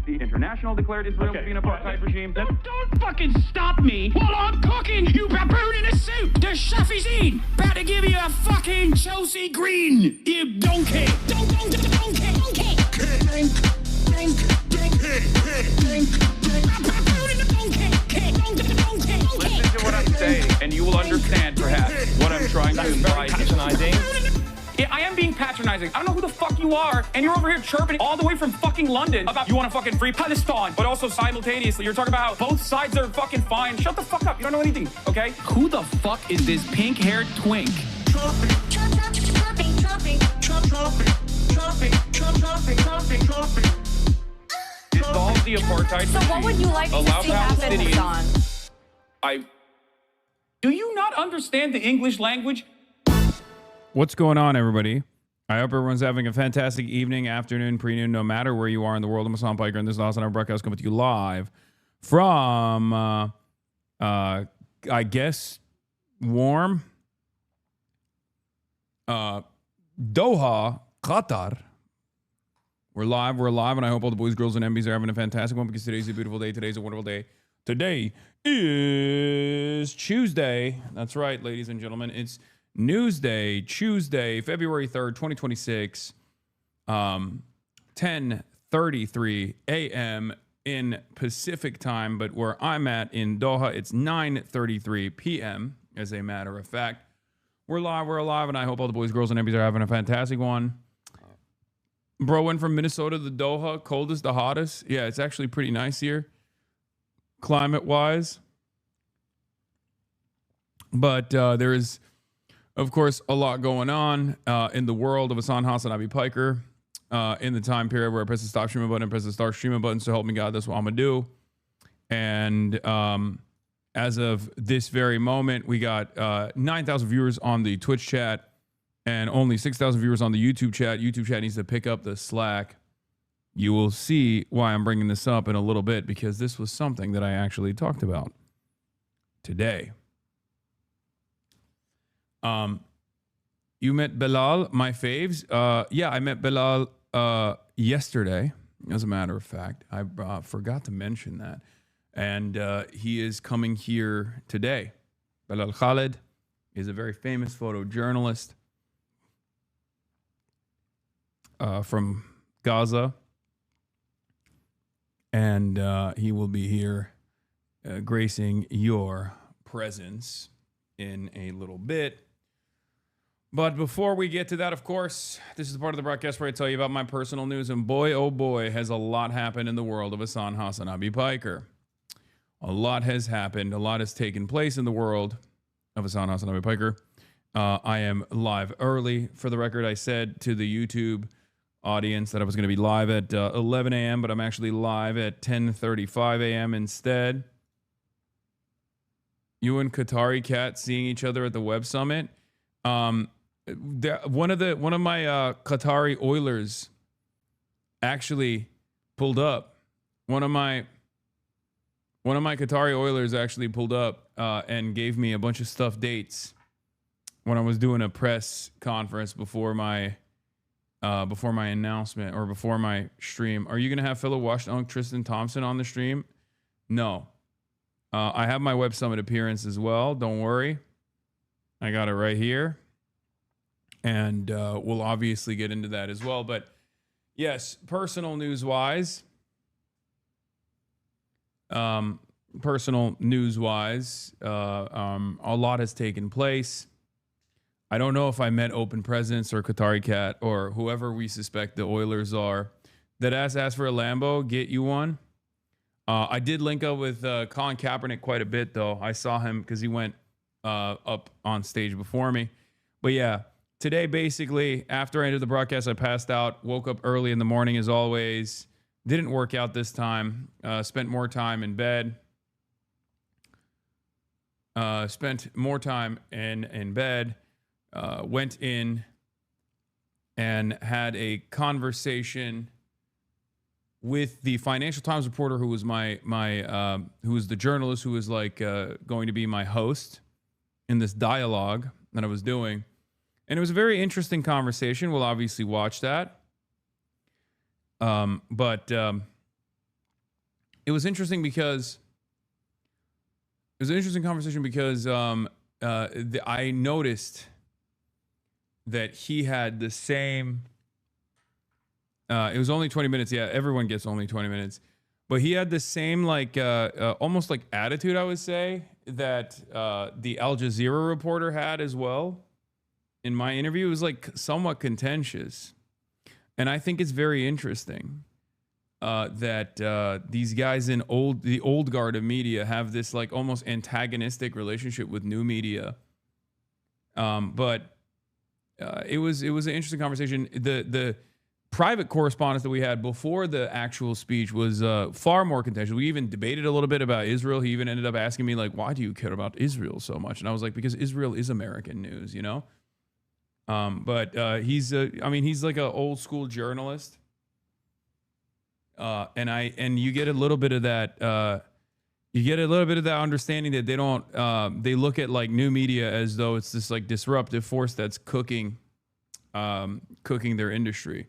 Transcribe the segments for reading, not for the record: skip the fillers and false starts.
Amnesty International declared Israel to be an apartheid regime. Don't fucking stop me while I'm cooking, you baboon in a suit! The chef is in! About to give you a fucking Chelsea Green, you donkey! Donkey! Listen to what I'm saying, and you will understand, perhaps, what I'm trying to imply. Patronizing. Yeah, I am being patronizing. I don't know who the fuck you are, and you're over here chirping all the way from fucking London about you want to fucking free Palestine, but also simultaneously you're talking about both sides are fucking fine. Shut the fuck up. You don't know anything, okay? Who the fuck is this pink-haired twink? Dissolve the apartheid. So what would you like to see happen, Hasan? Do you not understand the English language? What's going on, everybody? I hope everyone's having a fantastic evening, afternoon, pre-noon, no matter where you are in the world. I'm Hasan Piker, and this is HasanAbi Broadcast coming to you live from, I guess, warm Doha, Qatar. We're live, and I hope all the boys, girls, and MBs are having a fantastic one because today's a beautiful day. Today's a wonderful day. Today is Tuesday. That's right, ladies and gentlemen. It's Newsday, Tuesday, February 3rd, 2026, 10:33 a.m. in Pacific time, but where I'm at in Doha, it's 9:33 p.m. as a matter of fact. We're alive, and I hope all the boys, girls, and MBs are having a fantastic one. Bro went from Minnesota to Doha, coldest to hottest. Yeah, it's actually pretty nice here, climate-wise. But there is, of course, a lot going on in the world of HasanAbi Piker in the time period where I press the stop streaming button and press the start streaming button. So help me God, that's what I'm going to do. And as of this very moment, we got 9,000 viewers on the Twitch chat and only 6,000 viewers on the YouTube chat. YouTube chat needs to pick up the slack. You will see why I'm bringing this up in a little bit, because this was something that I actually talked about today. You met Belal, my faves. Yeah, I met Belal yesterday, as a matter of fact. I forgot to mention that. And he is coming here today. Belal Khaled is a very famous photojournalist from Gaza. And he will be here gracing your presence in a little bit. But before we get to that, of course, this is the part of the broadcast where I tell you about my personal news. And boy, oh boy, has a lot happened in the world of HasanAbi Piker. A lot has happened. A lot has taken place in the world of HasanAbi Piker. I am live early. For the record, I said to the YouTube audience that I was going to be live at 11 a.m., but I'm actually live at 10:35 a.m. instead. You and Qatari Cat seeing each other at the Web Summit. One of my Qatari Oilers actually pulled up. One of my Qatari Oilers actually pulled up and gave me a bunch of stuffed dates when I was doing a press conference before my announcement or before my stream. Are you gonna have fellow Washington Tristan Thompson on the stream? No. I have my Web Summit appearance as well. Don't worry. I got it right here. And we'll obviously get into that as well. But yes, personal news-wise, a lot has taken place. I don't know if I met Open Presidents or Qatari Cat or whoever we suspect the Oilers are. That asked for a Lambo, get you one. I did link up with Colin Kaepernick quite a bit, though. I saw him because he went up on stage before me. But yeah, today, basically, after I ended the broadcast, I passed out, woke up early in the morning as always. Didn't work out this time. Spent more time in bed. Went in and had a conversation with the Financial Times reporter who was who was the journalist who was going to be my host in this dialogue that I was doing. And it was a very interesting conversation. We'll obviously watch that. But it was interesting because it was an interesting conversation because I noticed that he had the same. It was only 20 minutes. Yeah, everyone gets only 20 minutes. But he had the same, like, almost like attitude, I would say, that the Al Jazeera reporter had as well. In my interview, it was like somewhat contentious. And I think it's very interesting that these guys in the old guard of media have this like almost antagonistic relationship with new media. But it was an interesting conversation. The private correspondence that we had before the actual speech was far more contentious. We even debated a little bit about Israel. He even ended up asking me, like, why do you care about Israel so much? And I was like, because Israel is American news, you know? But he's like an old school journalist. And you get a little bit of that, understanding that they don't, they look at like new media as though it's this like disruptive force that's cooking their industry.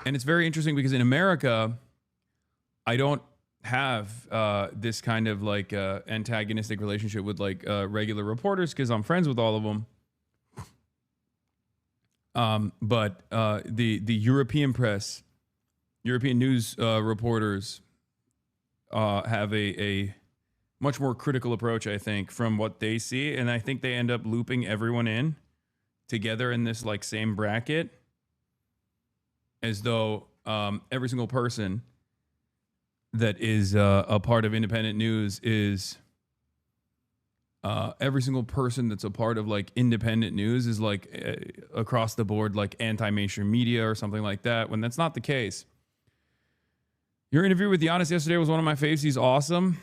And it's very interesting because in America, I don't have this kind of like antagonistic relationship with like regular reporters because I'm friends with all of them. But the European press, European news reporters have a much more critical approach, I think, from what they see. And I think they end up looping everyone in together in this like same bracket, as though every single person that is a part of independent news is every single person that's a part of like independent news is like across the board like anti-mainstream media or something like that, when that's not the case. Your interview with Giannis yesterday was one of my faves. He's awesome.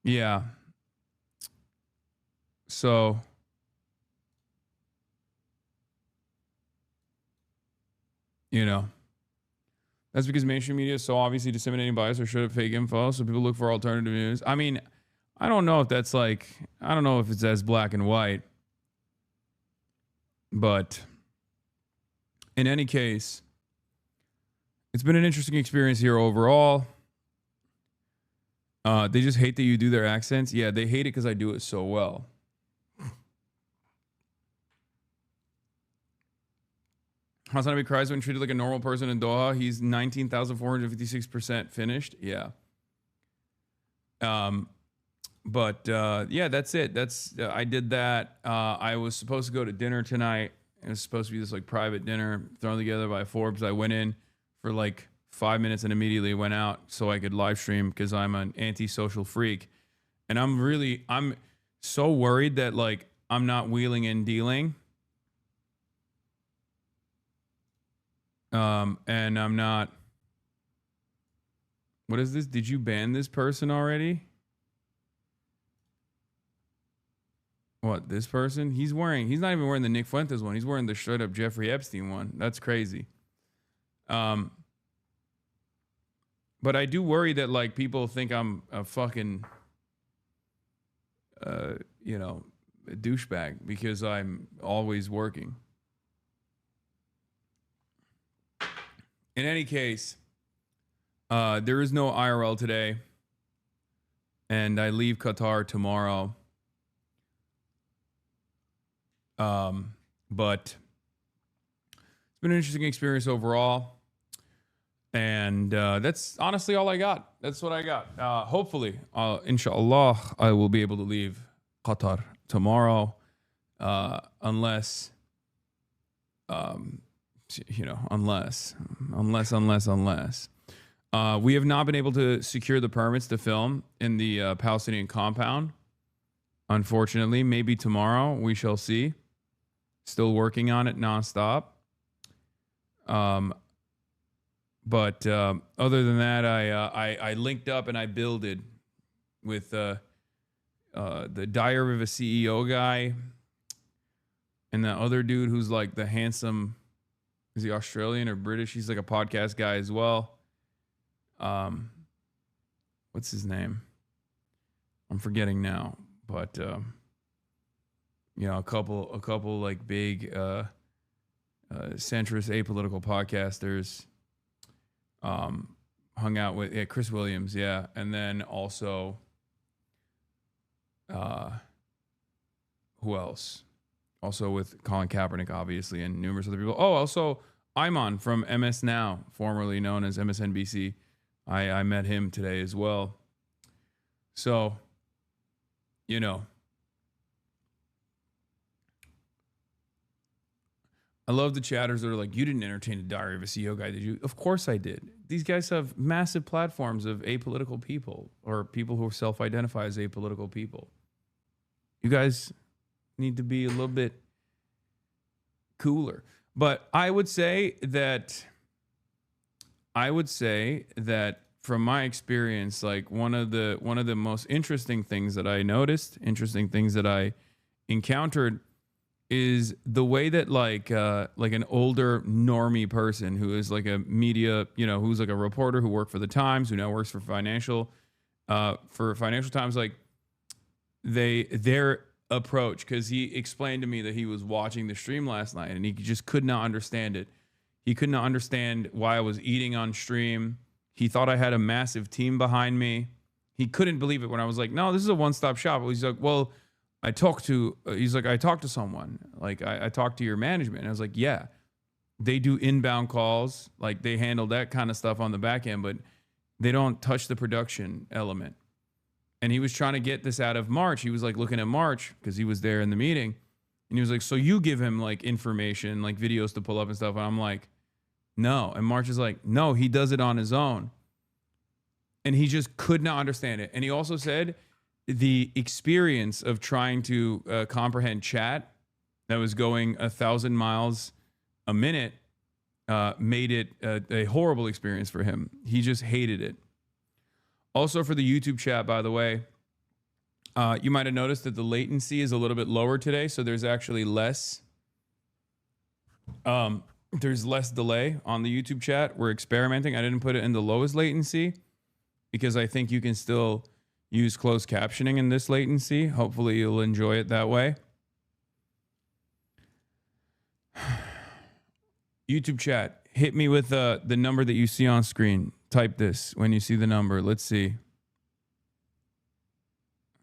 Yeah. So you know, that's because mainstream media is so obviously disseminating bias or should have fake info, so people look for alternative news. I mean, I don't know if that's like, I don't know if it's as black and white. But in any case, it's been an interesting experience here overall. They just hate that you do their accents. Yeah, they hate it because I do it so well. HasanAbi cries when treated like a normal person in Doha. He's 19,456% finished. Yeah. But yeah, that's it. That's I did that. I was supposed to go to dinner tonight. It was supposed to be this like private dinner thrown together by Forbes. I went in for like 5 minutes and immediately went out so I could live stream because I'm an antisocial freak. And I'm so worried that like I'm not wheeling and dealing. And I'm not. What is this? Did you ban this person already? What, this person? He's not even wearing the Nick Fuentes one. He's wearing the straight up Jeffrey Epstein one. That's crazy. But I do worry that like people think I'm a fucking, a douchebag because I'm always working. In any case, there is no IRL today, and I leave Qatar tomorrow. But it's been an interesting experience overall, and that's honestly all I got. That's what I got. Hopefully, inshallah, I will be able to leave Qatar tomorrow, unless. Unless. We have not been able to secure the permits to film in the Palestinian compound. Unfortunately, maybe tomorrow, we shall see. Still working on it nonstop. But other than that, I linked up and I builded with the Diary of a CEO guy and the other dude who's like the handsome. Is he Australian or British? He's like a podcast guy as well. What's his name? I'm forgetting now. But a couple like big centrist apolitical podcasters hung out with Chris Williams, yeah, and then also who else? Also with Colin Kaepernick, obviously, and numerous other people. Oh, also Iman from MS Now, formerly known as MSNBC. I met him today as well. So, you know, I love the chatters that are like, you didn't entertain the Diary of a CEO guy, did you? Of course I did. These guys have massive platforms of apolitical people or people who self-identify as apolitical people. You guys need to be a little bit cooler. But I would say that from my experience, like one of the most interesting things that I noticed, interesting things that I encountered is the way that like an older normie person who is like a media, who's like a reporter who worked for the Times, who now works for Financial Times, like their approach, because he explained to me that he was watching the stream last night and he just could not understand it. He could not understand why I was eating on stream. He thought I had a massive team behind me. He couldn't believe it when I was like, no, this is a one-stop shop. He's like, well, I talked to someone. Like, I talked to your management. And I was like, yeah, they do inbound calls. Like, they handle that kind of stuff on the back end, but they don't touch the production element. And he was trying to get this out of March. He was like looking at March because he was there in the meeting. And he was like, so you give him like information, like videos to pull up and stuff. And I'm like, no. And March is like, no, he does it on his own. And he just could not understand it. And he also said the experience of trying to comprehend chat that was going 1,000 miles a minute made it a horrible experience for him. He just hated it. Also for the YouTube chat, by the way, you might have noticed that the latency is a little bit lower today. So there's actually less delay on the YouTube chat. We're experimenting. I didn't put it in the lowest latency because I think you can still use closed captioning in this latency. Hopefully you'll enjoy it that way. YouTube chat, hit me with the number that you see on screen. Type this when you see the number. Let's see.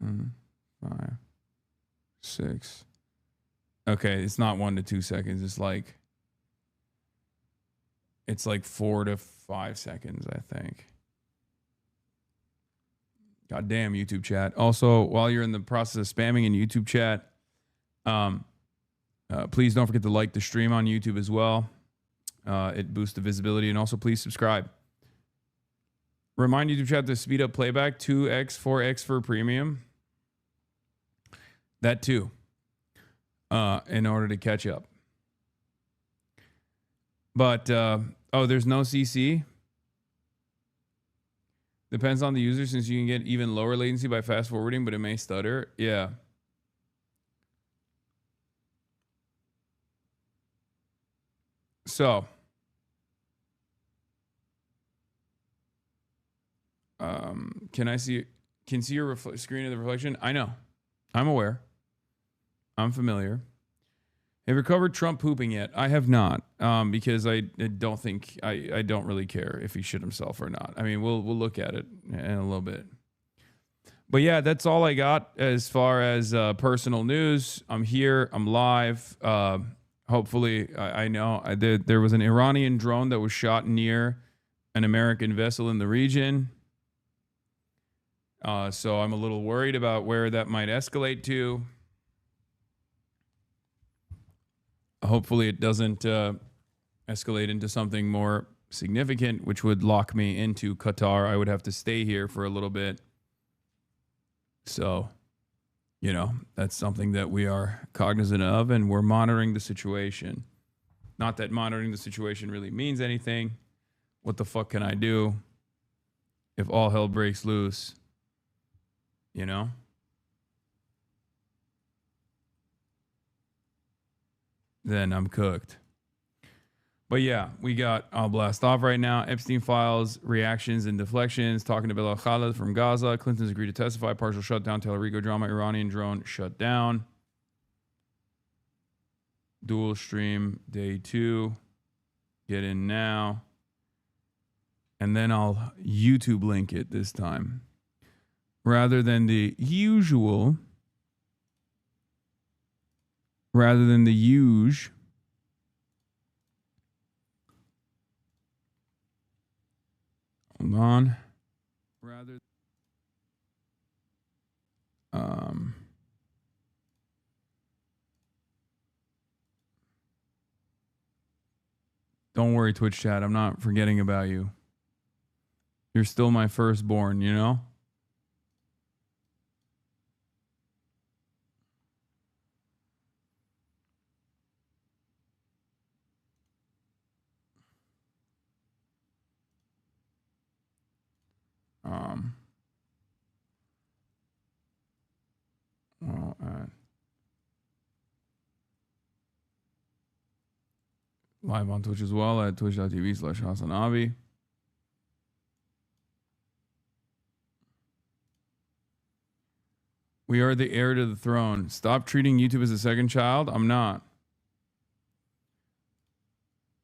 5, 6. Okay, it's not 1 to 2 seconds. It's like 4 to 5 seconds, I think. God damn, YouTube chat. Also, while you're in the process of spamming in YouTube chat, please don't forget to like the stream on YouTube as well. It boosts the visibility. And also, please subscribe. Remind YouTube chat to speed up playback 2x, 4x for premium. That too, in order to catch up. But, there's no CC. Depends on the user since you can get even lower latency by fast forwarding, but it may stutter. Yeah. So, can see your screen of the reflection? I know. I'm aware. I'm familiar. Have you covered Trump pooping yet? I have not, because I don't think I don't really care if he shit himself or not. I mean, we'll look at it in a little bit. But yeah, that's all I got as far as personal news. I'm here. I'm live. Hopefully, I know there was an Iranian drone that was shot near an American vessel in the region. So I'm a little worried about where that might escalate to. Hopefully it doesn't escalate into something more significant, which would lock me into Qatar. I would have to stay here for a little bit. So, that's something that we are cognizant of, and we're monitoring the situation. Not that monitoring the situation really means anything. What the fuck can I do if all hell breaks loose? Then I'm cooked. But yeah, I'll blast off right now. Epstein files, reactions and deflections, talking to Belal Khaled from Gaza. Clinton's agreed to testify, partial shutdown, TALARICO drama, Iranian drone shut down. Dual stream, day 2. Get in now. and then I'll YouTube link it this time rather than the usual. Rather than the huge. Hold on. Rather. Don't worry, Twitch chat. I'm not forgetting about you. You're still my firstborn, you know? Well, live on Twitch as well at twitch.tv/HasanAbi. We are the heir to the throne. Stop treating YouTube as a second child. I'm not.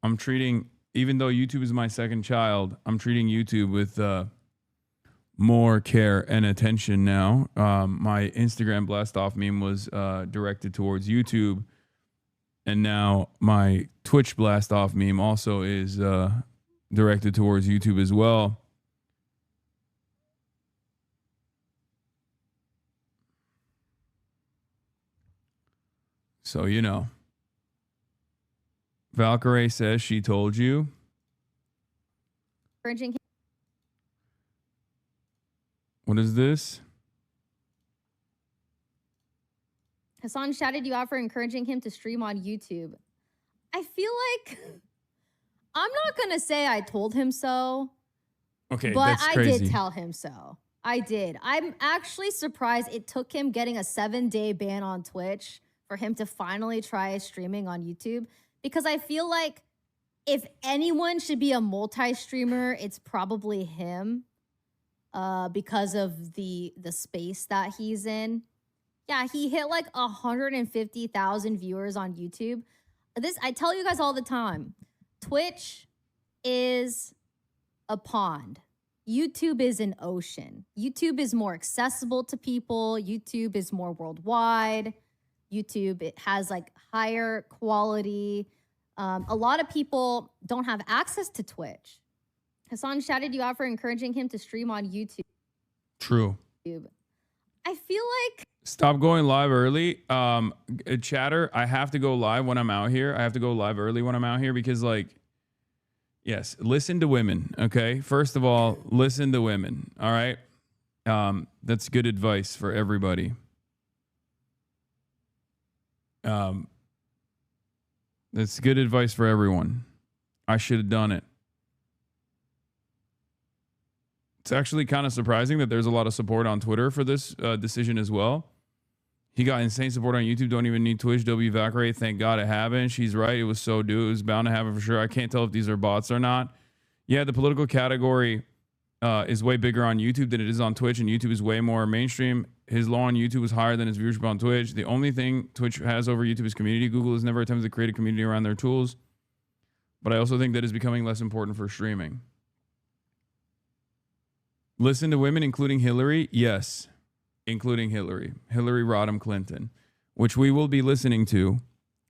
I'm treating, even though YouTube is my second child, I'm treating YouTube with more care and attention now. My Instagram blast off meme was directed towards YouTube. And now my Twitch blast off meme also is directed towards YouTube as well. So, you know. Valkyrie says she told you. What is this? Hasan shouted you out for encouraging him to stream on YouTube. I feel like I'm not going to say I told him so. Okay, but that's crazy. I did tell him so. I did. I'm actually surprised it took him getting a 7-day ban on Twitch for him to finally try streaming on YouTube. Because I feel like if anyone should be a multi-streamer, it's probably him. Because of the space that he's in. Yeah, he hit like 150,000 viewers on YouTube. This, I tell you guys all the time, Twitch is a pond. YouTube is an ocean. YouTube is more accessible to people. YouTube is more worldwide. YouTube, it has like higher quality. A lot of people don't have access to Twitch. Hasan shouted you out for encouraging him to stream on YouTube. True. I feel like... Stop going live early. Chatter, I have to go live when I'm out here. I have to go live early when I'm out here because, like, yes, listen to women, okay? First of all, listen to women, all right? That's good advice for everybody. That's good advice for everyone. I should have done it. It's actually kind of surprising that there's a lot of support on Twitter for this decision as well. He got insane support on YouTube. Don't even need Twitch. W Valkyrie, thank God it happened. She's right. It was so due. It was bound to happen for sure. I can't tell if these are bots or not. Yeah, the political category is way bigger on YouTube than it is on Twitch, and YouTube is way more mainstream. His law on YouTube was higher than his viewership on Twitch. The only thing Twitch has over YouTube is community. Google has never attempted to create a community around their tools. But I also think that is becoming less important for streaming. Listen to women, including Hillary? Yes, including Hillary. Hillary Rodham Clinton, which we will be listening to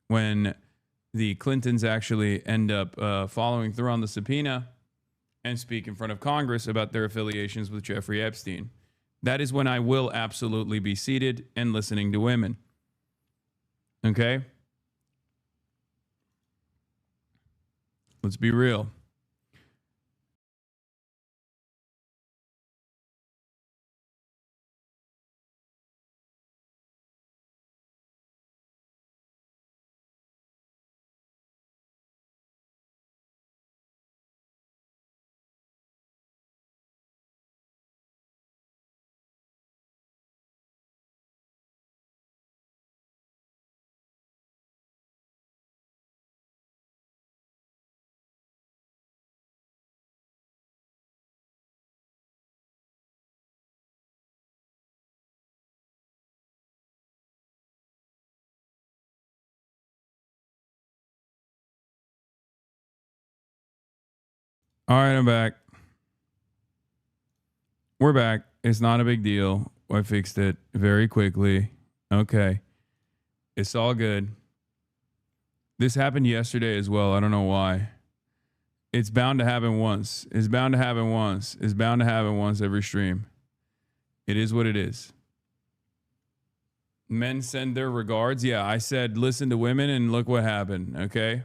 when the Clintons actually end up following through on the subpoena and speak in front of Congress about their affiliations with Jeffrey Epstein. That is when I will absolutely be seated and listening to women. Okay? Let's be real. All right, I'm back. We're back. It's not a big deal. I fixed it very quickly. Okay. It's all good. This happened yesterday as well. I don't know why. It's bound to happen once. It's bound to happen once. It's bound to happen once every stream. It is what it is. Men send their regards. Yeah, I said listen to women and look what happened, okay?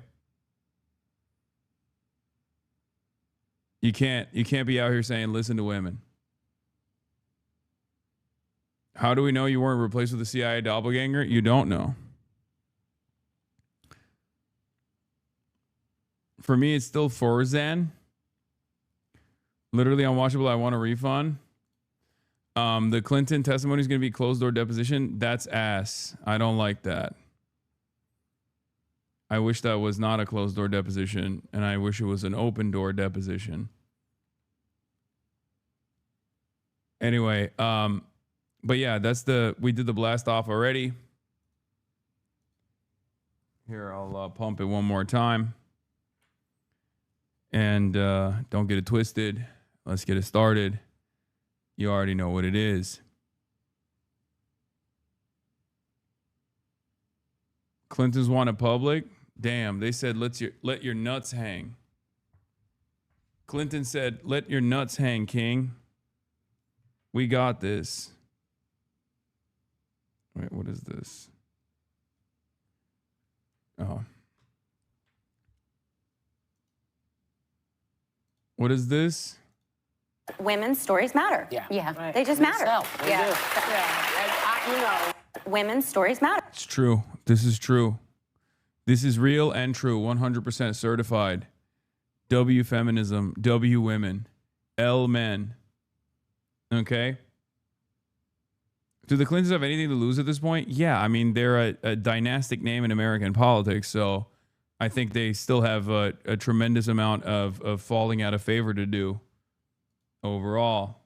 You can't be out here saying listen to women. How do we know you weren't replaced with a CIA doppelganger? You don't know. For me, it's still Forzan. Literally unwatchable. I want a refund. The Clinton testimony is going to be closed door deposition. That's ass. I don't like that. I wish that was not a closed door deposition, and I wish it was an open door deposition. Anyway, but yeah, we did the blast off already. Here, I'll pump it one more time. And don't get it twisted. Let's get it started. You already know what it is. Clintons want a public. Damn, they said let your nuts hang. Clinton said, let your nuts hang, King. We got this. Wait, what is this? Oh. What is this? Women's stories matter. Yeah. Right. They just matter. Yeah. And women's stories matter. It's true. This is true. This is real and true. 100% certified. W feminism. W women. L men. Okay? Do the Clintons have anything to lose at this point? Yeah. I mean, they're a dynastic name in American politics, so I think they still have a tremendous amount of falling out of favor to do overall.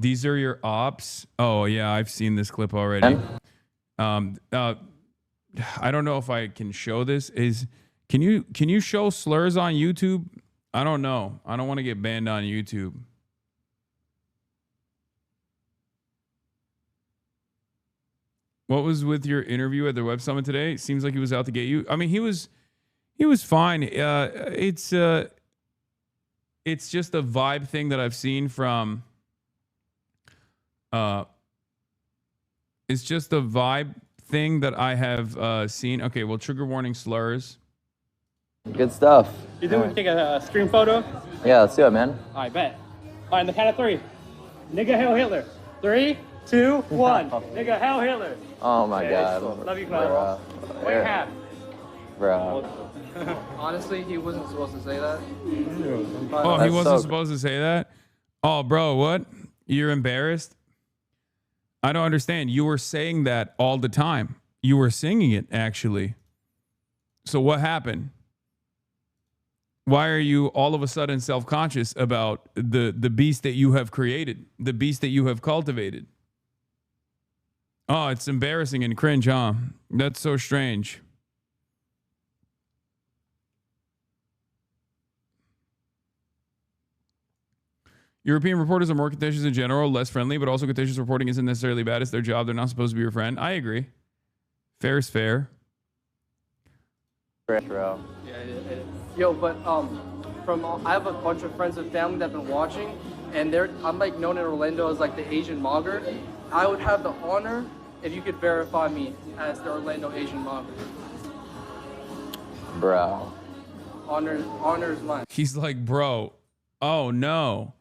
These are your ops. Oh yeah, I've seen this clip already. I don't know if I can show this. Can you show slurs on YouTube? I don't know. I don't want to get banned on YouTube. What was with your interview at the Web Summit today? Seems like he was out to get you. I mean, he was fine. It's just a vibe thing that I've seen from. It's just a vibe thing that I have seen. Okay, well, trigger warning slurs. Good stuff. You think we can take a screen photo? Yeah, let's do it, man. I bet. All right, on the count of 3. Nigga, Hail Hitler. 3, 2, 1. Nigga, Hail Hitler. Oh my God. Love you, Kyle. What you have? Bro. Honestly, he wasn't supposed to say that. Oh, he wasn't supposed to say that? Oh, bro, what? You're embarrassed? I don't understand. You were saying that all the time. You were singing it, actually. So what happened? Why are you all of a sudden self-conscious about the beast that you have created, the beast that you have cultivated? Oh, it's embarrassing and cringe, huh? That's so strange. European reporters are more contentious in general, less friendly, but also contentious reporting isn't necessarily bad. It's their job. They're not supposed to be your friend. I agree. Fair is fair. Bro. Yeah. Yo, but I have a bunch of friends and family that have been watching, and I'm like known in Orlando as like the Asian mogger. I would have the honor if you could verify me as the Orlando Asian mogger. Bro. Honor is mine. He's like, bro, oh no.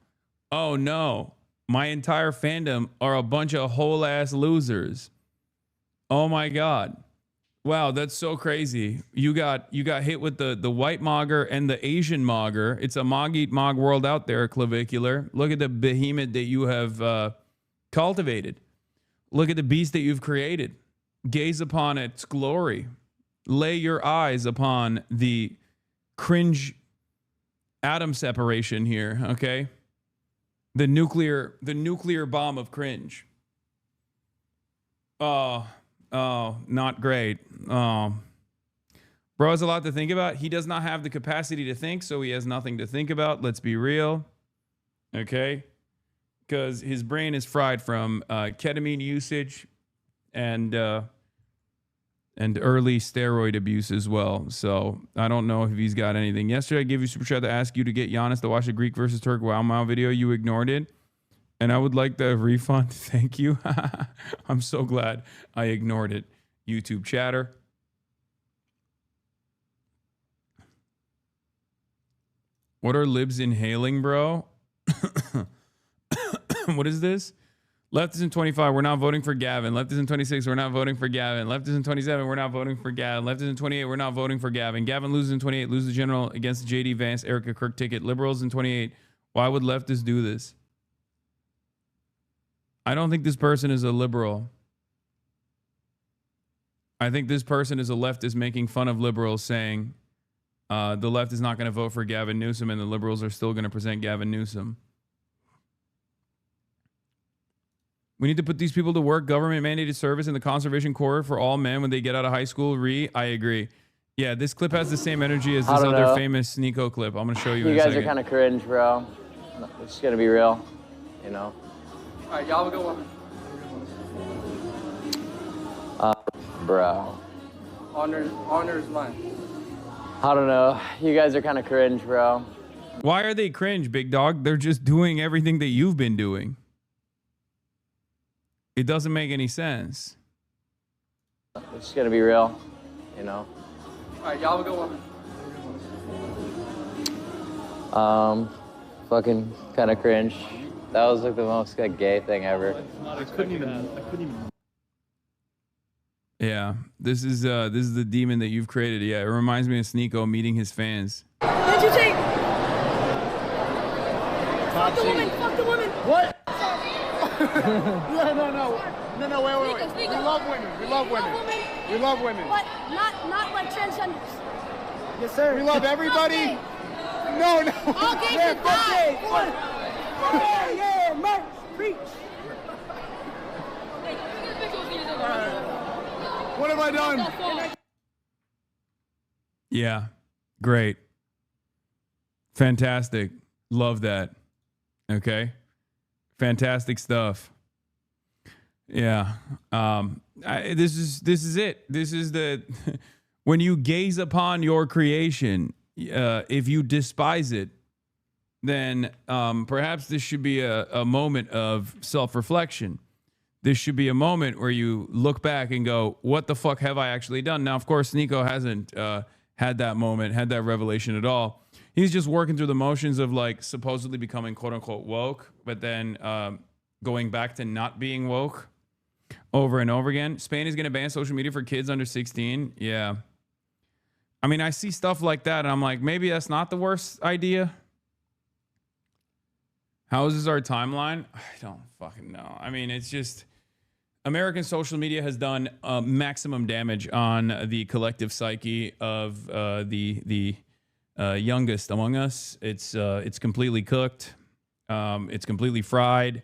Oh no. My entire fandom are a bunch of whole ass losers. Oh my God. Wow, that's so crazy. You got hit with the white mogger and the Asian mogger. It's a mog eat mog world out there, clavicular. Look at the behemoth that you have cultivated. Look at the beast that you've created. Gaze upon its glory. Lay your eyes upon the cringe atom separation here, okay? The nuclear bomb of cringe. Oh, not great. Bro has a lot to think about. He does not have the capacity to think, so he has nothing to think about. Let's be real. Okay? Because his brain is fried from ketamine usage and early steroid abuse as well. So I don't know if he's got anything. Yesterday I gave you super chat to ask you to get Giannis to watch the Greek versus Turk Wow Mao video. You ignored it. And I would like the refund. Thank you. I'm so glad I ignored it. YouTube chatter. What are libs inhaling, bro? What is this? Left is in 25. We're not voting for Gavin. Left is in 26. We're not voting for Gavin. Left is in 27. We're not voting for Gavin. Left is in 28. We're not voting for Gavin. Gavin loses in 28. Loses the general against the JD Vance, Erica Kirk ticket. Liberals in 28. Why would leftists do this? I don't think this person is a liberal. I think this person is a leftist making fun of liberals, saying the left is not going to vote for Gavin Newsom and the liberals are still going to present Gavin Newsom. We need to put these people to work. Government mandated service in the conservation corps for all men when they get out of high school. I agree. Yeah, this clip has the same energy as this other famous Nico clip. I'm going to show you in a second. You guys are kind of cringe, bro. It's just going to be real, you know? All right, y'all have a good one. Bro. Honor is mine. I don't know. You guys are kind of cringe, bro. Why are they cringe, big dog? They're just doing everything that you've been doing. It doesn't make any sense. It's just gonna be real, you know? All right, y'all have a good one. Fucking kind of cringe. That was like the most like, gay thing ever. I couldn't even. Yeah, this is the demon that you've created. Yeah, it reminds me of Sneeko meeting his fans. What did you say? Fuck the woman! Fuck the woman! What? No, wait. We love women. We love women. We love women. But not like transgenders. Yes, sir. We love everybody. No. All gays should die. Yeah, merch, preach. What have I done? Yeah, great, fantastic, love that. Okay, fantastic stuff. Yeah, this is it. This is the when you gaze upon your creation, if you despise it, then perhaps this should be a moment of self-reflection. This should be a moment where you look back and go, what the fuck have I actually done? Now, of course, Nico hasn't had that moment, had that revelation at all. He's just working through the motions of like supposedly becoming quote unquote woke, but then going back to not being woke over and over again. Spain is going to ban social media for kids under 16. Yeah. I mean, I see stuff like that and I'm like, maybe that's not the worst idea. How is our timeline? I don't fucking know. I mean, it's just American social media has done maximum damage on the collective psyche of the youngest among us. It's completely cooked. It's completely fried.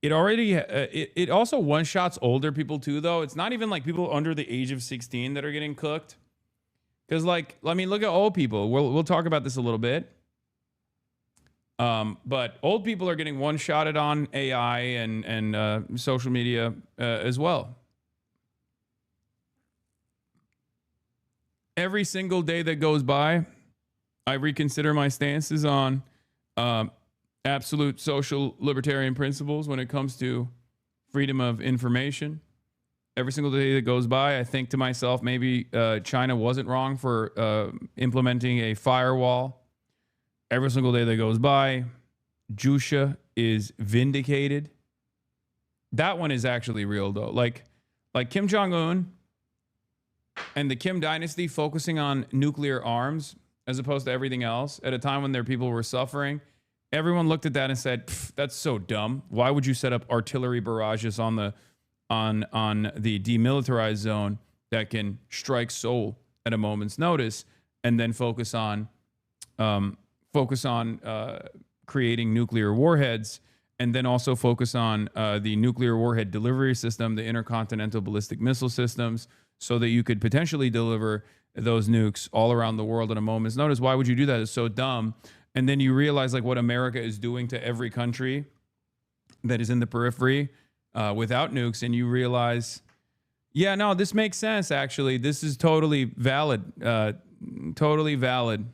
It already it also one shots older people too, though. It's not even like people under the age of 16 that are getting cooked. Because like, I mean, look at old people. We'll talk about this a little bit. But old people are getting one-shotted on AI and social media as well. Every single day that goes by, I reconsider my stances on absolute social libertarian principles when it comes to freedom of information. Every single day that goes by, I think to myself, maybe China wasn't wrong for implementing a firewall. Every single day that goes by, Jusha is vindicated. That one is actually real, though. Like Kim Jong-un and the Kim dynasty focusing on nuclear arms as opposed to everything else at a time when their people were suffering. Everyone looked at that and said, that's so dumb. Why would you set up artillery barrages on the demilitarized zone that can strike Seoul at a moment's notice and then focus on creating nuclear warheads, and then also focus on the nuclear warhead delivery system, the intercontinental ballistic missile systems, so that you could potentially deliver those nukes all around the world at a moment's notice. Why would you do that? It's so dumb. And then you realize like what America is doing to every country that is in the periphery without nukes. And you realize, yeah, no, this makes sense, actually. This is totally valid. Totally valid.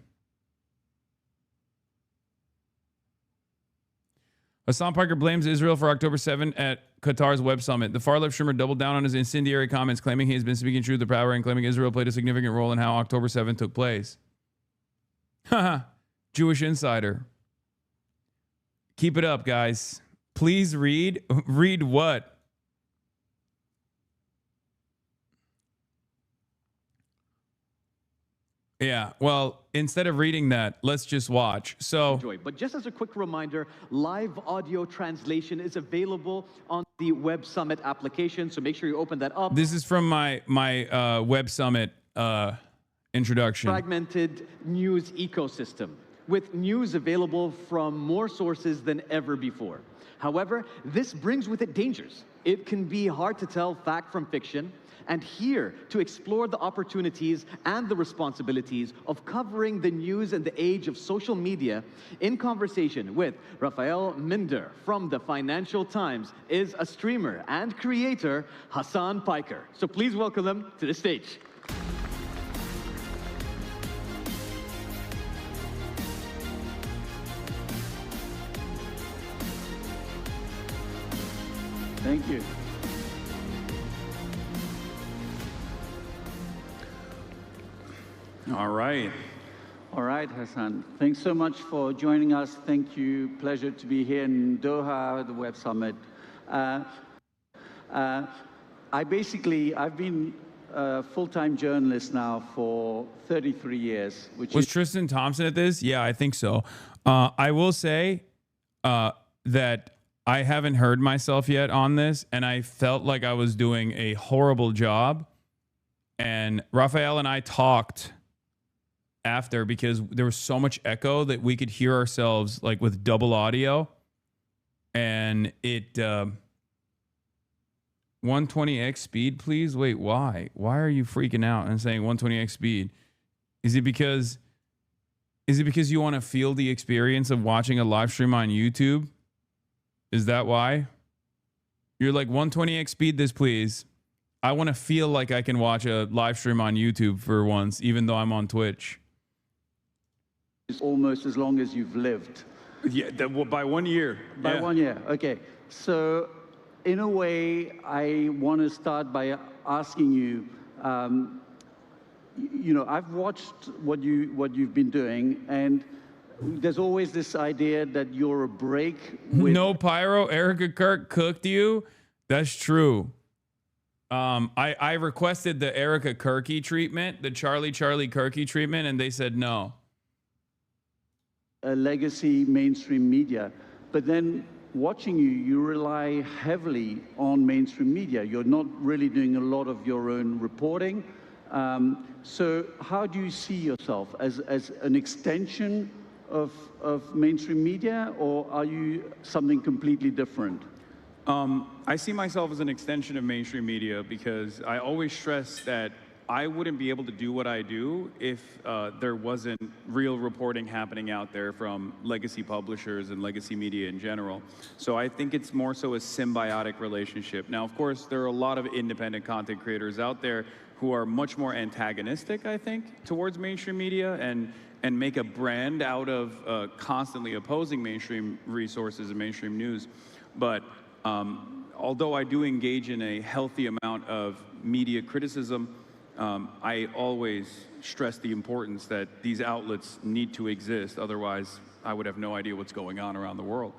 Hasan Piker blames Israel for October 7 at Qatar's Web Summit. The far-left streamer doubled down on his incendiary comments, claiming he has been speaking truth to power and claiming Israel played a significant role in how October 7 took place. Haha. Jewish insider. Keep it up, guys. Please read. Read what? Yeah, well, instead of reading that, let's just watch. So, but just as a quick reminder, live audio translation is available on the Web Summit application, so make sure you open that up. This is from my Web Summit introduction. Fragmented news ecosystem with news available from more sources than ever before. However, this brings with it dangers. It can be hard to tell fact from fiction. And here to explore the opportunities and the responsibilities of covering the news in the age of social media, in conversation with Rafael Minder from the Financial Times, is a streamer and creator, Hasan Piker. So please welcome him to the stage. Thank you. All right. All right, Hasan. Thanks so much for joining us. Thank you. Pleasure to be here in Doha, the Web Summit. I've been a full-time journalist now for 33 years. Was Tristan Thompson at this? Yeah, I think so. I will say that I haven't heard myself yet on this, and I felt like I was doing a horrible job. And Rafael and I talked after because there was so much echo that we could hear ourselves like with double audio, and it 120x speed, please. Wait, why are you freaking out and saying 120x speed? Is it because you want to feel the experience of watching a live stream on YouTube? Is that why you're like 120x speed this, please? I want to feel like I can watch a live stream on YouTube for once, even though I'm on Twitch. It's almost as long as you've lived. Yeah, by 1 year. By 1 year, okay. So in a way, I want to start by asking you, I've watched what you've been doing, and there's always this idea that you're a break with... No pyro, Erica Kirk cooked you? That's true. I requested the Erica Kirky treatment, the Charlie Kirky treatment, and they said no. A legacy mainstream media. But then watching you rely heavily on mainstream media. You're not really doing a lot of your own reporting. So how do you see yourself? As an extension of mainstream media, or are you something completely different? I see myself as an extension of mainstream media because I always stress that I wouldn't be able to do what I do if there wasn't real reporting happening out there from legacy publishers and legacy media in general. So I think it's more so a symbiotic relationship. Now, of course, there are a lot of independent content creators out there who are much more antagonistic, I think, towards mainstream media and make a brand out of constantly opposing mainstream resources and mainstream news. But although I do engage in a healthy amount of media criticism, I always stress the importance that these outlets need to exist. Otherwise, I would have no idea what's going on around the world.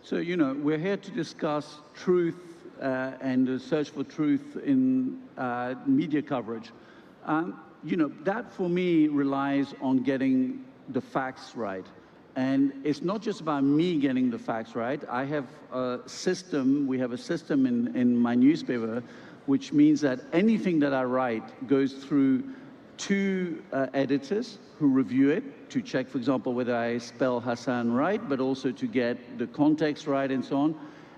So, we're here to discuss truth and the search for truth in media coverage. That for me relies on getting the facts right. And it's not just about me getting the facts right. I have a system, we have a system in my newspaper, which means that anything that I write goes through two editors who review it to check, for example, whether I spell Hasan right, but also to get the context right and so on.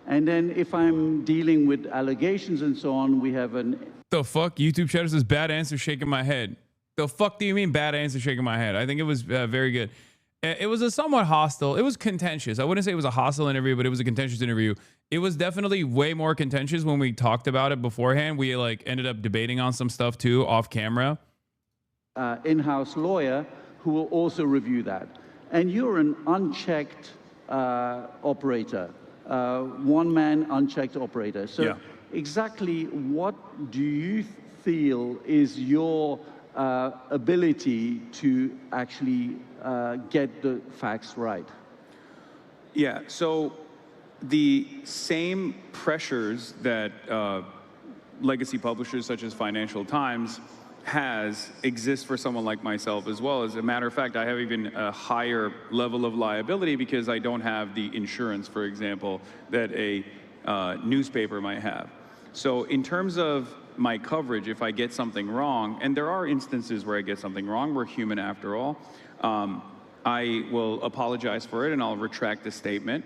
And then if I'm dealing with allegations and so on, we have an... The fuck? YouTube Shadow says bad answer, shaking my head. The fuck do you mean bad answer, shaking my head? I think it was very good. It was a somewhat hostile. It was contentious. I wouldn't say it was a hostile interview, but it was a contentious interview. It was definitely way more contentious when we talked about it beforehand. We like ended up debating on some stuff too off camera. In-house lawyer who will also review that. And you're an unchecked operator, one-man unchecked operator. So exactly what do you feel is your ability to actually get the facts right? Yeah, so the same pressures that legacy publishers such as Financial Times exist for someone like myself as well. As a matter of fact, I have even a higher level of liability because I don't have the insurance, for example, that a newspaper might have. So in terms of my coverage, if I get something wrong, and there are instances where I get something wrong, we're human after all, I will apologize for it and I'll retract the statement.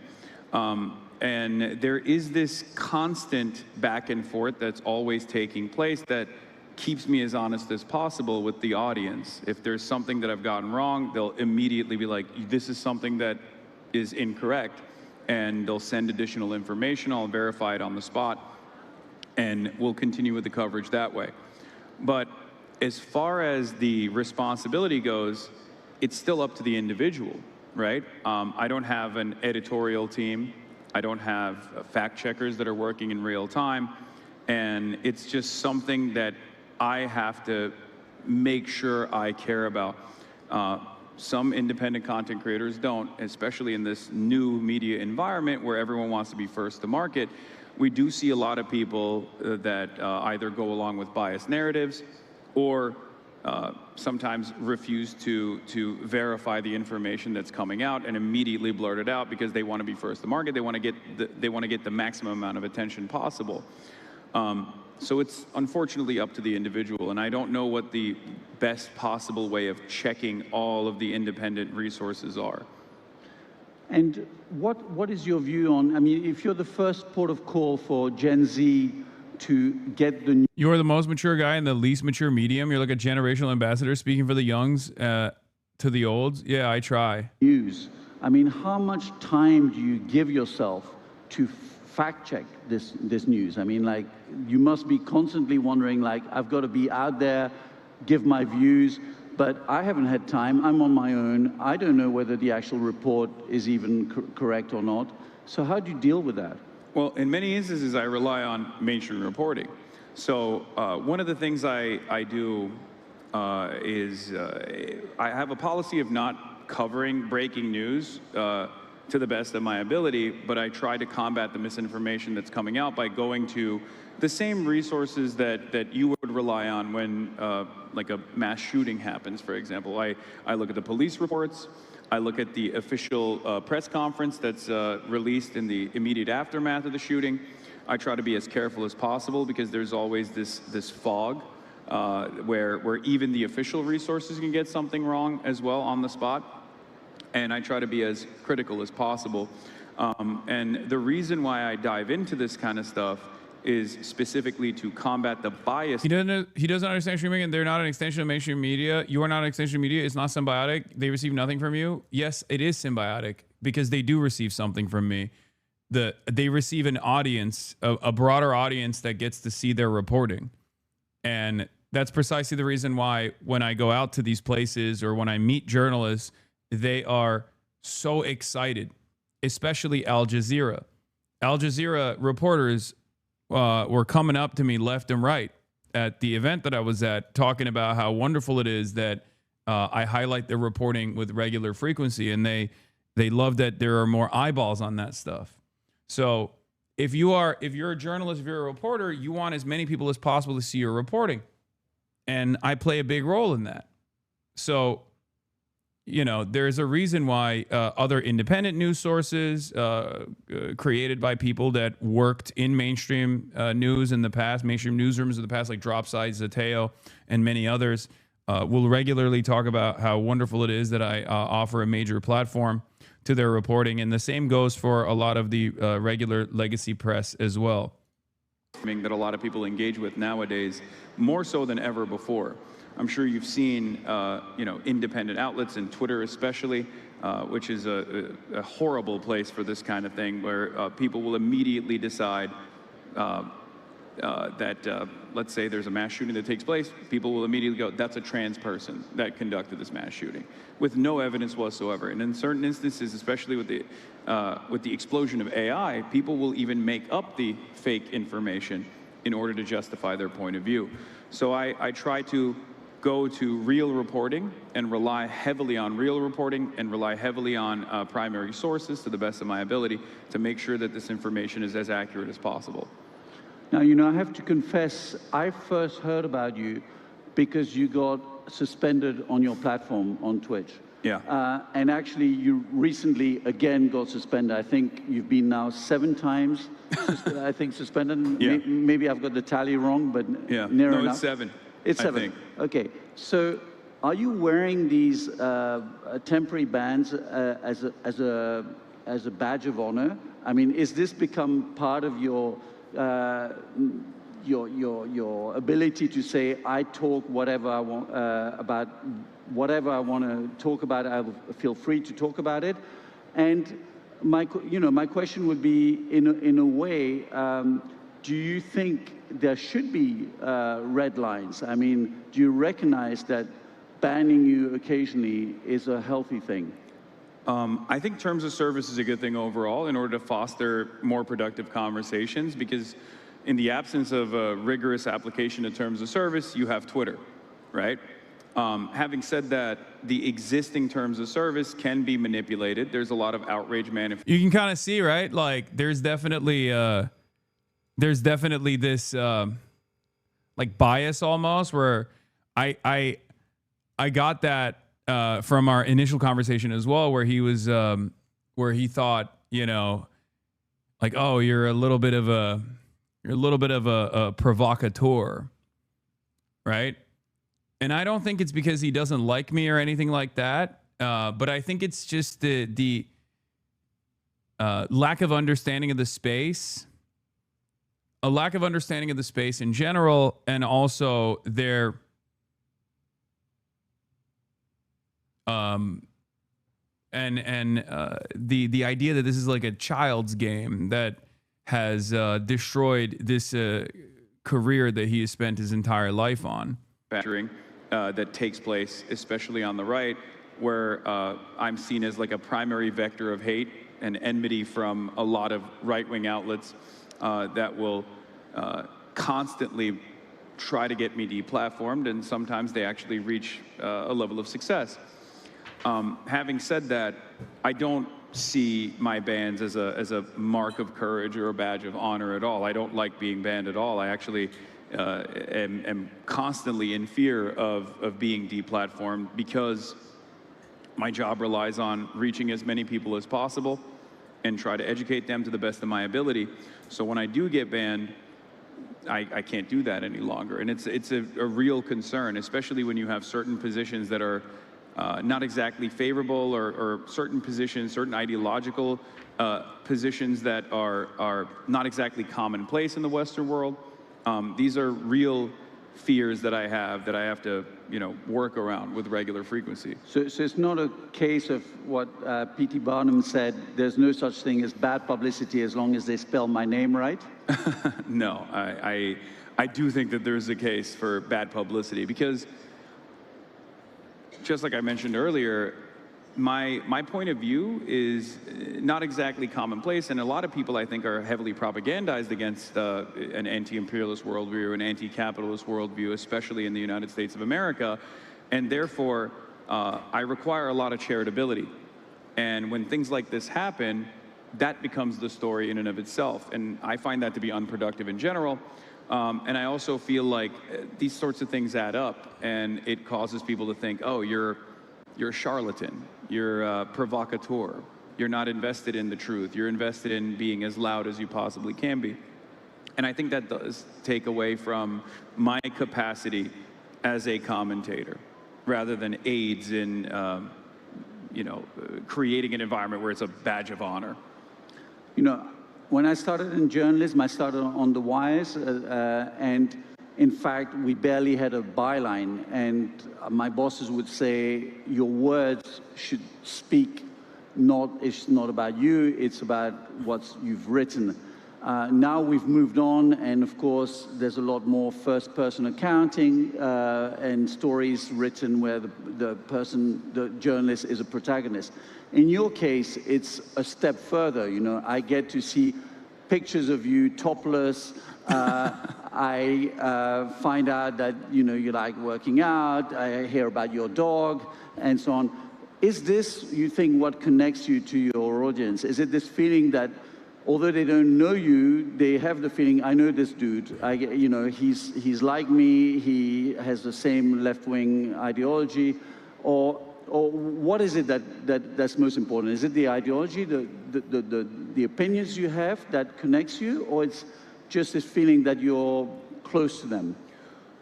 And there is this constant back and forth that's always taking place that keeps me as honest as possible with the audience. If there's something that I've gotten wrong, they'll immediately be like, this is something that is incorrect. And they'll send additional information. I'll verify it on the spot. And we'll continue with the coverage that way. But as far as the responsibility goes, it's still up to the individual, right? I don't have an editorial team. I don't have fact checkers that are working in real time. And it's just something that I have to make sure I care about. Some independent content creators don't, especially in this new media environment where everyone wants to be first to market. We do see a lot of people that either go along with biased narratives or sometimes refuse to verify the information that's coming out and immediately blurt it out because they want to be first to market. They want to get the maximum amount of attention possible. So it's unfortunately up to the individual, and I don't know what the best possible way of checking all of the independent resources are. And what is your view on, I mean, if you're the first port of call for Gen Z to get the news. You're the most mature guy in the least mature medium. You're like a generational ambassador speaking for the youngs to the olds. Yeah, I try. News. I mean, how much time do you give yourself to fact check this news? I mean, like, you must be constantly wondering, like, I've got to be out there, give my views, but I haven't had time. I'm on my own. I don't know whether the actual report is even correct or not. So how do you deal with that? Well, in many instances, I rely on mainstream reporting. So one of the things I do is I have a policy of not covering breaking news to the best of my ability, but I try to combat the misinformation that's coming out by going to the same resources that you would rely on when like a mass shooting happens, for example. I look at the police reports. I look at the official press conference that's released in the immediate aftermath of the shooting. I try to be as careful as possible because there's always this fog where even the official resources can get something wrong as well on the spot. And I try to be as critical as possible. And the reason why I dive into this kind of stuff is specifically to combat the bias. He doesn't understand streaming, and they're not an extension of mainstream media. You are not an extension of media. It's not symbiotic. They receive nothing from you. Yes, it is symbiotic because they do receive something from me. They receive an audience, a broader audience that gets to see their reporting. And that's precisely the reason why when I go out to these places or when I meet journalists, they are so excited, especially Al Jazeera. Al Jazeera reporters were coming up to me left and right at the event that I was at, talking about how wonderful it is that I highlight their reporting with regular frequency, and they love that there are more eyeballs on that stuff. So if you're a journalist, if you're a reporter, you want as many people as possible to see your reporting, and I play a big role in that. So, you know, there's a reason why other independent news sources created by people that worked in mainstream news in the past, mainstream newsrooms of the past, like Dropsite, Zateo, and many others, will regularly talk about how wonderful it is that I offer a major platform to their reporting. And the same goes for a lot of the regular legacy press as well. That a lot of people engage with nowadays, more so than ever before. I'm sure you've seen, you know, independent outlets and Twitter especially which is a horrible place for this kind of thing, where people will immediately decide that, let's say there's a mass shooting that takes place, people will immediately go, that's a trans person that conducted this mass shooting, with no evidence whatsoever. And in certain instances, especially with the explosion of AI, people will even make up the fake information in order to justify their point of view. So I try to go to real reporting and rely heavily on real reporting and rely heavily on primary sources to the best of my ability to make sure that this information is as accurate as possible. Now, you know, I have to confess, I first heard about you because you got suspended on your platform on Twitch. Yeah. And actually, you recently again got suspended. I think you've been now 7 times, I think, suspended. Yeah. Maybe I've got the tally wrong, but Yeah. near No, enough. it's 7. It's 7. I think. Okay. So, are you wearing these temporary bans as a badge of honor? I mean, is this become part of your ability to say, I talk whatever I want about whatever I want to talk about, I will feel free to talk about it? And my question would be, in a way, do you think there should be red lines? I mean, do you recognize that banning you occasionally is a healthy thing? I think terms of service is a good thing overall in order to foster more productive conversations, because in the absence of a rigorous application of terms of service, you have Twitter, right? Having said that, the existing terms of service can be manipulated. There's a lot of outrage You can kind of see, right? Like there's definitely this like bias almost, where I got that from our initial conversation as well, where he was where he thought, you know, like, oh, you're a little bit of a provocateur, right? And I don't think it's because he doesn't like me or anything like that, but I think it's just the lack of understanding of the space, a lack of understanding of the space in general, and also their the idea that this is like a child's game that has destroyed this career that he has spent his entire life on. That takes place, especially on the right, where I'm seen as like a primary vector of hate and enmity from a lot of right-wing outlets that will constantly try to get me deplatformed, and sometimes they actually reach a level of success. Having said that, I don't see my bans as a mark of courage or a badge of honor at all. I don't like being banned at all. I actually am constantly in fear of being deplatformed, because my job relies on reaching as many people as possible and try to educate them to the best of my ability. So when I do get banned, I can't do that any longer. And it's a real concern, especially when you have certain positions that are not exactly favorable, or certain positions, certain ideological positions that are not exactly commonplace in the Western world. These are real fears that I have to, you know, work around with regular frequency. So it's not a case of what P.T. Barnum said, there's no such thing as bad publicity as long as they spell my name right? No, I do think that there's a case for bad publicity, because just like I mentioned earlier, my point of view is not exactly commonplace, and a lot of people, I think, are heavily propagandized against an anti-imperialist worldview, an anti-capitalist worldview, especially in the United States of America, and therefore I require a lot of charitability. And when things like this happen, that becomes the story in and of itself, and I find that to be unproductive in general. And I also feel like these sorts of things add up, and it causes people to think, oh, you're a charlatan, you're a provocateur, you're not invested in the truth, you're invested in being as loud as you possibly can be. And I think that does take away from my capacity as a commentator, rather than aids in, creating an environment where it's a badge of honor. You know, when I started in journalism, I started on the wires, and in fact, we barely had a byline, and my bosses would say, your words should speak it's not about you, it's about what you've written. Now we've moved on, and of course, there's a lot more first-person accounting and stories written where the journalist is a protagonist. In your case, it's a step further. You know, I get to see pictures of you topless. I find out that, you know, you like working out. I hear about your dog and so on. Is this, you think, what connects you to your audience? Is it this feeling that although they don't know you, they have the feeling, I know this dude, you know, he's like me, he has the same left-wing ideology, or what is it that's most important? Is it the ideology, the opinions you have that connects you, or it's just this feeling that you're close to them?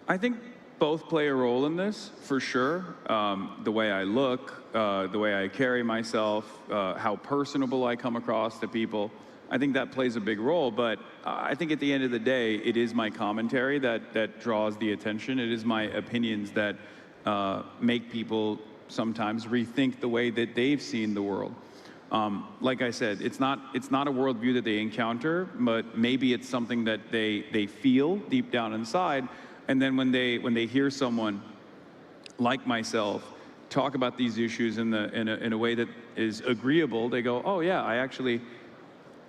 I think both play a role in this, for sure. The way I look, the way I carry myself, how personable I come across to people. I think that plays a big role, but I think at the end of the day, it is my commentary that draws the attention. It is my opinions that make people sometimes rethink the way that they've seen the world. Like I said, it's not a worldview that they encounter, but maybe it's something that they feel deep down inside. And then when they hear someone like myself talk about these issues in a way that is agreeable, they go, oh yeah,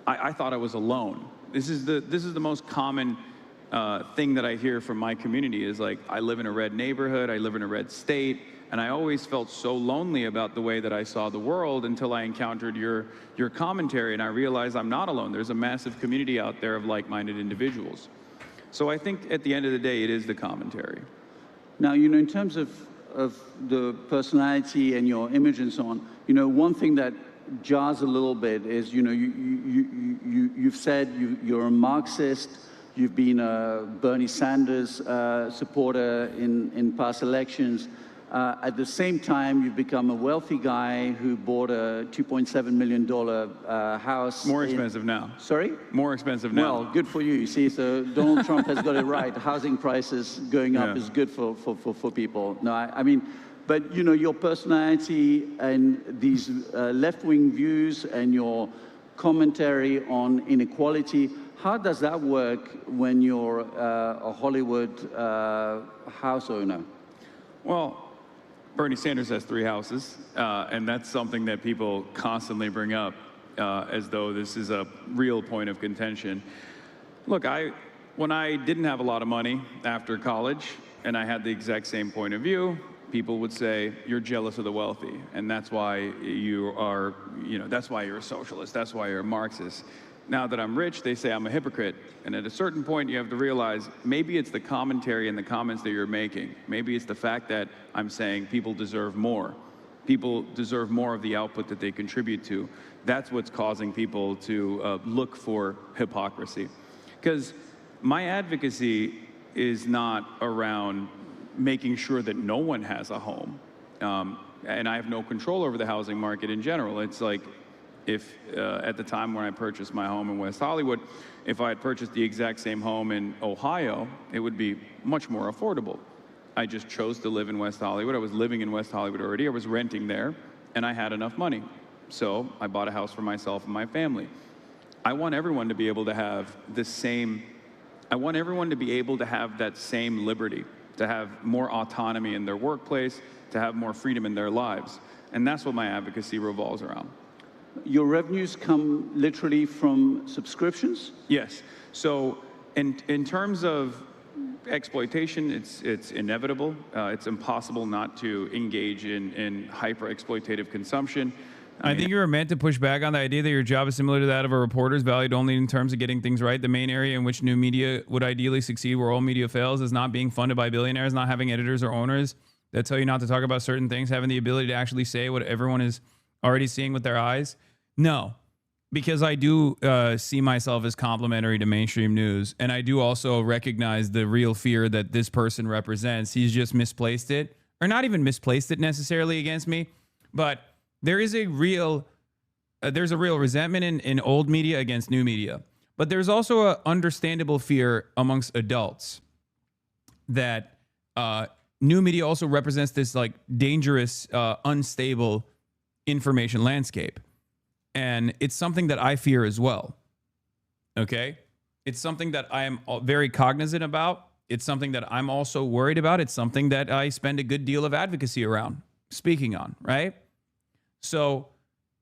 I thought I was alone. This is the most common thing that I hear from my community is like, I live in a red neighborhood, I live in a red state, and I always felt so lonely about the way that I saw the world until I encountered your commentary, and I realized I'm not alone. There's a massive community out there of like-minded individuals. So I think at the end of the day, it is the commentary. Now, you know, in terms of the personality and your image and so on, you know, one thing that jars a little bit is, you know, you've said you're a Marxist, you've been a Bernie Sanders supporter in past elections. At the same time, you've become a wealthy guy who bought a $2.7 million house. More expensive now. Sorry? More expensive now. Well, good for you. You see, so Donald Trump has got it right. Housing prices going up is good for people. No, I mean, but, you know, your personality and these left-wing views and your commentary on inequality, how does that work when you're a Hollywood house owner? Well, Bernie Sanders has 3 houses, and that's something that people constantly bring up as though this is a real point of contention. Look, when I didn't have a lot of money after college, and I had the exact same point of view, people would say, you're jealous of the wealthy, and that's why you are, you know, that's why you're a socialist, that's why you're a Marxist. Now that I'm rich, they say I'm a hypocrite. And at a certain point, you have to realize maybe it's the commentary and the comments that you're making. Maybe it's the fact that I'm saying people deserve more. People deserve more of the output that they contribute to. That's what's causing people to look for hypocrisy. Because my advocacy is not around making sure that no one has a home. And I have no control over the housing market in general. It's like, if at the time when I purchased my home in West Hollywood, if I had purchased the exact same home in Ohio, it would be much more affordable. I just chose to live in West Hollywood. I was living in West Hollywood already. I was renting there, and I had enough money. So I bought a house for myself and my family. I want everyone to be able to have the same, I want everyone to be able to have that same liberty, to have more autonomy in their workplace, to have more freedom in their lives. And that's what my advocacy revolves around. Your revenues come literally from subscriptions? Yes. So in terms of exploitation, it's inevitable. It's impossible not to engage in hyper-exploitative consumption. I think you were meant to push back on the idea that your job is similar to that of a reporter, is valued only in terms of getting things right. The main area in which new media would ideally succeed where old media fails is not being funded by billionaires, not having editors or owners that tell you not to talk about certain things, having the ability to actually say what everyone is already seeing with their eyes. No, because I do see myself as complimentary to mainstream news, and I do also recognize the real fear that this person represents. He's just misplaced it, or not even misplaced it necessarily against me, but there is a real resentment in old media against new media. But there's also an understandable fear amongst adults that new media also represents this like dangerous, unstable information landscape. And it's something that I fear as well. Okay? It's something that I am very cognizant about. It's something that I'm also worried about. It's something that I spend a good deal of advocacy around, speaking on, right? So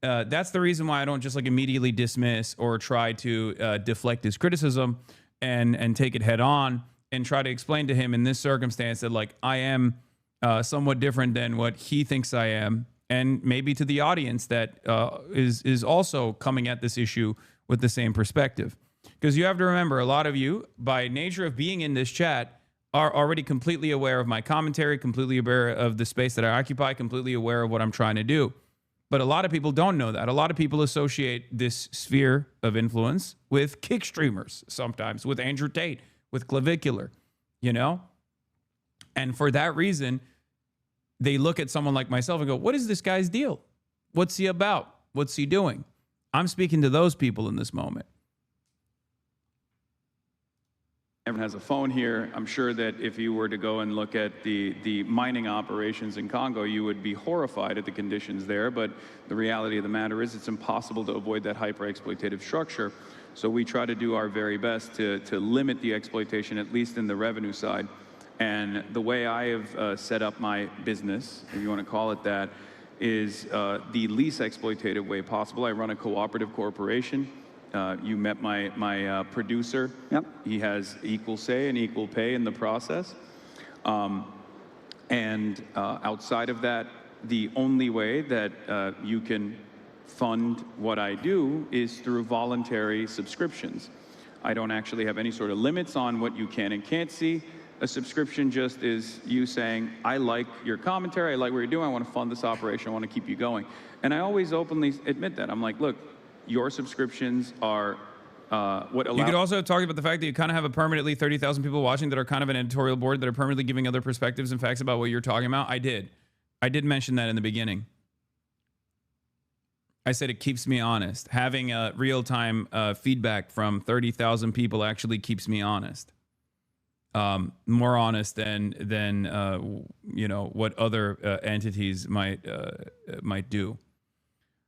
that's the reason why I don't just like immediately dismiss or try to deflect his criticism and take it head on and try to explain to him in this circumstance that like I am somewhat different than what he thinks I am, and maybe to the audience that is also coming at this issue with the same perspective. Because you have to remember, a lot of you, by nature of being in this chat, are already completely aware of my commentary, completely aware of the space that I occupy, completely aware of what I'm trying to do. But a lot of people don't know that. A lot of people associate this sphere of influence with kick streamers, sometimes with Andrew Tate, with Clavicular, you know? And for that reason, they look at someone like myself and go, what is this guy's deal? What's he about? What's he doing? I'm speaking to those people in this moment. Everyone has a phone here. I'm sure that if you were to go and look at the mining operations in Congo, you would be horrified at the conditions there. But the reality of the matter is it's impossible to avoid that hyper-exploitative structure. So we try to do our very best to limit the exploitation, at least in the revenue side. And the way I have set up my business, if you want to call it that, is the least exploitative way possible. I run a cooperative corporation. You met my producer. Yep. He has equal say and equal pay in the process. Outside of that, the only way that you can fund what I do is through voluntary subscriptions. I don't actually have any sort of limits on what you can and can't see. A subscription just is you saying, I like your commentary, I like what you're doing, I want to fund this operation, I want to keep you going. And I always openly admit that. I'm like, look, your subscriptions are what allow— You could also talk about the fact that you kind of have a permanently 30,000 people watching that are kind of an editorial board that are permanently giving other perspectives and facts about what you're talking about. I did mention that in the beginning. I said it keeps me honest. Having real-time feedback from 30,000 people actually keeps me honest. More honest than you know, what other entities might do.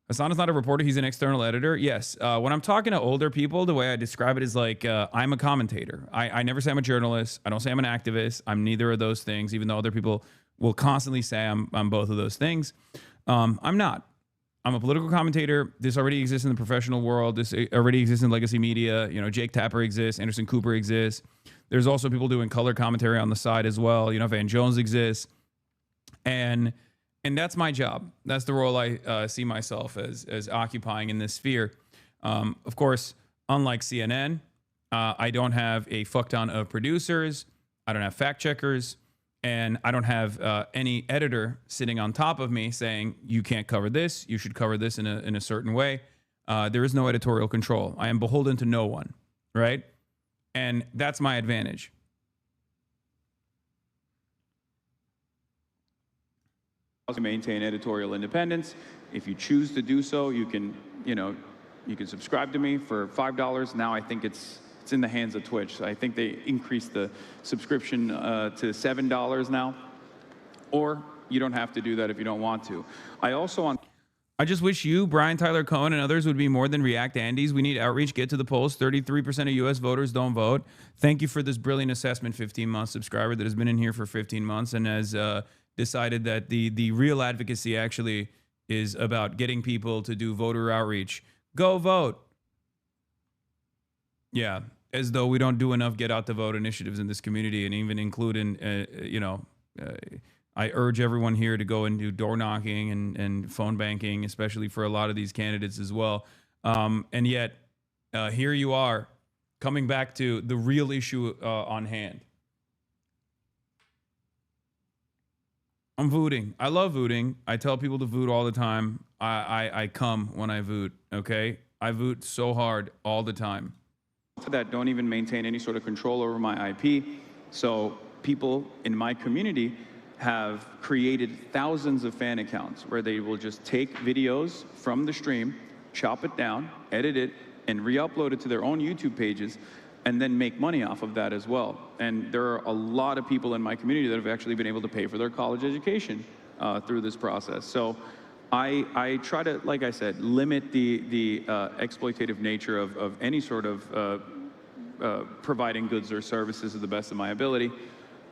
Hasan is not a reporter. He's an external editor. Yes. When I'm talking to older people, the way I describe it is like I'm a commentator. I never say I'm a journalist. I don't say I'm an activist. I'm neither of those things, even though other people will constantly say I'm both of those things. I'm not. I'm a political commentator. This already exists in the professional world. This already exists in legacy media. You know, Jake Tapper exists. Anderson Cooper exists. There's also people doing color commentary on the side as well. You know, Van Jones exists. And that's my job. That's the role I see myself as occupying in this sphere. Of course, unlike CNN, I don't have a fuck ton of producers. I don't have fact checkers. And I don't have any editor sitting on top of me saying, you can't cover this. You should cover this in a certain way. There is no editorial control. I am beholden to no one, right? And that's my advantage. To maintain editorial independence. If you choose to do so, you can subscribe to me for $5. Now I think it's in the hands of Twitch. So I think they increased the subscription to $7 now. Or you don't have to do that if you don't want to. I just wish you, Brian Tyler Cohen, and others would be more than React Andes. We need outreach. Get to the polls. 33% of U.S. voters don't vote. Thank you for this brilliant assessment, 15-month subscriber that has been in here for 15 months and has decided that the real advocacy actually is about getting people to do voter outreach. Go vote. Yeah, as though we don't do enough get out the vote initiatives in this community, and even include in, I urge everyone here to go and do door knocking and phone banking, especially for a lot of these candidates as well. And yet, here you are, coming back to the real issue on hand. I'm voting. I love voting. I tell people to vote all the time. I come when I vote, okay? I vote so hard all the time. That don't even maintain any sort of control over my IP. So people in my community have created thousands of fan accounts where they will just take videos from the stream, chop it down, edit it, and re-upload it to their own YouTube pages, and then make money off of that as well. And there are a lot of people in my community that have actually been able to pay for their college education through this process. So I try to, like I said, limit the exploitative nature of any sort of providing goods or services to the best of my ability.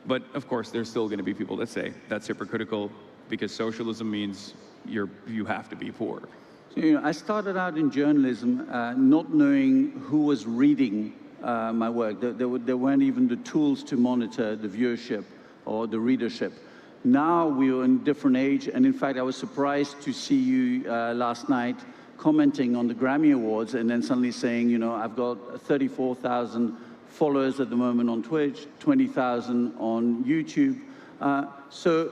But of course, there's still going to be people that say that's hypocritical because socialism means you have to be poor. So, I started out in journalism not knowing who was reading my work. There weren't even the tools to monitor the viewership or the readership. Now we're in a different age, and in fact, I was surprised to see you last night commenting on the Grammy Awards and then suddenly saying, I've got 34,000 followers at the moment on Twitch, 20,000 on YouTube. So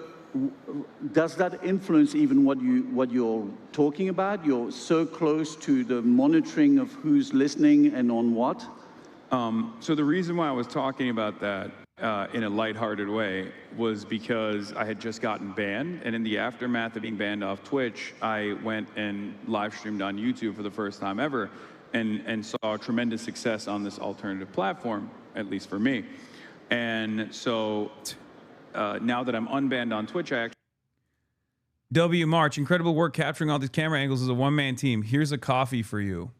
does that influence even what you're talking about? You're so close to the monitoring of who's listening and on what? So the reason why I was talking about that in a lighthearted way was because I had just gotten banned, and in the aftermath of being banned off Twitch, I went and live streamed on YouTube for the first time ever, and saw tremendous success on this alternative platform, at least for me. And so now that I'm unbanned on Twitch, I actually... W. March, incredible work capturing all these camera angles as a one-man team. Here's a coffee for you.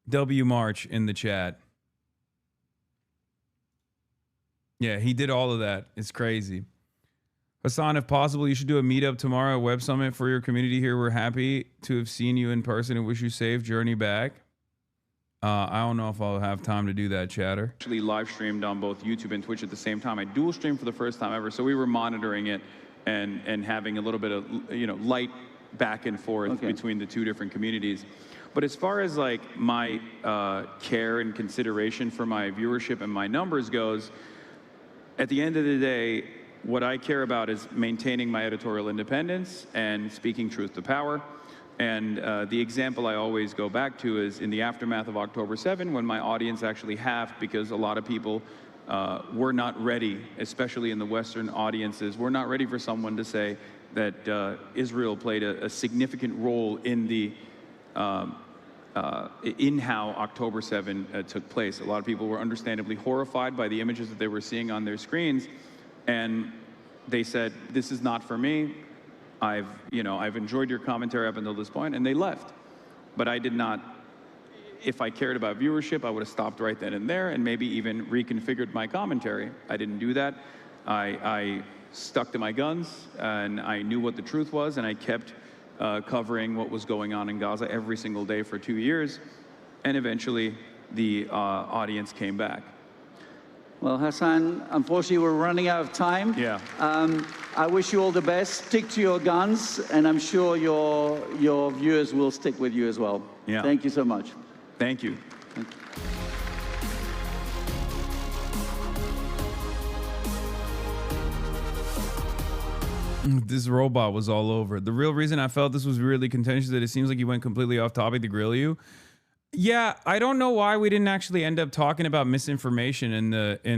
W. March in the chat. Yeah, he did all of that. It's crazy. Hasan, if possible, you should do a meetup tomorrow, a web summit for your community here. We're happy to have seen you in person and wish you safe journey back. I don't know if I'll have time to do that, chatter. Actually live streamed on both YouTube and Twitch at the same time. I dual streamed for the first time ever, so we were monitoring it and having a little bit of light back and forth between the two different communities. But as far as like my care and consideration for my viewership and my numbers goes, at the end of the day, what I care about is maintaining my editorial independence and speaking truth to power. And the example I always go back to is in the aftermath of October 7, when my audience actually halved because a lot of people were not ready, especially in the Western audiences, were not ready for someone to say that Israel played a significant role in the in how October 7 took place. A lot of people were understandably horrified by the images that they were seeing on their screens, and they said, "This is not for me. I've enjoyed your commentary up until this point," and they left. But I did not. If I cared about viewership, I would have stopped right then and there, and maybe even reconfigured my commentary. I didn't do that. I stuck to my guns, and I knew what the truth was, and I kept covering what was going on in Gaza every single day for 2 years, and eventually the audience came back. Well, Hasan, unfortunately, we're running out of time. Yeah. I wish you all the best. Stick to your guns, and I'm sure your viewers will stick with you as well. Yeah. Thank you so much. Thank you. Thank you. This robot was all over. The real reason I felt this was really contentious is that it seems like he went completely off topic to grill you. Yeah, I don't know why we didn't actually end up talking about misinformation in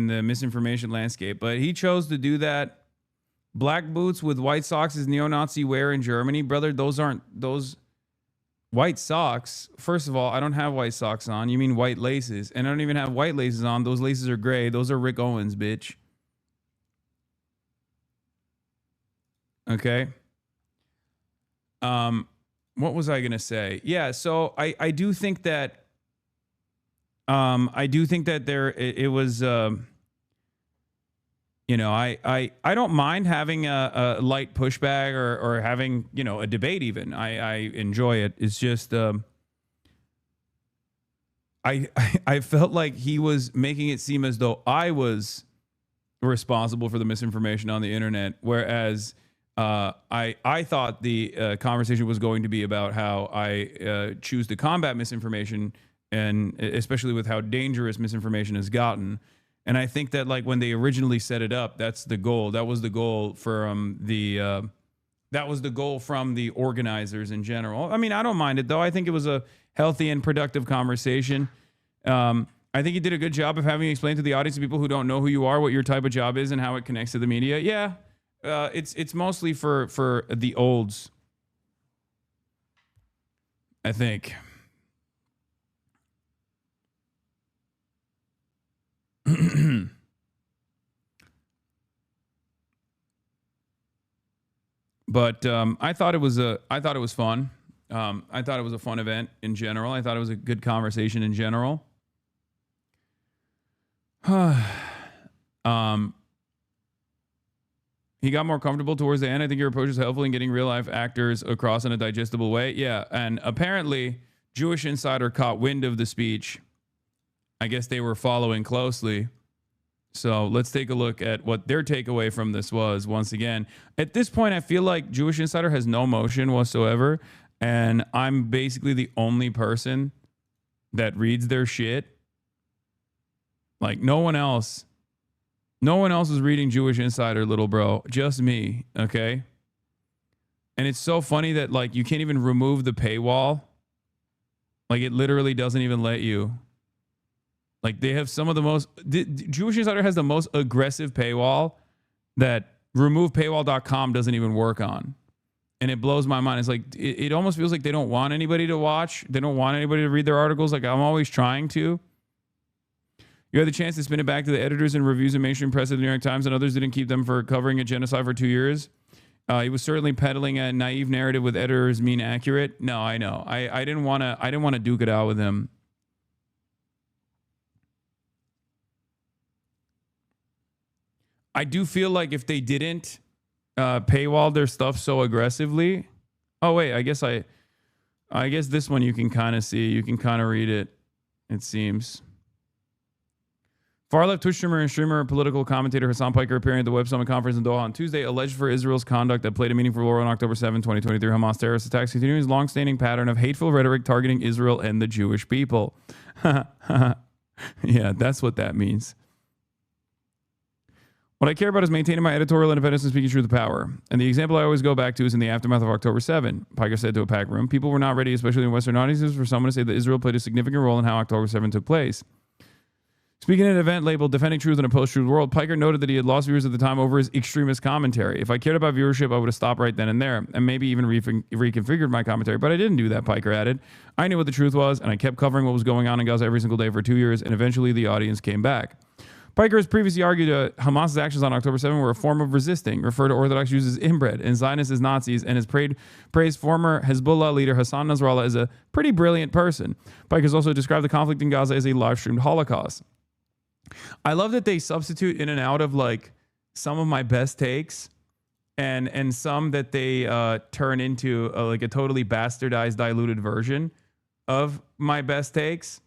the misinformation landscape, but he chose to do that. Black boots with white socks is neo-Nazi wear in Germany. Brother, those aren't those white socks. First of all, I don't have white socks on. You mean white laces. And I don't even have white laces on. Those laces are gray. Those are Rick Owens, bitch. Okay. What was I gonna say? Yeah, so I do think that there it was I don't mind having a light pushback or having a debate even. I enjoy it. It's just I felt like he was making it seem as though I was responsible for the misinformation on the internet, whereas I thought the conversation was going to be about how I choose to combat misinformation, and especially with how dangerous misinformation has gotten. And I think that like when they originally set it up, that's the goal. That was the goal from the organizers in general. I mean, I don't mind it though. I think it was a healthy and productive conversation. I think you did a good job of having explained to the audience, to people who don't know who you are, what your type of job is and how it connects to the media. Yeah. It's mostly for the olds, I think. But I thought it was fun. I thought it was a fun event in general. I thought it was a good conversation in general. He got more comfortable towards the end. I think your approach is helpful in getting real life actors across in a digestible way. Yeah, and apparently Jewish Insider caught wind of the speech. I guess they were following closely. So let's take a look at what their takeaway from this was. Once again, at this point, I feel like Jewish Insider has no motion whatsoever. And I'm basically the only person that reads their shit. Like no one else is reading Jewish Insider, little bro. Just me, okay? And it's so funny that like you can't even remove the paywall. Like it literally doesn't even let you. Like they have some of the most... Jewish Insider has the most aggressive paywall that removepaywall.com doesn't even work on. And it blows my mind. It's like, it almost feels like they don't want anybody to watch. They don't want anybody to read their articles. Like I'm always trying to. You had the chance to spin it back to the editors and reviews in mainstream press of the New York Times, and others didn't keep them for covering a genocide for 2 years. He was certainly peddling a naive narrative with editors mean accurate. No, I know. I didn't want to duke it out with him. I do feel like if they didn't paywall their stuff so aggressively. Oh wait, I guess this one you can kind of see. You can kind of read it. It seems. Far-left Twitch streamer and political commentator Hasan Piker appearing at the Web Summit Conference in Doha on Tuesday, alleged for Israel's conduct that played a meaningful role in October 7, 2023 Hamas terrorist attacks, continuing his long-standing pattern of hateful rhetoric targeting Israel and the Jewish people. Yeah, that's what that means. What I care about is maintaining my editorial independence and speaking truth to power. And the example I always go back to is in the aftermath of October 7. Piker said to a packed room, people were not ready, especially in Western audiences, for someone to say that Israel played a significant role in how October 7 took place. Speaking at an event labeled Defending Truth in a Post-Truth World, Piker noted that he had lost viewers at the time over his extremist commentary. If I cared about viewership, I would have stopped right then and there, and maybe even reconfigured my commentary, but I didn't do that, Piker added. I knew what the truth was, and I kept covering what was going on in Gaza every single day for 2 years, and eventually the audience came back. Piker has previously argued Hamas's actions on October 7 were a form of resisting, referred to Orthodox Jews as inbred and Zionists as Nazis, and has praised former Hezbollah leader Hasan Nasrallah as a pretty brilliant person. Piker has also described the conflict in Gaza as a live-streamed Holocaust. I love that they substitute in and out of like some of my best takes and some that they turn into like a totally bastardized, diluted version of my best takes.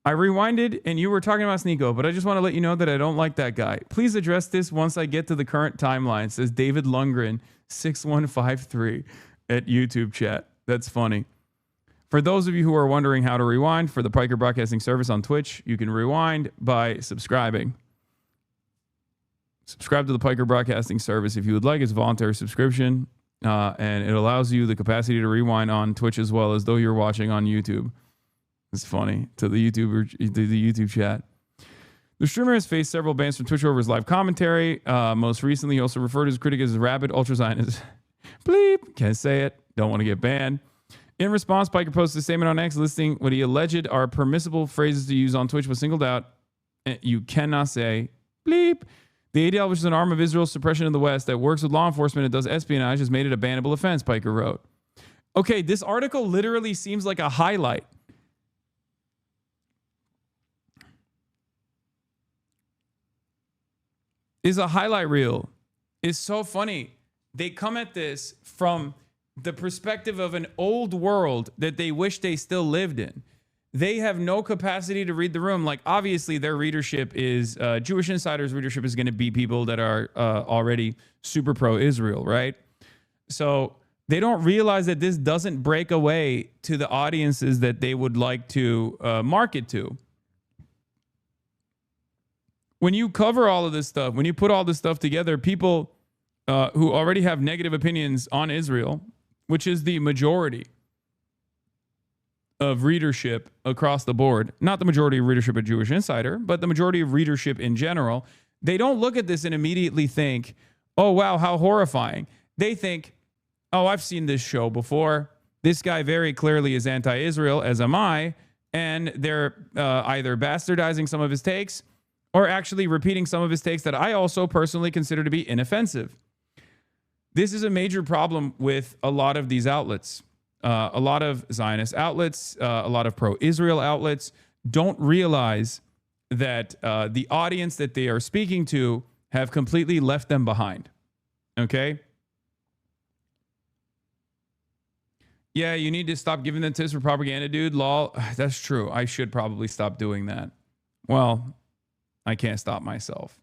I rewinded and you were talking about Sneeko, but I just want to let you know that I don't like that guy. Please address this once I get to the current timeline, says David Lundgren 6153 at YouTube chat. That's funny. For those of you who are wondering how to rewind for the Piker Broadcasting service on Twitch, you can rewind by subscribing. Subscribe to the Piker Broadcasting service if you would like. It's a voluntary subscription, and it allows you the capacity to rewind on Twitch as well as though you're watching on YouTube. It's funny to the YouTube chat. The streamer has faced several bans from Twitch over his live commentary. Most recently, he also referred to his critic as rabid ultra-Zionist. Bleep, can't say it. Don't want to get banned. In response, Piker posted a statement on X listing what he alleged are permissible phrases to use on Twitch, but singled out, you cannot say bleep. The ADL, which is an arm of Israel's suppression in the West that works with law enforcement and does espionage, has made it a bannable offense, Piker wrote. Okay, this article literally seems like a highlight. Is a highlight reel. It's so funny. They come at this from the perspective of an old world that they wish they still lived in. They have no capacity to read the room. Like, obviously, their readership is, Jewish Insider's readership is going to be people that are already super pro-Israel, right? So they don't realize that this doesn't break away to the audiences that they would like to market to. When you cover all of this stuff, when you put all this stuff together, people who already have negative opinions on Israel, which is the majority of readership across the board, not the majority of readership at Jewish Insider, but the majority of readership in general, they don't look at this and immediately think, oh, wow, how horrifying. They think, oh, I've seen this show before. This guy very clearly is anti-Israel, as am I, and they're either bastardizing some of his takes or actually repeating some of his takes that I also personally consider to be inoffensive. This is a major problem with a lot of these outlets. A lot of Zionist outlets, a lot of pro-Israel outlets don't realize that the audience that they are speaking to have completely left them behind. Okay? Yeah, you need to stop giving them tips for propaganda, dude. Lol. That's true. I should probably stop doing that. Well, I can't stop myself.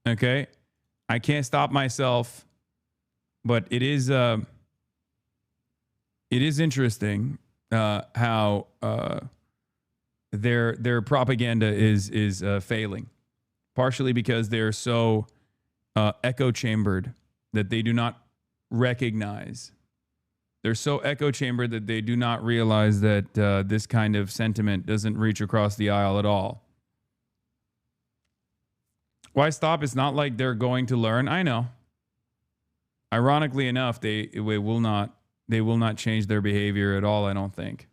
Okay? I can't stop myself, but it is interesting how their propaganda is failing, partially because they're so echo chambered that they do not recognize. They're so echo chambered that they do not realize that this kind of sentiment doesn't reach across the aisle at all. Why stop? It's not like they're going to learn. I know. Ironically enough, they will not change their behavior at all, I don't think.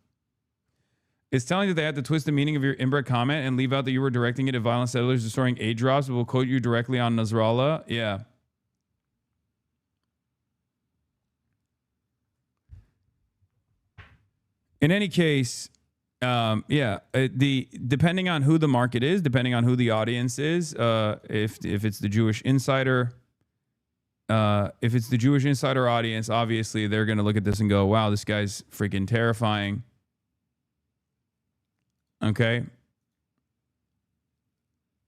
It's telling that they had to twist the meaning of your inbred comment and leave out that you were directing it at violent settlers destroying aid drops. We'll quote you directly on Nasrallah. Yeah. In any case, depending on who the market is, depending on who the audience is, if it's the Jewish insider, if it's the Jewish insider audience, obviously they're going to look at this and go, wow, this guy's freaking terrifying. Okay.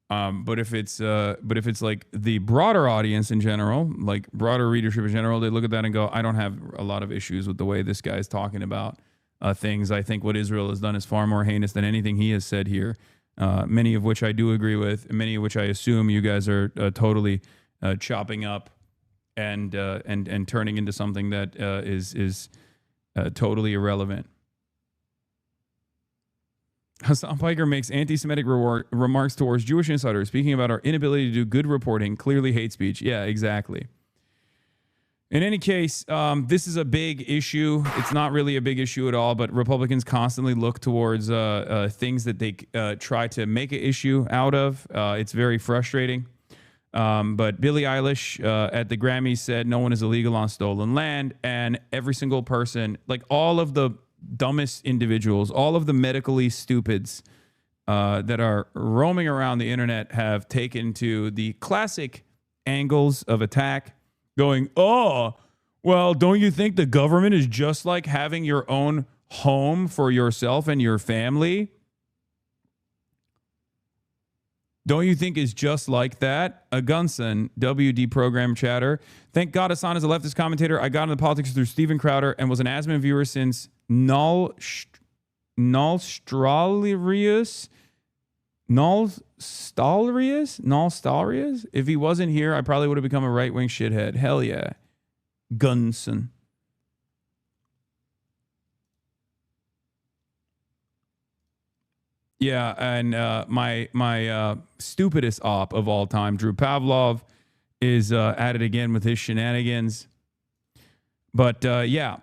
But if it's like the broader audience in general, like broader readership in general, they look at that and go, I don't have a lot of issues with the way this guy's talking about things. I think what Israel has done is far more heinous than anything he has said here. Many of which I do agree with, and many of which I assume you guys are totally chopping up and turning into something that is totally irrelevant. Hasan Piker makes anti-Semitic remarks towards Jewish insiders, speaking about our inability to do good reporting, clearly hate speech. Yeah, exactly. In any case, this is a big issue. It's not really a big issue at all, but Republicans constantly look towards things that they try to make an issue out of. It's very frustrating. But Billie Eilish at the Grammys said no one is illegal on stolen land, and every single person, like all of the dumbest individuals, all of the medically stupids that are roaming around the internet have taken to the classic angles of attack, going, oh, well, don't you think the government is just like having your own home for yourself and your family? Don't you think it's just like that? A Gunson, WD program chatter. Thank God Hasan is a leftist commentator. I got into politics through Steven Crowder and was an Asman viewer since Nullstalrius. If he wasn't here, I probably would have become a right-wing shithead. Hell yeah. Gunson. Yeah, and my stupidest op of all time, Drew Pavlov, is at it again with his shenanigans. But yeah.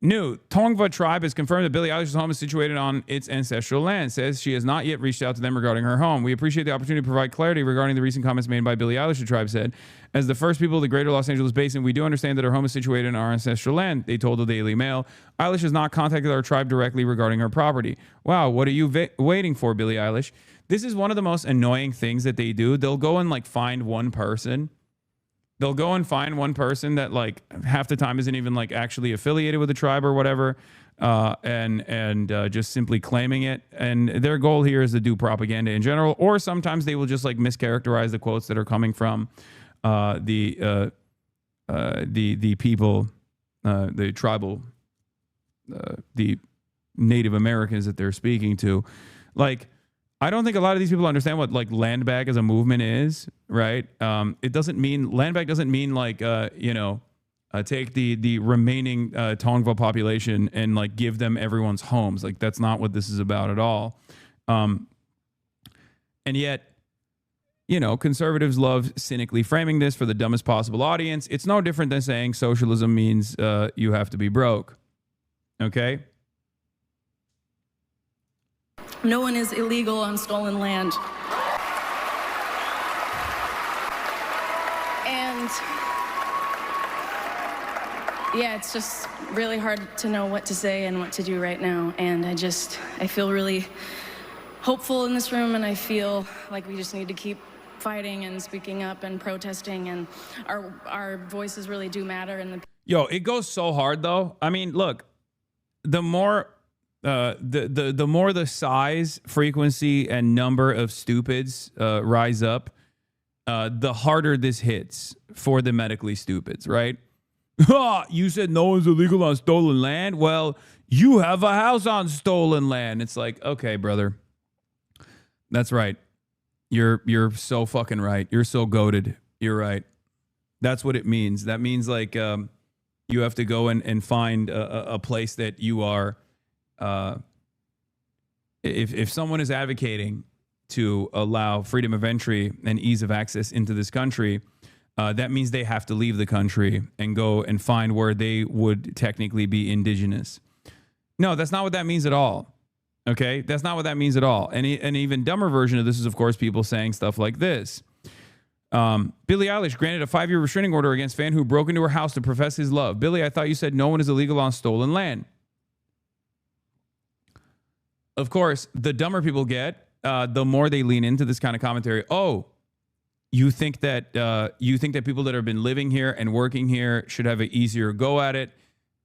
New Tongva tribe has confirmed that Billie Eilish's home is situated on its ancestral land. Says she has not yet reached out to them regarding her home. We appreciate the opportunity to provide clarity regarding the recent comments made by Billie Eilish, the tribe said. As the first people of the greater Los Angeles basin, we do understand that her home is situated in our ancestral land, they told the Daily Mail. Eilish has not contacted our tribe directly regarding her property. Wow, what are you waiting for, Billie Eilish? This is one of the most annoying things that they do. They'll go and like find one person. They'll go and find one person that like half the time isn't even like actually affiliated with the tribe or whatever, and just simply claiming it. And their goal here is to do propaganda in general, or sometimes they will just like mischaracterize the quotes that are coming from the people, the tribal, the Native Americans that they're speaking to. Like, I don't think a lot of these people understand what like land bag as a movement is, right? It doesn't mean land bag doesn't mean like take the remaining Tongva population and like give them everyone's homes. Like that's not what this is about at all. And yet, conservatives love cynically framing this for the dumbest possible audience. It's no different than saying socialism means you have to be broke. Okay. No one is illegal on stolen land. And yeah, it's just really hard to know what to say and what to do right now. And I feel really hopeful in this room, and I feel like we just need to keep fighting and speaking up and protesting, and our voices really do matter. And Yo, it goes so hard though. I mean, look, the more the more the size, frequency, and number of stupids rise up, the harder this hits for the medically stupids, right? You said no one's illegal on stolen land. Well, you have a house on stolen land. It's like, okay, brother, that's right. You're so fucking right. You're so goated. You're right. That's what it means. That means like you have to go and find a place that you are. If someone is advocating to allow freedom of entry and ease of access into this country, that means they have to leave the country and go and find where they would technically be indigenous. No, that's not what that means at all. Okay, that's not what that means at all. And an even dumber version of this is, of course, people saying stuff like this. Billie Eilish granted a 5-year restraining order against fan who broke into her house to profess his love. Billie, I thought you said no one is illegal on stolen land. Of course, the dumber people get, the more they lean into this kind of commentary. Oh, you think that people that have been living here and working here should have an easier go at it.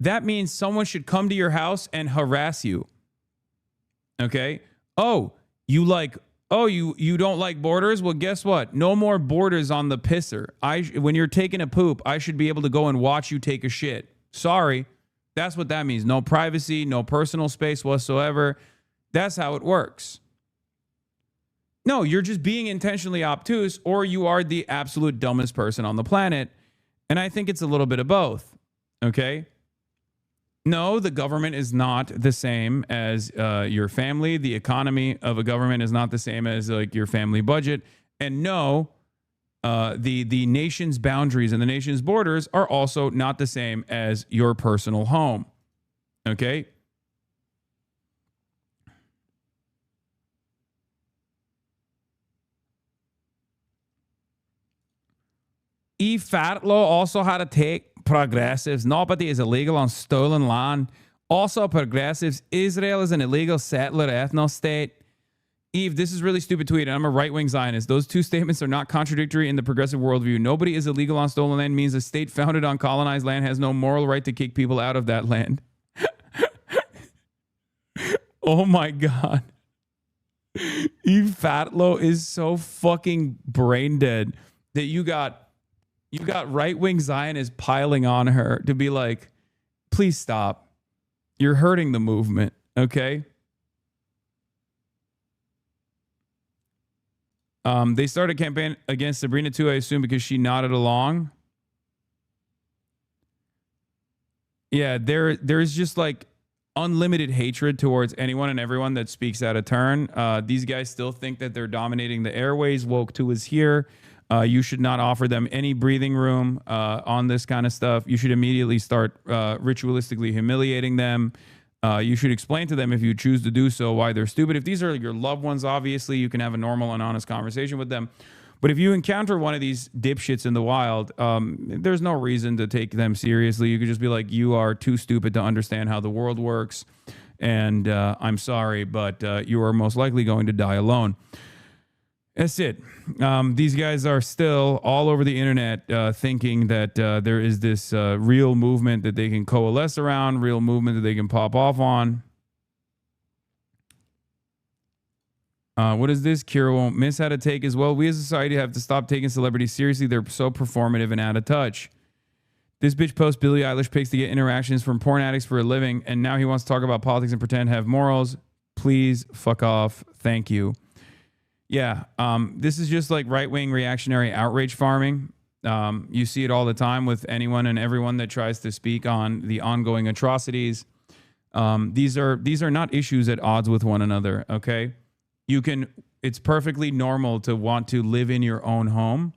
That means someone should come to your house and harass you. Okay. Oh, you don't like borders? Well, guess what? No more borders on the pisser. When you're taking a poop, I should be able to go and watch you take a shit. Sorry. That's what that means. No privacy, no personal space whatsoever. That's how it works. No, you're just being intentionally obtuse, or you are the absolute dumbest person on the planet. And I think it's a little bit of both. Okay. No, the government is not the same as your family. The economy of a government is not the same as like your family budget. And no, the nation's boundaries and the nation's borders are also not the same as your personal home. Okay? Fatlo also had to take progressives. Nobody is illegal on stolen land. Also, progressives. Israel is an illegal settler ethno state. Eve, this is really stupid tweet, and I'm a right-wing Zionist. Those two statements are not contradictory in the progressive worldview. Nobody is illegal on stolen land means a state founded on colonized land has no moral right to kick people out of that land. Oh my God. Eve Fatlo is so fucking brain dead that you got right-wing Zionists piling on her to be like, please stop. You're hurting the movement, okay? They started a campaign against Sabrina too, I assume, because she nodded along. Yeah, there's just like unlimited hatred towards anyone and everyone that speaks out of turn. These guys still think that they're dominating the airways. Woke 2 is here. You should not offer them any breathing room on this kind of stuff. You should immediately start ritualistically humiliating them. You should explain to them, if you choose to do so, why they're stupid. If these are your loved ones, obviously, you can have a normal and honest conversation with them. But if you encounter one of these dipshits in the wild, there's no reason to take them seriously. You could just be like, you are too stupid to understand how the world works. And I'm sorry, but you are most likely going to die alone. That's it. These guys are still all over the internet thinking that there is this real movement that they can coalesce around, real movement that they can pop off on. What is this? Kira won't miss how to take as well. We as a society have to stop taking celebrities seriously. They're so performative and out of touch. This bitch posts Billie Eilish pics to get interactions from porn addicts for a living, and now he wants to talk about politics and pretend to have morals. Please fuck off. Thank you. Yeah, this is just like right-wing reactionary outrage farming. You see it all the time with anyone and everyone that tries to speak on the ongoing atrocities. These are not issues at odds with one another, okay? It's perfectly normal to want to live in your own home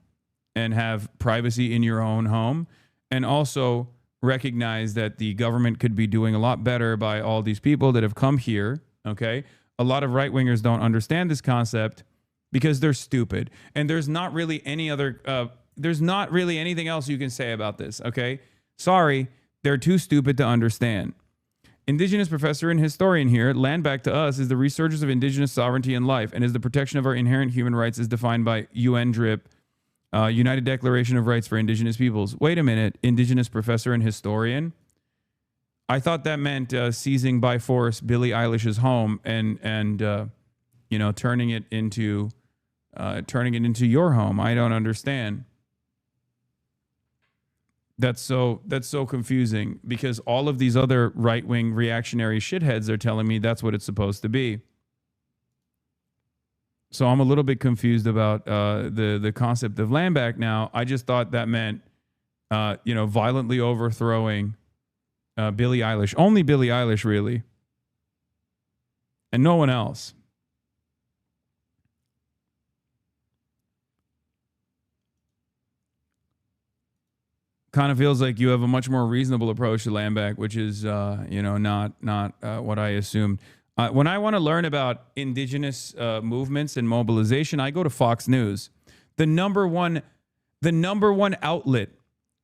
and have privacy in your own home, and also recognize that the government could be doing a lot better by all these people that have come here, okay? a lot of right-wingers don't understand this concept because they're stupid. And there's not really any other, there's not really anything else you can say about this, okay? Sorry, they're too stupid to understand. Indigenous professor and historian here, land back to us, is the resurgence of indigenous sovereignty in life and is the protection of our inherent human rights as defined by UN DRIP, United Declaration of Rights for Indigenous Peoples. Wait a minute, indigenous professor and historian? I thought that meant seizing by force Billie Eilish's home and you know, turning it into your home. I don't understand. That's so confusing because all of these other right-wing reactionary shitheads are telling me that's what it's supposed to be. So I'm a little bit confused about the concept of land back now. I just thought that meant you know, violently overthrowing Billie Eilish. Only Billie Eilish, really. And no one else. Kind of feels like you have a much more reasonable approach to land back, which is, you know, not what I assumed. When I want to learn about indigenous movements and mobilization, I go to Fox News, the number one outlet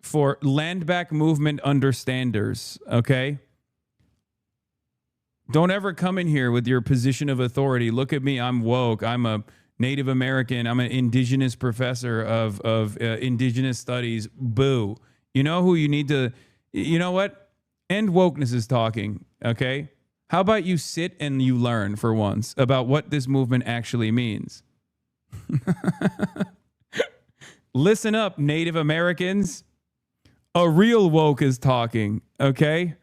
for land back movement understanders. Okay, don't ever come in here with your position of authority. Look at me, I'm woke. I'm a Native American. I'm an indigenous professor of indigenous studies. Boo. You know who you need to, you know what? End wokeness is talking, okay? How about you sit and you learn for once about what this movement actually means? Listen up, Native Americans. A real woke is talking, okay?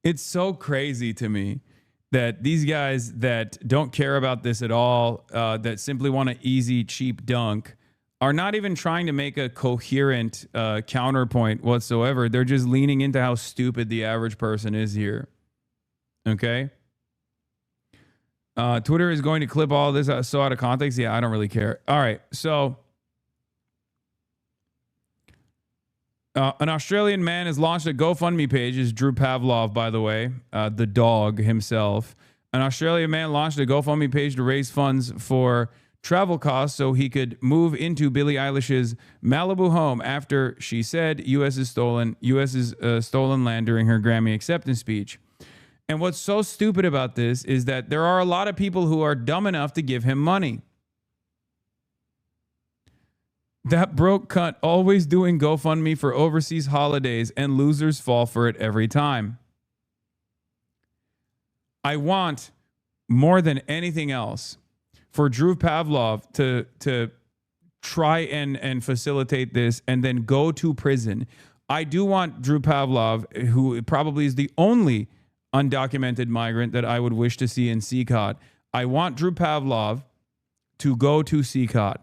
It's so crazy to me that these guys that don't care about this at all, that simply want an easy, cheap dunk, are not even trying to make a coherent counterpoint whatsoever. They're just leaning into how stupid the average person is here. Okay? Twitter is going to clip all this so out of context. Yeah, I don't really care. All right, so an Australian man has launched a GoFundMe page. Is Drew Pavlov, by the way, the dog himself. An Australian man launched a GoFundMe page to raise funds for travel costs so he could move into Billie Eilish's Malibu home after she said U.S.'s stolen land during her Grammy acceptance speech. And what's so stupid about this is that there are a lot of people who are dumb enough to give him money. That broke cunt always doing GoFundMe for overseas holidays, and losers fall for it every time. I want more than anything else for Drew Pavlov to try and facilitate this and then go to prison. I do want Drew Pavlov, who probably is the only undocumented migrant that I would wish to see in CCOT. I want Drew Pavlov to go to CCOT,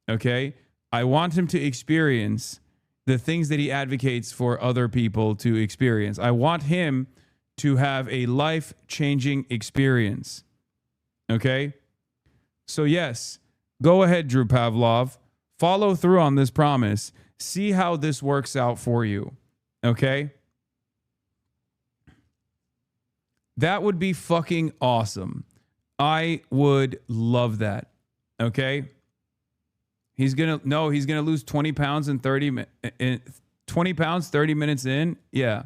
okay? I want him to experience the things that he advocates for other people to experience. I want him to have a life-changing experience. Okay? So yes, go ahead, Drew Pavlov. Follow through on this promise. See how this works out for you. Okay? That would be fucking awesome. I would love that. Okay? He's gonna lose 20 pounds in 30 minutes in. Yeah.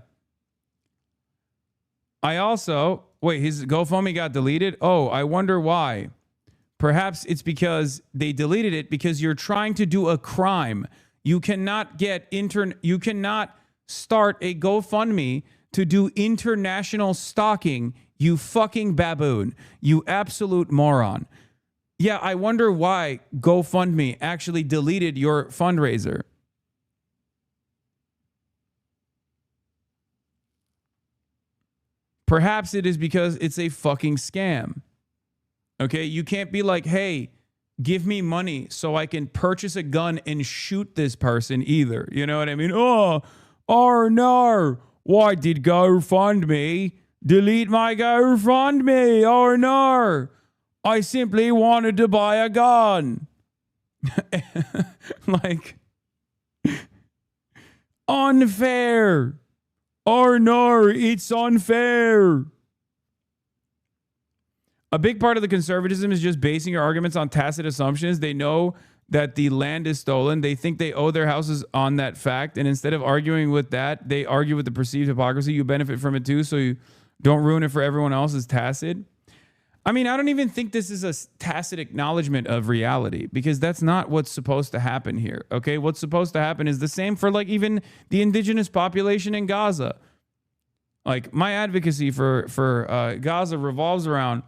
I also, wait, his GoFundMe got deleted. Oh, I wonder why. Perhaps it's because they deleted it because you're trying to do a crime. You cannot you cannot start a GoFundMe to do international stalking, you fucking baboon. You absolute moron. Yeah, I wonder why GoFundMe actually deleted your fundraiser. Perhaps it is because it's a fucking scam. Okay, you can't be like, hey, give me money so I can purchase a gun and shoot this person either. You know what I mean? Oh no. Why did GoFundMe delete my GoFundMe? Oh no. I simply wanted to buy a gun. Like, unfair. Arnar, it's unfair. A big part of the conservatism is just basing your arguments on tacit assumptions. They know that the land is stolen. They think they owe their houses on that fact. And instead of arguing with that, they argue with the perceived hypocrisy. You benefit from it too, so you don't ruin it for everyone else is tacit. I mean, I don't even think this is a tacit acknowledgement of reality, because that's not what's supposed to happen here. Okay, what's supposed to happen is the same for like even the indigenous population in Gaza. Like, my advocacy for Gaza revolves around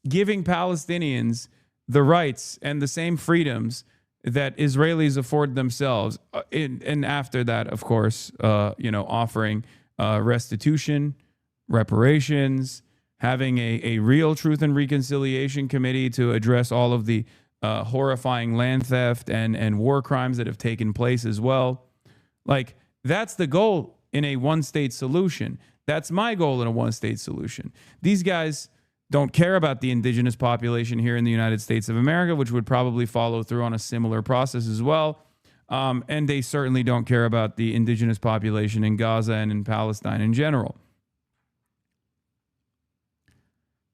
giving Palestinians the rights and the same freedoms that Israelis afford themselves. And after that, of course, offering restitution, reparations, having a real truth and reconciliation committee to address all of the horrifying land theft and war crimes that have taken place as well. Like, that's the goal in a one-state solution. That's my goal in a one-state solution. These guys don't care about the indigenous population here in the United States of America, which would probably follow through on a similar process as well. And they certainly don't care about the indigenous population in Gaza and in Palestine in general.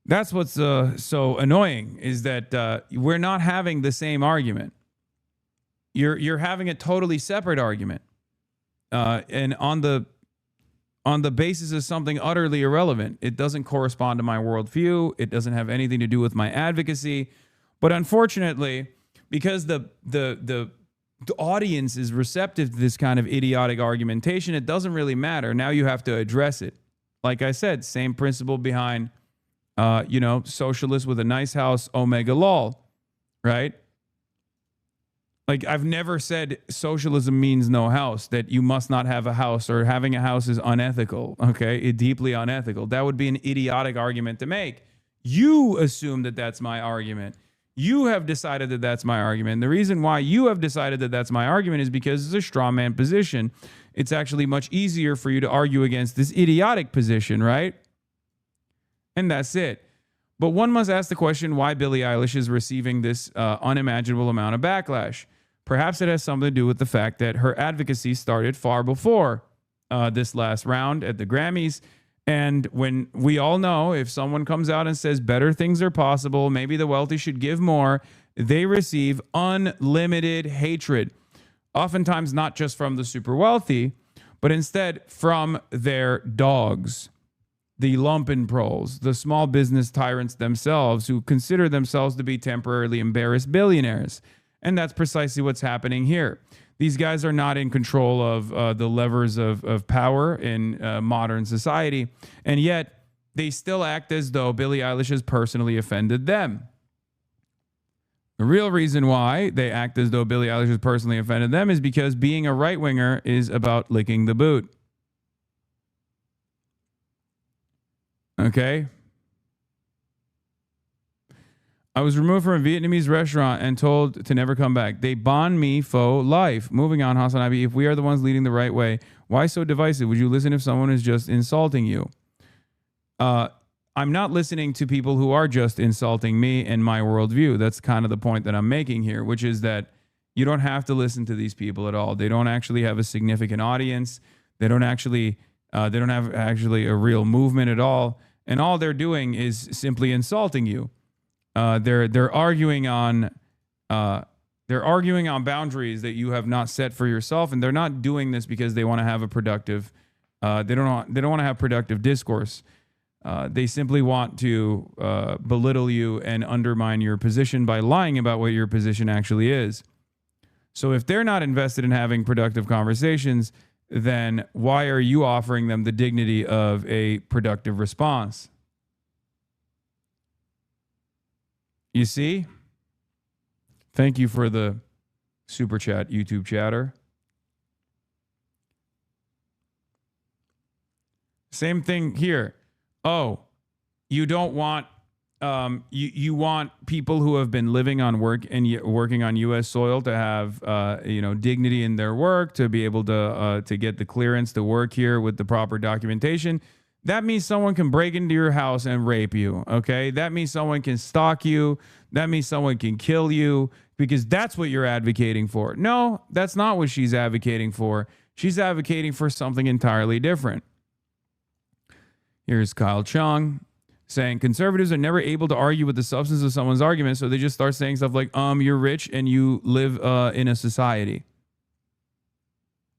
That's what's so annoying, is that we're not having the same argument. You're having a totally separate argument, and on the basis of something utterly irrelevant. It doesn't correspond to my worldview. It doesn't have anything to do with my advocacy. But unfortunately, because the audience is receptive to this kind of idiotic argumentation, it doesn't really matter. Now you have to address it. Like I said, same principle behind socialists with a nice house, Omega lol, right? Like, I've never said socialism means no house, that you must not have a house, or having a house is unethical, okay? It's deeply unethical. That would be an idiotic argument to make. You assume that that's my argument. You have decided that that's my argument. The reason why you have decided that that's my argument is because it's a straw man position. It's actually much easier for you to argue against this idiotic position, right? And that's it. But one must ask the question why Billie Eilish is receiving this unimaginable amount of backlash. Perhaps it has something to do with the fact that her advocacy started far before this last round at the Grammys. And when we all know, if someone comes out and says better things are possible, maybe the wealthy should give more, they receive unlimited hatred. Oftentimes not just from the super wealthy, but instead from their dogs. The lumpenproles, the small business tyrants themselves, who consider themselves to be temporarily embarrassed billionaires. And that's precisely what's happening here. These guys are not in control of the levers of power in modern society, and yet they still act as though Billie Eilish has personally offended them. The real reason why they act as though Billie Eilish has personally offended them is because being a right-winger is about licking the boot. Okay. I was removed from a Vietnamese restaurant and told to never come back. They bond me for life. Moving on, HasanAbi, if we are the ones leading the right way, why so divisive? Would you listen if someone is just insulting you? I'm not listening to people who are just insulting me and my worldview. That's kind of the point that I'm making here, which is that you don't have to listen to these people at all. They don't actually have a significant audience. They don't have actually a real movement at all. And all they're doing is simply insulting you. They're arguing on boundaries that you have not set for yourself, and they're not doing this because they want to have a productive. They don't want to have productive discourse. They simply want to belittle you and undermine your position by lying about what your position actually is. So if they're not invested in having productive conversations, then why are you offering them the dignity of a productive response? You see? Thank you for the super chat, YouTube chatter. Same thing here. Oh, you don't want you want people who have been living on working on U.S. soil to have dignity in their work, to be able to get the clearance to work here with the proper documentation. That means someone can break into your house and rape you, okay? That means someone can stalk you. That means someone can kill you, because that's what you're advocating for. No, that's not what she's advocating for. She's advocating for something entirely different. Here's Kyle Chung saying, conservatives are never able to argue with the substance of someone's argument, so they just start saying stuff like, you're rich and you live in a society.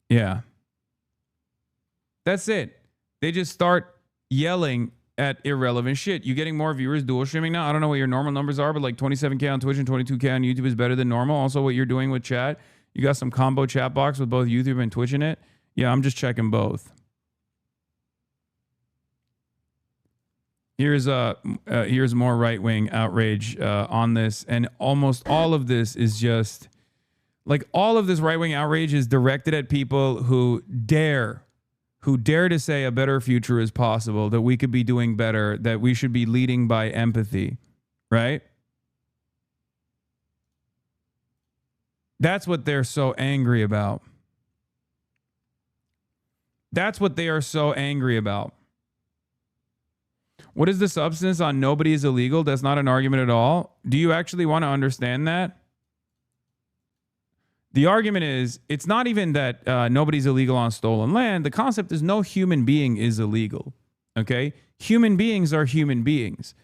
Yeah. That's it. They just start yelling at irrelevant shit. You getting more viewers dual streaming now? I don't know what your normal numbers are, but like 27K on Twitch and 22K on YouTube is better than normal. Also, what you're doing with chat, you got some combo chat box with both YouTube and Twitch in it. Yeah, I'm just checking both. Here's more right-wing outrage on this, and almost all of this is just like, all of this right-wing outrage is directed at people who dare to say a better future is possible, that we could be doing better, that we should be leading by empathy, right? That's what they're so angry about. That's what they are so angry about. What is the substance on nobody is illegal? That's not an argument at all. Do you actually want to understand that? The argument is, it's not even that nobody's illegal on stolen land. The concept is no human being is illegal. Okay? Human beings are human beings.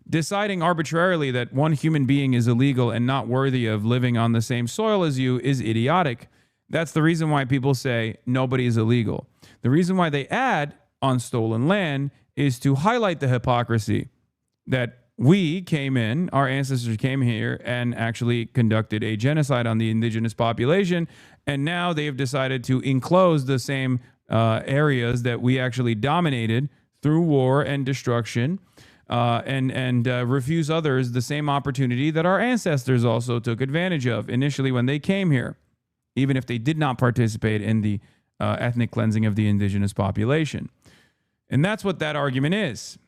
Deciding arbitrarily that one human being is illegal and not worthy of living on the same soil as you is idiotic. That's the reason why people say nobody is illegal. The reason why they add on stolen land is to highlight the hypocrisy that we came in, our ancestors came here and actually conducted a genocide on the indigenous population, and now they have decided to enclose the same areas that we actually dominated through war and destruction, and refuse others the same opportunity that our ancestors also took advantage of initially when they came here, even if they did not participate in the ethnic cleansing of the indigenous population. And that's what that argument is.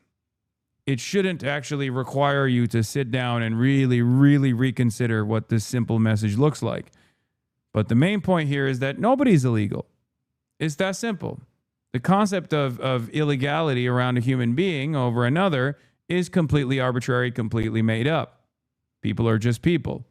It shouldn't actually require you to sit down and really, really reconsider what this simple message looks like. But the main point here is that nobody's illegal. It's that simple. The concept of illegality around a human being over another is completely arbitrary, completely made up. People are just people.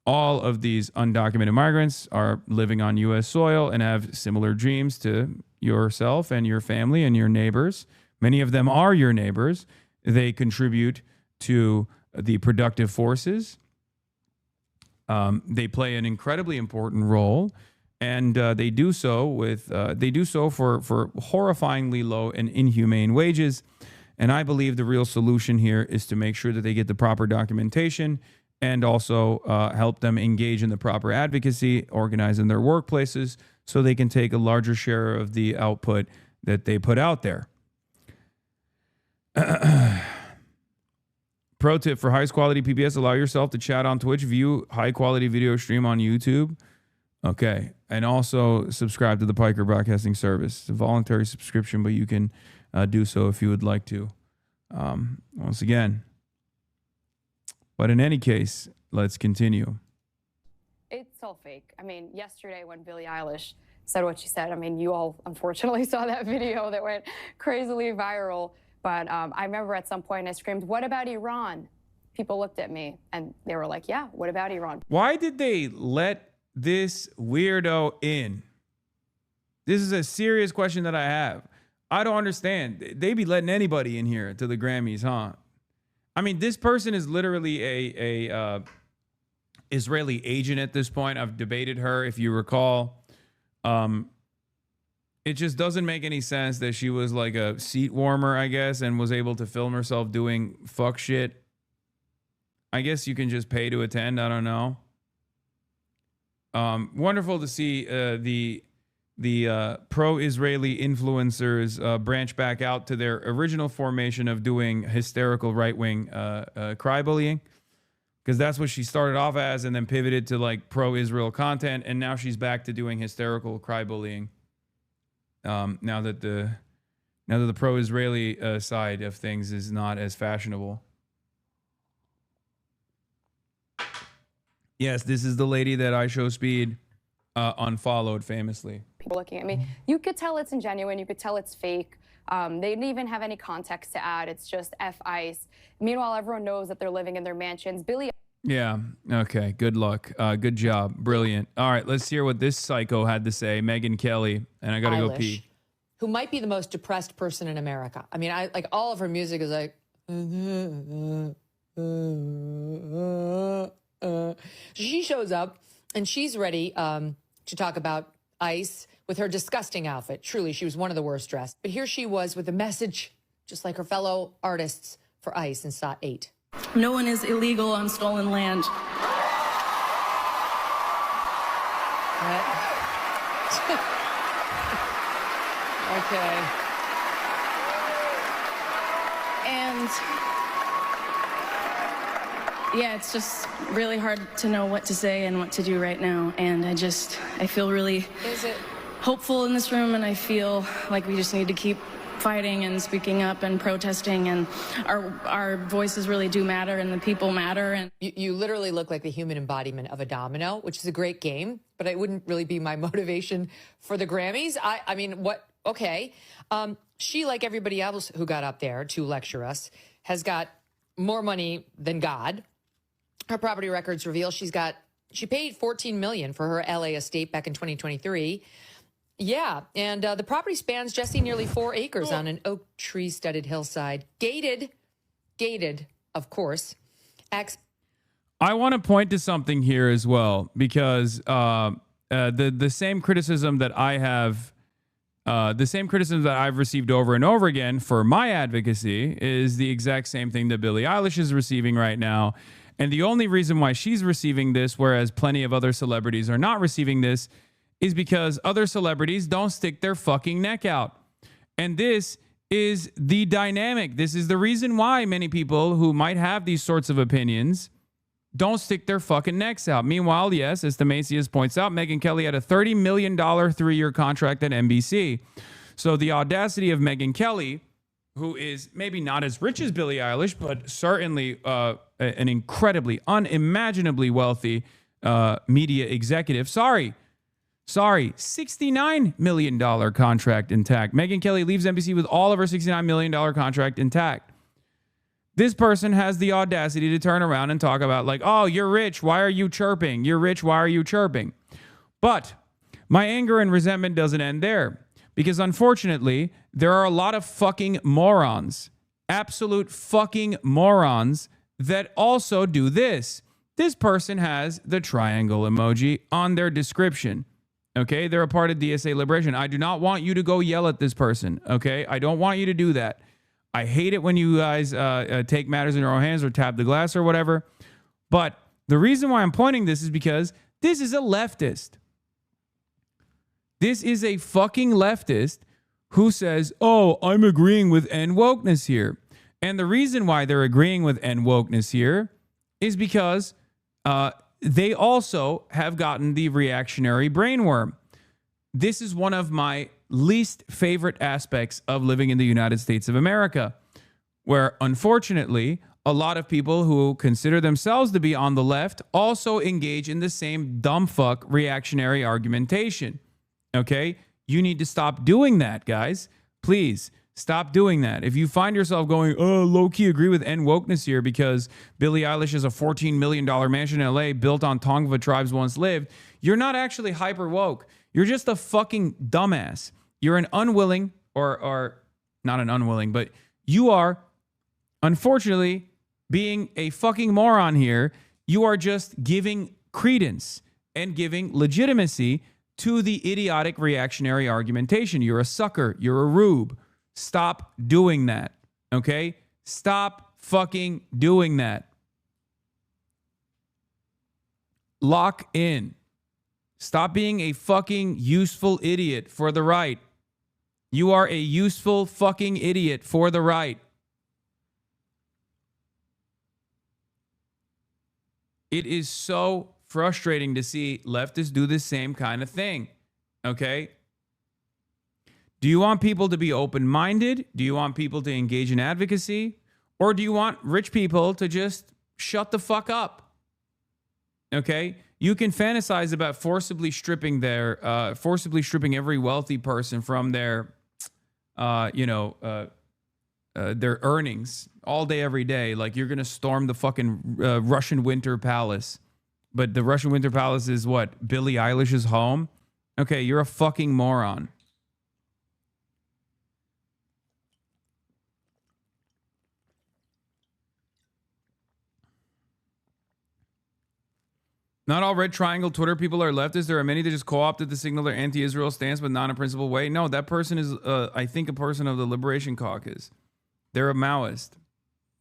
All of these undocumented migrants are living on U.S. soil and have similar dreams to yourself and your family and your neighbors. Many of them are your neighbors. They contribute to the productive forces. They play an incredibly important role, and they do so with for horrifyingly low and inhumane wages. And I believe the real solution here is to make sure that they get the proper documentation and also help them engage in the proper advocacy, organize in their workplaces, so they can take a larger share of the output that they put out there. Pro tip for highest quality PBS: allow yourself to chat on Twitch, view high quality video stream on YouTube. Okay. And also subscribe to the Piker Broadcasting Service. It's a voluntary subscription, but you can do so if you would like to. Once again. But in any case, let's continue. It's all fake. I mean, yesterday when Billie Eilish said what she said, I mean, you all unfortunately saw that video that went crazily viral. But I remember at some point I screamed, "What about Iran?" People looked at me and they were like, "Yeah, what about Iran?" Why did they let this weirdo in? This is a serious question that I have. I don't understand. They be letting anybody in here to the Grammys, huh? I mean, this person is literally a Israeli agent at this point. I've debated her, if you recall. It just doesn't make any sense that she was like a seat warmer, I guess, and was able to film herself doing fuck shit. I guess you can just pay to attend. I don't know. Wonderful to see the pro-Israeli influencers branch back out to their original formation of doing hysterical right-wing cry bullying, because that's what she started off as, and then pivoted to like pro-Israel content, and now she's back to doing hysterical cry bullying. Now that the pro-Israeli side of things is not as fashionable. Yes, this is the lady that I Show Speed unfollowed famously. People looking at me, you could tell it's ingenuine, you could tell it's fake. They didn't even have any context to add. It's just F ICE. Meanwhile, everyone knows that they're living in their mansions. Yeah. Okay. Good luck. Good job. Brilliant. All right. Let's hear what this psycho had to say. Megyn Kelly. And I got to go pee. Who might be the most depressed person in America. I mean, I like all of her music is like. She shows up and she's ready to talk about ICE with her disgusting outfit. Truly, she was one of the worst dressed. But here she was with a message, just like her fellow artists for ICE in SOT 8. No one is illegal on stolen land. Okay. And yeah, it's just really hard to know what to say and what to do right now. And I feel really hopeful in this room, and I feel like we just need to keep fighting and speaking up and protesting, and our voices really do matter, and the people matter. And you literally look like the human embodiment of a domino, which is a great game, but it wouldn't really be my motivation for the Grammys. I mean, what? Okay. She, like everybody else who got up there to lecture us, has got more money than God. Her property records reveal she paid $14 million for her LA estate back in 2023. Yeah, and the property spans, Jesse, nearly 4 acres on an oak tree-studded hillside. Gated, of course. I want to point to something here as well, because the same criticism that I have, the same criticism that I've received over and over again for my advocacy is the exact same thing that Billie Eilish is receiving right now. And the only reason why she's receiving this, whereas plenty of other celebrities are not receiving this, is because other celebrities don't stick their fucking neck out. And this is the dynamic. This is the reason why many people who might have these sorts of opinions don't stick their fucking necks out. Meanwhile, yes, as Themasius points out, Megyn Kelly had a $30 million 3-year contract at NBC. So the audacity of Megyn Kelly, who is maybe not as rich as Billie Eilish, but certainly an incredibly, unimaginably wealthy media executive. Sorry, $69 million contract intact. Megyn Kelly leaves NBC with all of her $69 million contract intact. This person has the audacity to turn around and talk about like, oh, you're rich. Why are you chirping? You're rich. Why are you chirping? But my anger and resentment doesn't end there, because unfortunately, there are a lot of fucking morons, absolute fucking morons that also do this. This person has the triangle emoji on their description. Okay, they're a part of DSA Liberation. I do not want you to go yell at this person. Okay, I don't want you to do that. I hate it when you guys take matters in your own hands or tap the glass or whatever. But the reason why I'm pointing this is because this is a leftist. This is a fucking leftist who says, oh, I'm agreeing with N wokeness here. And the reason why they're agreeing with N wokeness here is because they also have gotten the reactionary brainworm. This is one of my least favorite aspects of living in the United States of America, where unfortunately, a lot of people who consider themselves to be on the left also engage in the same dumb fuck reactionary argumentation. Okay? You need to stop doing that, guys. Please. Stop doing that. If you find yourself going, oh, low-key agree with N wokeness here because Billie Eilish has a $14 million mansion in LA built on Tongva tribes once lived, you're not actually hyper woke. You're just a fucking dumbass. You're an unwilling, or not an unwilling, but you are, unfortunately, being a fucking moron here. You are just giving credence and giving legitimacy to the idiotic reactionary argumentation. You're a sucker. You're a rube. Stop doing that, okay? Stop fucking doing that. Lock in. Stop being a fucking useful idiot for the right. You are a useful fucking idiot for the right. It is so frustrating to see leftists do the same kind of thing, okay? Do you want people to be open-minded? Do you want people to engage in advocacy? Or do you want rich people to just shut the fuck up? Okay? You can fantasize about forcibly stripping every wealthy person from their their earnings all day, every day. Like, you're going to storm the fucking Russian Winter Palace. But the Russian Winter Palace is what? Billie Eilish's home? Okay, you're a fucking moron. Not all red triangle Twitter people are leftists. There are many that just co-opted to signal their anti-Israel stance, but not in a principled way. No, that person is, I think, a person of the Liberation Caucus. They're a Maoist.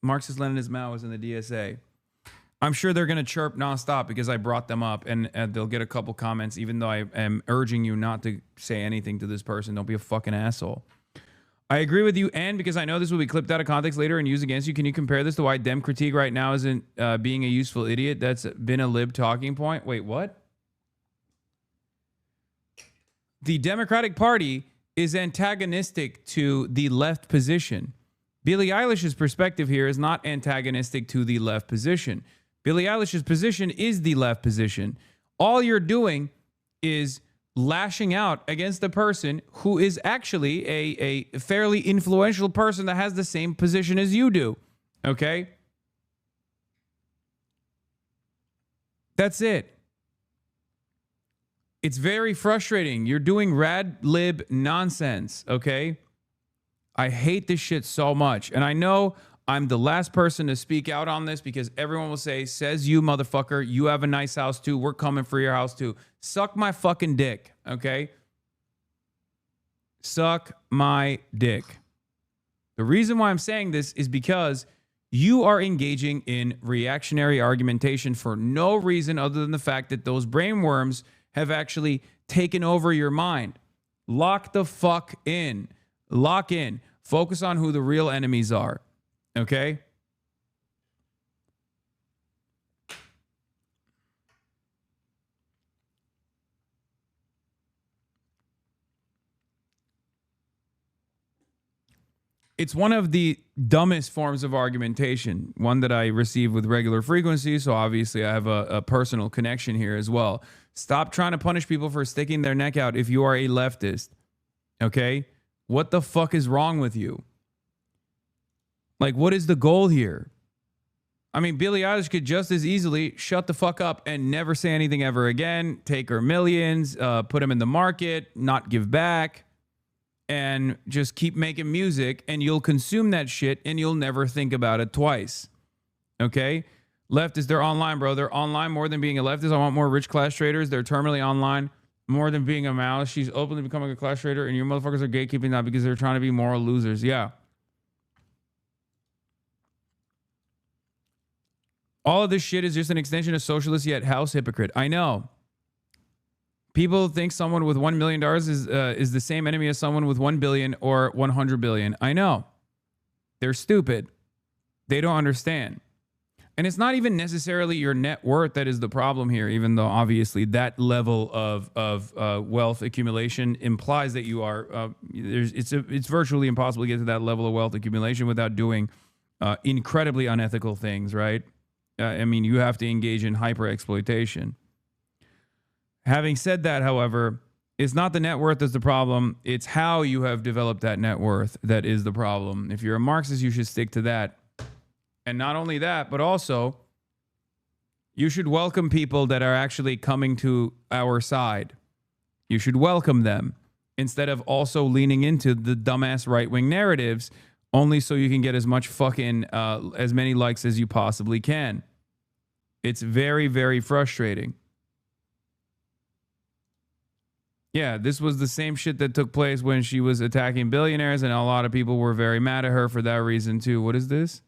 Marxist-Leninist Maoist in the DSA. I'm sure they're going to chirp nonstop because I brought them up, and they'll get a couple comments, even though I am urging you not to say anything to this person. Don't be a fucking asshole. I agree with you, and because I know this will be clipped out of context later and used against you, can you compare this to why Dem critique right now isn't being a useful idiot? That's been a lib talking point. Wait, what? The Democratic Party is antagonistic to the left position. Billie Eilish's perspective here is not antagonistic to the left position. Billie Eilish's position is the left position. All you're doing is lashing out against a person who is actually a fairly influential person that has the same position as you do. Okay? That's it. It's very frustrating. You're doing rad lib nonsense, okay? I hate this shit so much. And I know I'm the last person to speak out on this because everyone will say, says you, motherfucker, you have a nice house too. We're coming for your house too. Suck my fucking dick, okay? Suck my dick. The reason why I'm saying this is because you are engaging in reactionary argumentation for no reason other than the fact that those brainworms have actually taken over your mind. Lock the fuck in. Lock in. Focus on who the real enemies are. Okay? It's one of the dumbest forms of argumentation, one that I receive with regular frequency, so obviously I have a personal connection here as well. Stop trying to punish people for sticking their neck out if you are a leftist. Okay? What the fuck is wrong with you? Like, what is the goal here? I mean, Billie Eilish could just as easily shut the fuck up and never say anything ever again, take her millions, put them in the market, not give back, and just keep making music, and you'll consume that shit, and you'll never think about it twice. Okay? Leftists, they're online, bro. They're online more than being a leftist. I want more rich class traders. They're terminally online more than being a Maoist. She's openly becoming a class trader, and your motherfuckers are gatekeeping that because they're trying to be moral losers. Yeah. All of this shit is just an extension of socialist yet house hypocrite. I know. People think someone with $1 million is the same enemy as someone with 1 billion or 100 billion. I know. They're stupid. They don't understand. And it's not even necessarily your net worth that is the problem here, even though obviously that level of wealth accumulation implies that you are, it's virtually impossible to get to that level of wealth accumulation without doing incredibly unethical things, right? I mean, you have to engage in hyper exploitation. Having said that, however, it's not the net worth that's the problem. It's how you have developed that net worth that is the problem. If you're a Marxist, you should stick to that. And not only that, but also you should welcome people that are actually coming to our side. You should welcome them instead of also leaning into the dumbass right-wing narratives only so you can get as much fucking, as many likes as you possibly can. It's very, very frustrating. Yeah, this was the same shit that took place when she was attacking billionaires, and a lot of people were very mad at her for that reason too. What is this?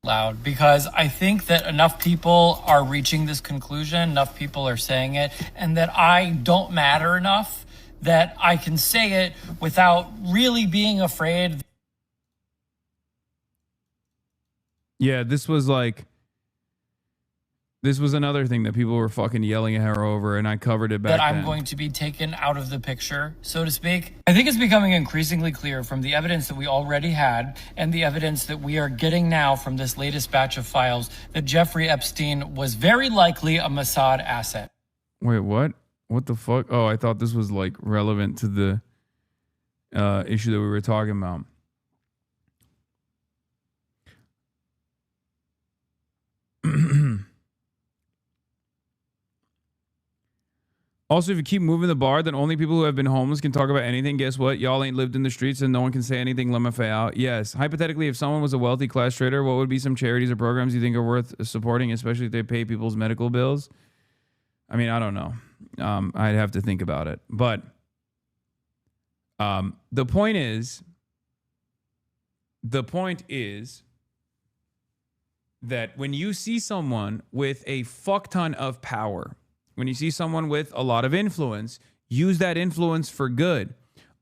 Loud, because I think that enough people are reaching this conclusion, enough people are saying it, and that I don't matter enough that I can say it without really being afraid. Yeah, this was another thing that people were fucking yelling at her over, and I covered it back then. That I'm going to be taken out of the picture, so to speak. I think it's becoming increasingly clear from the evidence that we already had and the evidence that we are getting now from this latest batch of files that Jeffrey Epstein was very likely a Mossad asset. Wait, what? What the fuck? Oh, I thought this was like relevant to the... issue that we were talking about. Also, if you keep moving the bar, then only people who have been homeless can talk about anything. Guess what? Y'all ain't lived in the streets and no one can say anything. Let me fay out. Yes. Hypothetically, if someone was a wealthy class trader, what would be some charities or programs you think are worth supporting, especially if they pay people's medical bills? I mean, I don't know. I'd have to think about it. But the point is that when you see someone with a fuck ton of power, when you see someone with a lot of influence, use that influence for good.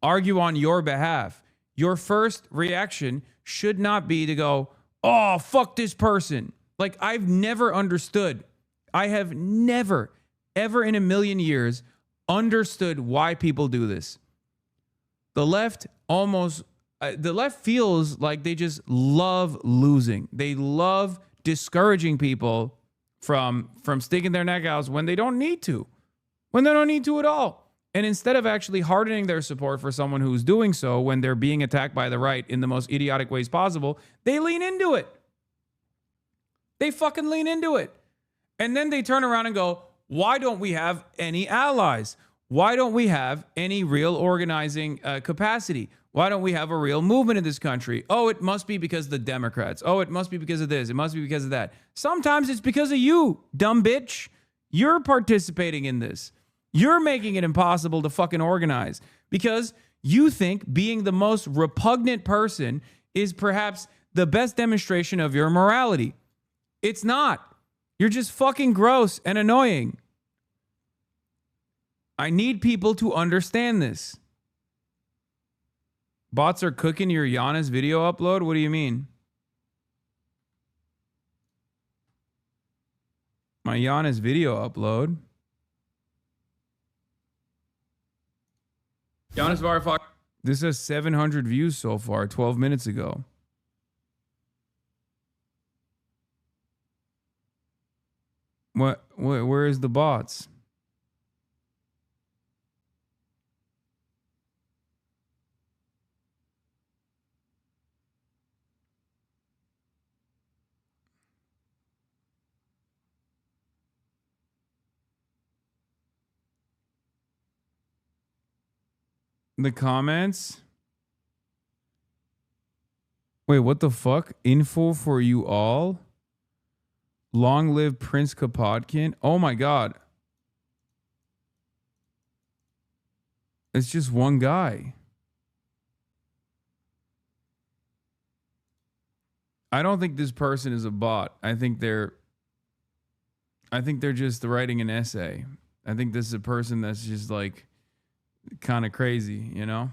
Argue on your behalf. Your first reaction should not be to go, oh, fuck this person. Like, I've never understood. I have never, ever in a million years understood why people do this. The left feels like they just love losing. They love discouraging people from sticking their neck out when they don't need to, when they don't need to at all. And instead of actually hardening their support for someone who's doing so when they're being attacked by the right in the most idiotic ways possible, they lean into it. They fucking lean into it. And then they turn around and go, why don't we have any allies? Why don't we have any real organizing capacity? Why don't we have a real movement in this country? Oh, it must be because of the Democrats. Oh, it must be because of this. It must be because of that. Sometimes it's because of you, dumb bitch. You're participating in this. You're making it impossible to fucking organize because you think being the most repugnant person is perhaps the best demonstration of your morality. It's not. You're just fucking gross and annoying. I need people to understand this. Bots are cooking your Giannis video upload? What do you mean? My Giannis video upload? Giannis Varifak. This has 700 views so far, 12 minutes ago. Where is the bots? The comments. Wait, what the fuck? Info for you all. Long live Prince Kapodkin. Oh my God. It's just one guy. I don't think this person is a bot. I think they're just writing an essay. I think this is a person that's just like kind of crazy, you know?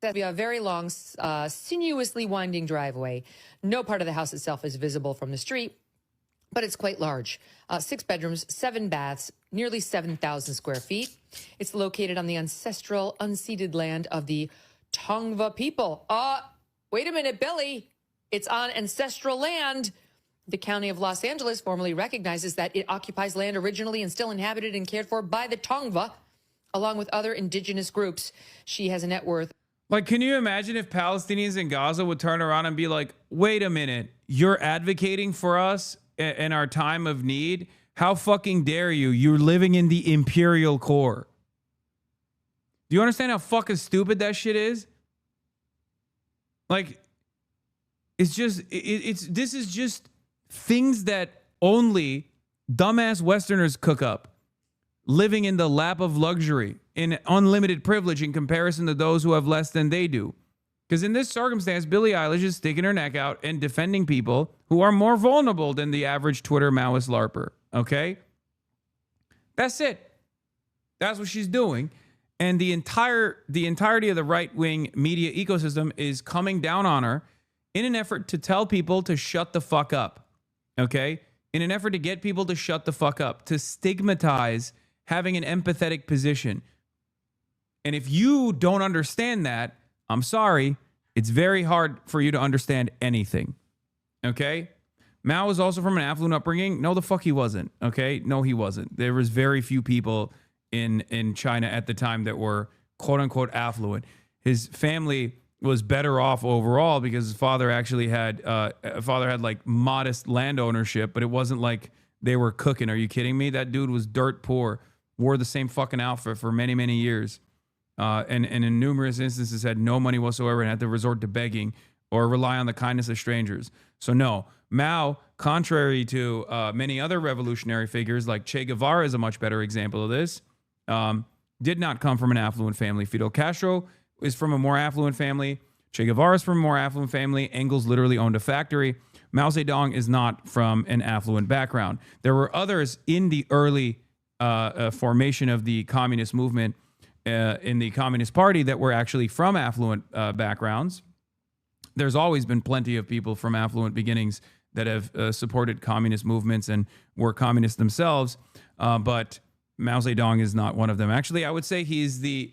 That'd be a very long, sinuously winding driveway. No part of the house itself is visible from the street, but it's quite large. 6 bedrooms, 7 baths, nearly 7,000 square feet. It's located on the ancestral, unceded land of the Tongva people. Wait a minute, Billy. It's on ancestral land. The county of Los Angeles formally recognizes that it occupies land originally and still inhabited and cared for by the Tongva, along with other indigenous groups. She has a net worth. Like, can you imagine if Palestinians in Gaza would turn around and be like, wait a minute, you're advocating for us in our time of need? How fucking dare you? You're living in the imperial core. Do you understand how fucking stupid that shit is? Like, it's just, this is just things that only dumbass Westerners cook up. Living in the lap of luxury, in unlimited privilege in comparison to those who have less than they do. Because in this circumstance, Billie Eilish is sticking her neck out and defending people who are more vulnerable than the average Twitter Maoist LARPer. Okay? That's it. That's what she's doing. And the entirety of the right-wing media ecosystem is coming down on her in an effort to tell people to shut the fuck up. Okay? In an effort to get people to shut the fuck up, to stigmatize having an empathetic position. And if you don't understand that, I'm sorry, it's very hard for you to understand anything. Okay? Mao was also from an affluent upbringing. No, the fuck he wasn't. Okay? No, he wasn't. There was very few people in China at the time that were quote unquote affluent. his family was better off overall because his father actually had like modest land ownership, but it wasn't like they were cooking. Are you kidding me? That dude was dirt poor, wore the same fucking outfit for many, many years. And in numerous instances had no money whatsoever and had to resort to begging or rely on the kindness of strangers. So no, Mao, contrary to many other revolutionary figures like Che Guevara is a much better example of this, did not come from an affluent family. Fidel Castro is from a more affluent family. Che Guevara is from a more affluent family. Engels literally owned a factory. Mao Zedong is not from an affluent background. There were others in the early formation of the communist movement in the Communist Party that were actually from affluent backgrounds. There's always been plenty of people from affluent beginnings that have supported communist movements and were communists themselves, but Mao Zedong is not one of them. Actually, I would say he is the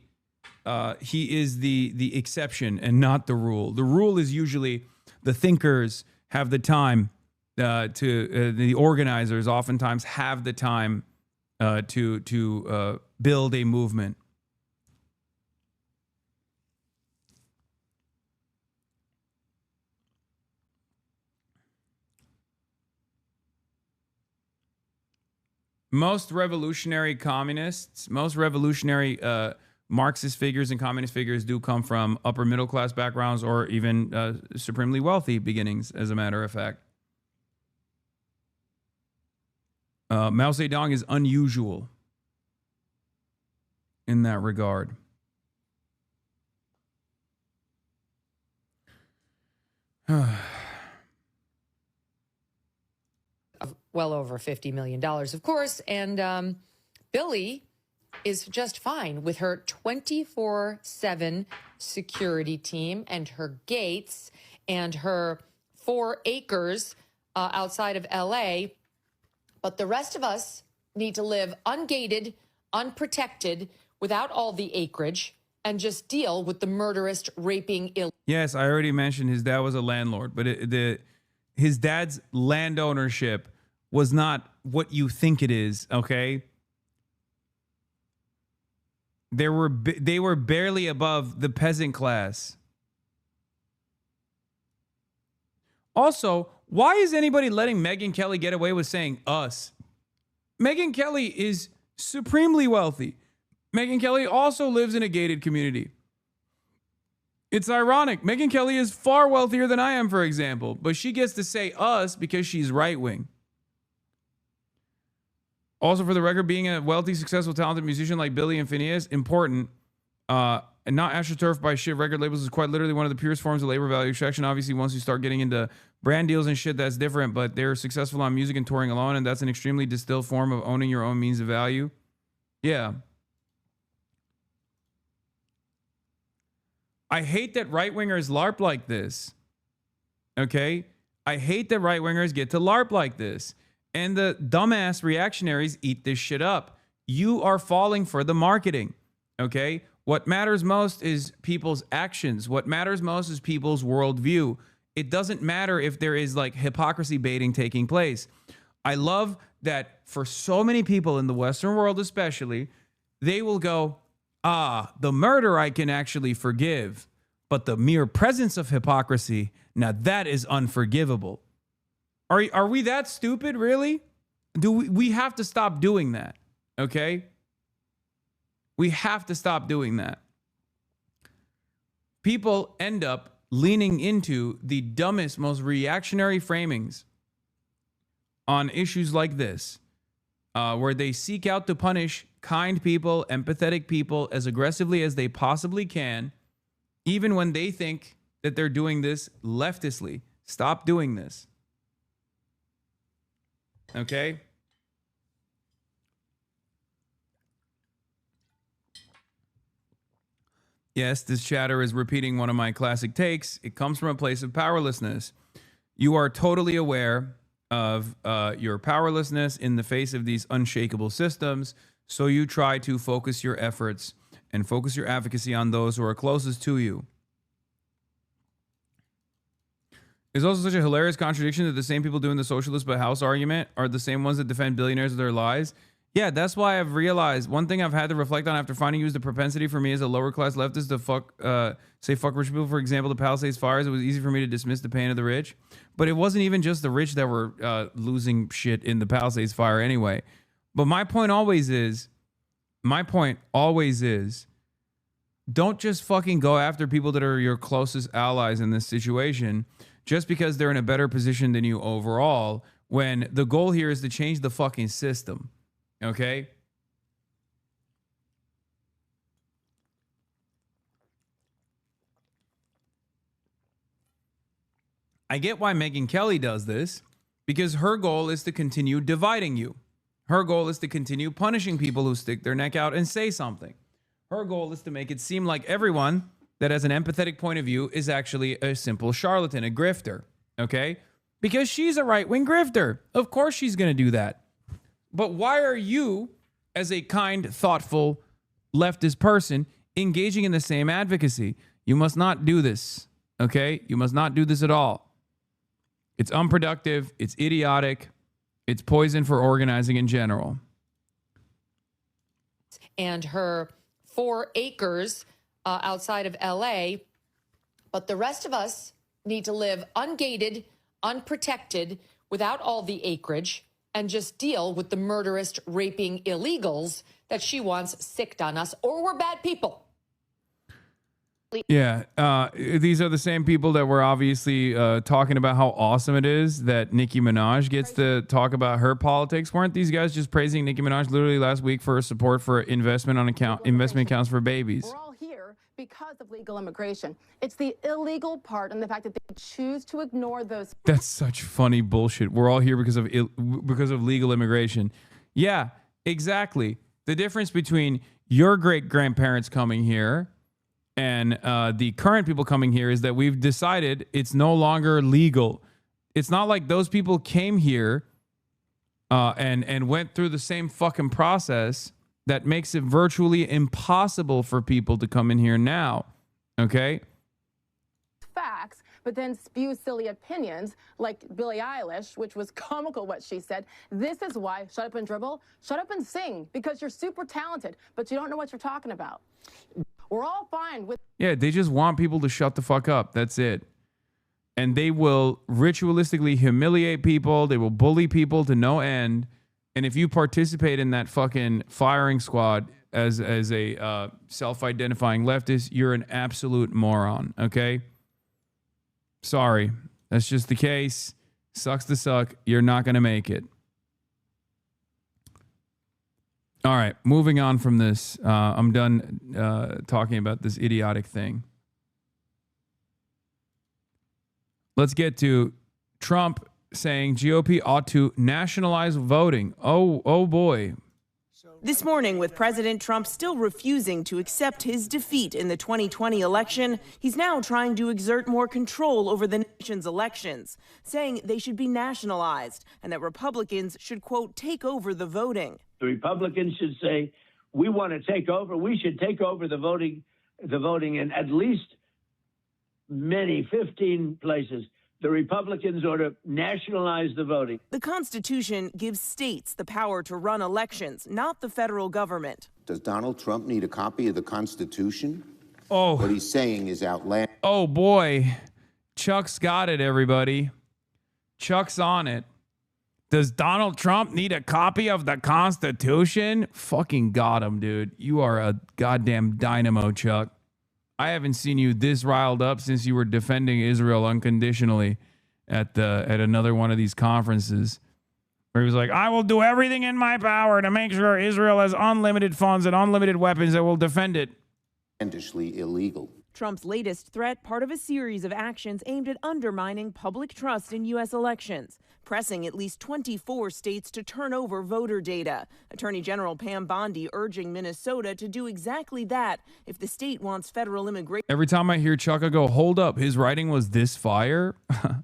exception and not the rule. The rule is usually the thinkers have the time the organizers oftentimes have the time to build a movement. Most revolutionary communists, most revolutionary Marxist figures and communist figures do come from upper middle class backgrounds or even supremely wealthy beginnings, as a matter of fact. Mao Zedong is unusual in that regard. Well over $50 million, of course. And Billy is just fine with her 24/7 security team and her gates and her 4 acres outside of LA. But the rest of us need to live ungated, unprotected, without all the acreage, and just deal with the murderous, raping, Yes, I already mentioned his dad was a landlord, but his dad's land ownership was not what you think it is, okay? They were barely above the peasant class. Also, why is anybody letting Megyn Kelly get away with saying us? Megyn Kelly is supremely wealthy. Megyn Kelly also lives in a gated community. It's ironic. Megyn Kelly is far wealthier than I am, for example, but she gets to say us because she's right-wing. Also, for the record, being a wealthy, successful, talented musician like Billy and Phineas, important, and not astroturfed by shit record labels, is quite literally one of the purest forms of labor value extraction. Obviously, once you start getting into brand deals and shit, that's different, but they're successful on music and touring alone, and that's an extremely distilled form of owning your own means of value. Yeah. I hate that right-wingers LARP like this. Okay? I hate that right-wingers get to LARP like this. And the dumbass reactionaries eat this shit up. You are falling for the marketing. Okay? What matters most is people's actions. What matters most is people's worldview. It doesn't matter if there is like hypocrisy baiting taking place. I love that for so many people in the Western world especially, they will go, the murder I can actually forgive, but the mere presence of hypocrisy, now that is unforgivable. Are we that stupid, really? Do we have to stop doing that, okay? We have to stop doing that. People end up leaning into the dumbest, most reactionary framings on issues like this, where they seek out to punish kind people, empathetic people as aggressively as they possibly can, even when they think that they're doing this leftistly. Stop doing this. Okay? Yes, this chatter is repeating one of my classic takes. It comes from a place of powerlessness. You are totally aware of your powerlessness in the face of these unshakable systems, so you try to focus your efforts and focus your advocacy on those who are closest to you. It's also such a hilarious contradiction that the same people doing the socialist but house argument are the same ones that defend billionaires with their lies. Yeah, that's why I've realized one thing I've had to reflect on after finding you is the propensity for me as a lower class leftist to say fuck rich people. For example, the Palisades fires, it was easy for me to dismiss the pain of the rich. But it wasn't even just the rich that were losing shit in the Palisades fire anyway. But my point always is, don't just fucking go after people that are your closest allies in this situation just because they're in a better position than you overall, when the goal here is to change the fucking system. Okay? I get why Megyn Kelly does this, because her goal is to continue dividing you. Her goal is to continue punishing people who stick their neck out and say something. Her goal is to make it seem like everyone that has an empathetic point of view is actually a simple charlatan, a grifter. Okay? Because she's a right-wing grifter. Of course she's going to do that. But why are you, as a kind, thoughtful, leftist person, engaging in the same advocacy? You must not do this. Okay? You must not do this at all. It's unproductive. It's idiotic. It's poison for organizing in general. And her 4 acres outside of LA. But the rest of us need to live ungated, unprotected, without all the acreage, and just deal with the murderous, raping illegals that she wants sicked on us, or we're bad people. Yeah, these are the same people that were obviously talking about how awesome it is that Nicki Minaj gets to talk about her politics. Weren't these guys just praising Nicki Minaj literally last week for her support for investment accounts for babies? We're all here because of legal immigration. It's the illegal part and the fact that they choose to ignore those. That's such funny bullshit. We're all here because of legal immigration. Yeah, exactly. The difference between your great grandparents coming here and the current people coming here is that we've decided it's no longer legal. It's not like those people came here and went through the same fucking process that makes it virtually impossible for people to come in here now. Okay? Facts, but then spew silly opinions like Billie Eilish, which was comical what she said. This is why shut up and dribble, shut up and sing, because you're super talented, but you don't know what you're talking about. We're all fine with. Yeah, they just want people to shut the fuck up. That's it. And they will ritualistically humiliate people. They will bully people to no end. And if you participate in that fucking firing squad as a self-identifying leftist, you're an absolute moron, okay? Sorry. That's just the case. Sucks to suck. You're not going to make it. All right, moving on from this. I'm done talking about this idiotic thing. Let's get to Trump saying GOP ought to nationalize voting. Oh boy. This morning, with President Trump still refusing to accept his defeat in the 2020 election, he's now trying to exert more control over the nation's elections, saying they should be nationalized and that Republicans should, quote, take over the voting. The Republicans should say, we want to take over. We should take over the voting in at least 15 places. The Republicans ought to nationalize the voting. The Constitution gives states the power to run elections, not the federal government. Does Donald Trump need a copy of the Constitution? Oh. What he's saying is outlandish. Oh, boy. Chuck's got it, everybody. Chuck's on it. Does Donald Trump need a copy of the Constitution? Fucking got him, dude. You are a goddamn dynamo, Chuck. I haven't seen you this riled up since you were defending Israel unconditionally at another one of these conferences, where he was like, I will do everything in my power to make sure Israel has unlimited funds and unlimited weapons that will defend it. Outlandishly illegal. Trump's latest threat, part of a series of actions aimed at undermining public trust in U.S. elections, pressing at least 24 states to turn over voter data. Attorney General Pam Bondi urging Minnesota to do exactly that if the state wants federal immigration. Every time I hear Chuck, I go, hold up, his writing was this fire?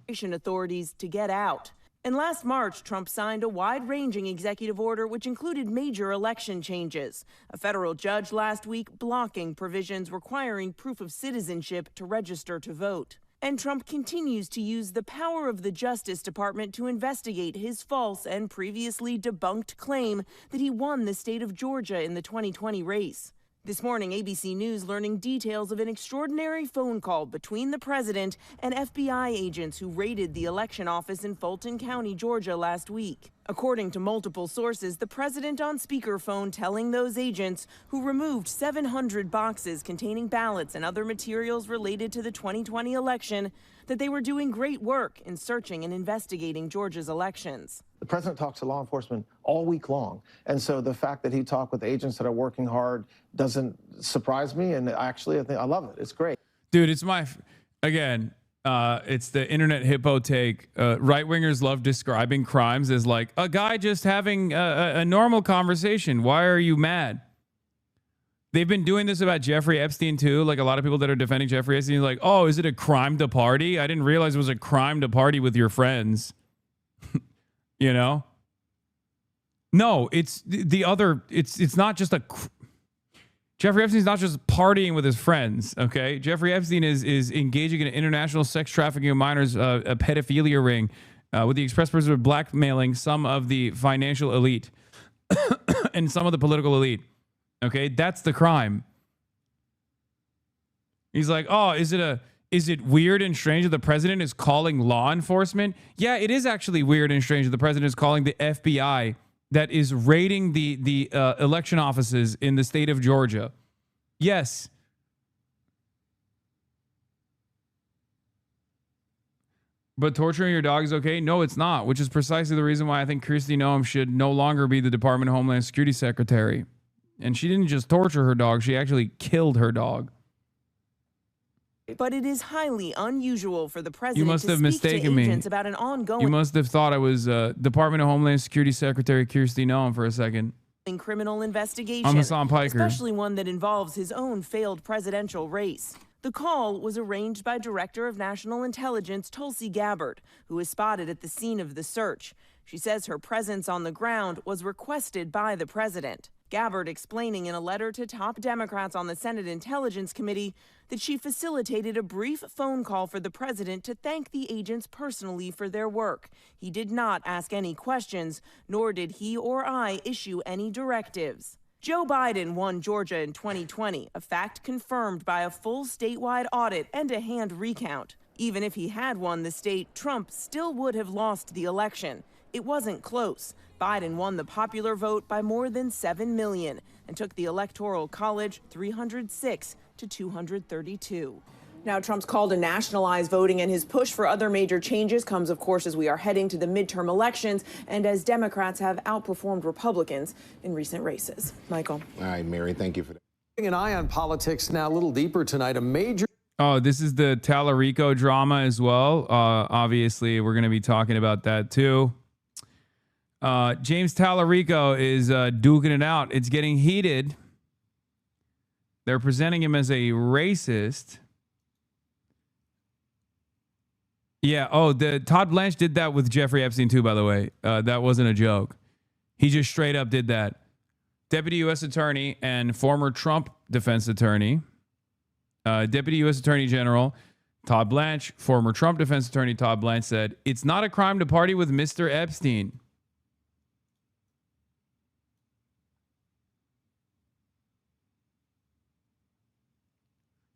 Authorities to get out. And last March, Trump signed a wide-ranging executive order which included major election changes. A federal judge last week blocking provisions requiring proof of citizenship to register to vote. And Trump continues to use the power of the Justice Department to investigate his false and previously debunked claim that he won the state of Georgia in the 2020 race. This morning, ABC News learning details of an extraordinary phone call between the president and FBI agents who raided the election office in Fulton County, Georgia last week. According to multiple sources, the president on speakerphone telling those agents who removed 700 boxes containing ballots and other materials related to the 2020 election that they were doing great work in searching and investigating Georgia's elections. The president talks to law enforcement all week long. And so the fact that he talked with agents that are working hard doesn't surprise me. And actually, I love it. It's great. Dude, it's it's the internet hippo take. Right-wingers love describing crimes as like a guy just having a normal conversation. Why are you mad? They've been doing this about Jeffrey Epstein too. Like a lot of people that are defending Jeffrey Epstein, like, oh, is it a crime to party? I didn't realize it was a crime to party with your friends. You know? No, it's the other. It's not just Jeffrey Epstein's not just partying with his friends, okay? Jeffrey Epstein is engaging in international sex trafficking of minors, a pedophilia ring, with the express purpose of blackmailing some of the financial elite and some of the political elite, okay? That's the crime. He's like, oh, is it weird and strange that the president is calling law enforcement? Yeah, it is actually weird and strange that the president is calling the FBI that is raiding the election offices in the state of Georgia. Yes. But torturing your dog is okay? No, it's not, which is precisely the reason why I think Kristi Noem should no longer be the Department of Homeland Security Secretary. And she didn't just torture her dog, she actually killed her dog. But it is highly unusual for the president You must have to speak mistaken to me. agents about an ongoing You must have thought I was Department of Homeland Security Secretary Kristi Noem for a second. criminal investigation, I'm Hasan Piker. especially one that involves his own failed presidential race. The call was arranged by Director of National Intelligence Tulsi Gabbard, who was spotted at the scene of the search. She says her presence on the ground was requested by the president. Gabbard explaining in a letter to top Democrats on the Senate Intelligence Committee that she facilitated a brief phone call for the president to thank the agents personally for their work. He did not ask any questions, nor did he or I issue any directives. Joe Biden won Georgia in 2020, a fact confirmed by a full statewide audit and a hand recount. Even if he had won the state, Trump still would have lost the election. It wasn't close. Biden won the popular vote by more than 7 million and took the Electoral College 306 to 232. Now, Trump's call to nationalize voting and his push for other major changes comes, of course, as we are heading to the midterm elections and as Democrats have outperformed Republicans in recent races. Michael. All right, Mary, thank you for that. An eye on politics now, a little deeper tonight. A major. Oh, this is the Talarico drama as well. Obviously, we're going to be talking about that too. James Talarico is duking it out. It's getting heated. They're presenting him as a racist. Yeah. Oh, Todd Blanche did that with Jeffrey Epstein too, by the way. That wasn't a joke. He just straight up did that. Deputy U.S. Attorney and former Trump defense attorney, Deputy U.S. Attorney General Todd Blanche, former Trump defense attorney Todd Blanche said, "It's not a crime to party with Mr. Epstein."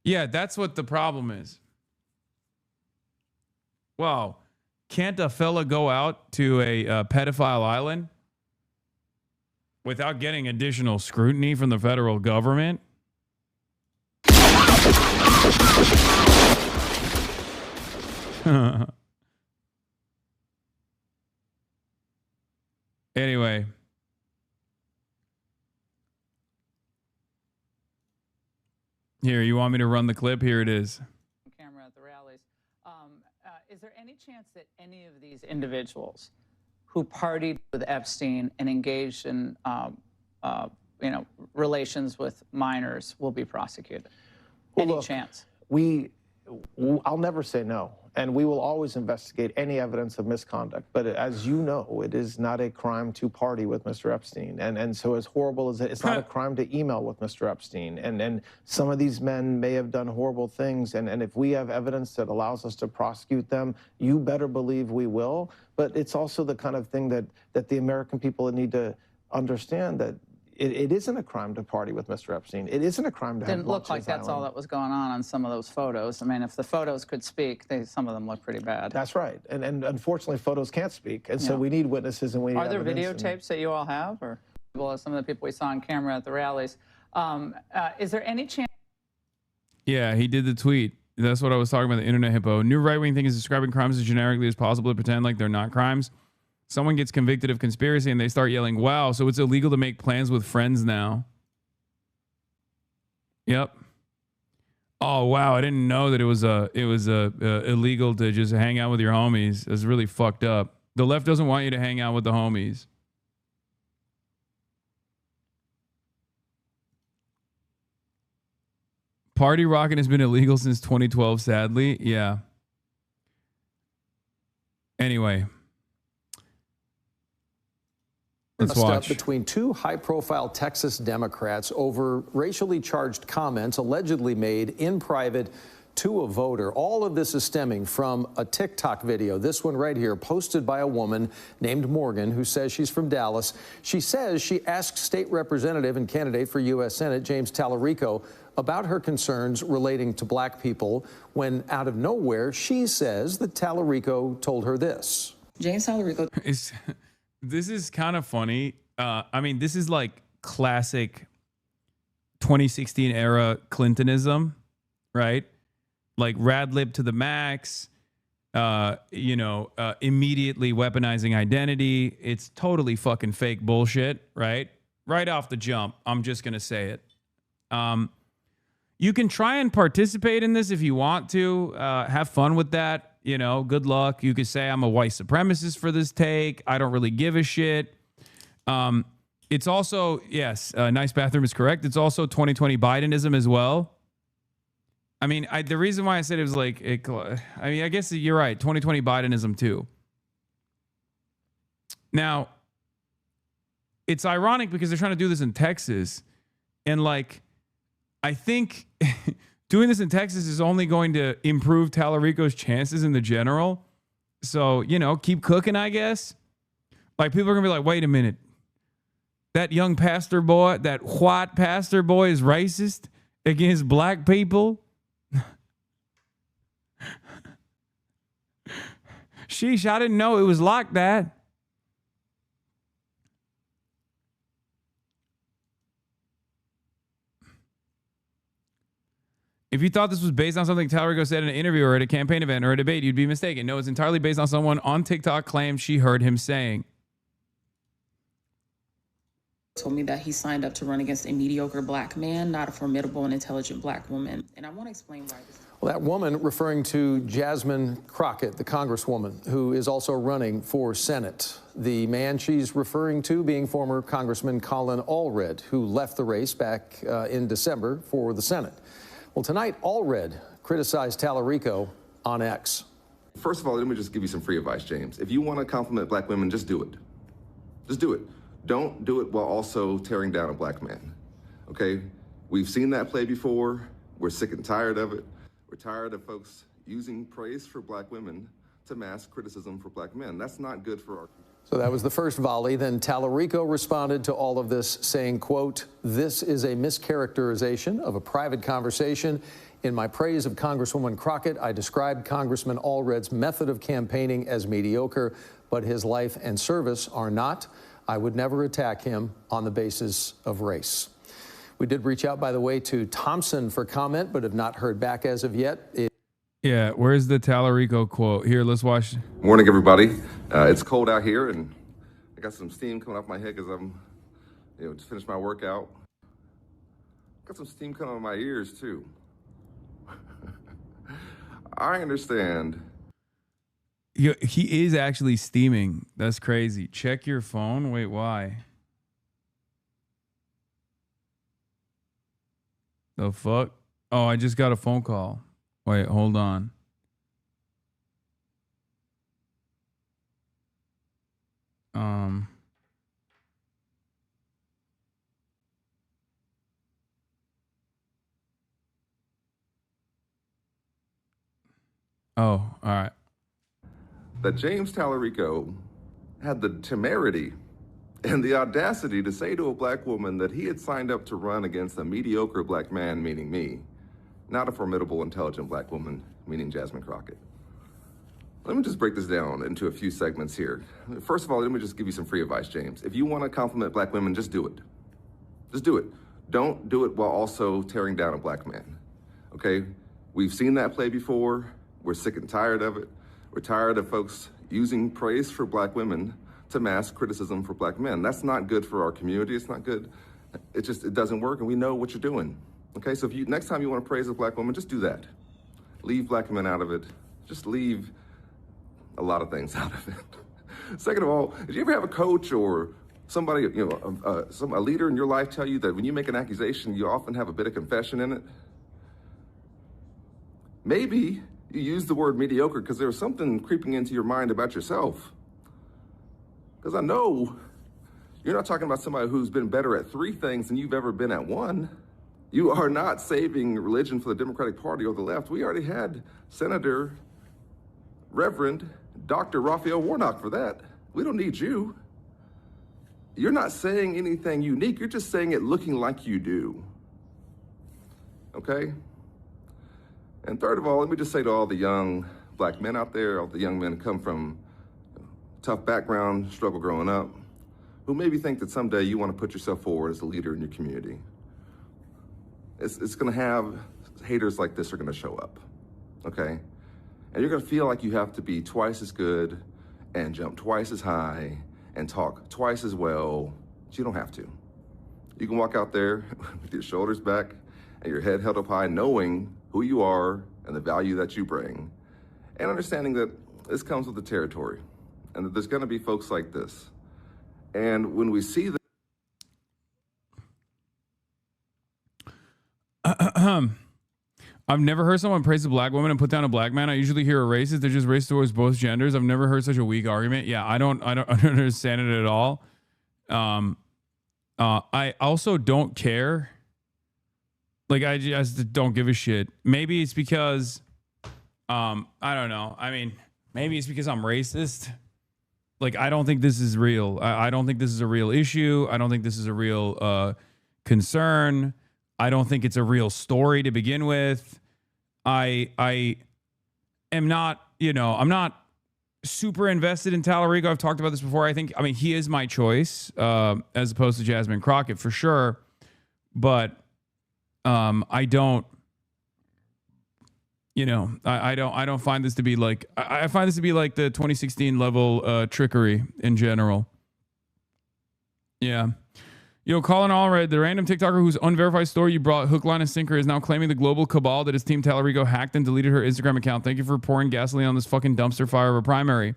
Yeah, that's what the problem is. Wow. Can't a fella go out to a pedophile island without getting additional scrutiny from the federal government? Anyway. Here, you want me to run the clip? Here it is. Camera at the rallies. Is there any chance that any of these individuals who partied with Epstein and engaged in, relations with minors will be prosecuted? Well, Any look, chance? I'll never say no. And we will always investigate any evidence of misconduct. But as you know, it is not a crime to party with Mr. Epstein. And so as horrible as it's not a crime to email with Mr. Epstein. And some of these men may have done horrible things. And if we have evidence that allows us to prosecute them, you better believe we will. But it's also the kind of thing that the American people need to understand, that it isn't a crime to party with Mr. Epstein. It isn't a crime to have Didn't look like that's all that was going on some of those photos. I mean, if the photos could speak, some of them look pretty bad. That's right. And unfortunately, photos can't speak. And so we need witnesses and we need Are there evidence. videotapes that you all have? Or well, some of the people we saw on camera at the rallies. Is there any chance? Yeah, he did the tweet. That's what I was talking about, the internet hippo. New right-wing thing is describing crimes as generically as possible to pretend like they're not crimes. Someone gets convicted of conspiracy and they start yelling, wow, so it's illegal to make plans with friends now. Yep. Oh, wow, I didn't know that it was illegal to just hang out with your homies. It's really fucked up. The left doesn't want you to hang out with the homies. Party rocking has been illegal since 2012, sadly. Yeah. Anyway. Let's watch. Between two high-profile Texas Democrats over racially charged comments allegedly made in private to a voter. All of this is stemming from a TikTok video, this one right here, posted by a woman named Morgan, who says she's from Dallas. She says she asked State Representative and candidate for U.S. Senate James Talarico about her concerns relating to black people, when out of nowhere, she says that Talarico told her this. James Talarico. This is kind of funny. I mean, this is like classic 2016 era Clintonism, right? Like rad lib to the max, immediately weaponizing identity. It's totally fucking fake bullshit, right? Right off the jump, I'm just going to say it. You can try and participate in this if you want to. Have fun with that. Good luck. You could say I'm a white supremacist for this take. I don't really give a shit. It's also, yes, nice bathroom is correct. It's also 2020 Bidenism as well. I mean, the reason why I said it was like, I guess you're right. 2020 Bidenism too. Now, it's ironic because they're trying to do this in Texas. And like, I think doing this in Texas is only going to improve Talarico's chances in the general. So, keep cooking, I guess. Like, people are going to be like, wait a minute. That young pastor boy, that white pastor boy is racist against black people? Sheesh, I didn't know it was like that. If you thought this was based on something Talarico said in an interview or at a campaign event or a debate, you'd be mistaken. No, it's entirely based on someone on TikTok claimed she heard him saying. Told me that he signed up to run against a mediocre black man, not a formidable and intelligent black woman. And I want to explain why this is. Well, that woman referring to Jasmine Crockett, the congresswoman, who is also running for Senate. The man she's referring to being former Congressman Colin Allred, who left the race back in December for the Senate. Well, tonight, Allred criticized Talarico on X. First of all, let me just give you some free advice, James. If you want to compliment black women, just do it. Just do it. Don't do it while also tearing down a black man, okay? We've seen that play before. We're sick and tired of it. We're tired of folks using praise for black women to mask criticism for black men. That's not good for our country. So that was the first volley. Then Talarico responded to all of this saying, quote, "This is a mischaracterization of a private conversation. In my praise of Congresswoman Crockett, I described Congressman Allred's method of campaigning as mediocre, but his life and service are not. I would never attack him on the basis of race." We did reach out, by the way, to Thompson for comment, but have not heard back as of yet. Yeah, where's the Talarico quote? Here, let's watch. Morning, everybody. It's cold out here, and I got some steam coming off my head because I'm, just finished my workout. Got some steam coming out of my ears, too. I understand. He is actually steaming. That's crazy. Check your phone. Wait, why? The fuck? Oh, I just got a phone call. Wait, hold on. all right. That James Talarico had the temerity and the audacity to say to a black woman that he had signed up to run against a mediocre black man, meaning me, not a formidable, intelligent black woman, meaning Jasmine Crockett. Let me just break this down into a few segments here. First of all, let me just give you some free advice, James. If you want to compliment black women, just do it. Just do it. Don't do it while also tearing down a black man, okay? We've seen that play before. We're sick and tired of it. We're tired of folks using praise for black women to mask criticism for black men. That's not good for our community. It's not good. It doesn't work, and we know what you're doing. Okay, so if you next time you want to praise a black woman, just do that. Leave black men out of it. Just leave a lot of things out of it. Second of all, did you ever have a coach or somebody, a leader in your life tell you that when you make an accusation, you often have a bit of confession in it? Maybe you use the word mediocre because there's something creeping into your mind about yourself. Because I know you're not talking about somebody who's been better at 3 things than you've ever been at 1. You are not saving religion for the Democratic Party or the left. We already had Senator, Reverend, Dr. Raphael Warnock for that. We don't need you. You're not saying anything unique. You're just saying it looking like you do. Okay? And third of all, let me just say to all the young black men out there, all the young men who come from tough background, struggle growing up, who maybe think that someday you want to put yourself forward as a leader in your community. It's going to have haters like this are going to show up, okay? And you're going to feel like you have to be twice as good and jump twice as high and talk twice as well, but you don't have to. You can walk out there with your shoulders back and your head held up high, knowing who you are and the value that you bring, and understanding that this comes with the territory and that there's going to be folks like this. And when we see that, I've never heard someone praise a black woman and put down a black man. I usually hear a racist. They're just racist towards both genders. I've never heard such a weak argument. Yeah, I don't understand it at all. I also don't care. Like, I just don't give a shit. Maybe it's because, I don't know. I mean, maybe it's because I'm racist. Like, I don't think this is real. I don't think this is a real issue. I don't think this is a real concern. I don't think it's a real story to begin with. I am not, I'm not super invested in Talarico. I've talked about this before. I mean, he is my choice as opposed to Jasmine Crockett for sure. But I don't, I don't find this to be like, I find this to be like the 2016 level trickery in general. Yeah. Colin Allred, the random TikToker whose unverified story you brought hook, line, and sinker is now claiming the global cabal that his team Talarico hacked and deleted her Instagram account. Thank you for pouring gasoline on this fucking dumpster fire of a primary.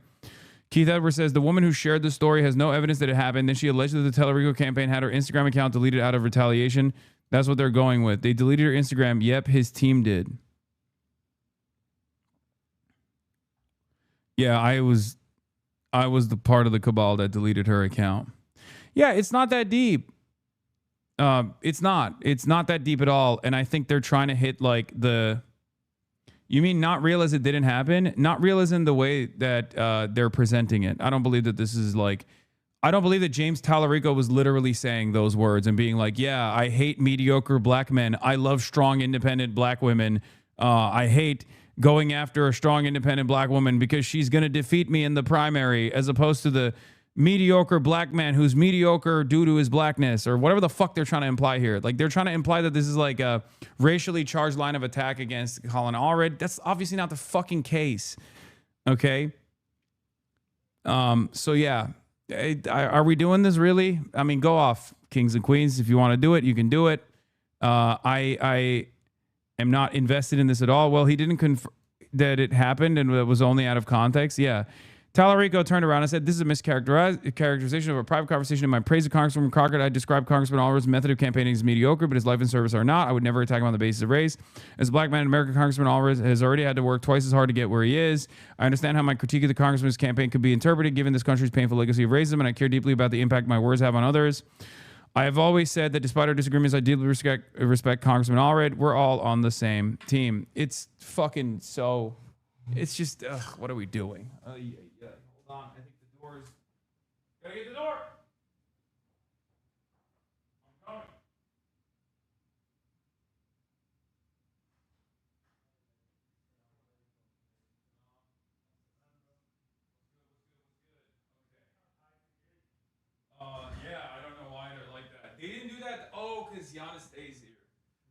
Keith Edwards says the woman who shared the story has no evidence that it happened. Then she alleged that the Talarico campaign had her Instagram account deleted out of retaliation. That's what they're going with. They deleted her Instagram. Yep, his team did. Yeah, I was the part of the cabal that deleted her account. Yeah, it's not that deep. It's not that deep at all. And I think they're trying to hit like you mean not real as it didn't happen? Not real as in the way that they're presenting it. I don't believe that this is like, I don't believe that James Talarico was literally saying those words and being like, yeah, I hate mediocre black men. I love strong, independent black women. I hate going after a strong, independent black woman because she's going to defeat me in the primary, as opposed to the mediocre black man who's mediocre due to his blackness, or whatever the fuck they're trying to imply here. Like, they're trying to imply that this is like a racially charged line of attack against Colin Allred. That's obviously not the fucking case. Okay. So yeah, are we doing this really? I mean, go off, kings and queens. If you want to do it, you can do it. I am not invested in this at all. Well, he didn't confirm that it happened and it was only out of context. Yeah. Talarico turned around and said, this is a mischaracterization of a private conversation in my praise of Congresswoman Crockett. I described Congressman Allred's method of campaigning as mediocre, but his life and service are not. I would never attack him on the basis of race. As a black man in America, Congressman Allred has already had to work twice as hard to get where he is. I understand how my critique of the congressman's campaign could be interpreted given this country's painful legacy of racism, and I care deeply about the impact my words have on others. I have always said that despite our disagreements, I deeply respect Congressman Allred. We're all on the same team. It's fucking so... It's just... what are we doing? Hold on. I think the door's... Gotta get the door! I'm coming. Yeah, I don't know why they're like that. They didn't do that. Oh, because Giannis stays here.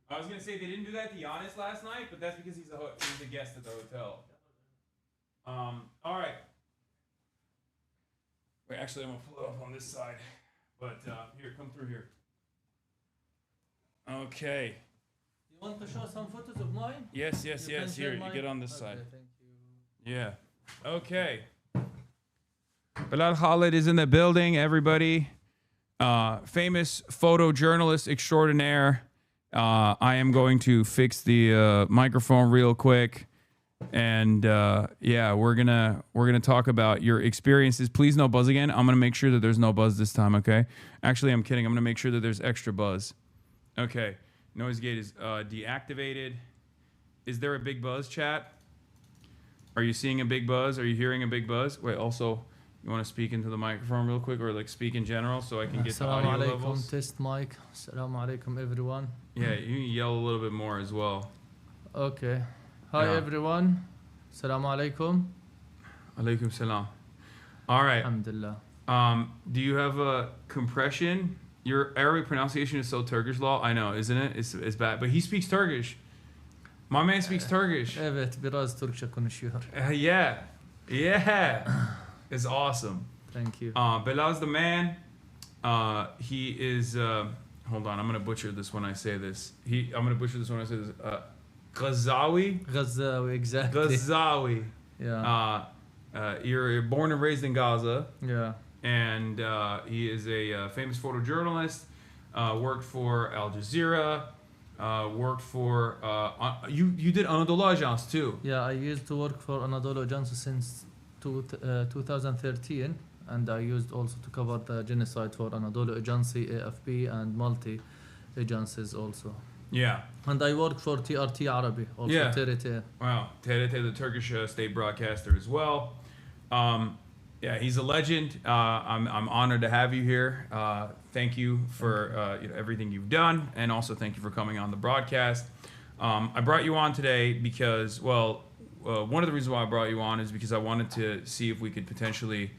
I was gonna say they didn't do that to Giannis last night, but that's because he's a guest at the hotel. All right. Wait, actually, I'm gonna pull it up on this side. But here, come through here. Okay. You want to show some photos of mine? Yes. Here, you get on this side. Thank you. Yeah. Okay. Belal Khaled is in the building, everybody. Famous photojournalist extraordinaire. I am going to fix the microphone real quick. And yeah, we're gonna talk about your experiences. Please no buzz again. I'm gonna make sure that there's no buzz this time, okay? Actually, I'm kidding. I'm gonna make sure that there's extra buzz. Okay. Noise gate is deactivated. Is there a big buzz, chat? Are you seeing a big buzz? Are you hearing a big buzz? Wait, also, you want to speak into the microphone real quick, or like speak in general so I can get the audio levels? Test mic. Assalamu alaikum, everyone. Yeah, you can yell a little bit more as well. Okay. Hi, everyone. Assalamu alaikum. Alaikum salam. All right. Alhamdulillah. Do you have a compression? Your Arabic pronunciation is so Turkish law. I know, isn't it? It's bad. But he speaks Turkish. My man speaks Turkish. Evet, biraz Türkçe konuşuyor. Yeah. It's awesome. Thank you. Belal's the man. He is... hold on, I'm going to butcher this when I say this. Ghazawi, exactly. Ghazawi. Yeah. You're born and raised in Gaza. Yeah. And he is a famous photojournalist. Worked for Al Jazeera. Worked for you did Anadolu Ajans too. Yeah, I used to work for Anadolu Ajans since 2013, and I used also to cover the genocide for Anadolu Agency, AFP, and multi agencies also. Yeah. And I worked for TRT Arabi, also TRT. Wow, TRT, the Turkish state broadcaster as well. Yeah, he's a legend. I'm honored to have you here. Thank you for everything you've done, and also thank you for coming on the broadcast. I brought you on today because, well, one of the reasons why I brought you on is because I wanted to see if we could potentially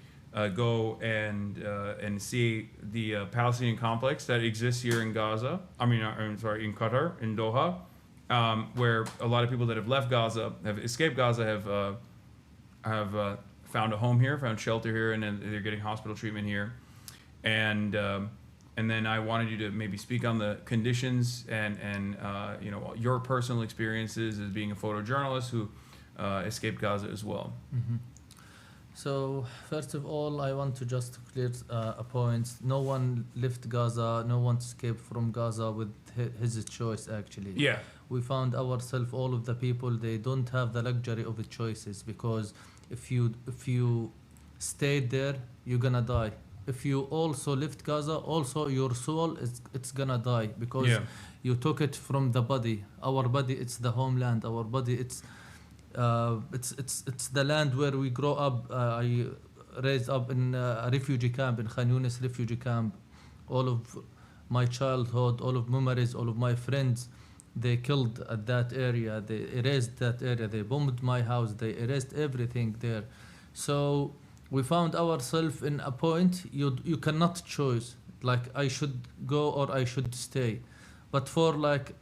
go and see the Palestinian complex that exists here in Gaza. In Qatar, in Doha, where a lot of people that have left Gaza, have escaped Gaza, have found a home here, found shelter here, and then they're getting hospital treatment here. And then I wanted you to maybe speak on the conditions and your personal experiences as being a photojournalist who escaped Gaza as well. Mm-hmm. So first of all, I want to just clear a point. No one left Gaza. No one escaped from Gaza with his choice, actually. Yeah. We found ourselves, all of the people, they don't have the luxury of the choices, because if you stayed there, you're gonna die. If you also left Gaza, also your soul it's gonna die, because you took it from the body. Our body, it's the homeland. Our body, it's the land where we grow up. I raised up in a refugee camp, in Khan Yunis refugee camp. All of my childhood, all of memories, all of my friends, they killed at that area. They erased that area. They bombed my house. They erased everything there. So we found ourselves in a point you cannot choose. Like, I should go or I should stay. But for like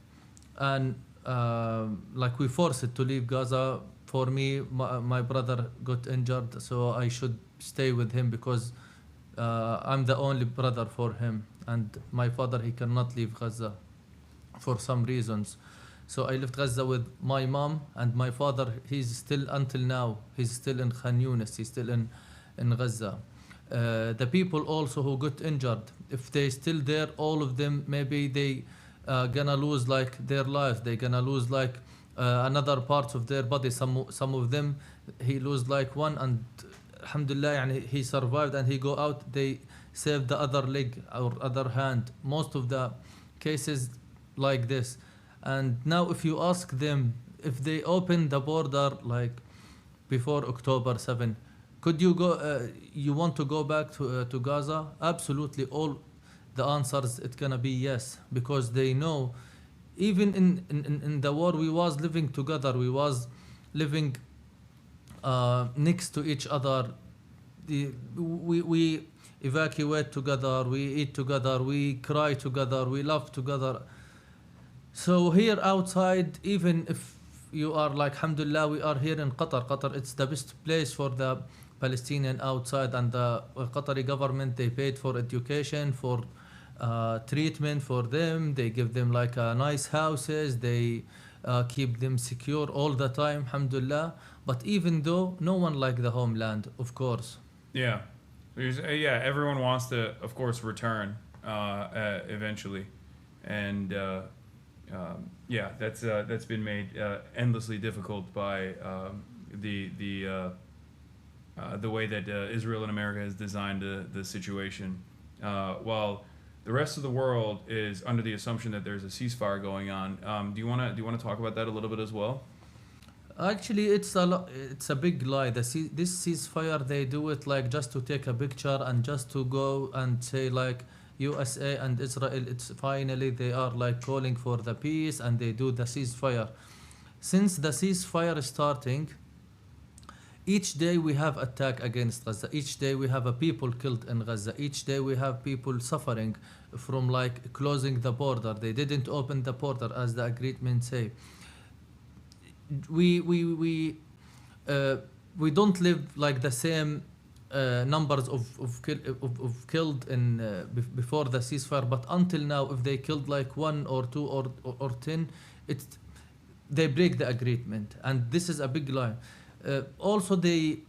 we forced to leave Gaza. For me, my brother got injured, so I should stay with him, because I'm the only brother for him, and my father, he cannot leave Gaza for some reasons. So I left Gaza with my mom and my father. He's still, until now, he's still in Khan Yunis. He's still in Gaza. The people also who got injured, if they still there, all of them, maybe they gonna lose like their lives. They gonna lose like another parts of their body. Some of them, he lose like one, and alhamdulillah, يعني he survived and he go out. They saved the other leg or other hand. Most of the cases like this. And now if you ask them if they open the border like before October 7, could you go, you want to go back to Gaza? Absolutely, all the answers, it's gonna be yes, because they know, even in the war, we was living together, we was living next to each other. We evacuate together, we eat together, we cry together, we laugh together. So here outside, even if you are like, alhamdulillah, we are here in Qatar. Qatar, it's the best place for the Palestinian outside, and the Qatari government, they paid for education, for treatment for them. They give them like nice houses. They keep them secure all the time, alhamdulillah. But even though, no one like the homeland, of course. Yeah. Yeah, everyone wants to, of course, return eventually. And yeah, that's been made endlessly difficult by the way that Israel and America has designed the situation. While the rest of the world is under the assumption that there's a ceasefire going on. Do you want to talk about that a little bit as well? Actually, it's a big lie. This ceasefire, they do it like just to take a picture and just to go and say like USA and Israel, it's finally they are like calling for the peace and they do the ceasefire. Since the ceasefire is starting, each day we have attack against Gaza. Each day we have a people killed in Gaza. Each day we have people suffering from like closing the border. They didn't open the border as the agreement say. We don't live like the same numbers of killed in before the ceasefire, but until now, if they killed like 1 or 2 or 10, they break the agreement, and this is a big lie. Also, they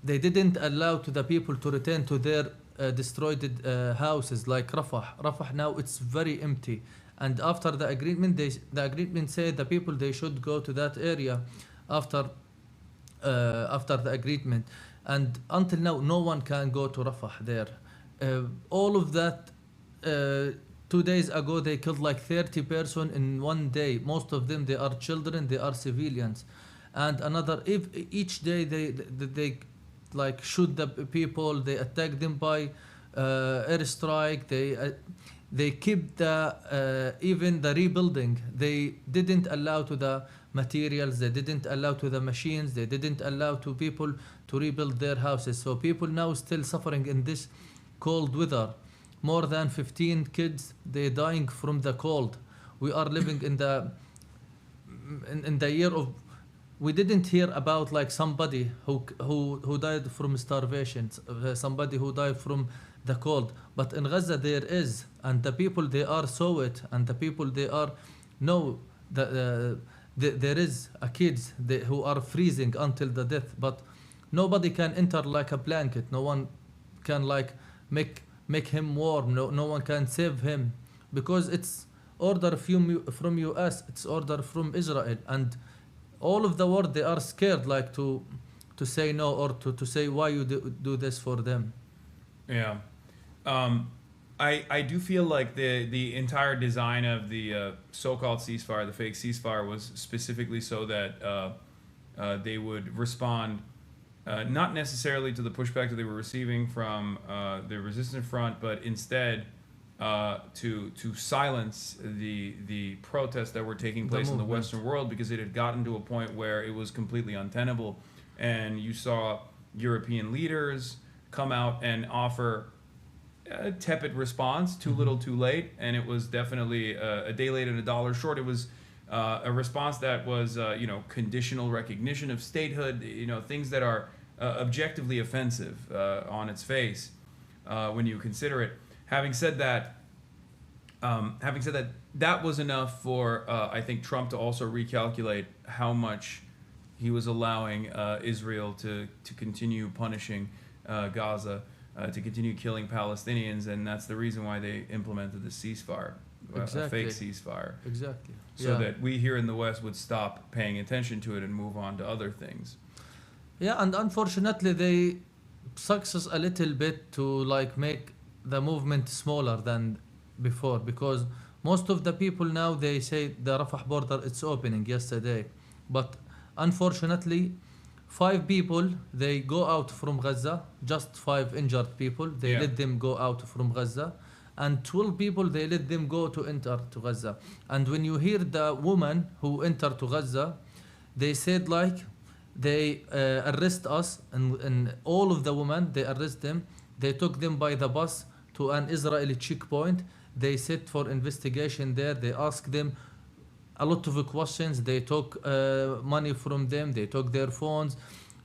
didn't allow to the people to return to their destroyed houses like Rafah. Rafah now it's very empty. And after the agreement, the agreement said the people they should go to that area after the agreement. And until now, no one can go to Rafah there. All of that, 2 days ago, they killed like 30 persons in 1 day. Most of them, they are children, they are civilians. And if each day they like shoot the people, they attack them by airstrike, they keep even the rebuilding. They didn't allow to the materials, they didn't allow to the machines, they didn't allow to people to rebuild their houses. So people now still suffering in this cold weather. More than 15 kids, they dying from the cold. We are living in the year of, we didn't hear about like somebody who died from starvation, somebody who died from the cold. But in Gaza there is, and the people they are saw it, and the people they are know that there is a kids who are freezing until the death, but nobody can enter like a blanket. No one can like make him warm. No one can save him, because it's order from US, it's order from Israel, and all of the world they are scared like to say no, or to say why you do this for them. Yeah. I do feel like the entire design of the so-called ceasefire, the fake ceasefire, was specifically so that they would respond not necessarily to the pushback that they were receiving from the resistance front, but instead to silence the protests that were taking place in the Western world, because it had gotten to a point where it was completely untenable. And you saw European leaders come out and offer a tepid response, too little, too late, and it was definitely a day late and a dollar short. It was a response that was, conditional recognition of statehood, things that are objectively offensive on its face when you consider it. Having said that, that was enough for I think Trump to also recalculate how much he was allowing Israel to continue punishing Gaza, to continue killing Palestinians, and that's the reason why they implemented the ceasefire, a fake ceasefire. Exactly. So that we here in the West would stop paying attention to it and move on to other things. Yeah, and unfortunately they success a little bit to like make the movement smaller than before, because most of the people now, they say the Rafah border it's opening yesterday, but unfortunately 5 people they go out from Gaza, just 5 injured people, they let them go out from Gaza, and 12 people they let them go to enter to Gaza. And when you hear the woman who entered to Gaza, they said like they arrest us, and all of the women they arrest them, they took them by the bus to an Israeli checkpoint. They set for investigation there. They asked them a lot of questions. They took money from them. They took their phones.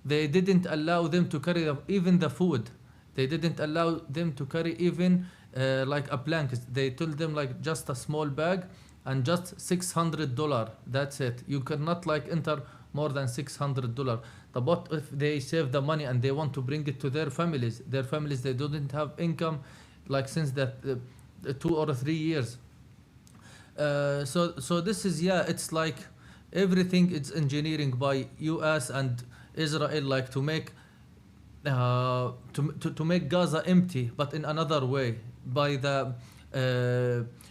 They didn't allow them to carry even the food. They didn't allow them to carry even like a blanket. They told them like just a small bag and just $600. That's it. You cannot like enter more than $600. But if they save the money and they want to bring it to their families they didn't have income like since that 2 or 3 years. So this is it's like everything it's engineering by US and Israel, like to make to make Gaza empty, but in another way, by the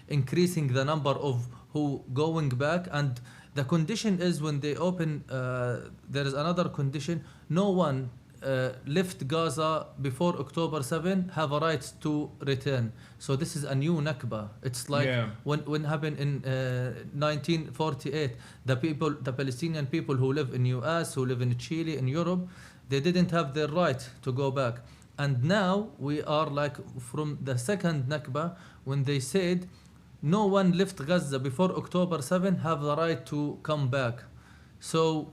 increasing the number of who going back. And the condition is when they open, there is another condition: no one left Gaza before October 7 have a right to return. So this is a new Nakba. It's like when happened in 1948, the Palestinian people who live in US, who live in Chile, in Europe, they didn't have their right to go back. And now we are like from the second Nakba, when they said no one left Gaza before October 7 have the right to come back. So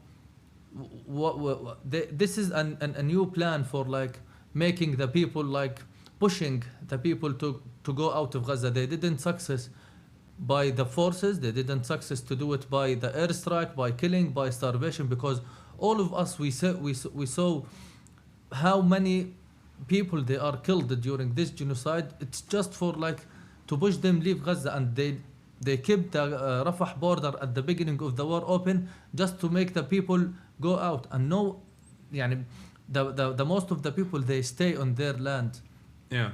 this is a new plan for like making the people, like pushing the people to go out of Gaza. They didn't success by the forces. They didn't success to do it by the airstrike, by killing, by starvation, because all of us we saw how many people they are killed during this genocide. It's just for like to push them leave Gaza, and they kept the Rafah border at the beginning of the war open just to make the people go out. And no, the most of the people they stay on their land. Yeah,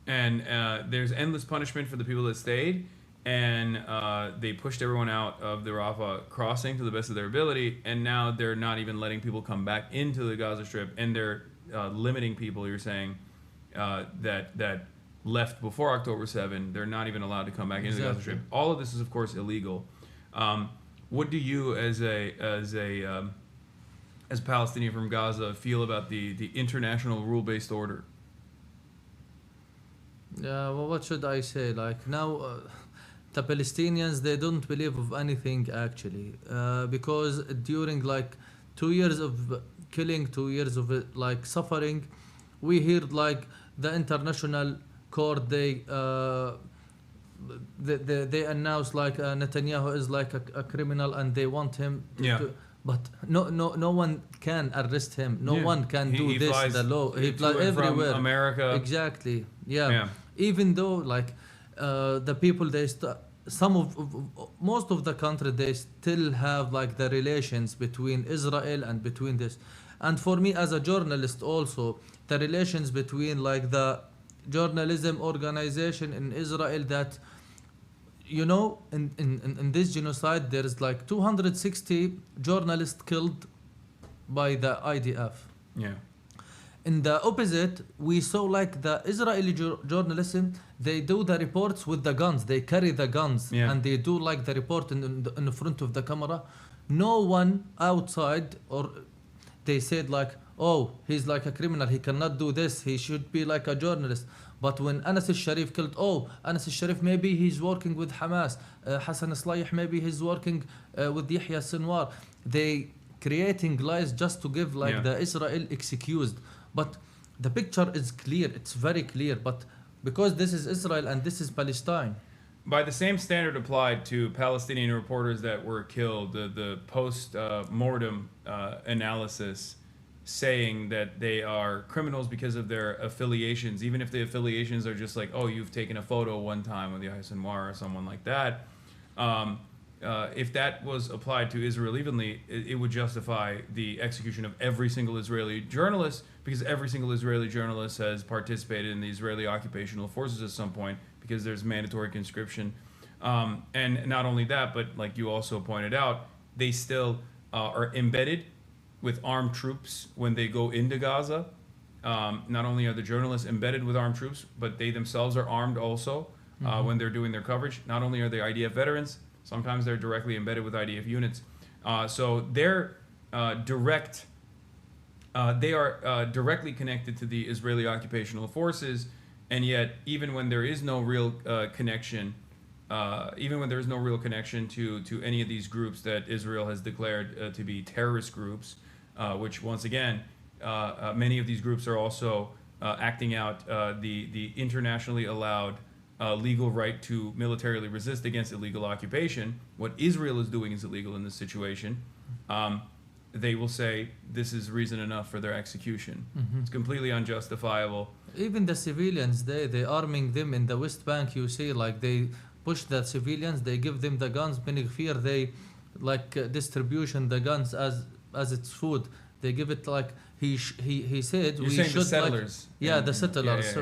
and there's endless punishment for the people that stayed, and they pushed everyone out of the Rafah crossing to the best of their ability, and now they're not even letting people come back into the Gaza Strip, and they're limiting people. You're saying that left before October 7, they're not even allowed to come back into the Gaza Strip. All of this is, of course, illegal. What do you, as a Palestinian from Gaza, feel about the international rule-based order? Yeah, well, what should I say? Like now, the Palestinians, they don't believe of anything actually, because during like 2 years of killing, 2 years of like suffering, we heard like the international court they announced like Netanyahu is like a criminal and they want him to, but no one can arrest him. No one can do this. The law he flies everywhere. From America. Exactly. Yeah. Even though like the people most of the country they still have like the relations between Israel and between this. And for me as a journalist also, the relations between like the journalism organization in Israel, that in this genocide there is like 260 journalists killed by the IDF. In the opposite, we saw like the Israeli journalism, they do the reports with the guns. They carry the guns and they do like the report in front of the camera. No one outside, or they said like, oh, he's like a criminal, he cannot do this, he should be like a journalist. But when Anas al-Sharif killed, Anas al-Sharif, maybe he's working with Hamas. Hasan al-Slayh, maybe he's working with Yahya Sinwar. They creating lies just to give like the Israel excused. But the picture is clear, it's very clear. But because this is Israel and this is Palestine. by the same standard applied to Palestinian reporters that were killed, the post-mortem analysis saying that they are criminals because of their affiliations, even if the affiliations are just like, oh, you've taken a photo one time with the Sinwar or someone like that. If that was applied to Israel evenly, it would justify the execution of every single Israeli journalist, because every single Israeli journalist has participated in the Israeli occupational forces at some point, because there's mandatory conscription. And not only that, but like you also pointed out, they still are embedded with armed troops when they go into Gaza. Not only are the journalists embedded with armed troops, but they themselves are armed also when they're doing their coverage. Not only are they IDF veterans, sometimes they're directly embedded with IDF units. So they're they are directly connected to the Israeli occupational forces, and yet even when there is no real connection, to any of these groups that Israel has declared to be terrorist groups, which once again, many of these groups are also acting out the internationally allowed legal right to militarily resist against illegal occupation. What Israel is doing is illegal in this situation. They will say this is reason enough for their execution. It's completely unjustifiable. Even the civilians, they arming them in the West Bank. You see, like they push the civilians, they give them the guns. Benigfir, they like distribution the guns as it's food. They give it like he said. You're saying the settlers? The settlers.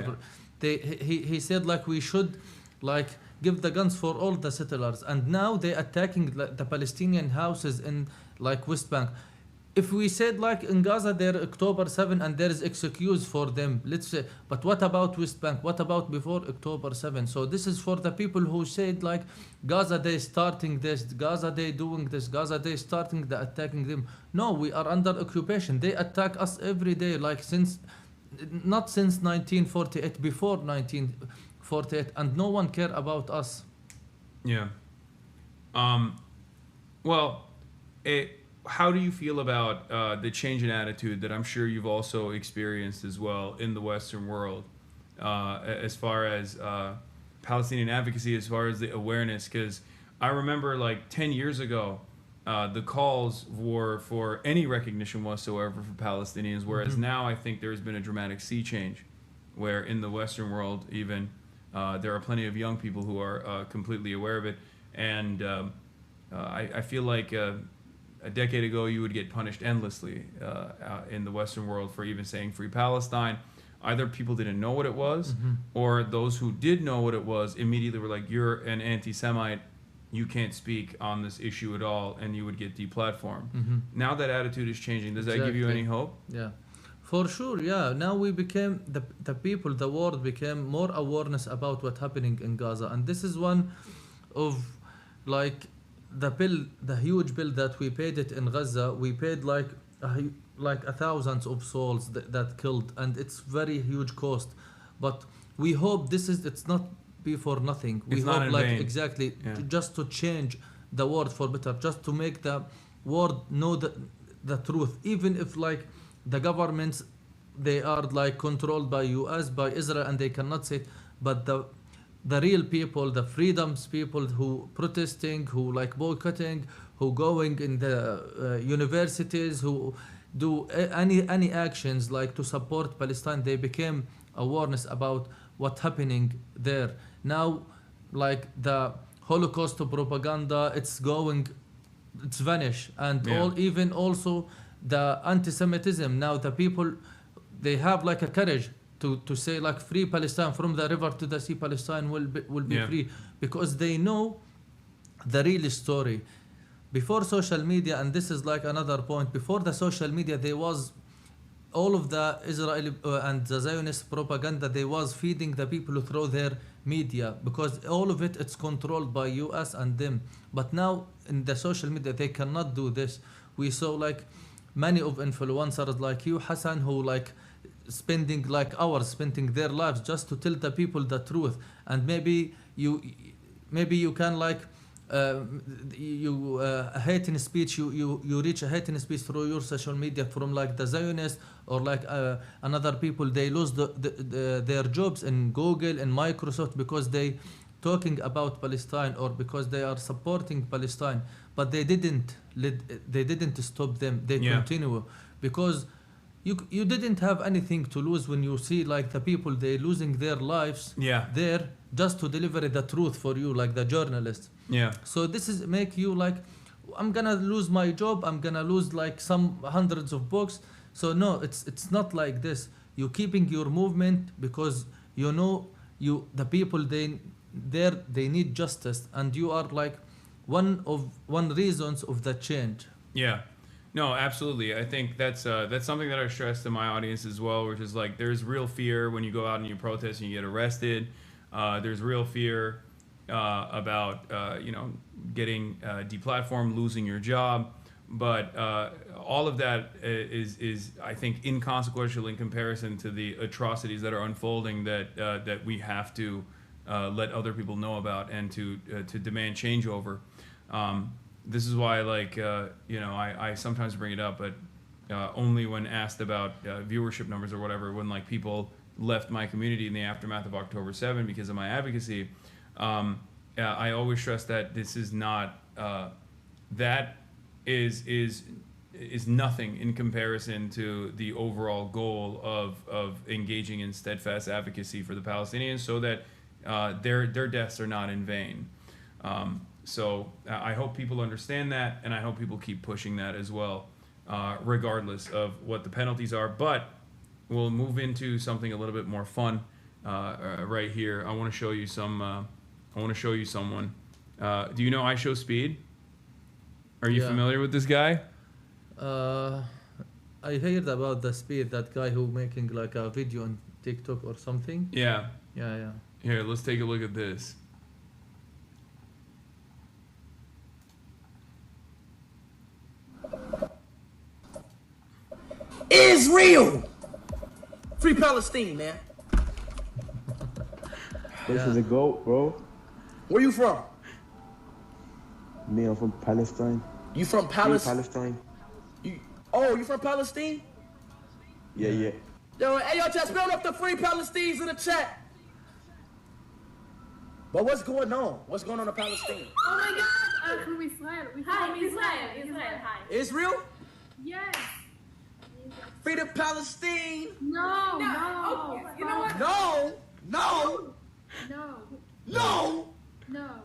He said like we should like give the guns for all the settlers, and now they attacking the Palestinian houses in like West Bank. If we said like in Gaza they're October 7 and there is excuse for them, let's say, but what about West Bank? What about before October 7? So this is for the people who said like Gaza they starting this, Gaza they doing this, Gaza they starting the attacking them. No, we are under occupation. They attack us every day, like not since 1948, before 1948, and no one care about us. Yeah. How do you feel about the change in attitude that I'm sure you've also experienced as well in the Western world, as far as Palestinian advocacy, as far as the awareness? Because I remember like 10 years ago, the calls were for any recognition whatsoever for Palestinians, whereas now I think there's been a dramatic sea change, where in the Western world even there are plenty of young people who are completely aware of it. And I feel like a decade ago you would get punished endlessly in the Western world for even saying Free Palestine. Either people didn't know what it was, or those who did know what it was immediately were like, you're an anti-Semite, you can't speak on this issue at all, and you would get deplatformed. Now that attitude is changing. Does that give you any hope? Yeah, for sure. Yeah, now we became the people, the world became more awareness about what's happening in Gaza, and this is one of like the huge bill that we paid it in Gaza. We paid like thousands of souls that killed, and it's very huge cost. But we hope it's not be for nothing. We hope like vain. Exactly just to change the world for better, just to make the world know the truth. Even if like the governments, they are like controlled by US, by Israel, and they cannot say it, but the real people, the freedoms people who protesting, who like boycotting, who going in the universities, who do any actions like to support Palestine, they became awareness about what's happening there. Now, like the Holocaust propaganda, it's vanished, and even also the anti-Semitism. Now the people, they have like a courage to say like free Palestine, from the river to the sea, Palestine will be free, because they know the real story. Before social media, and this is like another point, before the social media, there was all of the Israeli and the Zionist propaganda, they was feeding the people through their media, because all of it's controlled by US and them. But now in the social media, they cannot do this. We saw like many of influencers like you, Hasan, who like spending like hours, spending their lives just to tell the people the truth. And maybe you can like hating speech, you reach a hating speech through your social media from like the Zionists or like another people. They lose their jobs in Google and Microsoft because they talking about Palestine or because they are supporting Palestine, but they didn't stop them. They continue because you didn't have anything to lose when you see like the people they losing their lives there just to deliver the truth for you, like the journalists. So this is make you like, I'm gonna lose my job, I'm gonna lose like some hundreds of books. So no, it's not like this. You keeping your movement because you know the people they need justice, and you are like one reasons of the change. No, absolutely. I think that's something that I stress to my audience as well, which is like there's real fear when you go out and you protest and you get arrested. There's real fear about getting deplatformed, losing your job, but all of that is I think inconsequential in comparison to the atrocities that are unfolding that we have to let other people know about and to demand change over. This is why, like, I sometimes bring it up, but only when asked about viewership numbers or whatever, when like people left my community in the aftermath of October 7 because of my advocacy. I always stress that this is not that is nothing in comparison to the overall goal of engaging in steadfast advocacy for the Palestinians, so that their deaths are not in vain. So I hope people understand that, and I hope people keep pushing that as well, regardless of what the penalties are. But we'll move into something a little bit more fun right here. I want to show you some. I want to show you someone. Do you know I Show Speed? Are you familiar with this guy? I heard about the Speed, that guy who making like a video on TikTok or something. Yeah. Here, let's take a look at this. Israel! Free Palestine, man. This is a goat, bro. Where you from? Me, I'm from Palestine. You from Palestine? Palestine. You from Palestine? Yeah. Yo, hey, yo, just build up the Free Palestines in the chat. But what's going on? What's going on in Palestine? Oh my God! From Israel. Israel. Hi. Israel? Yes. Free to Palestine. No. Okay. You know what? No.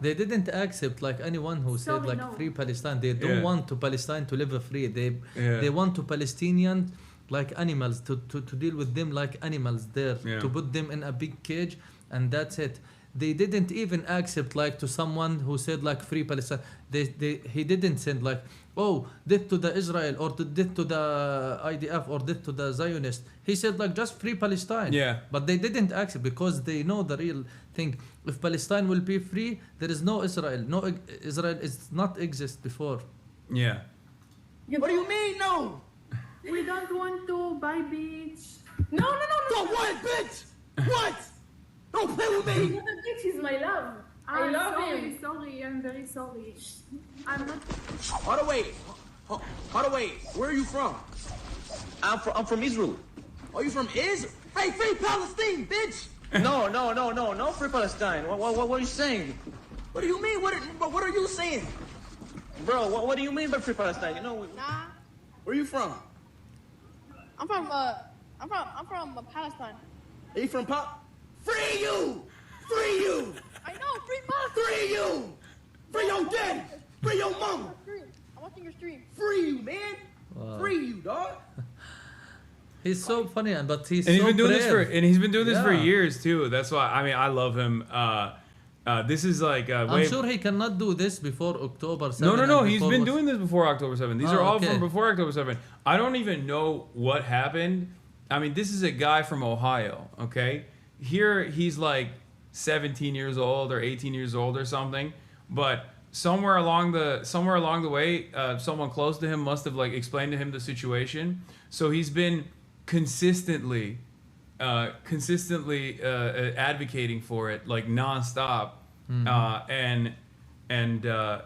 They didn't accept like anyone who said like free Palestine. They don't want to Palestine to live free. They want to Palestinians like animals to deal with them like animals there, to put them in a big cage, and that's it. They didn't even accept like to someone who said like free Palestine. He didn't send like, oh, death to the Israel or death to the IDF or death to the Zionists. He said like just free Palestine. But they didn't accept because they know the real thing. If Palestine will be free, there is no Israel. No, Israel is not exist before. What do you mean no? We don't want to buy beach. No. Don't what, bitch? What? Don't play with me. The beach is my love. I love him. Sorry, I'm very sorry. I'm not. Hold on, wait. Where are you from? I'm from Israel. Oh, you from Israel? Hey, free Palestine, bitch! No, free Palestine. What are you saying? What do you mean? What are you saying? Bro, what do you mean by free Palestine? You know, where are you from? I'm from Palestine. Are you from Free you! I know, free Palestine. Free you! Free your daddy! Free your mama! I'm watching your stream. Free you, man! Wow. Free you, dog! He's so funny, but he's been doing this for years too. That's why I love him. This is like I'm sure he cannot do this before October 7. No. He's been doing this before October 7. These are all from before October 7. I don't even know what happened. I mean, this is a guy from Ohio. Okay, here he's like 17 years old or 18 years old or something, but somewhere along the way, someone close to him must have like explained to him the situation. So he's been consistently advocating for it like nonstop, and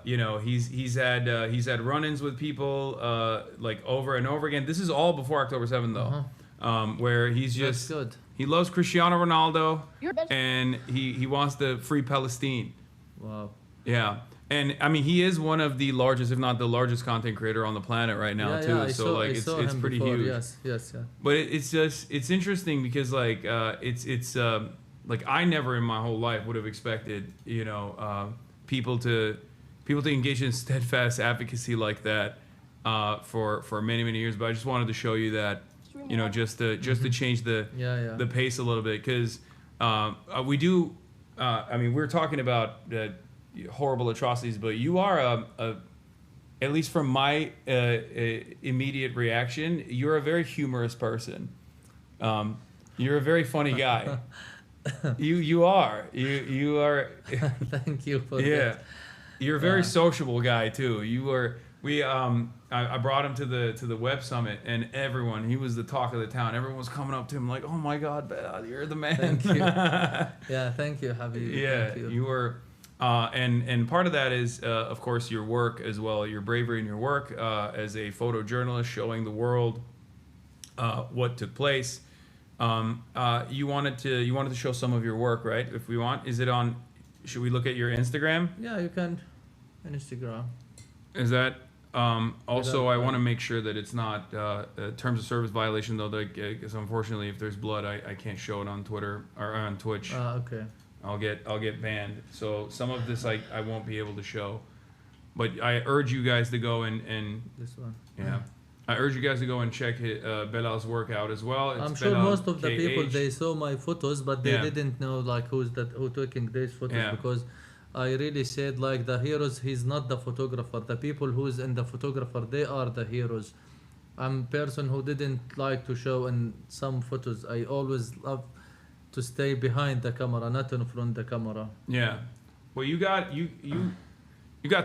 you know, he's had run-ins with people like over and over again. This is all before October 7th though. where he's just good. He loves Cristiano Ronaldo, You're better. and he wants to free Palestine. Wow. Yeah. And I mean, he is one of the largest, if not the largest, content creator on the planet right now too. I So saw, like, I it's saw it's him pretty before. huge. Yes, yes, yeah. But it's interesting because like it's like I never in my whole life would have expected people to engage in steadfast advocacy like that for many years. But I just wanted to show you that just to change the pace a little bit, because we do. I mean, we're talking about horrible atrocities, but you are at least from my immediate reaction, you're a very humorous person. You're a very funny guy. you are. Thank you for yeah. that. You're a very sociable guy too. You were. I brought him to the web summit, and he was the talk of the town. Everyone was coming up to him like, "Oh my God, Belal, you're the man." Thank you. Yeah, thank you, Habibi. Yeah, Thank you. you were. And part of that is, of course, your work as well, your bravery in your work as a photojournalist, showing the world what took place. You wanted to show some of your work, right? If we want, is it on? Should we look at your Instagram? Yeah, you can. On Instagram. Is that? Also, I want to make sure that it's not terms of service violation, though, because unfortunately, if there's blood, I can't show it on Twitter or on Twitch. Okay. I'll get banned. So some of this I won't be able to show. But I urge you guys to go and this one. Yeah. I urge you guys to go and check Belal's work out as well. It's I'm sure Belal most of the people, KH. they saw my photos, but they Yeah. didn't know like who taking these photos, Yeah. because I really said like the heroes, he's not the photographer. The people who's in the photographer, they are the heroes. I'm a person who didn't like to show in some photos. I always love to stay behind the camera, not in front of the camera. Yeah. Well, you got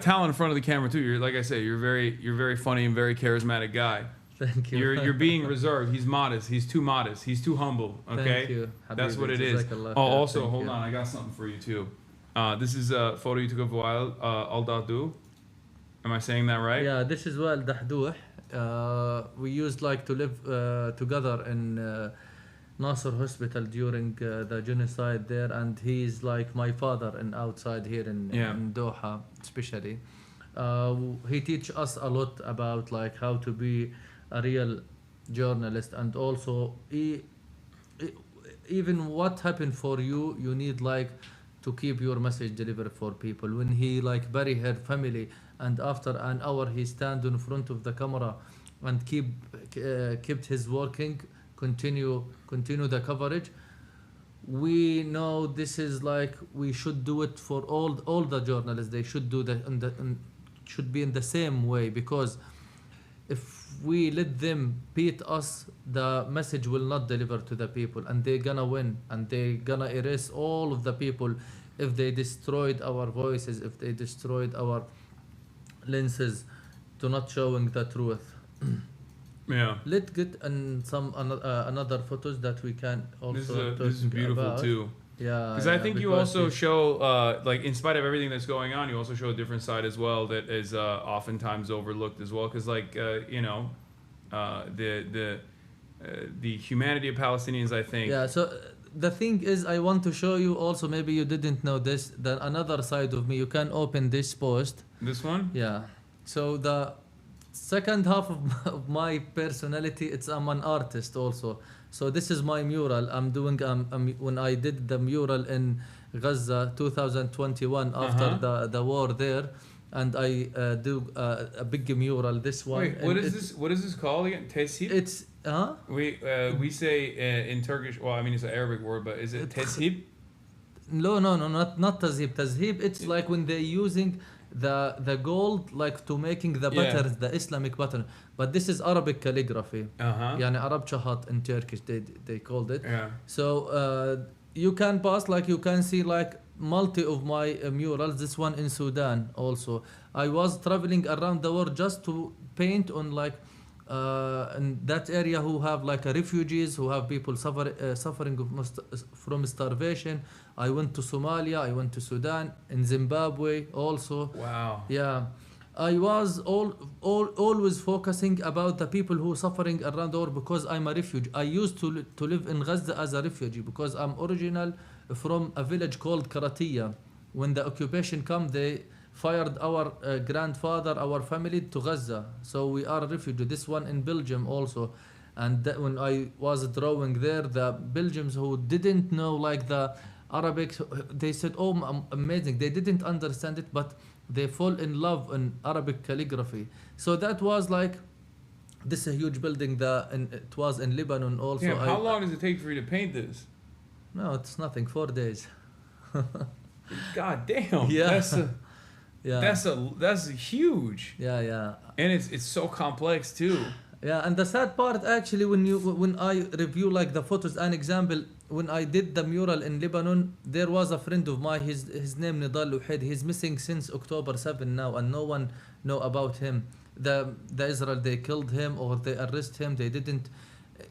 talent in front of the camera too. You're, like I say, you're very funny and very charismatic guy. Thank you. You're being reserved. He's modest. He's too modest. He's too humble. Okay. Thank you, That's Habibi. what it is. Jazakallah Oh, khair. also, Thank hold you. on. I got something for you too. This is a photo you took of Wael al-Dahdu. Am I saying that right? Yeah, this is Wael Dahdu. We used like to live together in Nasser Hospital during the genocide there, and he's like my father and outside here in Doha, especially. He teach us a lot about like how to be a real journalist, and also even what happened for you, you need like to keep your message delivered for people. When he like bury her family, and after an hour he stand in front of the camera and kept his working, continue the coverage. We know this is like we should do it for all the journalists. They should do that and should be in the same way, because if we let them beat us, the message will not deliver to the people, and they're gonna win, and they're gonna erase all of the people if they destroyed our voices, if they destroyed our lenses to not showing the truth. Yeah. Let's get in some another photos that we can also This is beautiful about. too. Yeah. Because I think you also show, like, in spite of everything that's going on, you also show a different side as well that is oftentimes overlooked as well. Because, like, the humanity of Palestinians, I think. Yeah. So the thing is, I want to show you also. Maybe you didn't know this. Then another side of me. You can open this post. This one. Yeah. So the second half of my personality, I'm an artist also. So this is my mural I'm doing. When I did the mural in Gaza 2021 after the war there, and I do a big mural. This one. Wait, what is this? What is this called again? Teshib? It's we say in Turkish. Well, I mean it's an Arabic word, but is it teshib? No, not tazhib. Tazhib, it's like when they're using the gold like to making the patterns, the Islamic pattern. But this is Arabic calligraphy. يعني Arab chahat in Turkish they called it. Yeah. So you can pass, like you can see like multi of my murals. This one in Sudan also. I was traveling around the world just to paint on like in that area who have like refugees, who have people suffering from starvation. I went to Somalia, I went to Sudan, in Zimbabwe also. Wow. Yeah. I was always focusing about the people who are suffering around the world because I'm a refugee. I used to live in Gaza as a refugee because I'm original from a village called Karatiya. When the occupation came, they fired our grandfather, our family to Gaza. So we are a refugee. This one in Belgium also. And when I was drawing there, the Belgians who didn't know like the Arabic, they said, oh, amazing. They didn't understand it, but they fall in love in Arabic calligraphy. So that was like, this is a huge building it was in Lebanon also. Yeah, how long does it take for you to paint this? No, it's nothing, 4 days. God damn. Yeah. That's huge. Yeah. And it's so complex too. Yeah, and the sad part actually when I review like the photos, an example, when I did the mural in Lebanon, there was a friend of mine, his name Nidal Luhed, he's missing since October 7 now, and no one know about him. The Israel, they killed him or they arrest him, they didn't.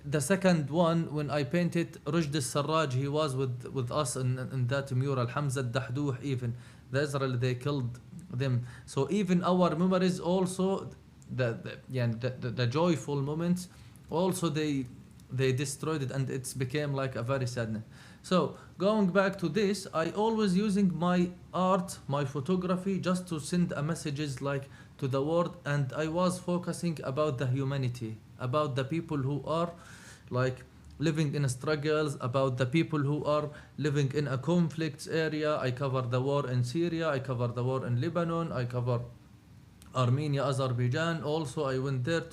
The second one, when I painted Rujd al-Sarraj, he was with us in that mural, Hamza al-Dahdouh even. The Israel, they killed them. So even our memories also, the joyful moments, also they destroyed it, and it's became like a very sadness. So going back to this, I always using my art, my photography, just to send a messages like to the world, and I was focusing about the humanity, about the people who are like living in struggles, about the people who are living in a conflict area. I cover the war in Syria, I cover the war in Lebanon, I cover Armenia, Azerbaijan. Also, I went there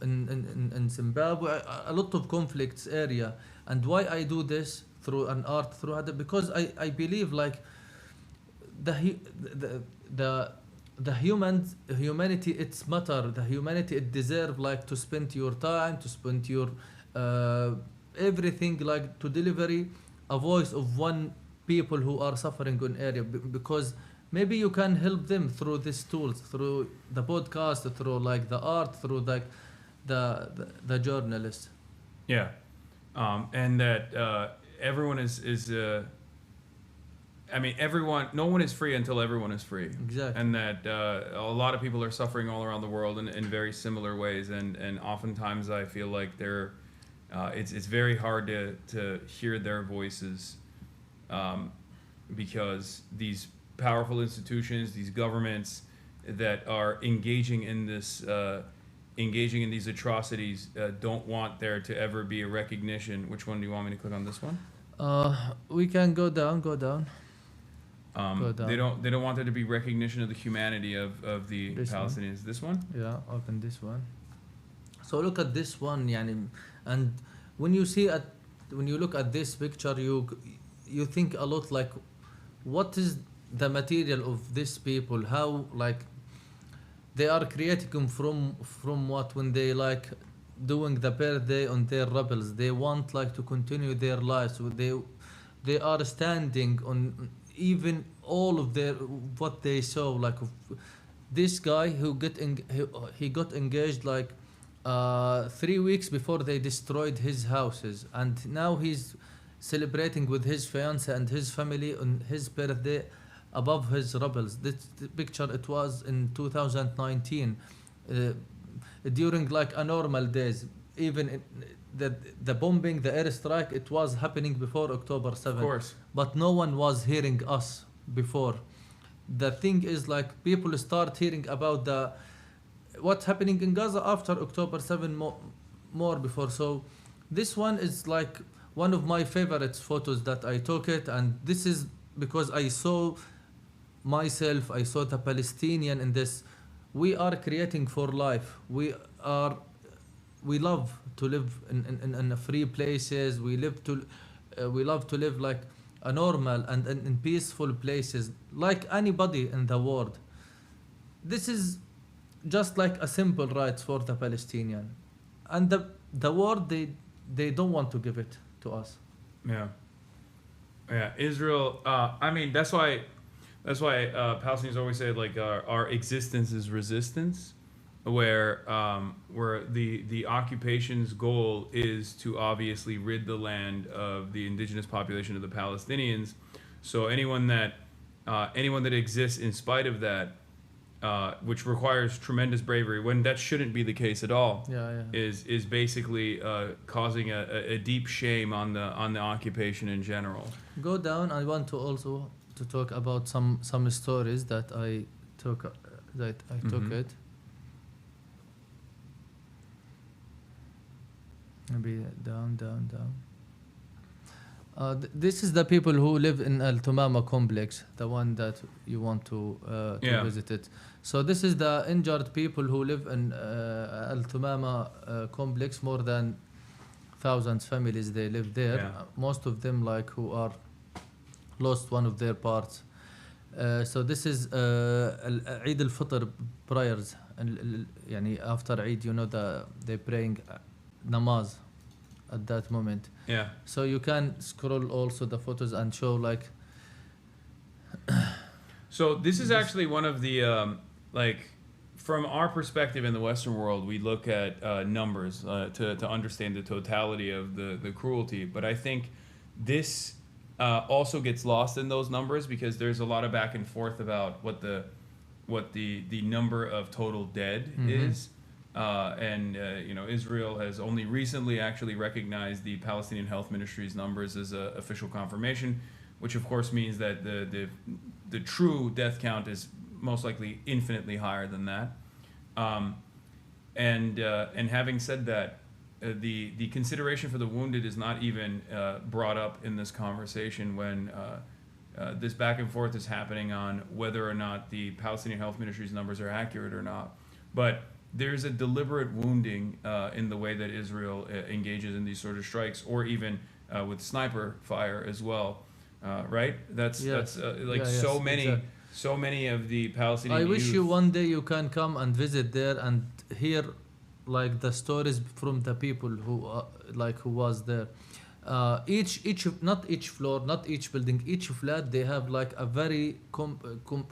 in Zimbabwe, a lot of conflicts area. And why I do this through an art, because I believe like the humanity, it's matter. The humanity, it deserve like to spend your time, to spend your everything, like to deliver a voice of one people who are suffering in area, because maybe you can help them through these tools, through the podcast, through like the art, through like the journalist. Yeah, and that everyone is I mean, no one is free until everyone is free. Exactly. And that a lot of people are suffering all around the world in very similar ways, and oftentimes I feel like it's very hard to hear their voices, because these powerful institutions, these governments that are engaging in these atrocities, don't want there to ever be a recognition. Which one do you want me to click on? This one? We can go down. They don't want there to be recognition of the humanity of the Palestinians. This one? Yeah, open this one. So look at this one, yani, and when you look at this picture, you think a lot like, what is the material of these people? How like they are creating from what, when they like doing the birthday on their rebels, they want like to continue their lives. So they are standing on even all of their what they saw. Like this guy who he got engaged like 3 weeks before they destroyed his houses, and now he's celebrating with his fiance and his family on his birthday above his rebels. This picture, it was in 2019, during like a normal days. Even the bombing, the airstrike, it was happening before October 7. Of course. But no one was hearing us before. The thing is like people start hearing about what's happening in Gaza after October 7 more before. So this one is like one of my favorite photos that I took it, and this is because I saw myself, I saw the Palestinian in this. We are creating for life. We love to live in free places. We love to live like a normal and in peaceful places, like anybody in the world. This is just like a simple right for the Palestinian, and the world, they don't want to give it to us. Yeah. Israel. I mean, that's why Palestinians always say like our existence is resistance, where the occupation's goal is to obviously rid the land of the indigenous population of the Palestinians. So anyone that exists in spite of that which requires tremendous bravery, when that shouldn't be the case at all, Yeah. is basically causing a deep shame on the occupation in general. Go down. I want to also to talk about some stories that I took took Mhm. it. Maybe down. This is the people who live in Al Tumama complex, the one that you want to Yeah. visit it. So this is the injured people who live in Al Tumama complex. More than thousands families they live there. Yeah. Most of them like who are lost one of their parts. So this is Eid al-Fitr prayers. يعني after Eid, you know, they praying namaz at that moment. Yeah. So you can scroll also the photos and show like. So this is actually one of the like, from our perspective in the Western world, we look at numbers to understand the totality of the cruelty. But I think this also gets lost in those numbers, because there's a lot of back and forth about what the number of total dead is. And you know, Israel has only recently actually recognized the Palestinian Health Ministry's numbers as an official confirmation, which of course means that the true death count is most likely infinitely higher than that. And having said that, the consideration for the wounded is not even brought up in this conversation when this back and forth is happening on whether or not the Palestinian Health Ministry's numbers are accurate or not. But there's a deliberate wounding in the way that Israel engages in these sort of strikes, or even with sniper fire as well, right? That's like so many of the Palestinian I wish youth. you one day you can come and visit there and hear like the stories from the people who who was there. Each not each floor, not each building, each flat, they have like a very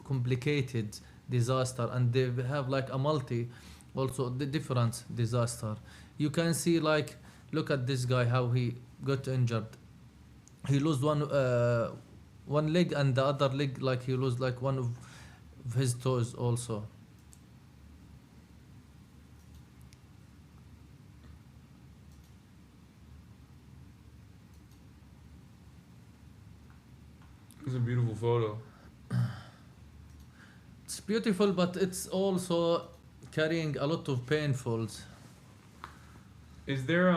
complicated disaster, and they have like a multi also the different disaster. You can see like, look at this guy, how he got injured. He lost one leg, and the other leg like he lost like one of his toes also. It's a beautiful photo. It's beautiful, but it's also carrying a lot of painfuls. Is there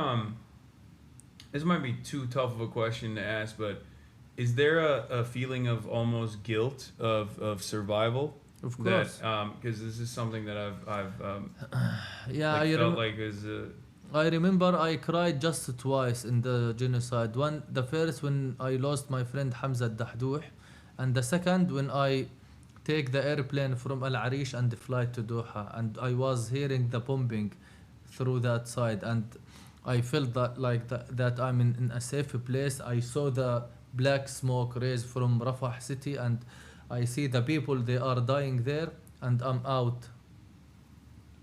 this might be too tough of a question to ask, but is there a feeling of almost guilt of survival? Of course. Because this is something that I've Yeah, like felt like is I remember I cried just twice in the genocide. The first when I lost my friend Hamza Dahdouh, and the second when I take the airplane from Al Arish and fly to Doha, and I was hearing the bombing through that side, and I felt that like that I'm in a safe place. I saw the black smoke raise from Rafah city, and I see the people, they are dying there, and I'm out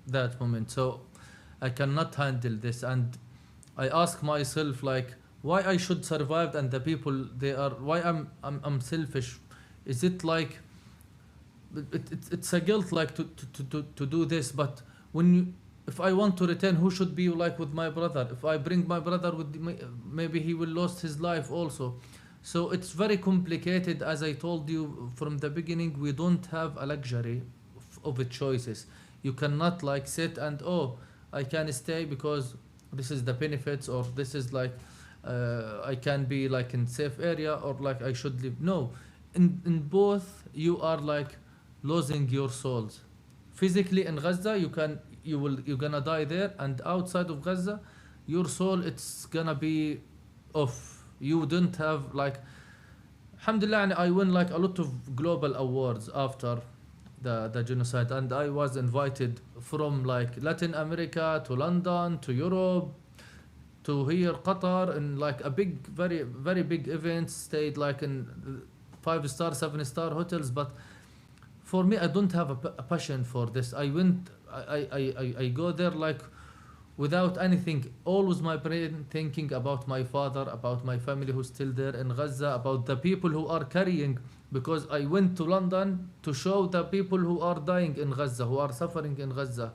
that moment. So I cannot handle this, and I ask myself like, why I should survive and the people they are, why I'm selfish. Is it like it's a guilt like to do this? But if I want to return, who should be like with my brother? If I bring my brother with me, maybe he will lose his life also. So it's very complicated. As I told you from the beginning, we don't have a luxury of choices. You cannot like sit and I can stay because this is the benefits, or this is like I can be like in safe area, or like I should live. No, in both you are like losing your souls. Physically in Gaza, you're gonna die there, and outside of Gaza, your soul, it's gonna be off. You don't have like, alhamdulillah, I won like a lot of global awards after the genocide, and I was invited from like Latin America to London to Europe to here Qatar, in like a big, very very big events, stayed like in 5-star 7-star hotels. But for me, I don't have a passion for this. I go there like without anything, always my brain thinking about my father, about my family who's still there in Gaza, about the people who are carrying, because I went to London to show the people who are dying in Gaza, who are suffering in Gaza.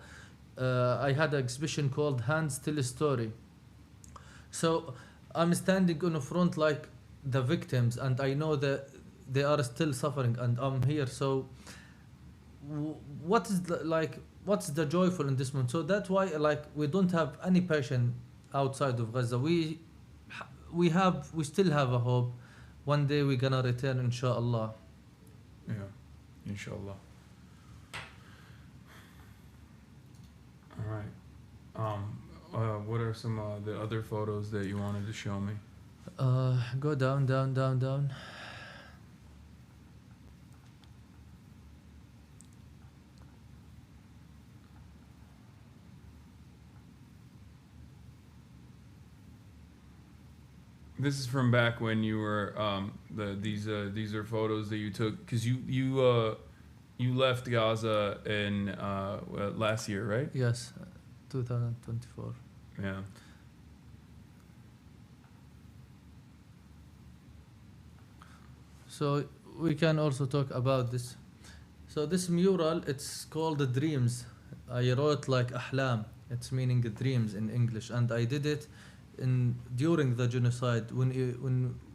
I had an exhibition called Hands Tell a Story. So I'm standing in the front like the victims, and I know that they are still suffering, and I'm here. So what is what's the joyful in this moment? So that's why we don't have any passion outside of Gaza. We still have a hope. One day we're gonna return, inshallah. Yeah, inshallah. All right. What are some the other photos that you wanted to show me? Go down, down, down, down. This is from back when you were these are photos that you took because you left Gaza in last year, right? Yes, 2024. Yeah. So we can also talk about this. So this mural, it's called the Dreams. I wrote like Ahlam. It's meaning dreams in English, and I did it during the genocide when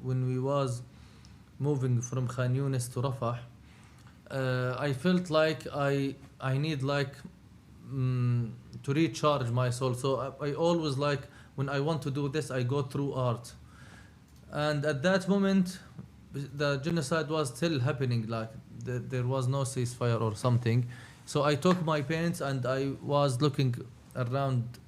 we was moving from Khan Yunis to Rafah. I felt like I need to recharge my soul. So I always when I want to do this, I go through art. And at that moment, the genocide was still happening. There was no ceasefire or something. So I took my paints and I was looking around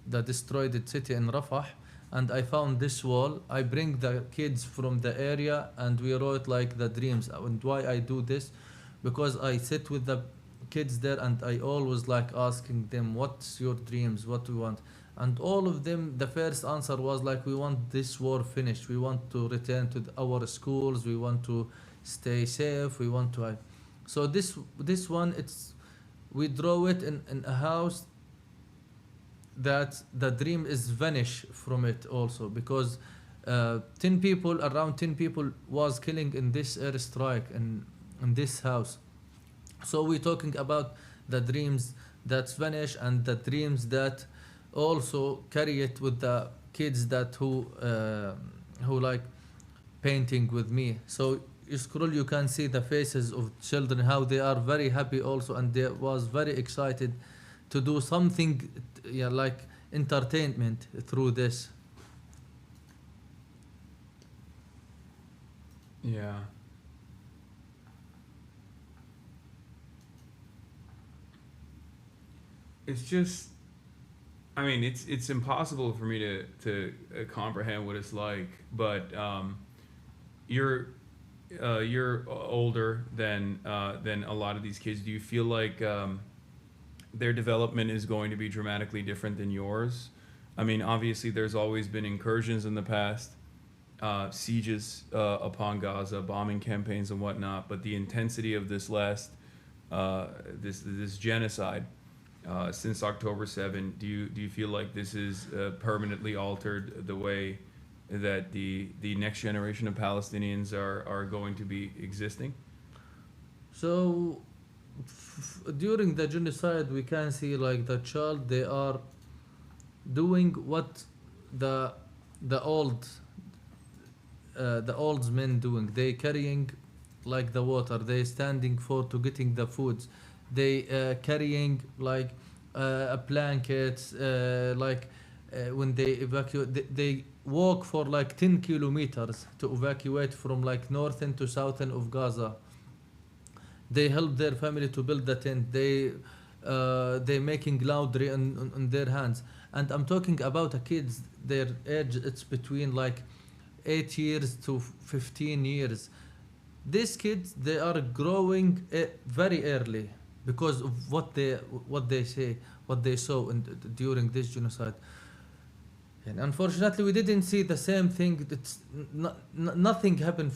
the destroyed city in Rafah, and I found this wall. I bring the kids from the area and we wrote the dreams. And why I do this? Because I sit with the kids there and I always asking them, what's your dreams? What do you want? And all of them, the first answer was we want this war finished. We want to return to our schools. We want to stay safe. We want to. So this one, we draw it in a house that the dream is vanish from it also, because around 10 people was killing in this airstrike in this house. So we're talking about the dreams that vanish and the dreams that also carry it with the kids who painting with me. So you scroll, you can see the faces of children, how they are very happy also, and they was very excited to do something entertainment through this. Yeah. It's just, I mean, it's impossible for me to comprehend what it's like, but you're older than a lot of these kids. Do you feel like their development is going to be dramatically different than yours? I mean, obviously there's always been incursions in the past, sieges upon Gaza, bombing campaigns and whatnot, but the intensity of this this genocide since October 7, do you feel like this is permanently altered the way that the next generation of Palestinians are going to be existing? So during the genocide, we can see the child, they are doing what the old men doing. They carrying the water. They standing to getting the foods. They carrying blankets. When they evacuate, they walk for 10 kilometers to evacuate from northern to southern of Gaza. They help their family to build the tent. They making laundry on their hands. And I'm talking about the kids. Their age, it's between 8 years to 15 years. These kids, they are growing very early because of what they saw during this genocide. And unfortunately, we didn't see the same thing. Nothing happened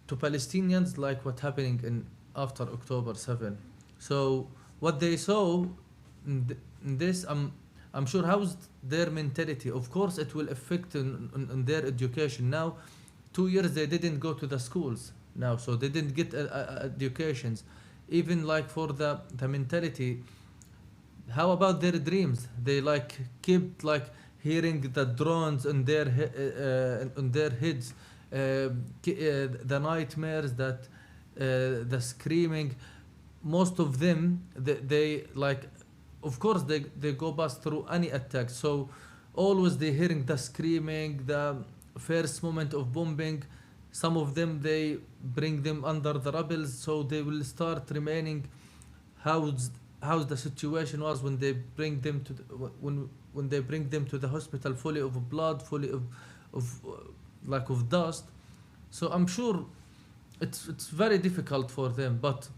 to Palestinians like what happening after October 7. So what they saw in this, I'm sure how's their mentality. Of course, it will affect in their education. Now, 2 years they didn't go to the schools now, so they didn't get educations. Even like for the mentality, how about their dreams? They like kept like hearing the drones in their in their heads, the nightmares, that the screaming. Most of them, they like, of course they go past through any attack. So always they hearing the screaming, the first moment of bombing. Some of them they bring them under the rebels, so they will start remaining. How's the situation was when they bring them to when they bring them to the hospital fully of blood, fully of like of dust. So I'm sure it's very difficult for them. But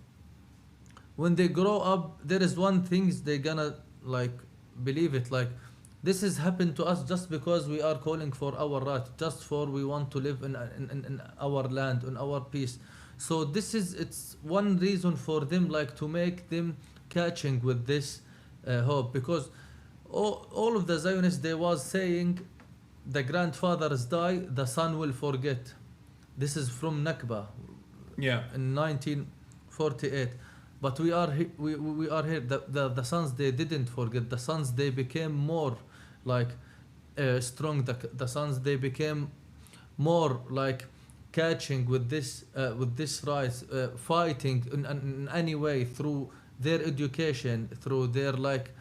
when they grow up, there is one thing they gonna like believe it, like this has happened to us just because we are calling for our right, just for we want to live in our land, in our peace. So it's one reason for them like to make them catching with this hope, because all of the Zionists, they was saying the grandfathers die, the son will forget. This is from Nakba, in 1948. But we are here. The sons, they didn't forget. The sons, they became more like strong. The sons, they became more like catching with this rise, fighting in any way through their education, through their like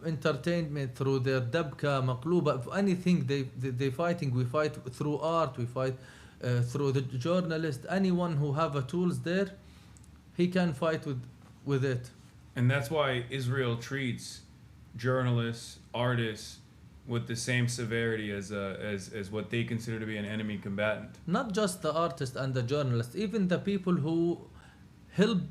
entertainment, through their dabka, maqluba, anything they fighting. We fight through art. We fight through the journalist. Anyone who have a tools there, he can fight with it. And that's why Israel treats journalists, artists with the same severity as what they consider to be an enemy combatant. Not just the artist and the journalist, even the people who help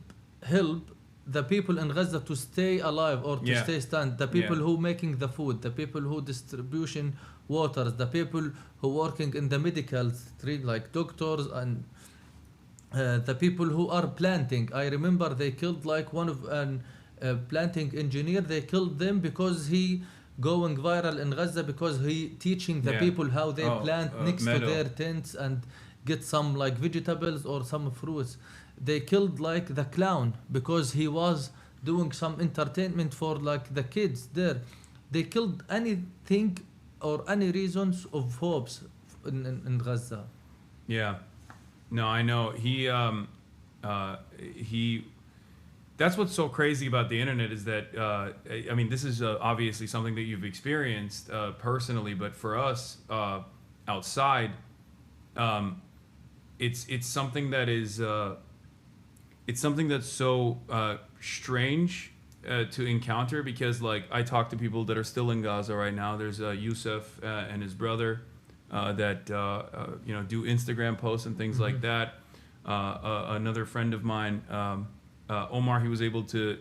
the people in Gaza to stay alive or to stay stand. The people who making the food, the people who distribution waters, the people who working in the medical street like doctors, and the people who are planting. I remember they killed like one of an planting engineer. They killed them because he going viral in Gaza because he teaching the people how they plant next to their tents and get some like vegetables or some fruits. They killed like the clown because he was doing some entertainment for like the kids there. They killed anything or any reasons of hopes in Gaza. Yeah. No, I know. He that's what's so crazy about the internet is that, I mean, this is obviously something that you've experienced personally, but for us outside, it's something that is, it's something that's so strange to encounter, because like I talk to people that are still in Gaza right now. There's Yusuf and his brother that do Instagram posts and things like that. Another friend of mine, Omar, he was able to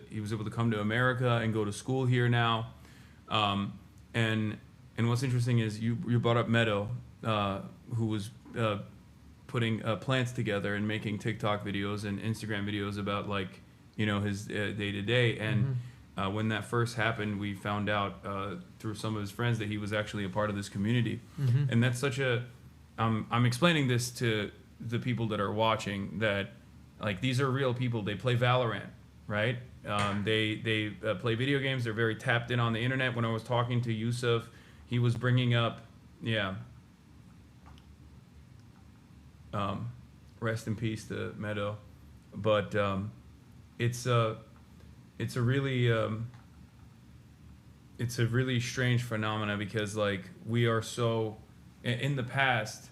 come to America and go to school here now. And what's interesting is you brought up Meadow, who was putting plants together and making TikTok videos and Instagram videos about like his day to day. And when that first happened, we found out through some of his friends that he was actually a part of this community. And that's such a I'm explaining this to the people that are watching that like these are real people. They play Valorant, right? They play video games. They're very tapped in on the internet. When I was talking to Yusuf, he was bringing up rest in peace to Meadow, but it's a really strange phenomena, because like we are so in the past,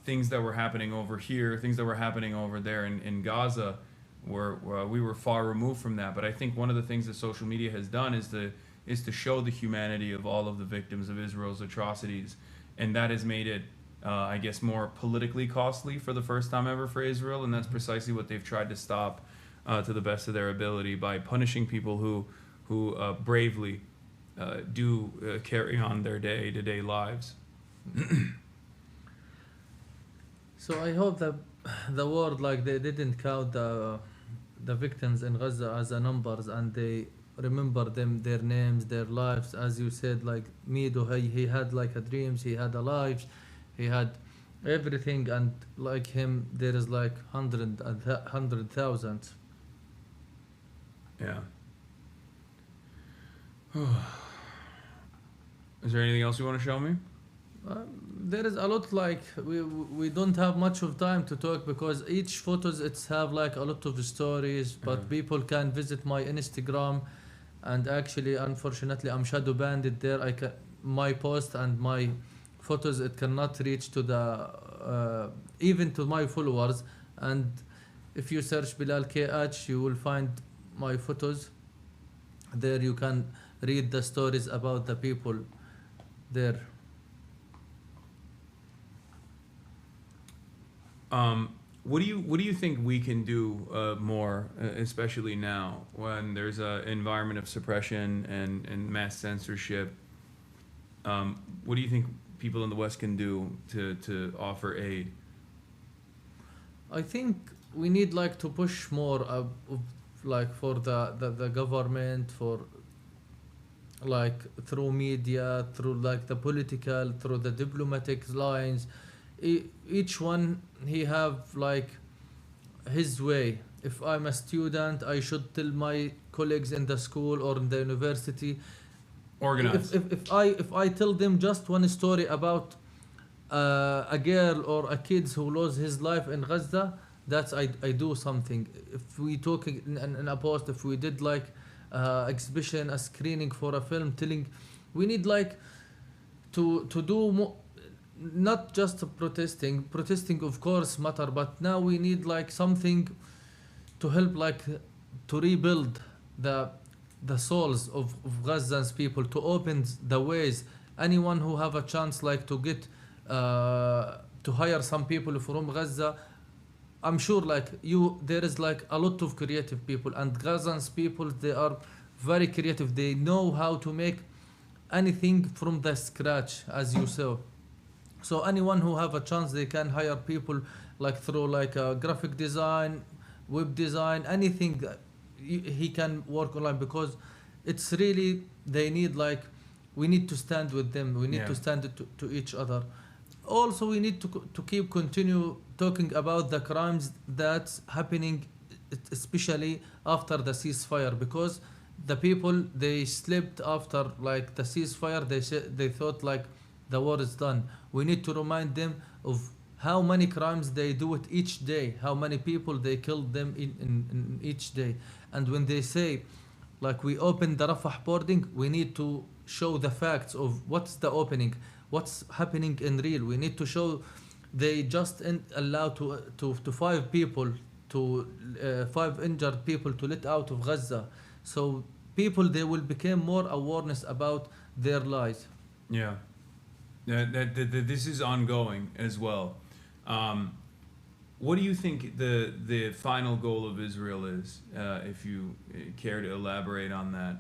things that were happening over here, things that were happening over there in Gaza, we were far removed from that. But I think one of the things that social media has done is to show the humanity of all of the victims of Israel's atrocities, and that has made it I guess more politically costly for the first time ever for Israel. And that's precisely what they've tried to stop to the best of their ability, by punishing people who bravely do carry on their day-to-day lives. So I hope that the world, like, they didn't count the victims in Gaza as a numbers, and they remember them, their names, their lives. As you said, like Mido, he had like a dreams, he had a life, he had everything, and like him, there is like 100,000. Yeah. Is there anything else you want to show me? There is a lot, like we don't have much of time to talk because each photos it's have like a lot of stories, but people can visit my Instagram, and actually unfortunately I'm shadow banned there. My post and my photos, it cannot reach to the even to my followers, and if you search Belal KH you will find my photos there. You can read the stories about the people there. What do you think we can do more, especially now when there's an environment of suppression and mass censorship? What do you think people in the West can do to offer aid? I think we need like to push more like for the government, for like through media, through like the political, through the diplomatic lines. Each one he have like his way. If I'm a student, I should tell my colleagues in the school or in the university. Organize. If I tell them just one story about a girl or a kid who lost his life in Gaza, that's I do something. If we talk in a post, if we did like exhibition, a screening for a film, telling, we need like to do more. Not just protesting of course matter, but now we need like something to help like to rebuild the souls of Gazans people, to open the ways. Anyone who have a chance like to get to hire some people from Gaza, I'm sure like there is like a lot of creative people, and Gazans people, they are very creative. They know how to make anything from the scratch, as you saw. So anyone who have a chance, they can hire people like through like graphic design, web design, anything that he can work online, because it's really, they need like, we need to stand with them. We need to stand to each other. Also, we need to continue talking about the crimes that's happening, especially after the ceasefire, because the people, they slept after like the ceasefire. They thought like the war is done. We need to remind them of how many crimes they do it each day, how many people they killed them in each day. And when they say, like, we opened the Rafah boarding, we need to show the facts of what's the opening, what's happening in real. We need to show they just allow to 5 people, to 5 injured people to let out of Gaza. So people, they will become more awareness about their lives. Yeah. This is ongoing as well. What do you think the final goal of Israel is, if you care to elaborate on that?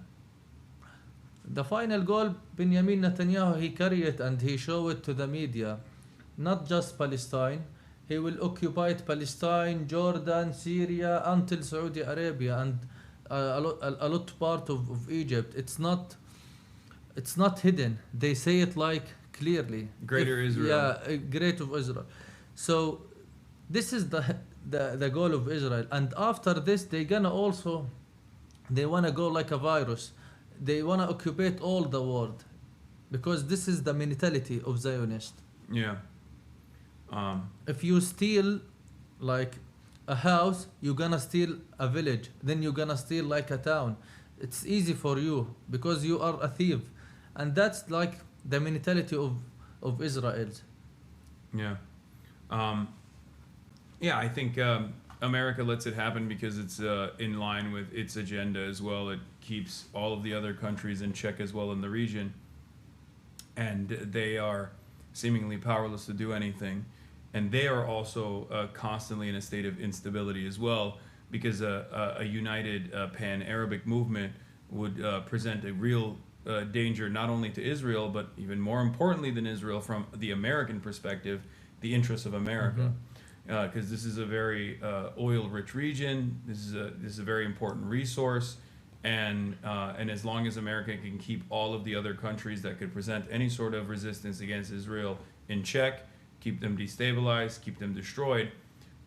The final goal, Benjamin Netanyahu, he carried it and he showed it to the media. Not just Palestine. He will occupy Palestine, Jordan, Syria, until Saudi Arabia, and a lot part of Egypt. It's not hidden. They say it like clearly. Greater Israel. Yeah, greater Israel. So this is the goal of Israel. And after this, they wanna go like a virus. They wanna occupy all the world, because this is the mentality of Zionists. Yeah. If you steal like a house, you're gonna steal a village, then you're gonna steal like a town. It's easy for you because you are a thief. And that's like the mentality of Israel. Yeah. Yeah, I think America lets it happen because it's in line with its agenda as well. It keeps all of the other countries in check as well in the region. And they are seemingly powerless to do anything. And they are also constantly in a state of instability as well, because a united pan-Arabic movement would present a real danger not only to Israel, but even more importantly than Israel, from the American perspective, the interests of America. Because this is a very oil-rich region. This is a very important resource, and as long as America can keep all of the other countries that could present any sort of resistance against Israel in check, keep them destabilized, keep them destroyed,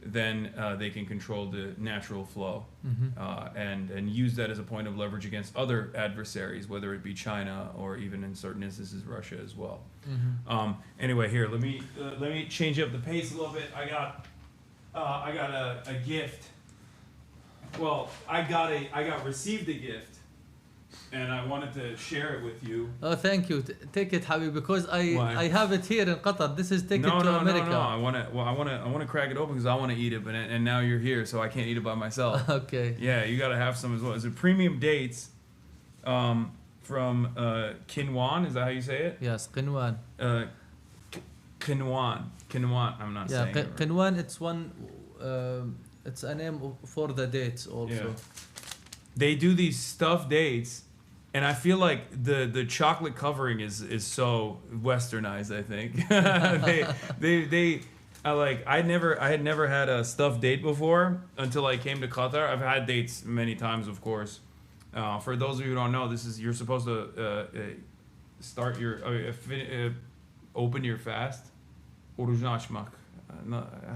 then they can control the natural flow and use that as a point of leverage against other adversaries, whether it be China or even in certain instances Russia as well. Anyway, here let me change up the pace a little bit. I got a gift. Well, I received a gift, and I wanted to share it with you. Oh, thank you. Take it, Habib, because Why? I have it here in Qatar. This is take it to America. No. I want to crack it open because I want to eat it, and now you're here, so I can't eat it by myself. Okay. Yeah, you got to have some as well. It's a premium dates, from Kinwan. Is that how you say it? Yes, Kinwan. Kinwan. I'm not saying it. Kinwan. It's one. It's a name for the dates also. Yeah. They do these stuffed dates, and I feel like the chocolate covering is so westernized. I think I had never had a stuffed date before until I came to Qatar. I've had dates many times, of course. For those of you who don't know, you're supposed to start your open your fast. How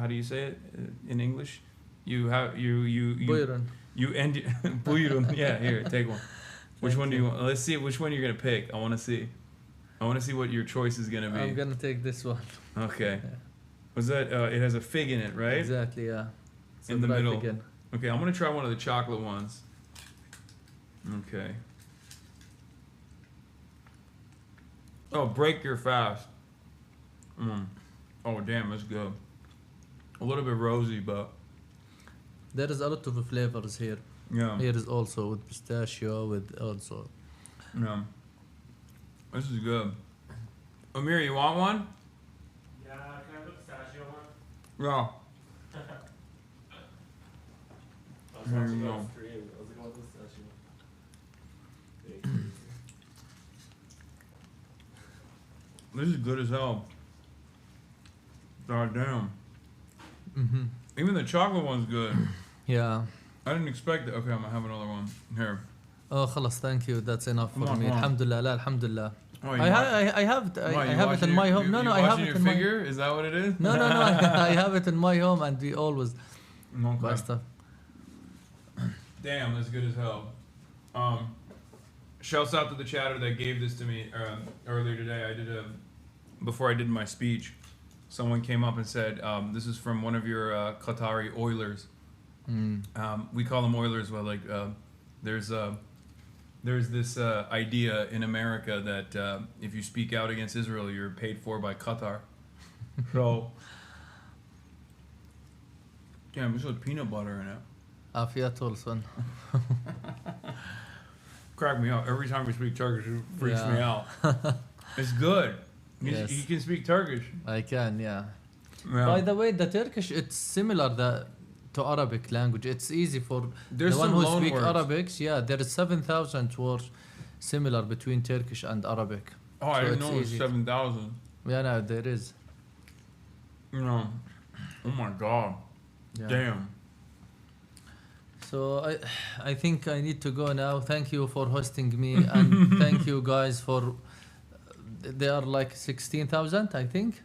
do you say it in English? You end Buyurun. Yeah, here, take one. Which one do you want? Let's see which one you're gonna pick. I want to see what your choice is gonna be. I'm gonna take this one. Okay. Was that? It has a fig in it, right? Exactly. Yeah. It's in the middle. Again. Okay, I'm gonna try one of the chocolate ones. Okay. Oh, break your fast. Oh, damn, that's good. A little bit rosy, but there is a lot of flavors here. Yeah. Here is also with pistachio, with also. Yeah. This is good. Amir, you want one? Yeah, can I have the pistachio one? Yeah. Here you go. This is good as hell. God damn. Even the chocolate one's good. Yeah. I didn't expect it. Okay, I'm gonna have another one. Here. Oh, خلاص, thank you. That's enough for me. Alhamdulillah, la, alhamdulillah. Oh, I have it in my home. No, I have it in my figure? Is that what it is? No. I have it in my home, and we always buy stuff. Damn, that's good as hell. Shouts out to the chatter that gave this to me earlier today. Before I did my speech, someone came up and said, this is from one of your Qatari Oilers. We call them Oilers. Well, like there's this idea in America that if you speak out against Israel, you're paid for by Qatar. So, damn, this has peanut butter in it. Afiyat olsun. Crack me up every time we speak Turkish. It freaks me out. It's good. Yes. You can speak Turkish. I can, yeah. By the way, the Turkish, it's similar to Arabic language. It's easy for the one who speaks Arabic. Yeah, there is 7,000 words similar between Turkish and Arabic. Oh, I didn't know it was 7,000. Yeah, no, there is. Oh my God. Yeah. Damn. So I think I need to go now. Thank you for hosting me, and thank you guys for. They are like 16,000, I think.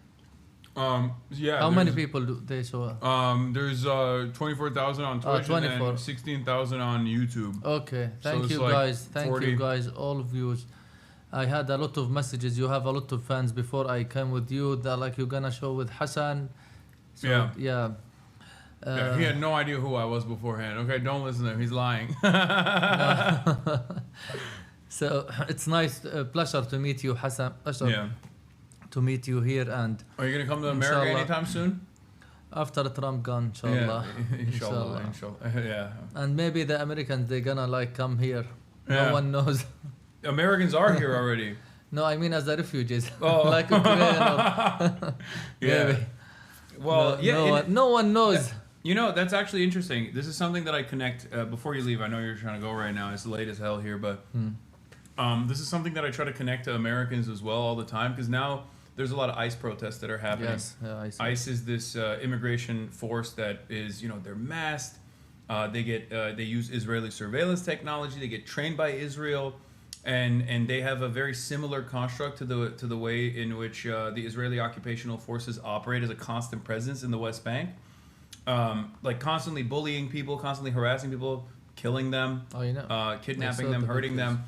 Yeah. How many people do they saw? There's 24,000 on Twitch and 16,000 on YouTube. Okay, thank you guys. Thank you guys, all of you. I had a lot of messages. You have a lot of fans before I came with you. That like you're gonna show with Hasan. So, yeah. Yeah. He had no idea who I was beforehand. Okay, don't listen to him. He's lying. So it's nice, pleasure to meet you, Hasan. Pleasure to meet you here. And are you gonna come to America anytime soon? After Trump gone, inshallah. Yeah, inshallah. Yeah. And maybe the Americans, they're gonna like come here. Yeah. No one knows. Americans are here already. No, I mean as the refugees. Oh. Like Ukraine or maybe. Well, no one knows. Yeah. You know, that's actually interesting. This is something that I connect before you leave. I know you're trying to go right now. It's late as hell here, but this is something that I try to connect to Americans as well all the time, because now there's a lot of ICE protests that are happening. Yes, ICE is this immigration force that is, they're masked. They use Israeli surveillance technology. They get trained by Israel, and they have a very similar construct to the way in which the Israeli occupational forces operate as a constant presence in the West Bank, like constantly bullying people, constantly harassing people, killing them, kidnapping them, hurting them,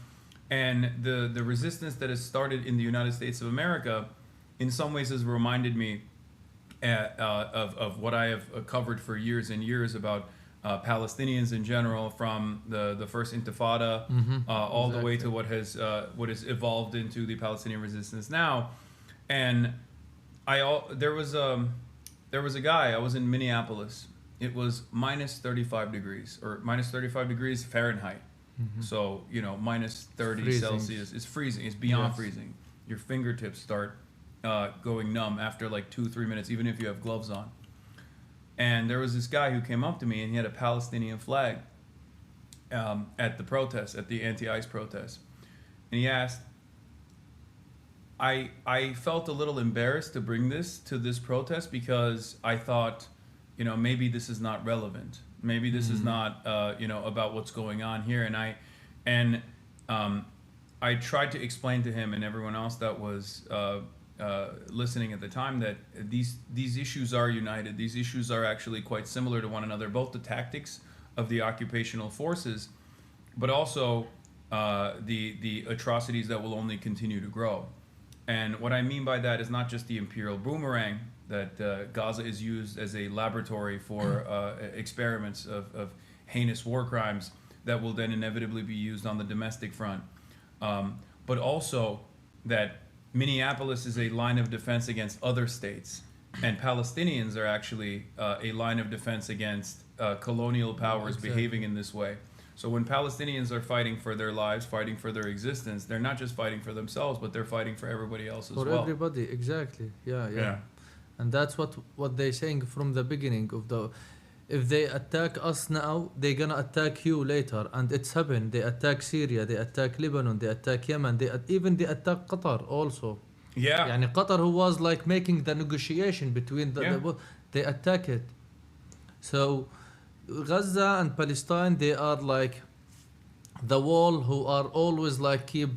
and the resistance that has started in the United States of America, in some ways, has reminded me of what I have covered for years and years about. Palestinians in general, from the first Intifada all the way to what has evolved into the Palestinian resistance now. And there was a guy. I was in Minneapolis. It was minus 35 degrees or minus 35 degrees Fahrenheit. So minus 30 Celsius. It's freezing. It's beyond freezing. Your fingertips start going numb after like 2-3 minutes, even if you have gloves on. And there was this guy who came up to me, and he had a Palestinian flag at the protest, at the anti-ICE protest. And he asked, I felt a little embarrassed to bring this to this protest because I thought, maybe this is not relevant. Maybe this is not, about what's going on here. And I tried to explain to him and everyone else that was listening at the time that these issues are united. These issues are actually quite similar to one another, both the tactics of the occupational forces, but also the atrocities that will only continue to grow. And what I mean by that is not just the imperial boomerang that Gaza is used as a laboratory for experiments of heinous war crimes that will then inevitably be used on the domestic front, but also that Minneapolis is a line of defense against other states, and Palestinians are actually a line of defense against colonial powers behaving in this way. So when Palestinians are fighting for their lives, fighting for their existence, they're not just fighting for themselves, but they're fighting for everybody else as well. For everybody, exactly. Yeah. And that's what they're saying from the beginning of the. If they attack us now, they're gonna attack you later, and it's happened. They attack Syria, they attack Lebanon, they attack Yemen, they attack Qatar also. Yeah. Yani Qatar, who was like making the negotiation between they attack it. So Gaza and Palestine, they are like the wall who are always like keep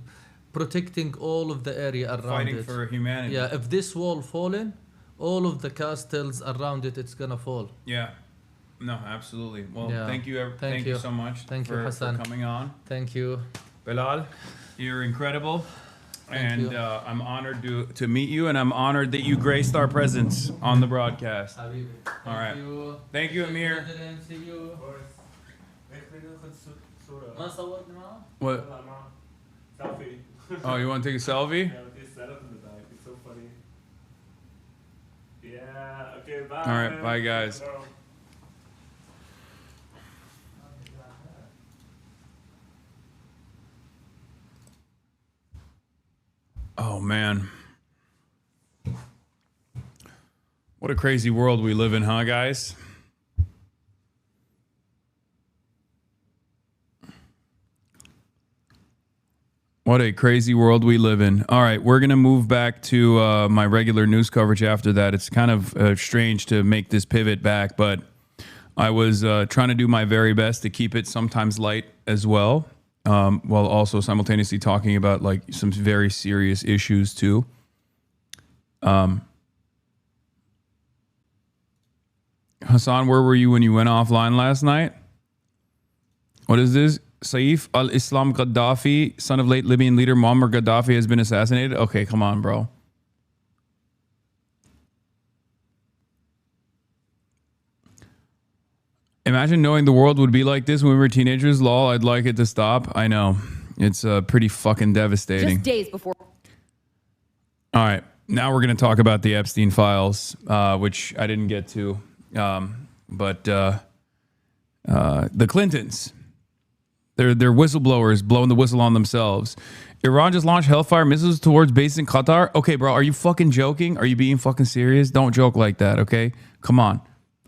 protecting all of the area around fighting it. for humanity. Yeah, if this wall fallen, all of the castles around it, it's gonna fall. Yeah. No, absolutely. Well, thank you so much for coming on. Thank you. Belal, you're incredible. I'm honored to meet you, and I'm honored that you graced our presence on the broadcast. All right. Thank you, Amir. See you. What? Selfie. Oh, you want to take a selfie? Yeah, with this setup in the back. It's so funny. Yeah, okay, bye. All right, bye, guys. Oh, man. What a crazy world we live in, huh, guys? What a crazy world we live in. All right, we're going to move back to my regular news coverage after that. It's kind of strange to make this pivot back, but I was trying to do my very best to keep it sometimes light as well, while also simultaneously talking about like some very serious issues too. Hasan, where were you when you went offline last night? What is this? Saif al-Islam Gaddafi, son of late Libyan leader Muammar Gaddafi, has been assassinated. Okay, come on, bro. Imagine knowing the world would be like this when we were teenagers. Lol, I'd like it to stop. I know. It's pretty fucking devastating. Just days before. All right. Now we're going to talk about the Epstein files, which I didn't get to. But the Clintons, they're whistleblowers blowing the whistle on themselves. Iran just launched Hellfire missiles towards bases in Qatar. Okay, bro, are you fucking joking? Are you being fucking serious? Don't joke like that, okay? Come on.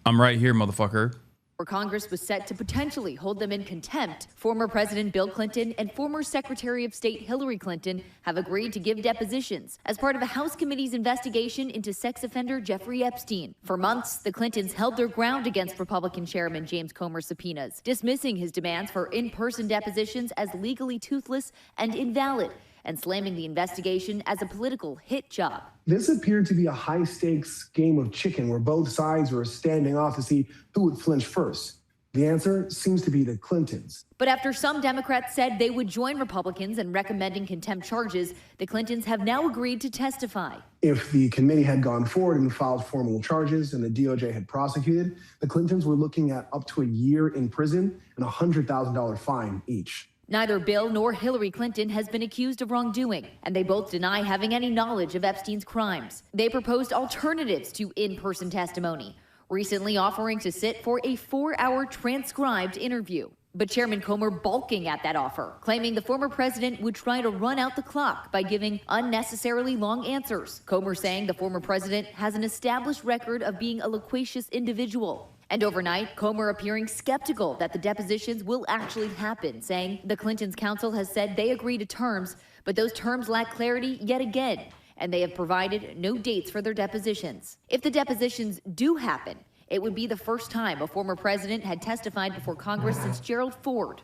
I'm right here, motherfucker. where Congress was set to potentially hold them in contempt. Former President Bill Clinton and former Secretary of State Hillary Clinton have agreed to give depositions as part of a House committee's investigation into sex offender Jeffrey Epstein. For months, the Clintons held their ground against Republican Chairman James Comer's subpoenas, dismissing his demands for in-person depositions as legally toothless and invalid, and slamming the investigation as a political hit job. This appeared to be a high-stakes game of chicken where both sides were standing off to see who would flinch first. The answer seems to be the Clintons. But after some Democrats said they would join Republicans in recommending contempt charges, the Clintons have now agreed to testify. If the committee had gone forward and filed formal charges and the DOJ had prosecuted, the Clintons were looking at up to a year in prison and a $100,000 fine each. Neither Bill nor Hillary Clinton has been accused of wrongdoing, and they both deny having any knowledge of Epstein's crimes. They proposed alternatives to in-person testimony, recently offering to sit for a 4-hour transcribed interview. But Chairman Comer balking at that offer, claiming the former president would try to run out the clock by giving unnecessarily long answers. Comer saying the former president has an established record of being a loquacious individual. And overnight, Comer appearing skeptical that the depositions will actually happen, saying the Clintons' counsel has said they agree to terms, but those terms lack clarity yet again, and they have provided no dates for their depositions. If the depositions do happen, it would be the first time a former president had testified before Congress since Gerald Ford.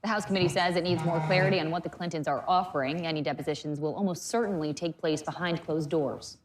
The House committee says it needs more clarity on what the Clintons are offering. Any depositions will almost certainly take place behind closed doors.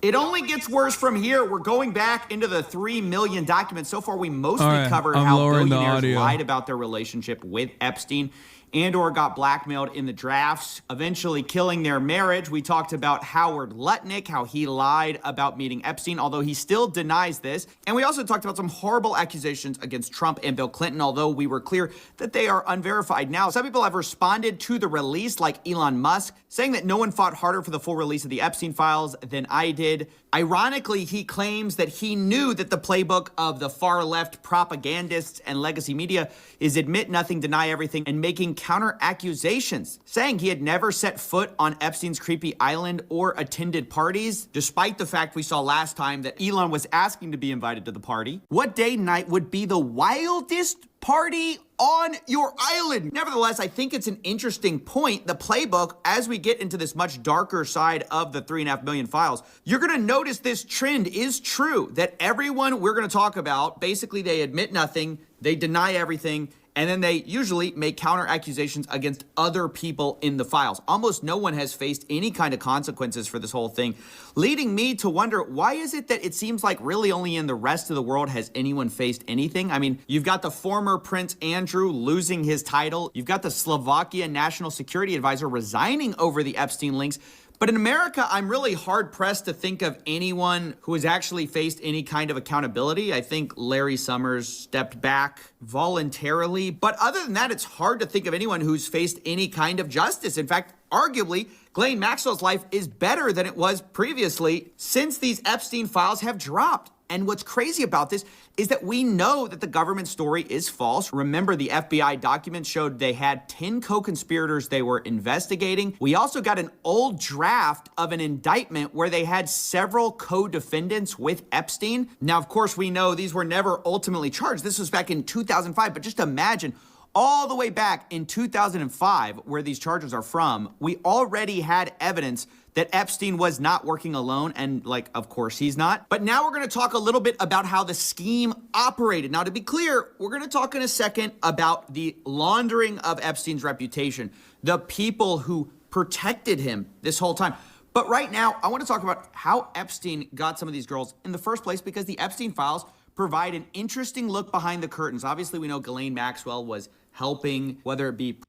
It only gets worse from here. We're going back into the 3 million documents. So far, we mostly covered how billionaires lied about their relationship with Epstein and or got blackmailed in the drafts, eventually killing their marriage. We talked about Howard Lutnick, how he lied about meeting Epstein, although he still denies this. And we also talked about some horrible accusations against Trump and Bill Clinton, although we were clear that they are unverified. Now, some people have responded to the release, like Elon Musk, saying that no one fought harder for the full release of the Epstein files than I did. Ironically, he claims that he knew that the playbook of the far-left propagandists and legacy media is admit nothing, deny everything, and making counter accusations, saying he had never set foot on Epstein's creepy island or attended parties, despite the fact we saw last time that Elon was asking to be invited to the party. What day night would be the wildest party on your island? Nevertheless, I think it's an interesting point. The playbook, as we get into this much darker side of the 3.5 million files, you're going to notice this trend is true, that everyone we're going to talk about, basically they admit nothing, they deny everything, and then they usually make counter accusations against other people in the files. Almost no one has faced any kind of consequences for this whole thing, leading me to wonder, why is it that it seems like really only in the rest of the world has anyone faced anything? I mean, you've got the former Prince Andrew losing his title. You've got the Slovakia National Security Advisor resigning over the Epstein links. But in America, I'm really hard-pressed to think of anyone who has actually faced any kind of accountability. I think Larry Summers stepped back voluntarily. But other than that, it's hard to think of anyone who's faced any kind of justice. In fact, arguably, Ghislaine Maxwell's life is better than it was previously since these Epstein files have dropped. And what's crazy about this is that we know that the government story is false. Remember, the FBI documents showed they had 10 co-conspirators they were investigating. We also got an old draft of an indictment where they had several co-defendants with Epstein. Now, of course, we know these were never ultimately charged. This was back in 2005, but just imagine all the way back in 2005, where these charges are from, we already had evidence that Epstein was not working alone, and of course he's not. But now we're gonna talk a little bit about how the scheme operated. Now, to be clear, we're gonna talk in a second about the laundering of Epstein's reputation, the people who protected him this whole time. But right now, I wanna talk about how Epstein got some of these girls in the first place, because the Epstein files provide an interesting look behind the curtains. Obviously, we know Ghislaine Maxwell was helping, whether it be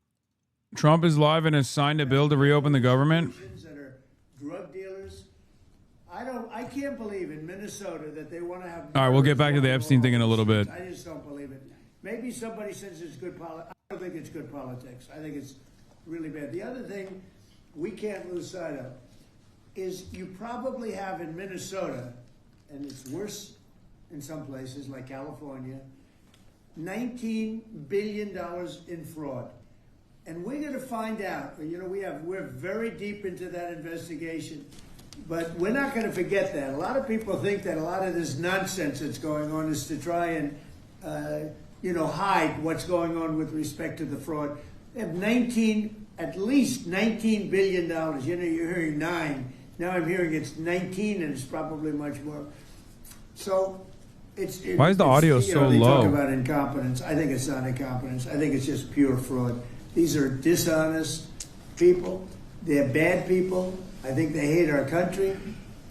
Trump is live and has signed a bill to reopen the government. Drug dealers. I can't believe in Minnesota that they want to have. All right, we'll get back to the Epstein thing in a little bit. I just don't believe it. Maybe somebody says it's good politics. I don't think it's good politics. I think it's really bad. The other thing we can't lose sight of is you probably have in Minnesota, and it's worse in some places like California, $19 billion in fraud. And we're going to find out, we're very deep into that investigation, but we're not going to forget that. A lot of people think that a lot of this nonsense that's going on is to try and hide what's going on with respect to the fraud. They have at least $19 billion. You're hearing 9. Now I'm hearing it's 19, and it's probably much more. So Why is the audio so they low? Talk about incompetence. I think it's not incompetence. I think it's just pure fraud. These are dishonest people. They're bad people. I think they hate our country,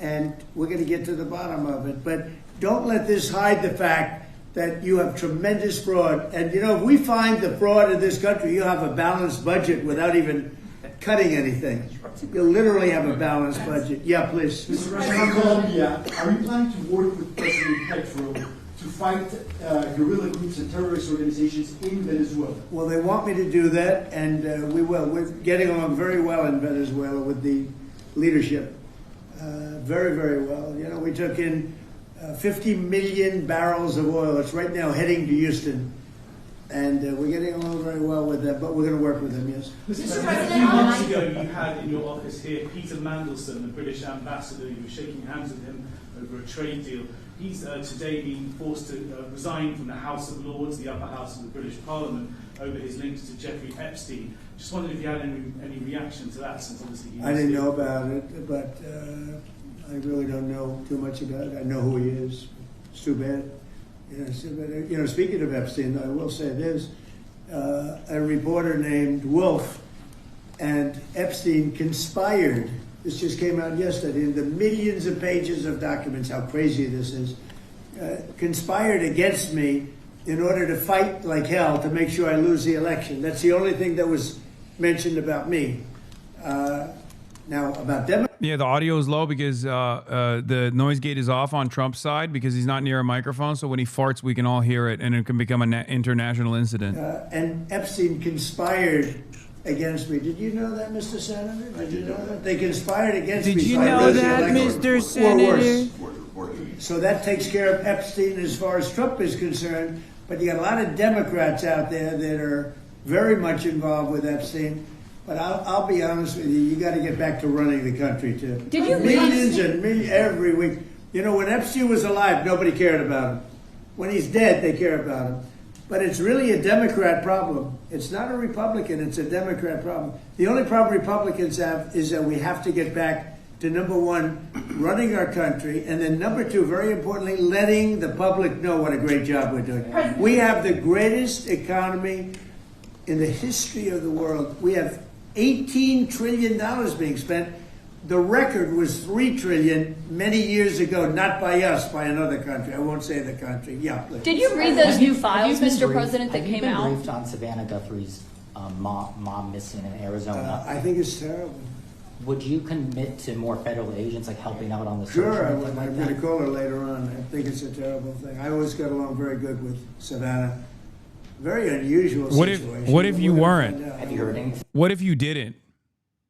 and we're going to get to the bottom of it. But don't let this hide the fact that you have tremendous fraud. And, if we find the fraud in this country, you'll have a balanced budget without even cutting anything. You'll literally have a balanced budget. Yeah, please. Mr. President, in Colombia, are you planning to work with President Petro to fight guerrilla groups and terrorist organizations in Venezuela? Well, they want me to do that, and we will. We're getting along very well in Venezuela with the leadership. Very, very well. We took in 50 million barrels of oil. It's right now heading to Houston. And we're getting along very well with that, but we're going to work with them, yes. Mr. President, a few months ago, you had in your office here Peter Mandelson, the British ambassador. You were shaking hands with him over a trade deal. He's today been forced to resign from the House of Lords, the upper house of the British Parliament, over his links to Jeffrey Epstein. Just wondered if you had any reaction to that, since obviously he was... I didn't know about it, but I really don't know too much about it. I know who he is. It's too bad. Speaking of Epstein, I will say this. A reporter named Wolf and Epstein conspired. This just came out yesterday in the millions of pages of documents, how crazy this is. Conspired against me in order to fight like hell to make sure I lose the election. That's the only thing that was mentioned about me. Now, about them. Yeah, the audio is low because the noise gate is off on Trump's side because he's not near a microphone. So when he farts, we can all hear it, and it can become an international incident. And Epstein conspired against me. Did you know that, Mr. Senator? Did you know that? They conspired against me. Did you know that, Mr. Senator? So that takes care of Epstein as far as Trump is concerned. But you got a lot of Democrats out there that are very much involved with Epstein. But I'll be honest with you, you got to get back to running the country, too. Did you millions and millions every week. When Epstein was alive, nobody cared about him. When he's dead, they care about him. But it's really a Democrat problem. It's not a Republican, it's a Democrat problem. The only problem Republicans have is that we have to get back to, number one, running our country, and then number two, very importantly, letting the public know what a great job we're doing. We have the greatest economy in the history of the world. We have $18 trillion being spent. The record was $3 trillion many years ago, not by us, by another country. I won't say the country. Yeah, please. Did you read those new files, Mr. President, that came out? Have you been briefed on Savannah Guthrie's mom missing in Arizona? I think it's terrible. Would you commit to more federal agents, like helping out on the search? Sure, I would. I'm going to call her later on. I think it's a terrible thing. I always got along very good with Savannah. Very unusual situation. What if you weren't? Have you heard anything? What if you didn't?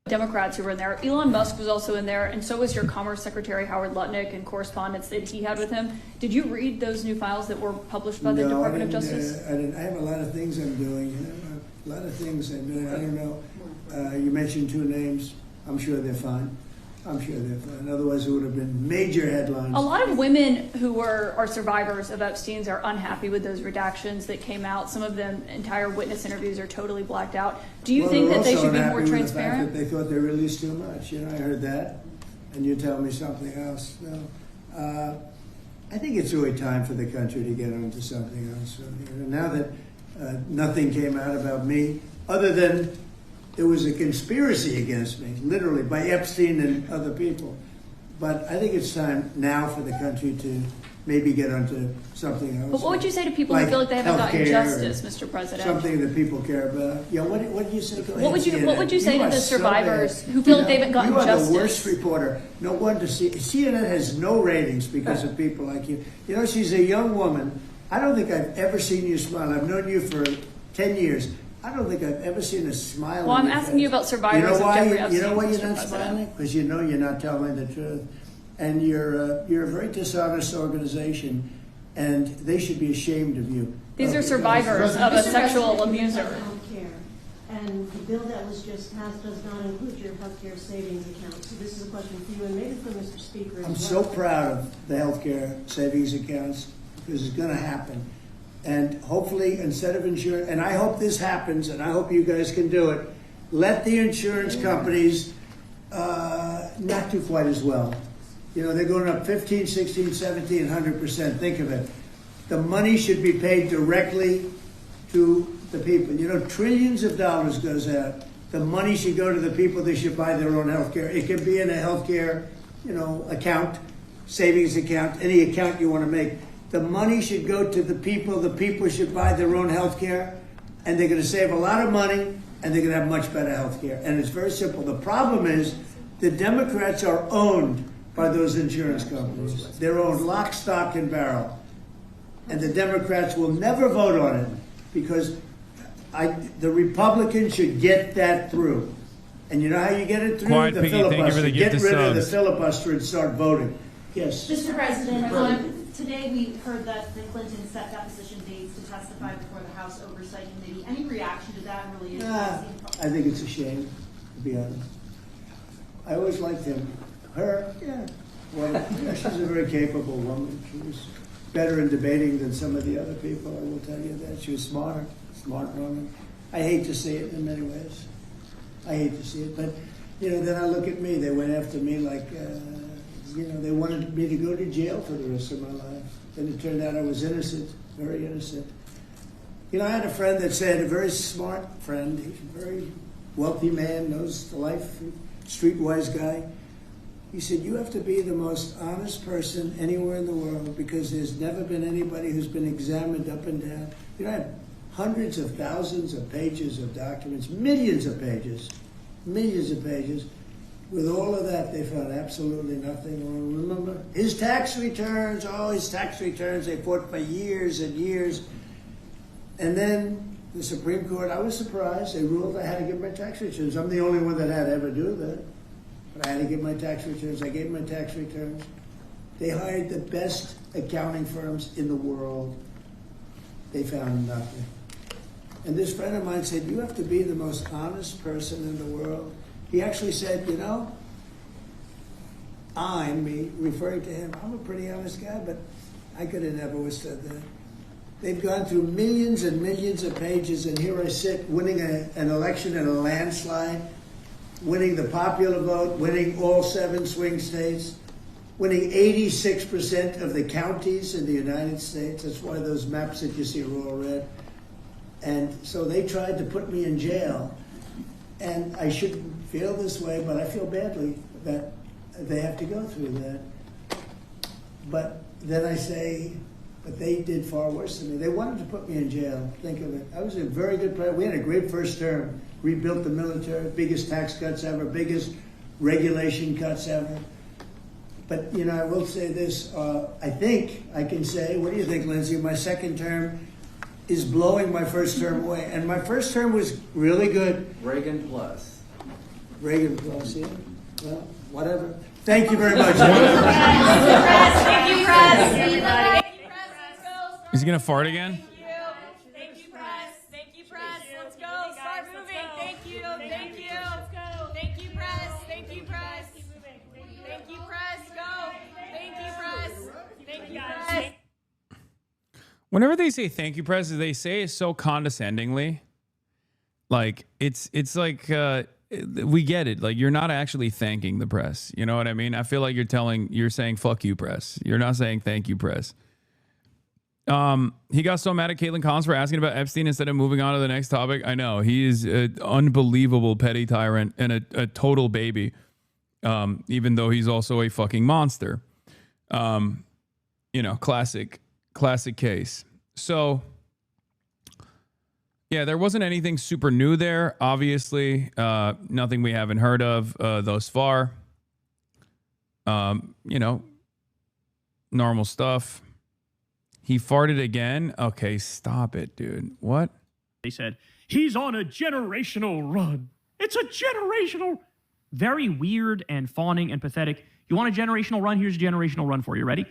Democrats who were in there. Elon Musk was also in there, and so was your Commerce Secretary Howard Lutnick, and correspondence that he had with him. Did you read those new files that were published by the Department of Justice? I didn't. I have a lot of things I'm doing. A lot of things I'm doing. I don't know. You mentioned 2 names. I'm sure they're fine. I'm sure they're fine. Otherwise, it would have been major headlines. A lot of women who are survivors of Epstein's are unhappy with those redactions that came out. Some of them, entire witness interviews are totally blacked out. Do you think that they should be more transparent? That they thought they released too much. I heard that, and you tell me something else. No, I think it's really time for the country to get onto something else. Now that nothing came out about me, other than there was a conspiracy against me, literally, by Epstein and other people. But I think it's time now for the country to maybe get onto something else. But what would you say to people who feel like they haven't gotten justice, Mr. President? Something that people care about. Yeah, what did you say? What would you say to the survivors who feel like they haven't gotten justice? You are the worst reporter. No wonder CNN has no ratings because of people like you. She's a young woman. I don't think I've ever seen you smile. I've known you for 10 years. I don't think I've ever seen a smile. Well, I'm asking you about survivors of Jeffrey Epstein. You know why you're not smiling? Because you're not telling the truth. And you're a very dishonest organization, and they should be ashamed of you. These are survivors of a sexual abuser. And the bill that was just passed does not include your healthcare savings account. So this is a question for you and maybe for Mr. Speaker as well. I'm so proud of the healthcare savings accounts because it's going to happen. And hopefully, instead of insurance, and I hope this happens, and I hope you guys can do it, let the insurance companies not do quite as well. You know, they're going up 15, 16, 17, 100%. Think of it. The money should be paid directly to the people. You know, trillions of dollars goes out. The money should go to the people. They should buy their own health care. It can be in a health care, account, savings account, any account you want to make. The money should go to the people. The people should buy their own health care, and they're going to save a lot of money, and they're going to have much better health care. And it's very simple. The problem is the Democrats are owned by those insurance companies. They're owned lock, stock, and barrel. And the Democrats will never vote on it because the Republicans should get that through. And you know how you get it through? Quiet the Piggy, filibuster. thank you for the gift Get of rid of the subs. filibuster and start voting. Yes. Mr. President, today we heard that the Clintons set deposition dates to testify before the House Oversight Committee. Any reaction to that really? I think it's a shame, to be honest. I always liked him. Her, yeah. Well, yeah, she's a very capable woman. She was better in debating than some of the other people, I will tell you that. She was smart woman. I hate to see it in many ways. I hate to see it. But, then I look at me. They went after me like, they wanted me to go to jail for the rest of my life. And it turned out I was innocent, very innocent. I had a friend that said, a very smart friend, he's a very wealthy man, knows the life, streetwise guy. He said, you have to be the most honest person anywhere in the world because there's never been anybody who's been examined up and down. I had hundreds of thousands of pages of documents, millions of pages. With all of that, they found absolutely nothing wrong. Remember, his tax returns, they fought for years and years. And then the Supreme Court, I was surprised, they ruled I had to give my tax returns. I'm the only one that had to ever do that. But I had to give my tax returns. I gave my tax returns. They hired the best accounting firms in the world. They found nothing. And this friend of mine said, you have to be the most honest person in the world. He actually said, me referring to him, I'm a pretty honest guy, but I could have never withstood that. They've gone through millions and millions of pages, and here I sit winning an election in a landslide, winning the popular vote, winning all 7 swing states, winning 86% of the counties in the United States. That's why those maps that you see are all red. And so they tried to put me in jail. And I shouldn't feel this way, but I feel badly that they have to go through that. But then I say, but they did far worse than me. They wanted to put me in jail. Think of it. I was a very good president. We had a great first term. Rebuilt the military, biggest tax cuts ever, biggest regulation cuts ever. But, I will say this. I think I can say, what do you think, Lindsay? My second term is blowing my first term away. And my first term was really good. Reagan plus. Reagan plus, yeah. Well, whatever. Thank you very much. Thank you, press. Is he going to fart again? Thank you, press. Thank you, press. Let's go. Start moving. Thank you. Thank you. Thank you, press. Thank you, press. Thank you, press. Go. Thank you, press. Thank you, press. Whenever they say thank you, press, they say it so condescendingly. Like, it's like, we get it. Like, you're not actually thanking the press. You know what I mean? I feel like you're saying fuck you, press. You're not saying thank you, press. He got so mad at Caitlin Collins for asking about Epstein instead of moving on to the next topic. I know. He is an unbelievable petty tyrant and a total baby. Even though he's also a fucking monster. Classic case. So, yeah, there wasn't anything super new there. Obviously, nothing we haven't heard of thus far. Normal stuff. He farted again? Okay, stop it, dude. What? They said, he's on a generational run. It's a generational, very weird and fawning and pathetic. You want a generational run? Here's a generational run for you. Ready?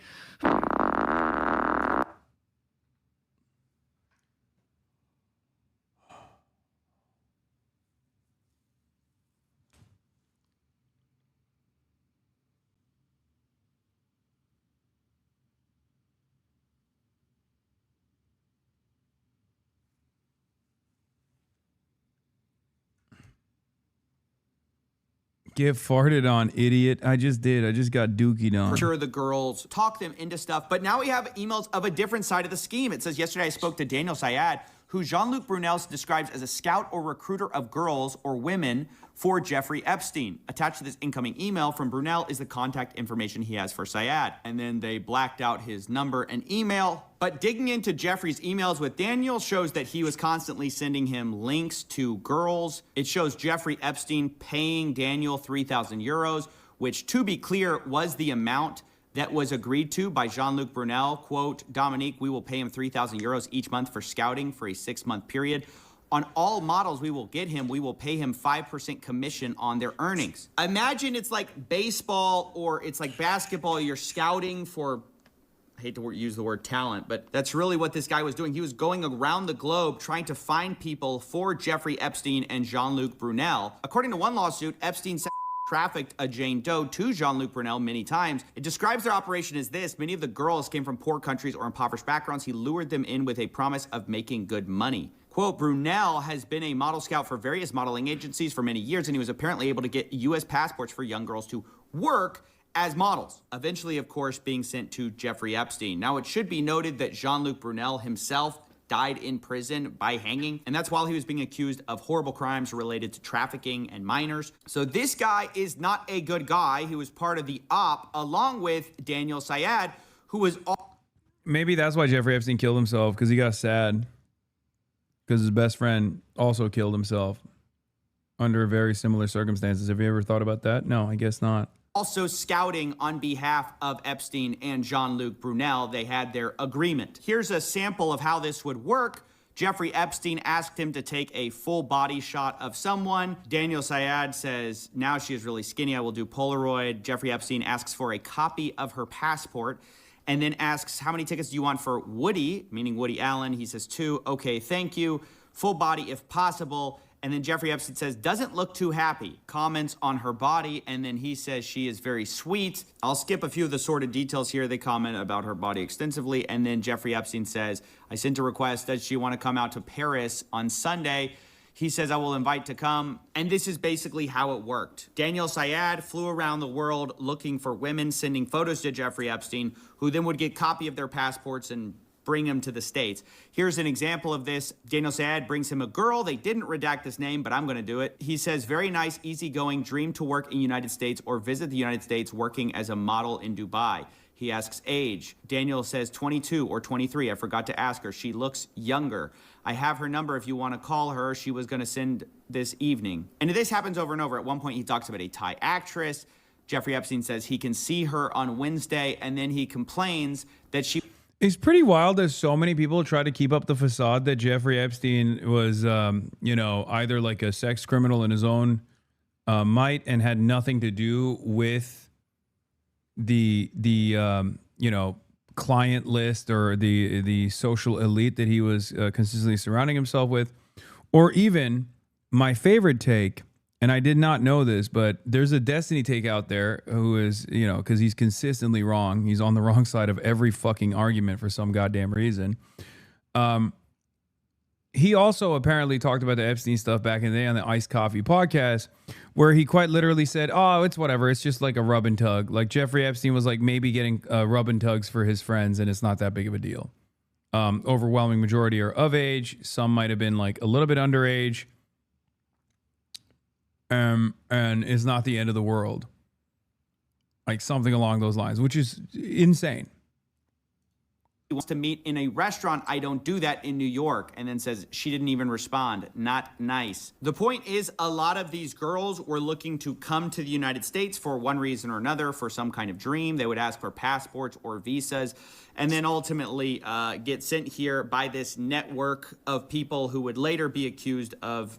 Get farted on, idiot. I just did. I just got dookied on. For sure the girls talk them into stuff. But now we have emails of a different side of the scheme. It says, yesterday I spoke to Daniel Syed, who Jean-Luc Brunel describes as a scout or recruiter of girls or women for Jeffrey Epstein. Attached to this incoming email from Brunel is the contact information he has for Syed. And then they blacked out his number and email. But digging into Jeffrey's emails with Daniel shows that he was constantly sending him links to girls. It shows Jeffrey Epstein paying Daniel 3,000 euros, which, to be clear, was the amount that was agreed to by Jean-Luc Brunel. Quote, Dominique, we will pay him 3,000 euros each month for scouting for a 6-month period. On all models we will get him, we will pay him 5% commission on their earnings. Imagine it's like baseball or it's like basketball. You're scouting for, I hate to use the word talent, but that's really what this guy was doing. He was going around the globe trying to find people for Jeffrey Epstein and Jean-Luc Brunel. According to one lawsuit, Epstein trafficked a Jane Doe to Jean-Luc Brunel many times. It describes their operation as this. Many of the girls came from poor countries or impoverished backgrounds. He lured them in with a promise of making good money. Quote, Brunel has been a model scout for various modeling agencies for many years, and he was apparently able to get U.S. passports for young girls to work as models, eventually, of course, being sent to Jeffrey Epstein. Now, it should be noted that Jean-Luc Brunel himself died in prison by hanging, and that's while he was being accused of horrible crimes related to trafficking and minors. So this guy is not a good guy. He was part of the op, along with Daniel Syed, who was... Maybe that's why Jeffrey Epstein killed himself, because he got sad. Because his best friend also killed himself under very similar circumstances. Have you ever thought about that? No, I guess not. Also scouting on behalf of Epstein and Jean-Luc Brunel. They had their agreement. Here's a sample of how this would work. Jeffrey Epstein asked him to take a full body shot of someone. Daniel Syed says, now she is really skinny, I will do Polaroid. Jeffrey Epstein asks for a copy of her passport and then asks, how many tickets do you want for Woody, meaning Woody Allen? He says 2. Okay, thank you. Full body if possible. And then Jeffrey Epstein says, doesn't look too happy. Comments on her body, and then he says she is very sweet. I'll skip a few of the sordid details here. They comment about her body extensively. And then Jeffrey Epstein says, I sent a request. Does she want to come out to Paris on Sunday? He says, I will invite to come. And this is basically how it worked. Daniel Syed flew around the world looking for women, sending photos to Jeffrey Epstein, who then would get copy of their passports and bring him to the States. Here's an example of this. Daniel Syed brings him a girl. They didn't redact this name, but I'm going to do it. He says, very nice, easygoing, dream to work in the United States or visit the United States working as a model in Dubai. He asks age. Daniel says 22 or 23. I forgot to ask her. She looks younger. I have her number if you want to call her. She was going to send this evening. And this happens over and over. At one point, he talks about a Thai actress. Jeffrey Epstein says he can see her on Wednesday, and then he complains that she... It's pretty wild that so many people try to keep up the facade that Jeffrey Epstein was, you know, either like a sex criminal in his own might and had nothing to do with the you know, client list or the social elite that he was consistently surrounding himself with, or even my favorite take. And I did not know this, but there's a Destiny take out there who is, you know, because he's consistently wrong. He's on the wrong side of every fucking argument for some goddamn reason. He also apparently talked about the Epstein stuff back in the day on the Iced Coffee podcast, where he quite literally said, oh, it's whatever. It's just like a rub and tug. Like Jeffrey Epstein was like maybe getting rub and tugs for his friends, and it's not that big of a deal. Overwhelming majority are of age. Some might have been like a little bit underage. And is not the end of the world. Like something along those lines, which is insane. He wants to meet in a restaurant. I don't do that in New York. And then says she didn't even respond. Not nice. The point is, a lot of these girls were looking to come to the United States for one reason or another, for some kind of dream. They would ask for passports or visas, and then ultimately get sent here by this network of people who would later be accused of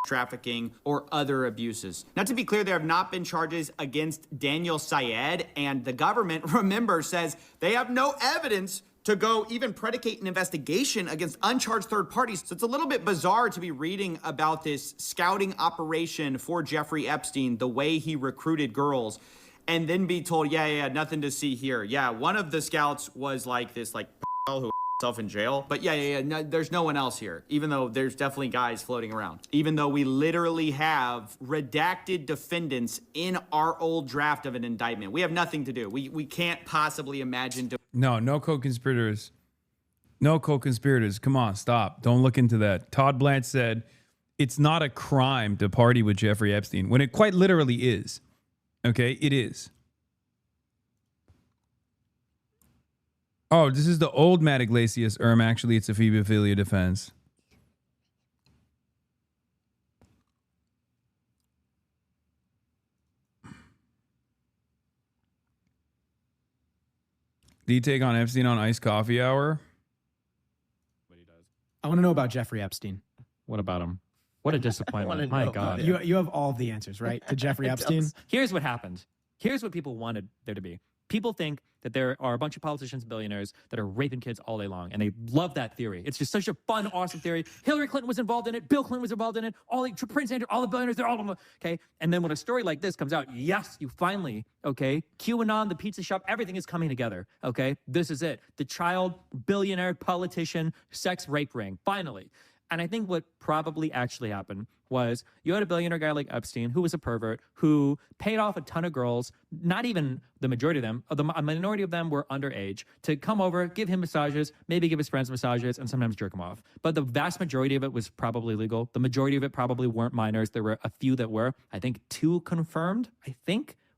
trafficking or other abuses. Now, to be clear, there have not been charges against Daniel Syed, and the government, remember, says they have no evidence to go even predicate an investigation against uncharged third parties. So it's a little bit bizarre to be reading about this scouting operation for Jeffrey Epstein, the way he recruited girls, and then be told, yeah, nothing to see here. Yeah, one of the scouts was like this, like, who himself in jail. But yeah, no, there's no one else here, even though there's definitely guys floating around. Even though we literally have redacted defendants in our old draft of an indictment. We have nothing to do. We can't possibly imagine. No co-conspirators. No co-conspirators. Come on, stop. Don't look into that. Todd Blanche said it's not a crime to party with Jeffrey Epstein, when it quite literally is. Okay, it is. Oh, this is the old Matt Iglesias. Actually, it's a Phoebophilia defense. Do you take on Epstein on Iced Coffee Hour? I want to know about Jeffrey Epstein. What about him? What a disappointment. My God. You have all of the answers, right? To Jeffrey Epstein? Here's what happened. Here's what people wanted there to be. People think that there are a bunch of politicians, billionaires that are raping kids all day long, and they love that theory. It's just such a fun, awesome theory. Hillary Clinton was involved in it. Bill Clinton was involved in it. Prince Andrew, all the billionaires, they're all of them. Okay, and then when a story like this comes out, yes, you finally, okay, QAnon, the pizza shop, everything is coming together. Okay, this is it. The child billionaire politician sex rape ring, finally. And I think what probably actually happened was you had a billionaire guy like Epstein, who was a pervert, who paid off a ton of girls, not even the majority of them, a minority of them were underage, to come over, give him massages, maybe give his friends massages, and sometimes jerk him off. But the vast majority of it was probably legal. The majority of it probably weren't minors. There were a few that were. I think 2 confirmed,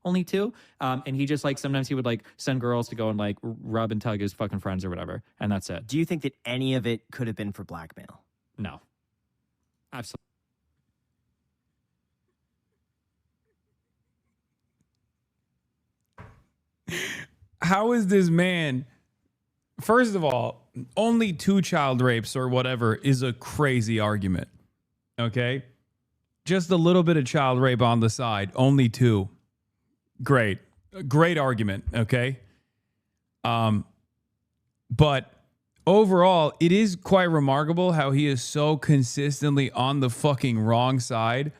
only 2. And he just, like, sometimes he would, like, send girls to go and, like, rub and tug his fucking friends or whatever. And that's it. Do you think that any of it could have been for blackmail? No. Absolutely. How is this man? First of all, only 2 child rapes or whatever is a crazy argument. Okay? Just a little bit of child rape on the side. Only 2. Great. Great argument. Okay? But overall, it is quite remarkable how he is so consistently on the fucking wrong side.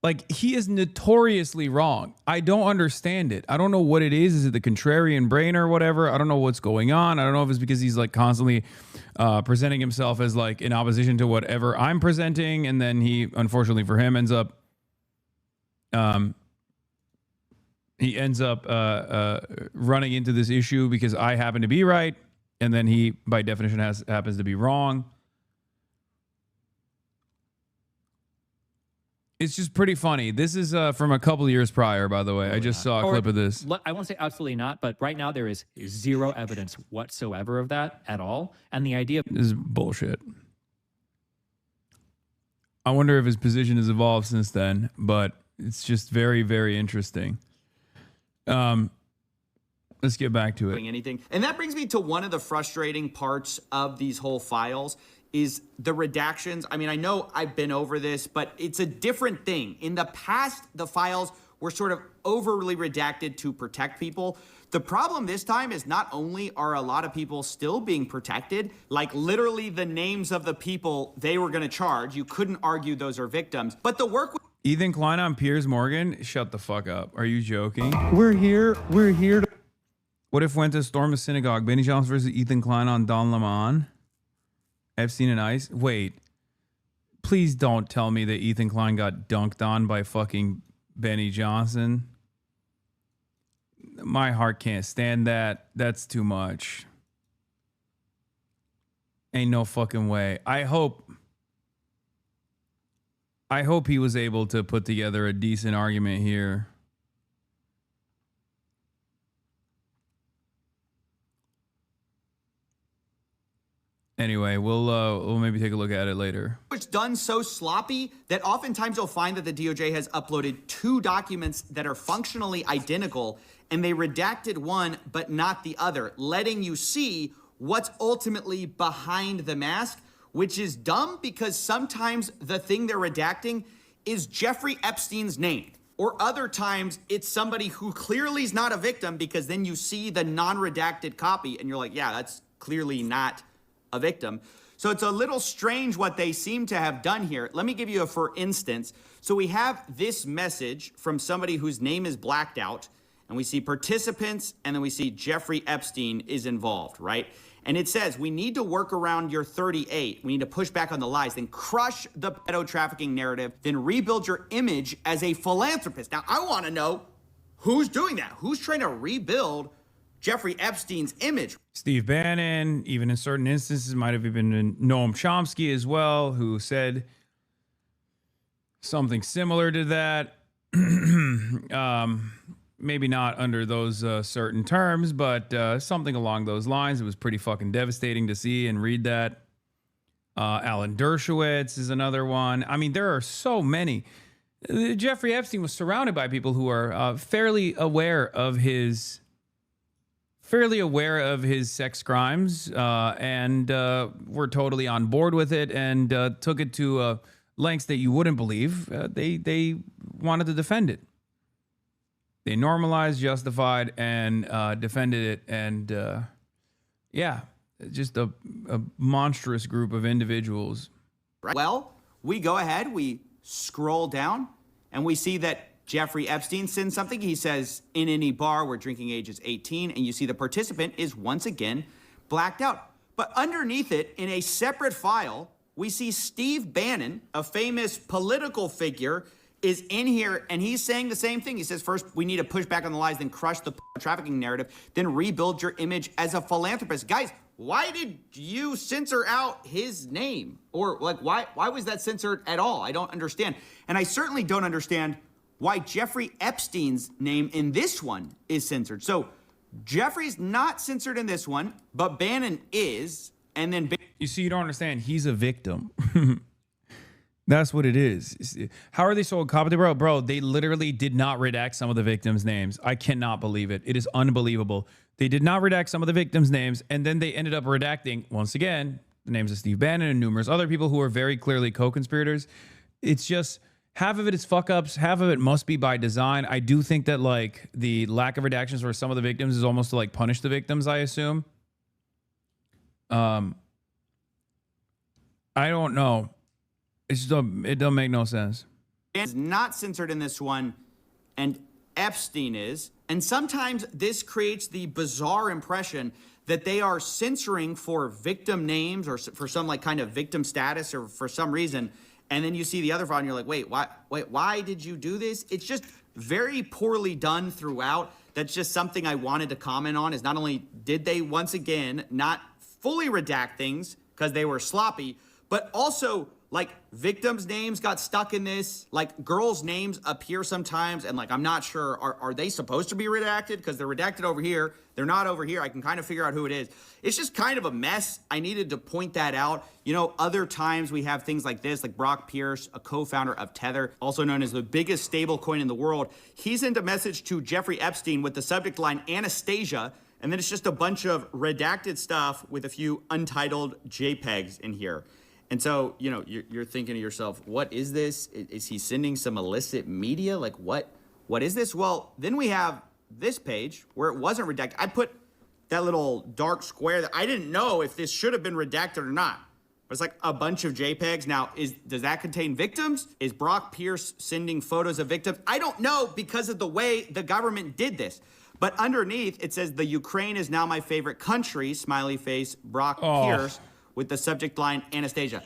Like, he is notoriously wrong. I don't understand it. I don't know what it is. Is it the contrarian brain or whatever? I don't know what's going on. I don't know if it's because he's, like, constantly presenting himself as, like, in opposition to whatever I'm presenting. And then he, unfortunately for him, ends up running into this issue because I happen to be right. And then he, by definition, happens to be wrong. It's just pretty funny. This is from a couple of years prior, by the way. I just saw a clip of this. I won't say absolutely not, but right now there is 0 evidence whatsoever of that at all. And the idea... This is bullshit. I wonder if his position has evolved since then, but it's just very, very interesting. Let's get back to it. Anything. And that brings me to one of the frustrating parts of these whole files is the redactions. I mean, I know I've been over this, but it's a different thing. In the past, the files were sort of overly redacted to protect people. The problem this time is not only are a lot of people still being protected, like literally the names of the people they were going to charge, you couldn't argue those are victims, but the work with Ethan Klein on Piers Morgan? Shut the fuck up. Are you joking? We're here to... What if went to storm a synagogue? Benny Johnson versus Ethan Klein on Don Lemon? Epstein and Ice? Wait. Please don't tell me that Ethan Klein got dunked on by fucking Benny Johnson. My heart can't stand that. That's too much. Ain't no fucking way. I hope he was able to put together a decent argument here. Anyway, we'll maybe take a look at it later. It's done so sloppy that oftentimes you'll find that the DOJ has uploaded 2 documents that are functionally identical, and they redacted one but not the other, letting you see what's ultimately behind the mask, which is dumb because sometimes the thing they're redacting is Jeffrey Epstein's name. Or other times it's somebody who clearly is not a victim, because then you see the non-redacted copy and you're like, yeah, that's clearly not a victim. So it's a little strange what they seem to have done here. Let me give you a for instance. So we have this message from somebody whose name is blacked out, and we see participants, and then we see Jeffrey Epstein is involved, right? And it says, we need to work around your 38. We need to push back on the lies, then crush the pedo trafficking narrative, then rebuild your image as a philanthropist. Now, I want to know who's doing that. Who's trying to rebuild Jeffrey Epstein's image? Steve Bannon, even in certain instances, might have even Noam Chomsky as well, who said something similar to that. Maybe not under those certain terms, but something along those lines. It was pretty fucking devastating to see and read that. Alan Dershowitz is another one. I mean, there are so many. Jeffrey Epstein was surrounded by people who are fairly aware of his sex crimes and were totally on board with it and took it to lengths that you wouldn't believe. They wanted to defend it. They normalized, justified, and defended it. And yeah, just a monstrous group of individuals. Well, we go ahead, we scroll down, and we see that Jeffrey Epstein sends something. He says, in any bar where drinking age is 18, and you see the participant is once again blacked out. But underneath it, in a separate file, we see Steve Bannon, a famous political figure, is in here, and he's saying the same thing. He says, first, we need to push back on the lies, then crush the trafficking narrative, then rebuild your image as a philanthropist. Guys, why did you censor out his name? Or, like, why was that censored at all? I don't understand. And I certainly don't understand why Jeffrey Epstein's name in this one is censored. So, Jeffrey's not censored in this one, but Bannon is, and then... You see, you don't understand. He's a victim. That's what it is. How are they so incompetent, bro? They literally did not redact some of the victims' names. I cannot believe it. It is unbelievable. They did not redact some of the victims' names, and then they ended up redacting, once again, the names of Steve Bannon and numerous other people who are very clearly co-conspirators. It's just, half of it is fuck-ups, half of it must be by design. I do think that, like, the lack of redactions for some of the victims is almost to, like, punish the victims, I assume. I don't know. It don't make no sense. Is not censored in this one, and Epstein is. And sometimes this creates the bizarre impression that they are censoring for victim names or for some like kind of victim status or for some reason. And then you see the other file and you're like, wait, why did you do this? It's just very poorly done throughout. That's just something I wanted to comment on, is not only did they once again not fully redact things because they were sloppy, but also like victims' names got stuck in this. Like girls' names appear sometimes, and like I'm not sure, are they supposed to be redacted? Because they're redacted over here, they're not over here. I can kind of figure out who it is. It's just kind of a mess. I needed to point that out. You know, other times we have things like this, like Brock Pierce, a co-founder of Tether, also known as the biggest stable coin in the world. He sent a message to Jeffrey Epstein with the subject line Anastasia, and then it's just a bunch of redacted stuff with a few untitled JPEGs in here. And so, you know, you're thinking to yourself, what is this? Is he sending some illicit media? Like, what is this? Well, then we have this page where it wasn't redacted. I put that little dark square that I didn't know if this should have been redacted or not. But it's like a bunch of JPEGs. Now, does that contain victims? Is Brock Pierce sending photos of victims? I don't know because of the way the government did this. But underneath, it says, the Ukraine is now my favorite country, smiley face, Brock Pierce, with the subject line Anastasia.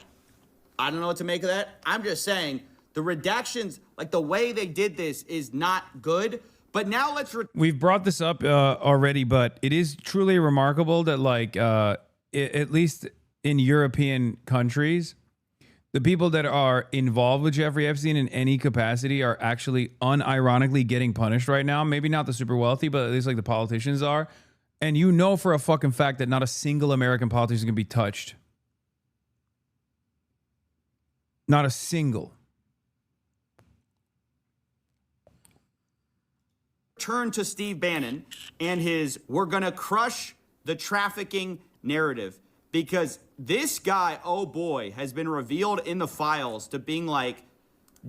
I don't know what to make of that. I'm just saying the redactions, like the way they did this is not good. But now let's... We've brought this up already, but it is truly remarkable that like, at least in European countries, the people that are involved with Jeffrey Epstein in any capacity are actually unironically getting punished right now. Maybe not the super wealthy, but at least like the politicians are. And you know for a fucking fact that not a single American politician can be touched. Not a single. Turn to Steve Bannon and his "we're gonna crush the trafficking" narrative, because this guy, oh boy, has been revealed in the files to being like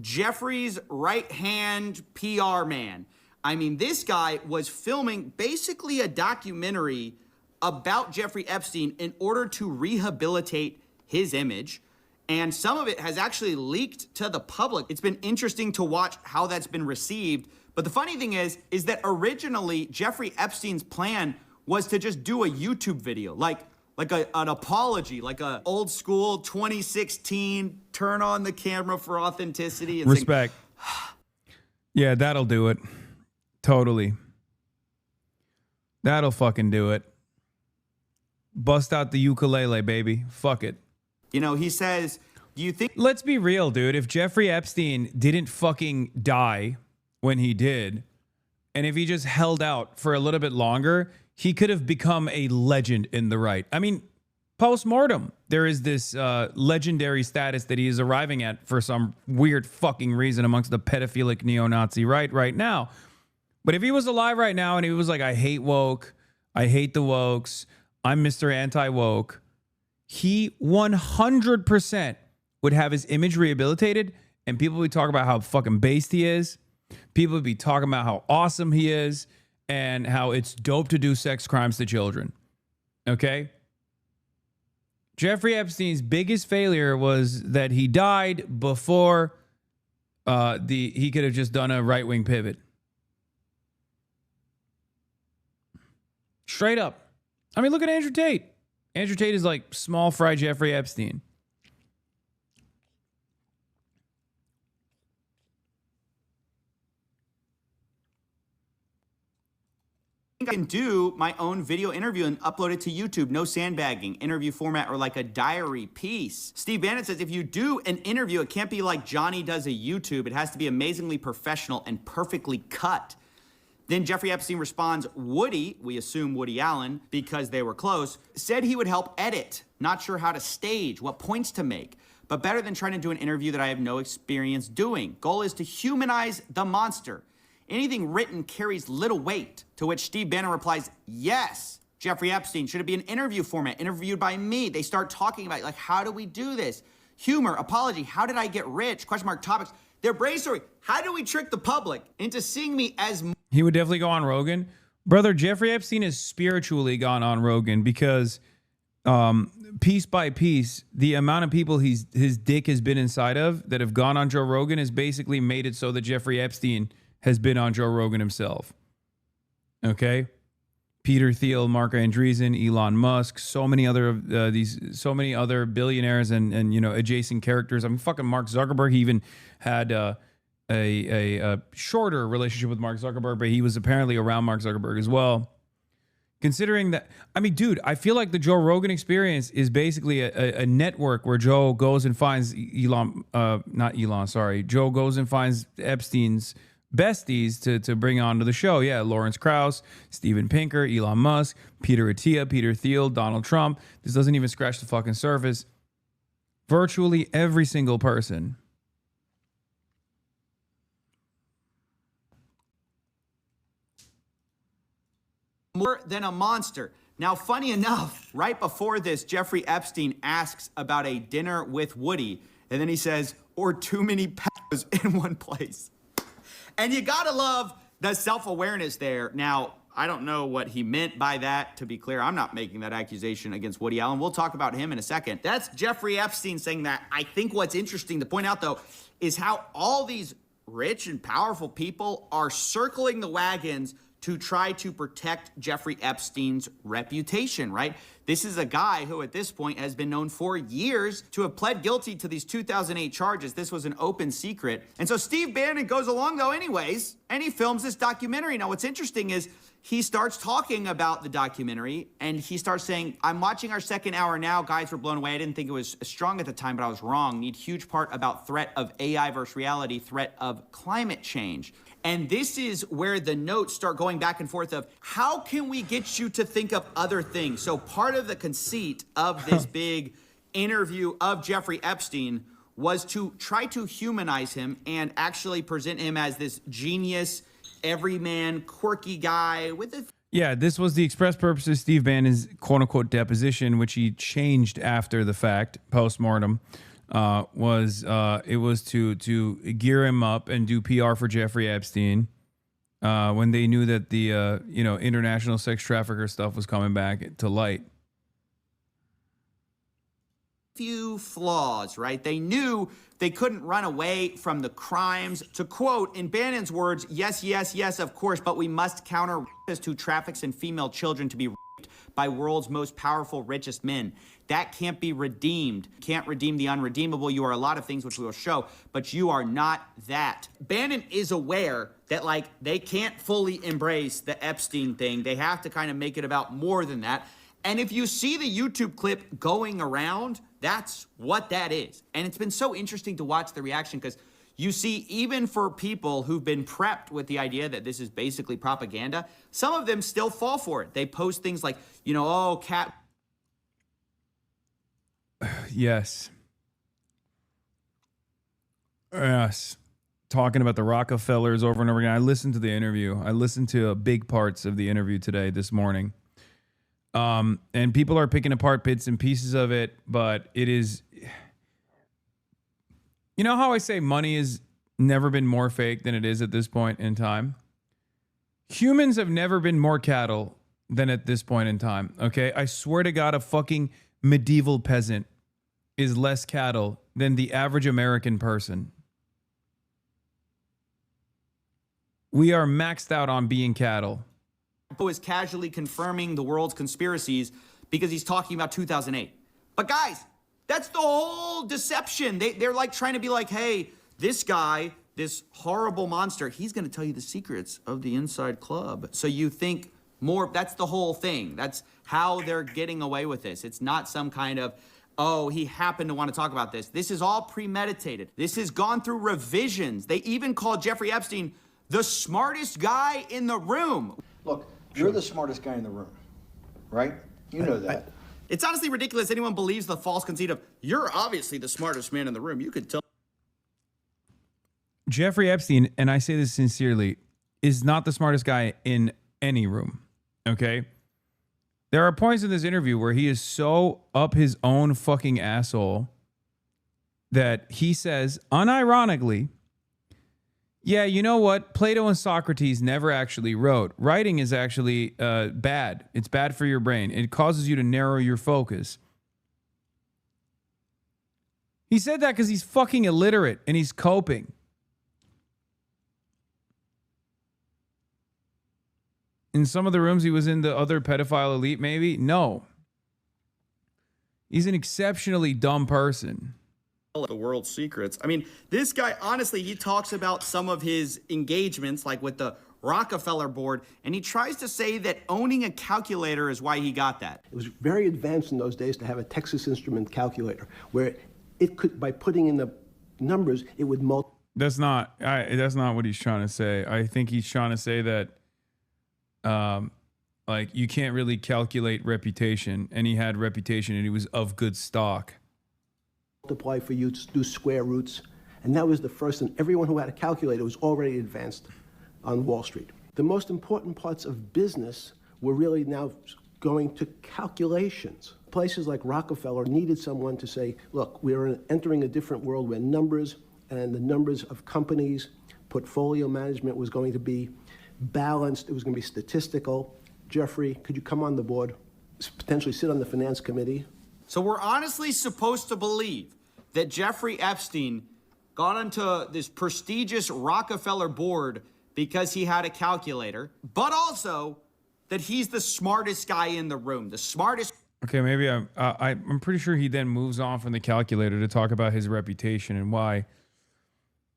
Jeffrey's right-hand PR man. I mean, this guy was filming basically a documentary about Jeffrey Epstein in order to rehabilitate his image. And some of it has actually leaked to the public. It's been interesting to watch how that's been received But the funny thing is that originally Jeffrey Epstein's plan was to just do a YouTube video, like an apology, like a old school 2016, turn on the camera for authenticity. And Respect. Yeah, that'll do it. Totally. That'll fucking do it. Bust out the ukulele, baby. Fuck it. You know, he says, do you think... Let's be real, dude. If Jeffrey Epstein didn't fucking die when he did, and if he just held out for a little bit longer, he could have become a legend in the right. I mean, post-mortem, there is this legendary status that he is arriving at for some weird fucking reason amongst the pedophilic neo-Nazi right now. But if he was alive right now and he was like, I hate woke, I hate the wokes, I'm Mr. Anti-Woke, he 100% would have his image rehabilitated, and people would talk about how fucking based he is. People would be talking about how awesome he is and how it's dope to do sex crimes to children. Okay? Jeffrey Epstein's biggest failure was that he died before he could have just done a right-wing pivot. Straight up. I mean, look at Andrew Tate. Andrew Tate is like small fry Jeffrey Epstein. I can do my own video interview and upload it to YouTube. No sandbagging, interview format, or like a diary piece. Steve Bannon says if you do an interview, it can't be like Johnny does a YouTube. It has to be amazingly professional and perfectly cut. Then Jeffrey Epstein responds, Woody, we assume Woody Allen, because they were close, said he would help edit. Not sure how to stage, what points to make, but better than trying to do an interview that I have no experience doing. Goal is to humanize the monster. Anything written carries little weight, to which Steve Bannon replies, yes, Jeffrey Epstein, should it be an interview format, interviewed by me? They start talking about, like, how do we do this? Humor, apology, how did I get rich? Question mark, topics. They're brainstorming. How do we trick the public into seeing me as... He would definitely go on Rogan. Brother, Jeffrey Epstein has spiritually gone on Rogan because piece by piece, the amount of people his dick has been inside of that have gone on Joe Rogan has basically made it so that Jeffrey Epstein has been on Joe Rogan himself. Okay? Peter Thiel, Mark Andreessen, Elon Musk, so many other billionaires and you know, adjacent characters. I mean, fucking Mark Zuckerberg. He even had a shorter relationship with Mark Zuckerberg, but he was apparently around Mark Zuckerberg as well. Considering that, I mean, dude, I feel like the Joe Rogan experience is basically a network where Joe goes and finds Joe goes and finds Epstein's besties to bring onto the show. Yeah, Lawrence Krauss, Steven Pinker, Elon Musk, Peter Attia, Peter Thiel, Donald Trump. This doesn't even scratch the fucking surface. Virtually every single person. More than a monster. Now, funny enough, right before this, Jeffrey Epstein asks about a dinner with Woody, and then he says, or too many pedos in one place. And you gotta love the self-awareness there. Now, I don't know what he meant by that. To be clear, I'm not making that accusation against Woody Allen. We'll talk about him in a second. That's Jeffrey Epstein saying that. I think what's interesting to point out, though, is how all these rich and powerful people are circling the wagons to try to protect Jeffrey Epstein's reputation, right? This is a guy who at this point has been known for years to have pled guilty to these 2008 charges. This was an open secret. And so Steve Bannon goes along though anyways, and he films this documentary. Now what's interesting is he starts talking about the documentary and he starts saying, I'm watching our second hour now. Guys were blown away. I didn't think it was strong at the time, but I was wrong. Need huge part about threat of AI versus reality, threat of climate change. And this is where the notes start going back and forth of how can we get you to think of other things? So part of the conceit of this big interview of Jeffrey Epstein was to try to humanize him and actually present him as this genius, everyman, quirky guy with a... Yeah, this was the express purpose of Steve Bannon's quote-unquote deposition, which he changed after the fact, post-mortem. It was to gear him up and do PR for Jeffrey Epstein when they knew that the international sex trafficker stuff was coming back to light. few flaws, right? They knew they couldn't run away from the crimes. To quote, in Bannon's words, yes, yes, yes, of course, but we must counter rapists who traffics in female children to be raped by world's most powerful, richest men. That can't be redeemed. Can't redeem the unredeemable. You are a lot of things which we will show, but you are not that. Bannon is aware that, like, they can't fully embrace the Epstein thing. They have to kind of make it about more than that. And if you see the YouTube clip going around, that's what that is. And it's been so interesting to watch the reaction because you see, even for people who've been prepped with the idea that this is basically propaganda, some of them still fall for it. They post things like, you know, oh, cat. Yes. Yes. Talking about the Rockefellers over and over again. I listened to the interview. I listened to big parts of the interview this morning. And people are picking apart bits and pieces of it, but it is, you know how I say money has never been more fake than it is at this point in time? Humans have never been more cattle than at this point in time. Okay. I swear to God, a fucking medieval peasant is less cattle than the average American person. We are maxed out on being cattle. Is casually confirming the world's conspiracies because he's talking about 2008. But guys, that's the whole deception. They're like trying to be like, hey, this guy, this horrible monster, he's going to tell you the secrets of the inside club. So you think more, that's the whole thing. That's how they're getting away with this. It's not some kind of, oh, he happened to want to talk about this. This is all premeditated. This has gone through revisions. They even called Jeffrey Epstein the smartest guy in the room. Look, you're the smartest guy in the room, right? You know that. It's honestly ridiculous anyone believes the false conceit of, you're obviously the smartest man in the room. You could tell. Jeffrey Epstein, and I say this sincerely, is not the smartest guy in any room, okay? There are points in this interview where he is so up his own fucking asshole that he says, unironically, yeah, you know what? Plato and Socrates never actually wrote. Writing is actually bad. It's bad for your brain. It causes you to narrow your focus. He said that because he's fucking illiterate and he's coping. In some of the rooms he was in, the other pedophile elite, maybe? No. He's an exceptionally dumb person. The world's secrets. I mean, this guy, honestly, he talks about some of his engagements, like with the Rockefeller board, and he tries to say that owning a calculator is why he got that. It was very advanced in those days to have a Texas Instrument calculator, where it could, by putting in the numbers, it would multiply. That's not what he's trying to say. I think he's trying to say that, like, you can't really calculate reputation, and he had reputation, and he was of good stock. Multiply for you to do square roots. And that was the first, and everyone who had a calculator was already advanced on Wall Street. The most important parts of business were really now going to calculations. Places like Rockefeller needed someone to say, look, we're entering a different world where numbers and the numbers of companies, portfolio management was going to be balanced, it was going to be statistical. Jeffrey, could you come on the board, potentially sit on the finance committee? So we're honestly supposed to believe that Jeffrey Epstein got onto this prestigious Rockefeller board because he had a calculator, but also that he's the smartest guy in the room, the smartest. Okay, maybe I'm pretty sure he then moves on from the calculator to talk about his reputation and why,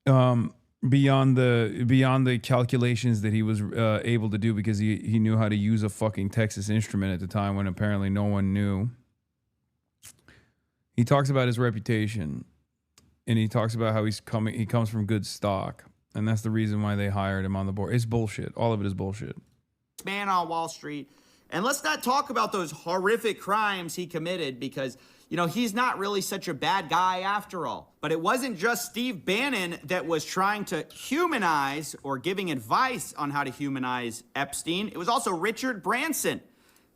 beyond the calculations that he was able to do because he knew how to use a fucking Texas Instrument at the time when apparently no one knew. He talks about his reputation, and he talks about how he comes from good stock, and that's the reason why they hired him on the board. It's bullshit. All of it is bullshit. Man on Wall Street. And let's not talk about those horrific crimes he committed because, you know, he's not really such a bad guy after all. But it wasn't just Steve Bannon that was trying to humanize or giving advice on how to humanize Epstein. It was also Richard Branson.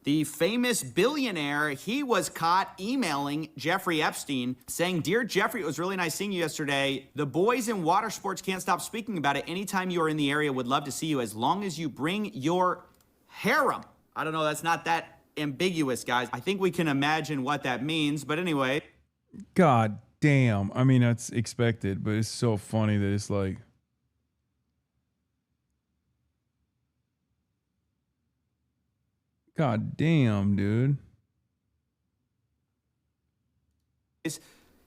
The famous billionaire, he was caught emailing Jeffrey Epstein saying, "Dear Jeffrey, it was really nice seeing you yesterday. The boys in water sports can't stop speaking about it. Anytime you are in the area, would love to see you as long as you bring your harem." I don't know, that's not that ambiguous, guys. I think we can imagine what that means, but anyway. God damn. I mean, that's expected, but it's so funny that it's like. God damn, dude.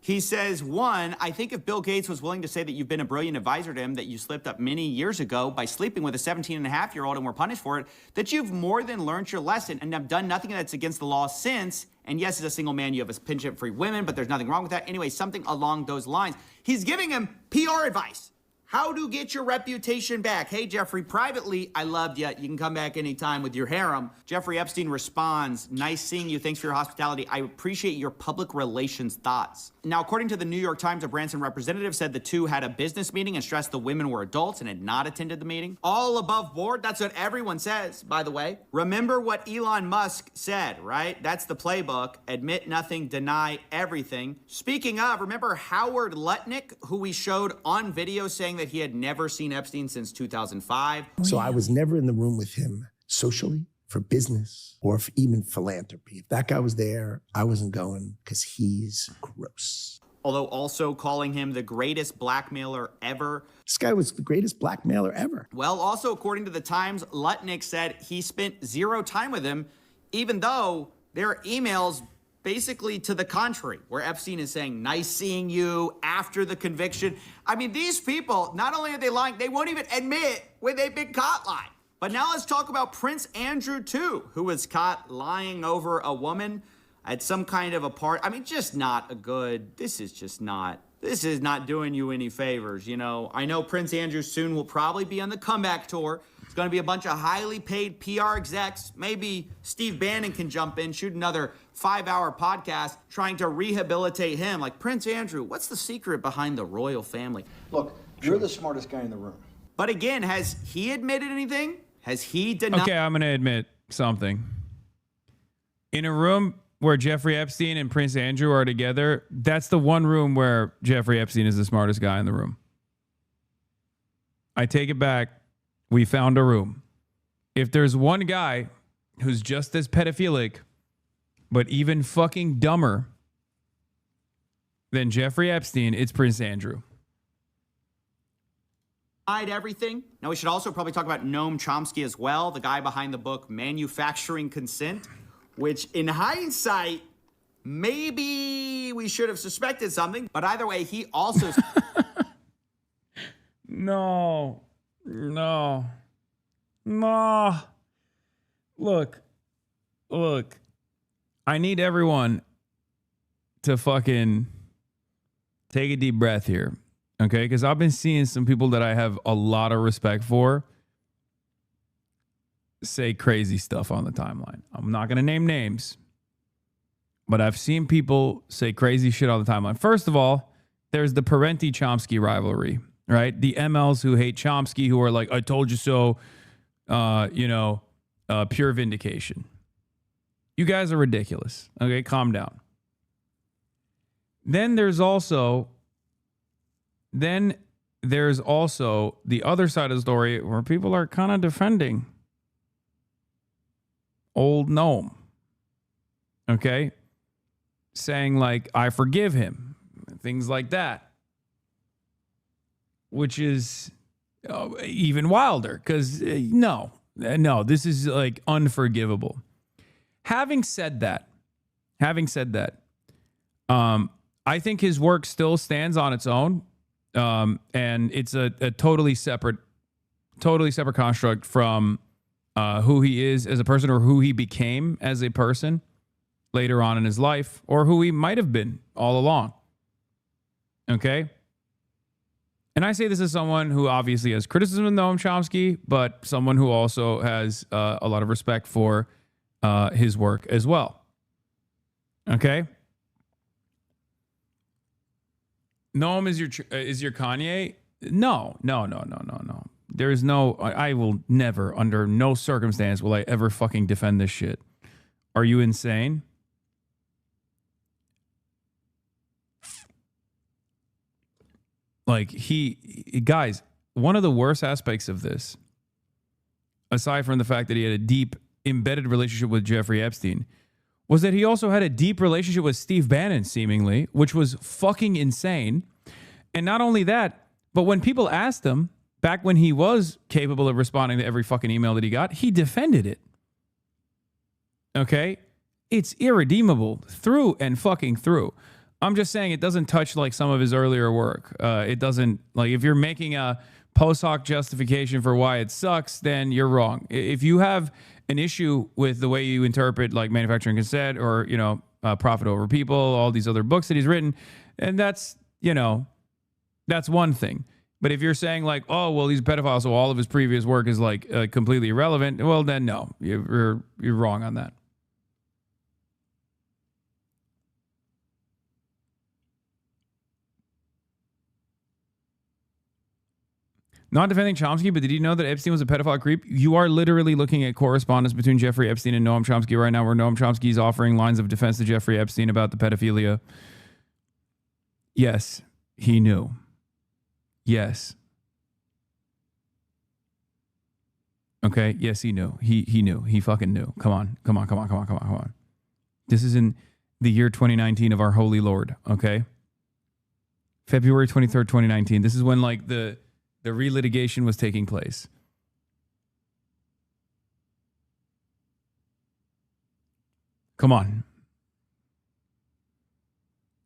He says, one, I think if Bill Gates was willing to say that you've been a brilliant advisor to him, that you slipped up many years ago by sleeping with a 17-and-a-half-year-old and were punished for it, that you've more than learned your lesson and have done nothing that's against the law since. And yes, as a single man, you have a penchant for women, but there's nothing wrong with that. Anyway, something along those lines. He's giving him PR advice. How to get your reputation back. Hey, Jeffrey, privately, I loved you. You can come back anytime with your harem. Jeffrey Epstein responds, nice seeing you. Thanks for your hospitality. I appreciate your public relations thoughts. Now, according to the New York Times, a Branson representative said the two had a business meeting and stressed the women were adults and had not attended the meeting. All above board. That's what everyone says, by the way. Remember what Elon Musk said, right? That's the playbook. Admit nothing, deny everything. Speaking of, remember Howard Lutnick, who we showed on video saying that he had never seen Epstein since 2005. So I was never in the room with him socially, for business, or for even philanthropy. If that guy was there, I wasn't going because he's gross. Although also calling him the greatest blackmailer ever. This guy was the greatest blackmailer ever. Well, also according to the Times, Lutnick said he spent zero time with him, even though there are emails basically to the contrary, where Epstein is saying, nice seeing you after the conviction. I mean, these people, not only are they lying, they won't even admit when they've been caught lying. But now let's talk about Prince Andrew, too, who was caught lying over a woman at some kind of a party. I mean, just not a good, this is not doing you any favors, you know. I know Prince Andrew soon will probably be on the comeback tour. It's going to be a bunch of highly paid PR execs. Maybe Steve Bannon can jump in, shoot another 5-hour podcast trying to rehabilitate him. Like, Prince Andrew, what's the secret behind the royal family? Look, you're the smartest guy in the room. But again, has he admitted anything? Has he denied? Okay, I'm going to admit something. In a room where Jeffrey Epstein and Prince Andrew are together, that's the one room where Jeffrey Epstein is the smartest guy in the room. I take it back. We found a room. If there's one guy who's just as pedophilic, but even fucking dumber than Jeffrey Epstein, it's Prince Andrew. Everything. Now, we should also probably talk about Noam Chomsky as well, the guy behind the book Manufacturing Consent, which in hindsight, maybe we should have suspected something. But either way, he also... No. Look. I need everyone to fucking take a deep breath here. Okay? Because I've been seeing some people that I have a lot of respect for say crazy stuff on the timeline. I'm not going to name names, but I've seen people say crazy shit on the timeline. First of all, there's the Parenti-Chomsky rivalry, right? The MLs who hate Chomsky, who are like, I told you so, pure vindication. You guys are ridiculous. Okay, calm down. Then there's also the other side of the story where people are kind of defending old Noam. Okay? Saying like, I forgive him. Things like that. Which is even wilder because no, this is like unforgivable. Having said that, I think his work still stands on its own. And it's a totally separate construct from who he is as a person or who he became as a person later on in his life or who he might have been all along. Okay? And I say this as someone who obviously has criticism of Noam Chomsky, but someone who also has a lot of respect for his work as well. Okay? Noam is your Kanye? No. There is no, I will never, under no circumstance will I ever fucking defend this shit. Are you insane? Like guys, one of the worst aspects of this, aside from the fact that he had a deep embedded relationship with Jeffrey Epstein, was that he also had a deep relationship with Steve Bannon, seemingly, which was fucking insane. And not only that, but when people asked him, back when he was capable of responding to every fucking email that he got, he defended it. Okay? It's irredeemable through and fucking through. I'm just saying it doesn't touch like some of his earlier work. It doesn't, like, if you're making a post hoc justification for why it sucks, then you're wrong. If you have an issue with the way you interpret like manufacturing consent or, you know, Profit Over People, all these other books that he's written, and that's, you know, that's one thing. But if you're saying like, oh, well, he's a pedophile, so all of his previous work is like completely irrelevant, well, then no, you're wrong on that. Not defending Chomsky, but did you know that Epstein was a pedophile creep? You are literally looking at correspondence between Jeffrey Epstein and Noam Chomsky right now, where Noam Chomsky is offering lines of defense to Jeffrey Epstein about the pedophilia. Yes, he knew. Yes. Okay, yes, he knew. He knew. He fucking knew. Come on. This is in the year 2019 of our holy Lord, okay? February 23rd, 2019. This is when like the relitigation was taking place. Come on.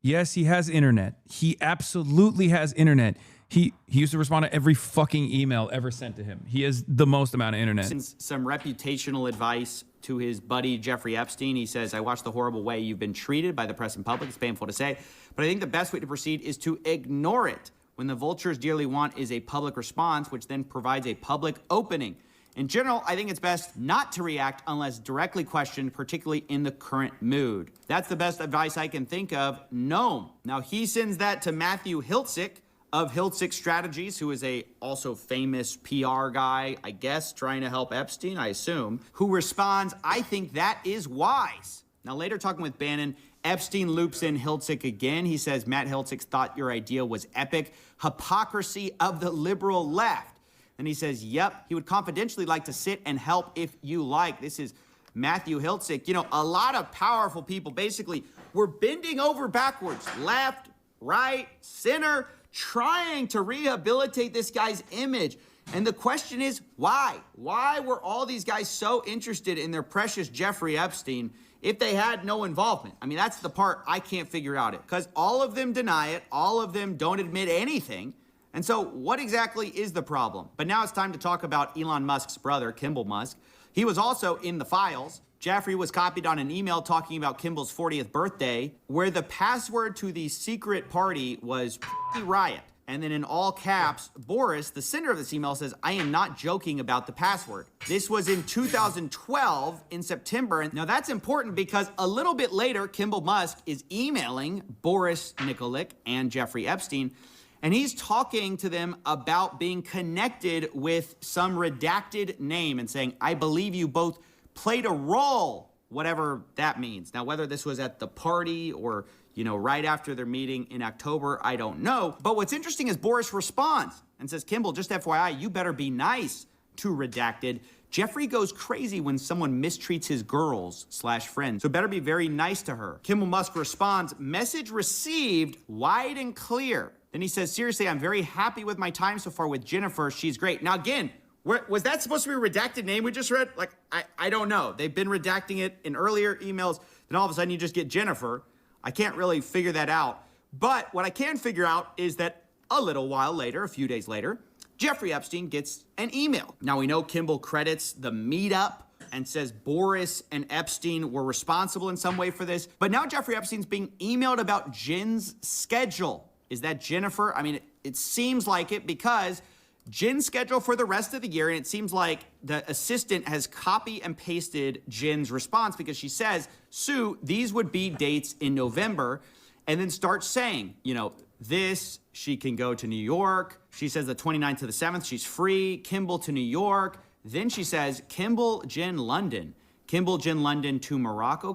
Yes, he has internet. He absolutely has internet. He used to respond to every fucking email ever sent to him. He has the most amount of internet. Some reputational advice to his buddy Jeffrey Epstein. He says, I watched the horrible way you've been treated by the press and public. It's painful to say, but I think the best way to proceed is to ignore it. When the vultures dearly want is a public response, which then provides a public opening. In general, I think it's best not to react unless directly questioned, particularly in the current mood. That's the best advice I can think of. No. Now, he sends that to Matthew Hiltzik of Hiltzik Strategies, who is a also famous PR guy, I guess, trying to help Epstein, I assume, who responds, I think that is wise. Now, later talking with Bannon, Epstein loops in Hiltzik again. He says, Matt Hiltzik thought your idea was epic. Hypocrisy of the liberal left. And he says, yep, he would confidentially like to sit and help if you like. This is Matthew Hiltzik. You know, a lot of powerful people basically were bending over backwards, left, right, center, trying to rehabilitate this guy's image. And the question is, why? Why were all these guys so interested in their precious Jeffrey Epstein if they had no involvement? I mean, that's the part I can't figure out it, because all of them deny it. All of them don't admit anything. And so what exactly is the problem? But now it's time to talk about Elon Musk's brother, Kimball Musk. He was also in the files. Jeffrey was copied on an email talking about Kimball's 40th birthday, where the password to the secret party was riot. And then in all caps, Boris, the sender of this email, says, I am not joking about the password. This was in 2012 in September. And now that's important because a little bit later, Kimball Musk is emailing Boris Nikolic and Jeffrey Epstein, and he's talking to them about being connected with some redacted name and saying, I believe you both played a role, whatever that means. Now, whether this was at the party or, you know, right after their meeting in October, I don't know. But what's interesting is Boris responds and says, Kimball, just FYI, you better be nice to redacted. Jeffrey goes crazy when someone mistreats his girls/friends, so better be very nice to her. Kimball Musk responds, message received, wide and clear. Then he says, seriously, I'm very happy with my time so far with Jennifer. She's great. Now, again, was that supposed to be a redacted name we just read? Like, I don't know. They've been redacting it in earlier emails. Then all of a sudden you just get Jennifer. I can't really figure that out. But what I can figure out is that a little while later, a few days later, Jeffrey Epstein gets an email. Now, we know Kimball credits the meetup and says Boris and Epstein were responsible in some way for this. But now Jeffrey Epstein's being emailed about Jen's schedule. Is that Jennifer? I mean, it seems like it because Jen's schedule for the rest of the year, and it seems like the assistant has copy and pasted Jen's response because she says, Sue, these would be dates in November, and then starts saying, you know, this, she can go to New York. She says the 29th to the 7th, she's free. Kimball to New York. Then she says, Kimball, Jen, London. Kimball, Jen, London to Morocco, ?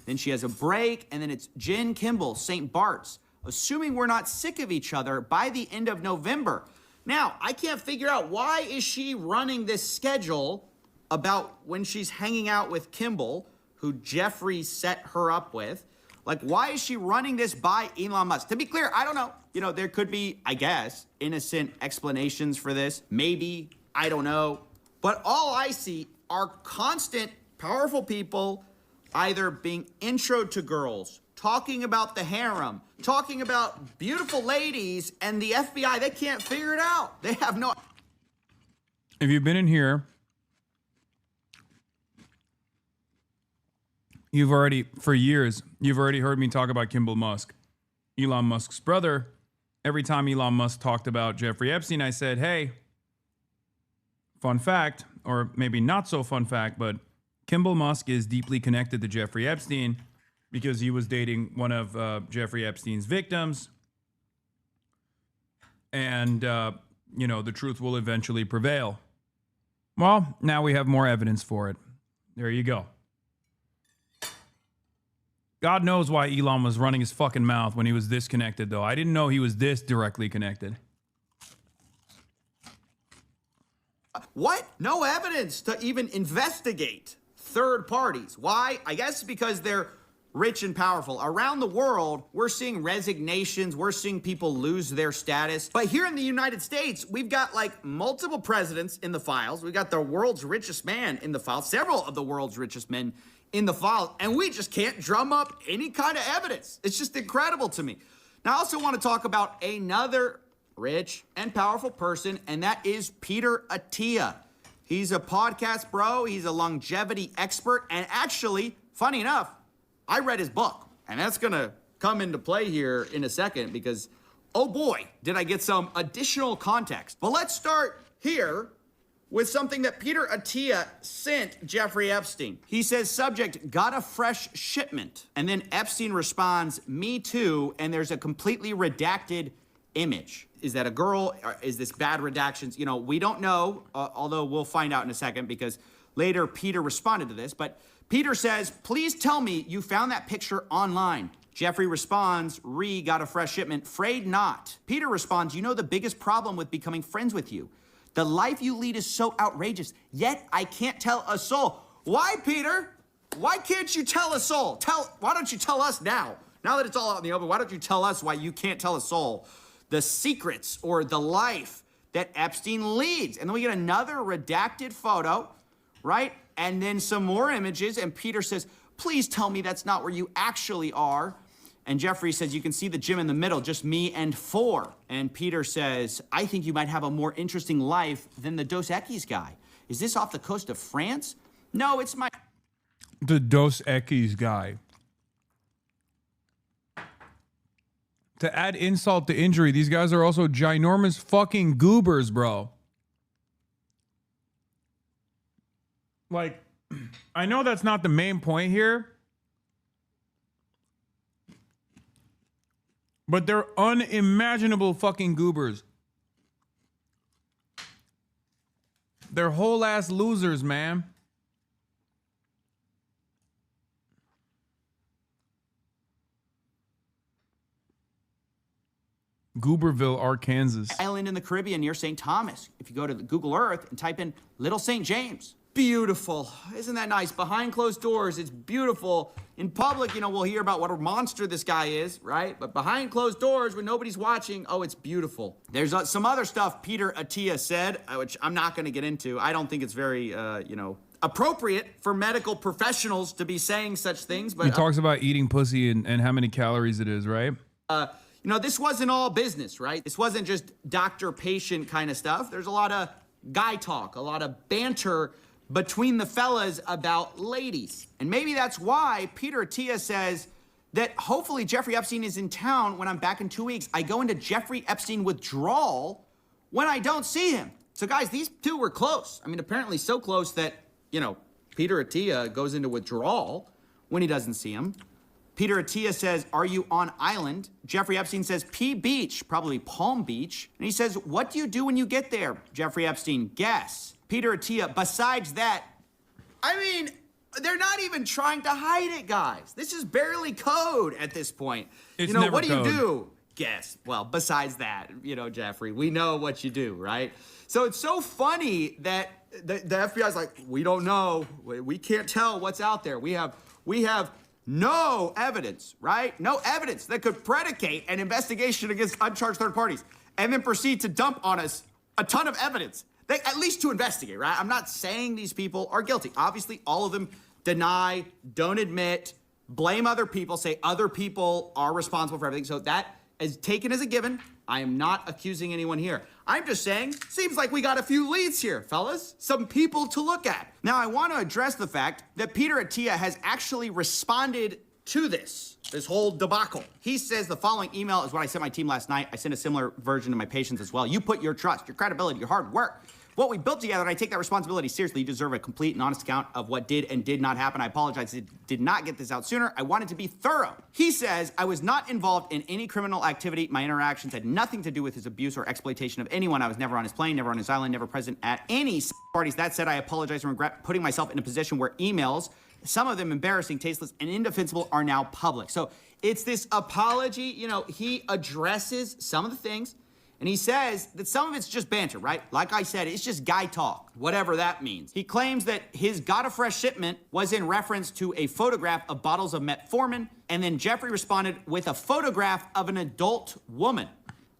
Then she has a break, and then it's Jen, Kimball, St. Bart's. Assuming we're not sick of each other by the end of November. Now, I can't figure out why is she running this schedule about when she's hanging out with Kimball, who Jeffrey set her up with. Like, why is she running this by Elon Musk? To be clear, I don't know. You know, there could be, I guess, innocent explanations for this. Maybe, I don't know. But all I see are constant, powerful people either being introed to girls, talking about the harem, talking about beautiful ladies, and the FBI, they can't figure it out. They have no... If you've been in here, for years, you've already heard me talk about Kimball Musk, Elon Musk's brother. Every time Elon Musk talked about Jeffrey Epstein, I said, hey, fun fact, or maybe not so fun fact, but Kimball Musk is deeply connected to Jeffrey Epstein because he was dating one of Jeffrey Epstein's victims. And, you know, the truth will eventually prevail. Well, now we have more evidence for it. There you go. God knows why Elon was running his fucking mouth when he was this connected, though. I didn't know he was this directly connected. What? No evidence to even investigate third parties. Why? I guess because they're rich and powerful. Around the world, we're seeing resignations. We're seeing people lose their status. But here in the United States, we've got like multiple presidents in the files. We've got the world's richest man in the files, several of the world's richest men in the file, and we just can't drum up any kind of evidence. It's just incredible to me. Now, I also want to talk about another rich and powerful person, and that is Peter Attia. He's a podcast bro. He's a longevity expert, and actually, funny enough, I read his book, and that's going to come into play here in a second because, oh boy, did I get some additional context. But let's start here with something that Peter Attia sent Jeffrey Epstein. He says, subject, got a fresh shipment. And then Epstein responds, me too, and there's a completely redacted image. Is that a girl? Or is this bad redactions? You know, we don't know, although we'll find out in a second because later Peter responded to this. But Peter says, please tell me you found that picture online. Jeffrey responds, got a fresh shipment, afraid not. Peter responds, you know the biggest problem with becoming friends with you. The life you lead is so outrageous, yet I can't tell a soul. Why, Peter? Why can't you tell a soul? Why don't you tell us now? Now that it's all out in the open, why don't you tell us why you can't tell a soul the secrets or the life that Epstein leads? And then we get another redacted photo, right? And then some more images, and Peter says, please tell me that's not where you actually are. And Jeffrey says, you can see the gym in the middle, just me and 4. And Peter says, I think you might have a more interesting life than the Dos Equis guy. Is this off the coast of France? No, it's my... The Dos Equis guy. To add insult to injury, these guys are also ginormous fucking goobers, bro. Like, I know that's not the main point here, but they're unimaginable fucking goobers. They're whole ass losers, man. Gooberville, Arkansas. Island in the Caribbean near St. Thomas. If you go to the Google Earth and type in Little St. James. Beautiful. Isn't that nice? Behind closed doors, it's beautiful. In public, you know, we'll hear about what a monster this guy is, right? But behind closed doors, when nobody's watching, oh, it's beautiful. There's some other stuff Peter Attia said, which I'm not going to get into. I don't think it's very, you know, appropriate for medical professionals to be saying such things. But he talks about eating pussy and how many calories it is, right? You know, this wasn't all business, right? This wasn't just doctor-patient kind of stuff. There's a lot of guy talk, a lot of banter between the fellas about ladies. And maybe that's why Peter Attia says that hopefully Jeffrey Epstein is in town when I'm back in 2 weeks. I go into Jeffrey Epstein withdrawal when I don't see him. So guys, these two were close. I mean, apparently so close that, you know, Peter Attia goes into withdrawal when he doesn't see him. Peter Attia says, are you on island? Jeffrey Epstein says, P Beach, probably Palm Beach. And he says, what do you do when you get there? Jeffrey Epstein, guess. Peter Attia, besides that, I mean, they're not even trying to hide it, guys. This is barely code at this point. It's you know, never what do code. You do? Guess. Well, besides that, you know, Jeffrey, we know what you do, right? So it's so funny that the FBI's like, we don't know. We can't tell what's out there. We have We have no evidence, right? No evidence that could predicate an investigation against uncharged third parties and then proceed to dump on us a ton of evidence, at least to investigate, right? I'm not saying these people are guilty. Obviously, all of them deny, don't admit, blame other people, say other people are responsible for everything. So that is taken as a given. I am not accusing anyone here. I'm just saying, seems like we got a few leads here, fellas. Some people to look at. Now, I want to address the fact that Peter Attia has actually responded to this whole debacle. He says the following email is what I sent my team last night. I sent a similar version to my patients as well. You put your trust, your credibility, your hard work, what we built together, and I take that responsibility seriously. You deserve a complete and honest account of what did and did not happen. I apologize, I did not get this out sooner. I wanted to be thorough. He says, I was not involved in any criminal activity. My interactions had nothing to do with his abuse or exploitation of anyone. I was never on his plane, never on his island, never present at any parties. That said, I apologize and regret putting myself in a position where emails, some of them embarrassing, tasteless, and indefensible, are now public. So it's this apology. You know, he addresses some of the things, and he says that some of it's just banter, right? Like I said, it's just guy talk, whatever that means. He claims that his Got a Fresh shipment was in reference to a photograph of bottles of metformin, and then Jeffrey responded with a photograph of an adult woman.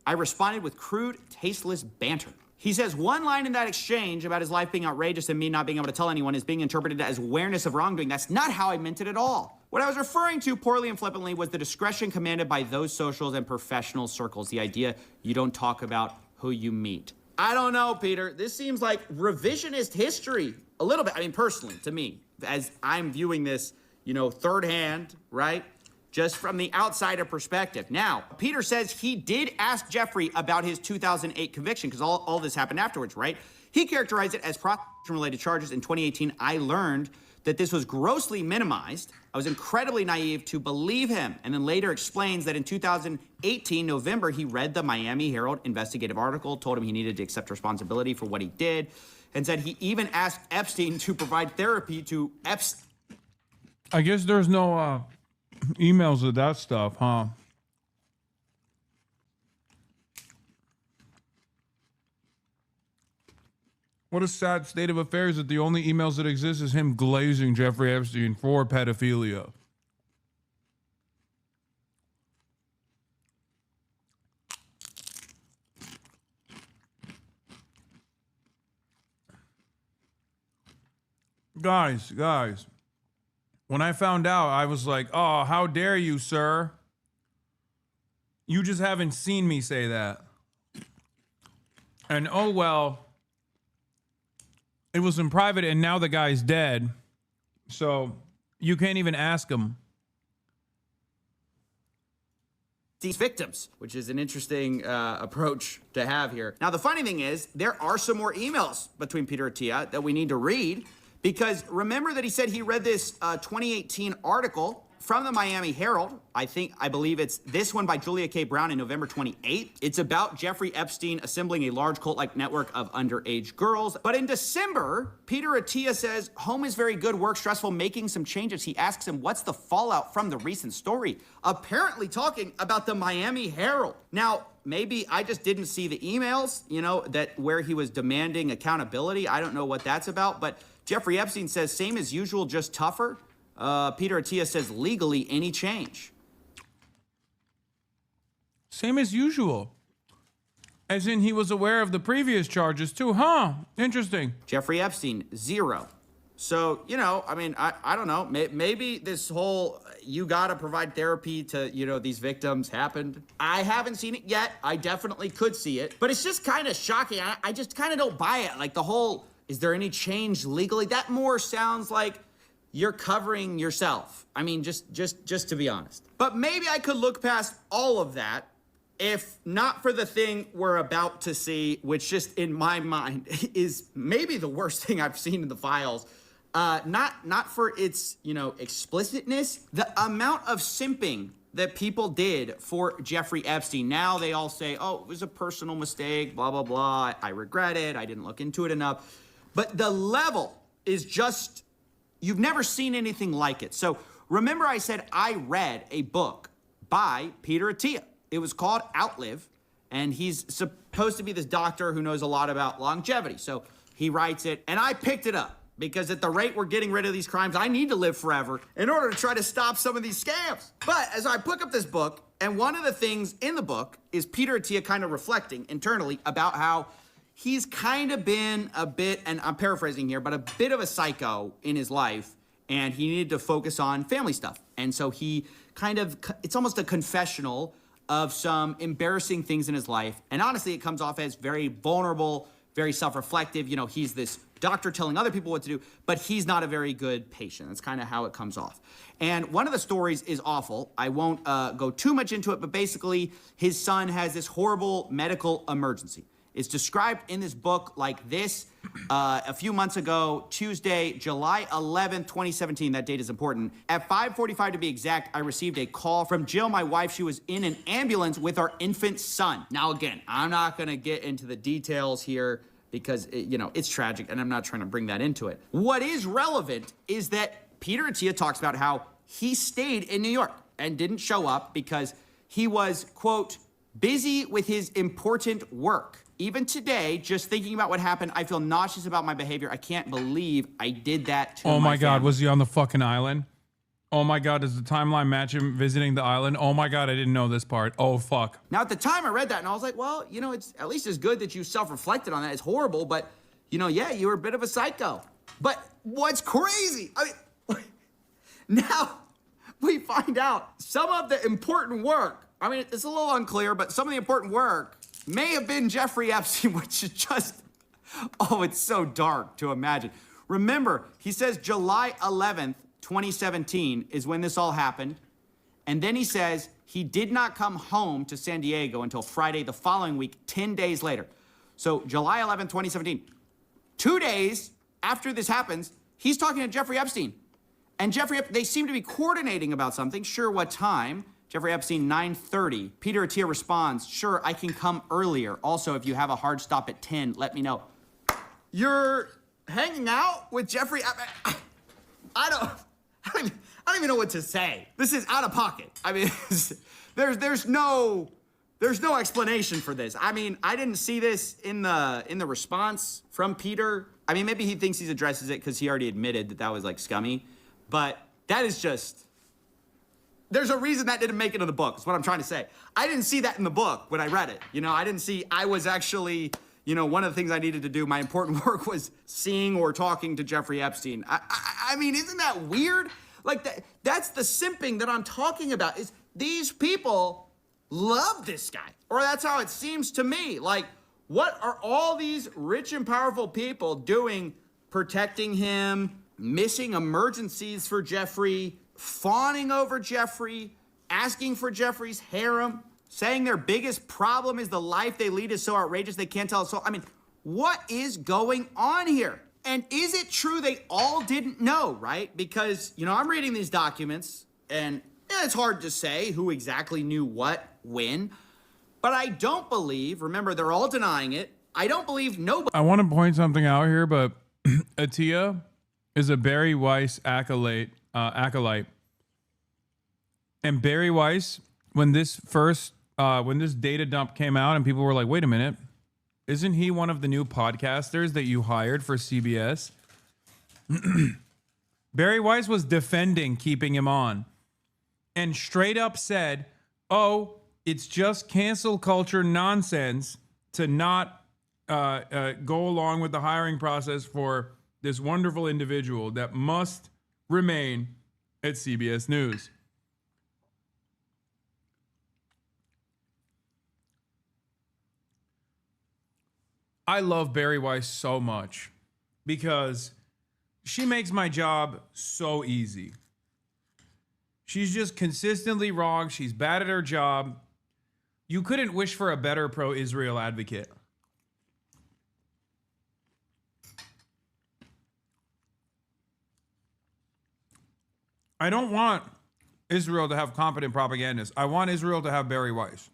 I responded with crude, tasteless banter. He says one line in that exchange about his life being outrageous and me not being able to tell anyone is being interpreted as awareness of wrongdoing. That's not how I meant it at all. What I was referring to poorly and flippantly was the discretion commanded by those socials and professional circles. The idea you don't talk about who you meet. I don't know, Peter. This seems like revisionist history a little bit. I mean, personally, to me, as I'm viewing this, you know, third hand, right? Just from the outsider perspective. Now, Peter says he did ask Jeffrey about his 2008 conviction, because all this happened afterwards, right? He characterized it as prostitution-related charges. In 2018, I learned that this was grossly minimized. I was incredibly naive to believe him, and then later explains that in 2018, November, he read the Miami Herald investigative article, told him he needed to accept responsibility for what he did, and said he even asked Epstein to provide therapy to Epstein. I guess there's no emails of that stuff, huh? What a sad state of affairs that the only emails that exist is him glazing Jeffrey Epstein for pedophilia. Guys. When I found out, I was like, oh, how dare you, sir? You just haven't seen me say that. And oh, well, it was in private and now the guy's dead. So you can't even ask him. These victims, which is an interesting approach to have here. Now, the funny thing is, there are some more emails between Peter Attia that we need to read. Because remember that he said he read this 2018 article from the Miami Herald. I believe it's this one by Julia K. Brown in November 28th. It's about Jeffrey Epstein assembling a large cult-like network of underage girls. But in December, Peter Attia says, home is very good, work stressful, making some changes. He asks him, what's the fallout from the recent story? Apparently talking about the Miami Herald. Now, maybe I just didn't see the emails, you know, that where he was demanding accountability. I don't know what that's about, but Jeffrey Epstein says, same as usual, just tougher. Peter Attia says, legally, any change. Same as usual. As in, he was aware of the previous charges too, huh? Interesting. Jeffrey Epstein, 0. So, you know, I mean, I don't know. Maybe this whole, you gotta provide therapy to, you know, these victims happened. I haven't seen it yet. I definitely could see it. But it's just kind of shocking. I just kind of don't buy it. Like the whole, is there any change legally? That more sounds like you're covering yourself. I mean, just to be honest. But maybe I could look past all of that if not for the thing we're about to see, which just in my mind is maybe the worst thing I've seen in the files. Not for its, you know, explicitness, the amount of simping that people did for Jeffrey Epstein. Now they all say, oh, it was a personal mistake, blah, blah, blah. I regret it. I didn't look into it enough. But the level is just, you've never seen anything like it. So remember I said I read a book by Peter Attia. It was called Outlive, and he's supposed to be this doctor who knows a lot about longevity. So he writes it, and I picked it up. because at the rate we're getting rid of these crimes, I need to live forever in order to try to stop some of these scams. But as I pick up this book, and one of the things in the book is Peter Attia kind of reflecting internally about how he's kind of been a bit, and I'm paraphrasing here, but a bit of a psycho in his life, and he needed to focus on family stuff. And so he kind of, it's almost a confessional of some embarrassing things in his life. And honestly, it comes off as very vulnerable, very self-reflective. You know, he's this doctor telling other people what to do, but he's not a very good patient. That's kind of how it comes off. And one of the stories is awful. I won't go too much into it, but basically his son has this horrible medical emergency. It's described in this book like this. A few months ago, Tuesday, July 11th, 2017, that date is important. At 5:45 to be exact, I received a call from Jill, my wife. She was in an ambulance with our infant son. Now, again, I'm not gonna get into the details here because, it's tragic and I'm not trying to bring that into it. What is relevant is that Peter Attia talks about how he stayed in New York and didn't show up because he was, quote, busy with his important work. Even today, just thinking about what happened, I feel nauseous about my behavior. I can't believe I did that to Oh my God, family. was he on the fucking island? Oh my God, does the timeline match him visiting the island? Oh my God, I didn't know this part. Oh fuck. Now, at the time I read that and I was like, well, it's at least as good that you self-reflected on that. It's horrible, but, yeah, you were a bit of a psycho. But what's crazy, now we find out some of the important work. It's a little unclear, but some of the important work may have been Jeffrey Epstein, which is just, it's so dark to imagine. Remember, he says July 11th, 2017 is when this all happened. And then he says he did not come home to San Diego until Friday the following week, 10 days later. So July 11th, 2017, 2 days after this happens, he's talking to Jeffrey Epstein. And they seem to be coordinating about something. Sure, what time? Jeffrey Epstein, 9:30. Peter Attia responds, sure, I can come earlier. Also, if you have a hard stop at 10, let me know. You're hanging out with Jeffrey? I don't even know what to say. This is out of pocket. There's no explanation for this. I didn't see this in the response from Peter. Maybe he thinks he addresses it because he already admitted that was like scummy, but that is just. There's a reason that didn't make it in the book, is what I'm trying to say. I didn't see that in the book when I read it. I was actually, one of the things I needed to do, my important work was seeing or talking to Jeffrey Epstein. Isn't that weird? That's the simping that I'm talking about, is these people love this guy. Or that's how it seems to me. What are all these rich and powerful people doing, protecting him, missing emergencies for Jeffrey, fawning over Jeffrey, asking for Jeffrey's harem, saying their biggest problem is the life they lead is so outrageous they can't tell us so. What is going on here? And is it true they all didn't know, right? Because, I'm reading these documents and it's hard to say who exactly knew what, when, but I don't believe, remember, they're all denying it. I don't believe nobody. I want to point something out here, but Attia is a Barry Weiss acolyte. And Barry Weiss, when this data dump came out and people were like, wait a minute, isn't he one of the new podcasters that you hired for CBS? Barry Weiss was defending keeping him on and straight up said, oh, it's just cancel culture nonsense to not go along with the hiring process for this wonderful individual that must remain at CBS News. I love Barry Weiss so much because she makes my job so easy. She's just consistently wrong. She's bad at her job. You couldn't wish for a better pro-Israel advocate. I don't want Israel to have competent propagandists. I want Israel to have Barry Weiss.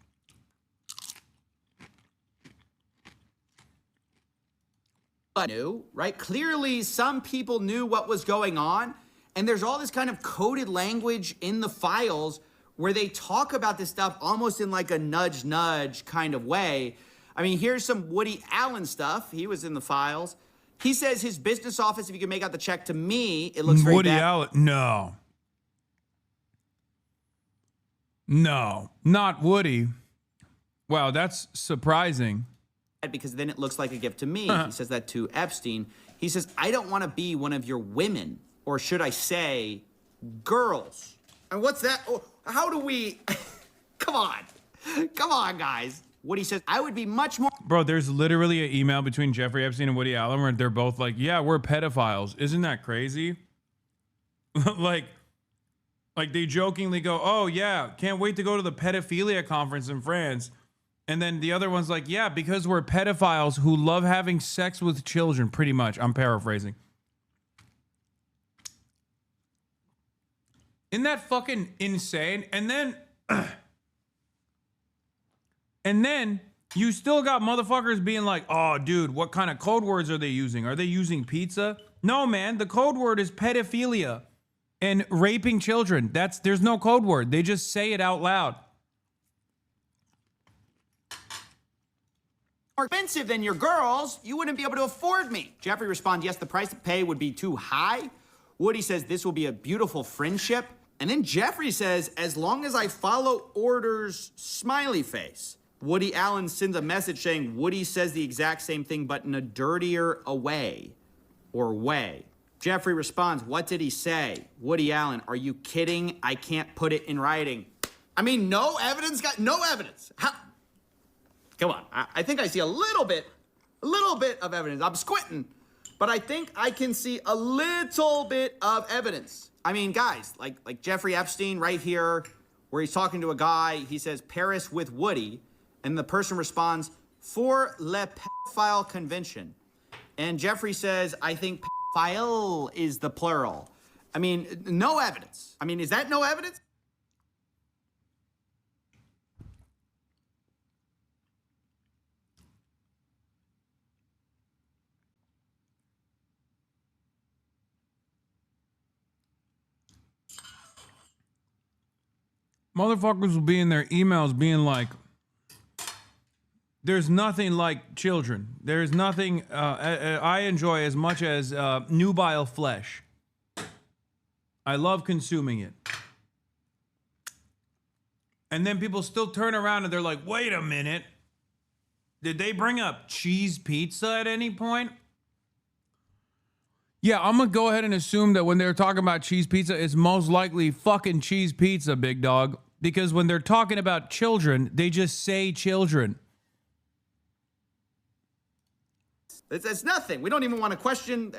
Knew, right? Clearly, some people knew what was going on, and there's all this kind of coded language in the files where they talk about this stuff almost in like a nudge kind of way. Here's some Woody Allen stuff. He was in the files. He says his business office, if you can make out the check to me, it looks very Woody bad. Allen. No. No, not Woody. Wow, that's surprising. Because then it looks like a gift to me. He says that to Epstein. He says, I don't want to be one of your women, or should I say, girls. And what's that? Oh, how do we... Come on. Come on, guys. Woody says, I would be much more... Bro, there's literally an email between Jeffrey Epstein and Woody Allen where they're both like, yeah, we're pedophiles. Isn't that crazy? like they jokingly go, oh, yeah, can't wait to go to the pedophilia conference in France. And then the other one's like, yeah, because we're pedophiles who love having sex with children, pretty much. I'm paraphrasing. Isn't that fucking insane? And then you still got motherfuckers being like, oh, dude, what kind of code words are they using? Are they using pizza? No, man, the code word is pedophilia and raping children. There's no code word. They just say it out loud. More expensive than your girls. You wouldn't be able to afford me. Jeffrey responds, yes, the price to pay would be too high. Woody says, this will be a beautiful friendship. And then Jeffrey says, as long as I follow orders, smiley face. Woody Allen sends a message saying Woody says the exact same thing, but in a dirtier way. Jeffrey responds, what did he say? Woody Allen, are you kidding? I can't put it in writing. I mean, no evidence? No evidence. How? Come on. I think I see a little bit of evidence. I'm squinting, but I think I can see a little bit of evidence. I mean, guys, like Jeffrey Epstein right here, where he's talking to a guy, he says, Paris with Woody, and the person responds, for le pedophile convention. And Jeffrey says, I think pedophile is the plural. I mean, no evidence. I mean, is that no evidence? Motherfuckers will be in their emails being like, there's nothing like children. There's nothing I enjoy as much as nubile flesh. I love consuming it. And then people still turn around and they're like, wait a minute. Did they bring up cheese pizza at any point? Yeah, I'm going to go ahead and assume that when they're talking about cheese pizza, it's most likely fucking cheese pizza, big dog. Because when they're talking about children, they just say children. It's nothing. We don't even want to question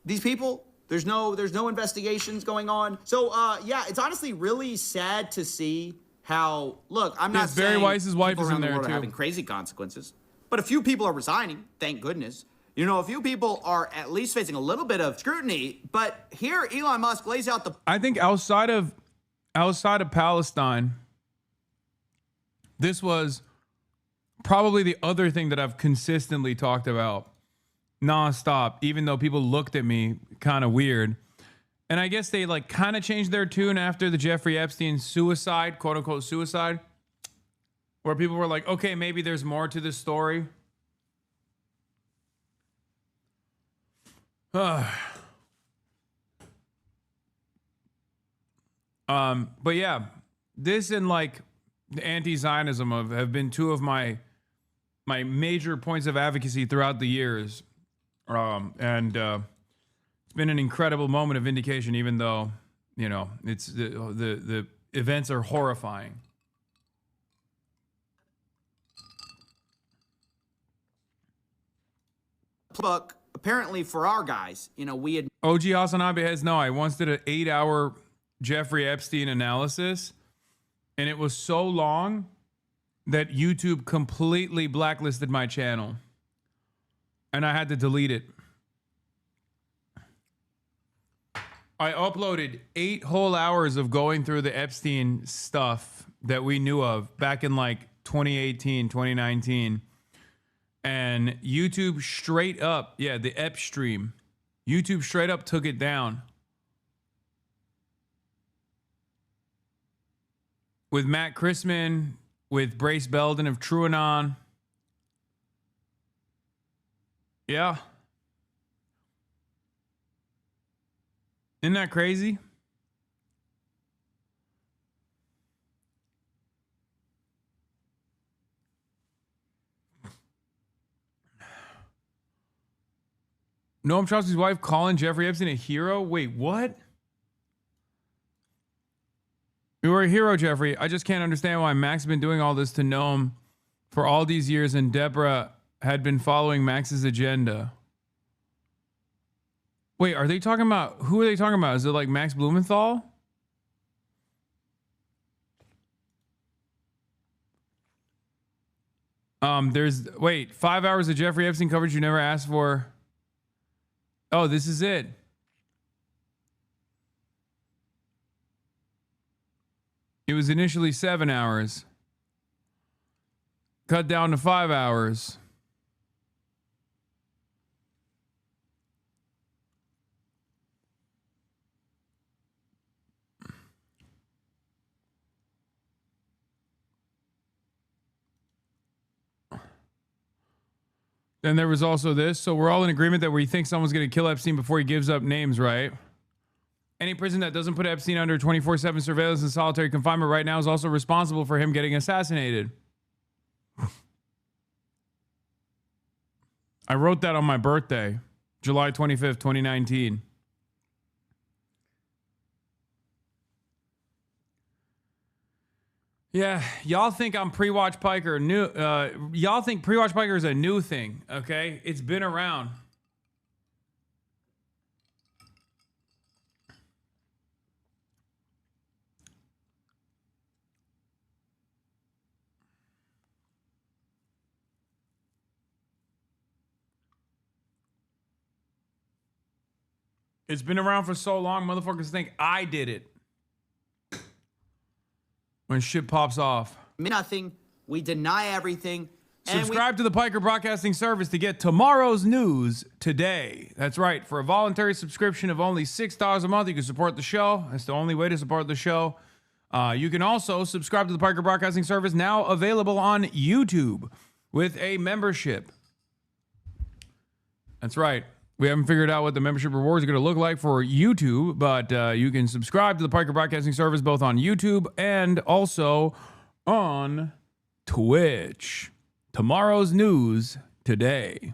these people. There's no investigations going on. So, yeah, it's honestly really sad to see how, look, I'm not saying Barry Weiss's wife is in there, too. too. Are having crazy consequences. But a few people are resigning, thank goodness. You know, a few people are at least facing a little bit of scrutiny, but here Elon Musk lays out the... I think outside of Palestine, this was probably the other thing that I've consistently talked about nonstop, even though people looked at me kind of weird. And I guess they like kind of changed their tune after the Jeffrey Epstein suicide, quote unquote suicide, where people were like, okay, maybe there's more to this story. But yeah, this and like the anti-Zionism have been two of my major points of advocacy throughout the years. And it's been an incredible moment of vindication, even though, you know, it's the events are horrifying. Book, apparently for our guys, you know, we had... OG HasanAbi has no. I once did an 8-hour Jeffrey Epstein analysis, and it was so long that YouTube completely blacklisted my channel, and I had to delete it. I uploaded 8 whole hours of going through the Epstein stuff that we knew of back in like 2018, 2019. And YouTube straight up, yeah, the Ep stream, YouTube straight up took it down. With Matt Chrisman, with Brace Belden of TrueAnon. Yeah. Isn't that crazy? Noam Chomsky's wife calling Jeffrey Epstein a hero? Wait, what? You were a hero, Jeffrey. I just can't understand why Max has been doing all this to Noam for all these years and Deborah had been following Max's agenda. Wait, are they talking about, who are they talking about? Is it like Max Blumenthal? Wait, 5 hours of Jeffrey Epstein coverage you never asked for. Oh, this is it. It was initially 7 hours. Cut down to 5 hours. Then there was also this. So we're all in agreement that we think someone's going to kill Epstein before he gives up names, right? Any prison that doesn't put Epstein under 24/7 surveillance and solitary confinement right now is also responsible for him getting assassinated. I wrote that on my birthday, July 25th, 2019. Yeah, y'all think I'm pre-watch Piker new. Y'all think pre-watch Piker is a new thing, okay? It's been around. It's been around for so long, motherfuckers think I did it. When shit pops off. Nothing. We deny everything. Subscribe to the Piker Broadcasting Service to get tomorrow's news today. That's right. For a voluntary subscription of only $6 a month, you can support the show. That's the only way to support the show. You can also subscribe to the Piker Broadcasting Service, now available on YouTube with a membership. That's right. We haven't figured out what the membership rewards are going to look like for YouTube, but you can subscribe to the Piker Broadcasting Service both on YouTube and also on Twitch. Tomorrow's news today.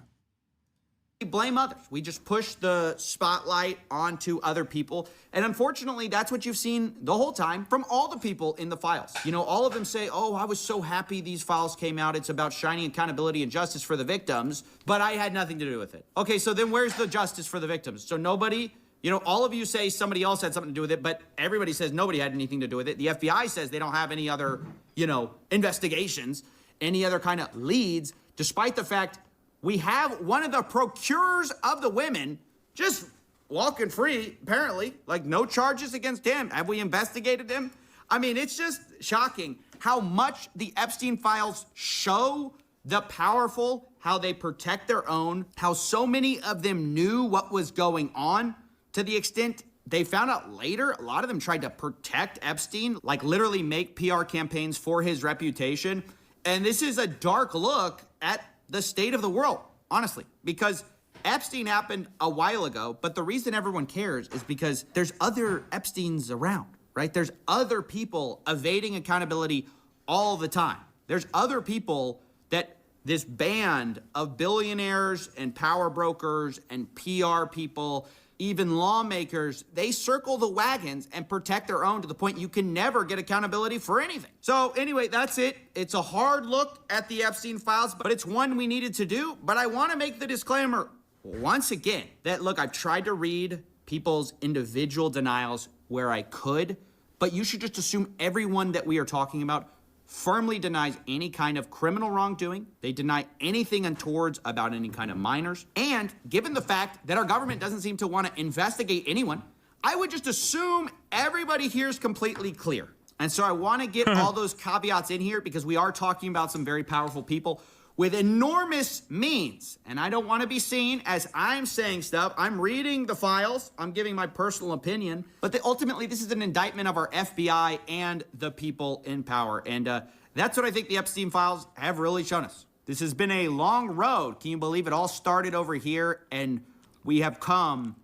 We blame others. We just push the spotlight onto other people. And unfortunately, that's what you've seen the whole time from all the people in the files. You know, all of them say, oh, I was so happy these files came out. It's about shining accountability and justice for the victims, but I had nothing to do with it. Okay, so then where's the justice for the victims? So nobody, you know, all of you say somebody else had something to do with it, but everybody says nobody had anything to do with it. The FBI says they don't have any other, you know, investigations, any other kind of leads, despite the fact we have one of the procurers of the women just walking free, apparently, like no charges against him. Have we investigated him? I mean, it's just shocking how much the Epstein files show the powerful, how they protect their own, how so many of them knew what was going on to the extent they found out later. A lot of them tried to protect Epstein, like literally make PR campaigns for his reputation. And this is a dark look at the state of the world, honestly, because Epstein happened a while ago, but the reason everyone cares is because there's other Epsteins around, right? There's other people evading accountability all the time. There's other people that this band of billionaires and power brokers and PR people, even lawmakers, they circle the wagons and protect their own to the point you can never get accountability for anything. So anyway, that's it. It's a hard look at the Epstein files, but it's one we needed to do. But I want to make the disclaimer once again that, look, I've tried to read people's individual denials where I could, but you should just assume everyone that we are talking about firmly denies any kind of criminal wrongdoing. They deny anything untowards about any kind of minors. And given the fact that our government doesn't seem to want to investigate anyone, I would just assume everybody here is completely clear. And so I want to get all those caveats in here because we are talking about some very powerful people with enormous means. And I don't want to be seen as I'm saying stuff. I'm reading the files. I'm giving my personal opinion. But ultimately, this is an indictment of our FBI and the people in power. And that's what I think the Epstein files have really shown us. This has been a long road. Can you believe it all started over here? And we have come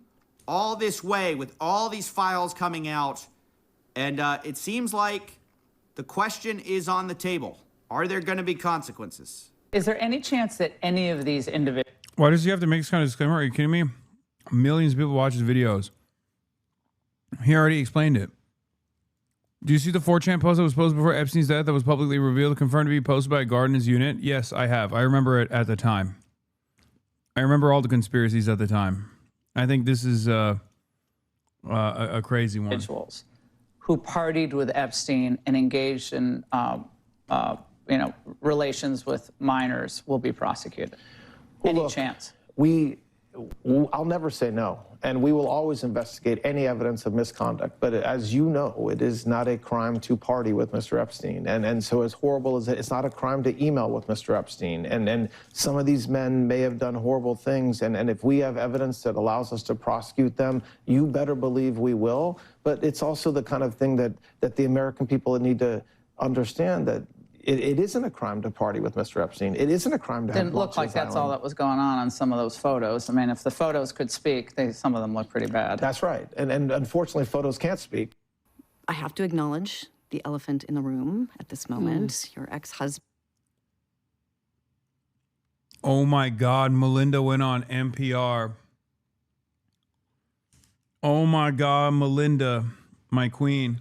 all this way with all these files coming out. And it seems like the question is on the table. Are there going to be consequences? Is there any chance that any of these individuals... Why does he have to make this kind of disclaimer? Are you kidding me? Millions of people watch his videos. He already explained it. Do you see the 4chan post that was posted before Epstein's death that was publicly revealed, confirmed to be posted by a guard in his unit? Yes, I have. I remember it at the time. I remember all the conspiracies at the time. I think this is a crazy one. Individuals who partied with Epstein and engaged in, relations with minors will be prosecuted. Any chance? I'll never say no, and we will always investigate any evidence of misconduct. But as you know, it is not a crime to party with Mr. Epstein. And so as horrible as it's not a crime to email with Mr. Epstein. And some of these men may have done horrible things. And if we have evidence that allows us to prosecute them, you better believe we will. But it's also the kind of thing that the American people need to understand, that it isn't a crime to party with Mr. Epstein. It isn't a crime to have Didn't look like that's all that was going on some of those photos. I mean, if the photos could speak, some of them look pretty bad. That's right. And unfortunately, photos can't speak. I have to acknowledge the elephant in the room at this moment. Your ex-husband. Oh my God, Melinda went on NPR. Oh my God, Melinda, my queen.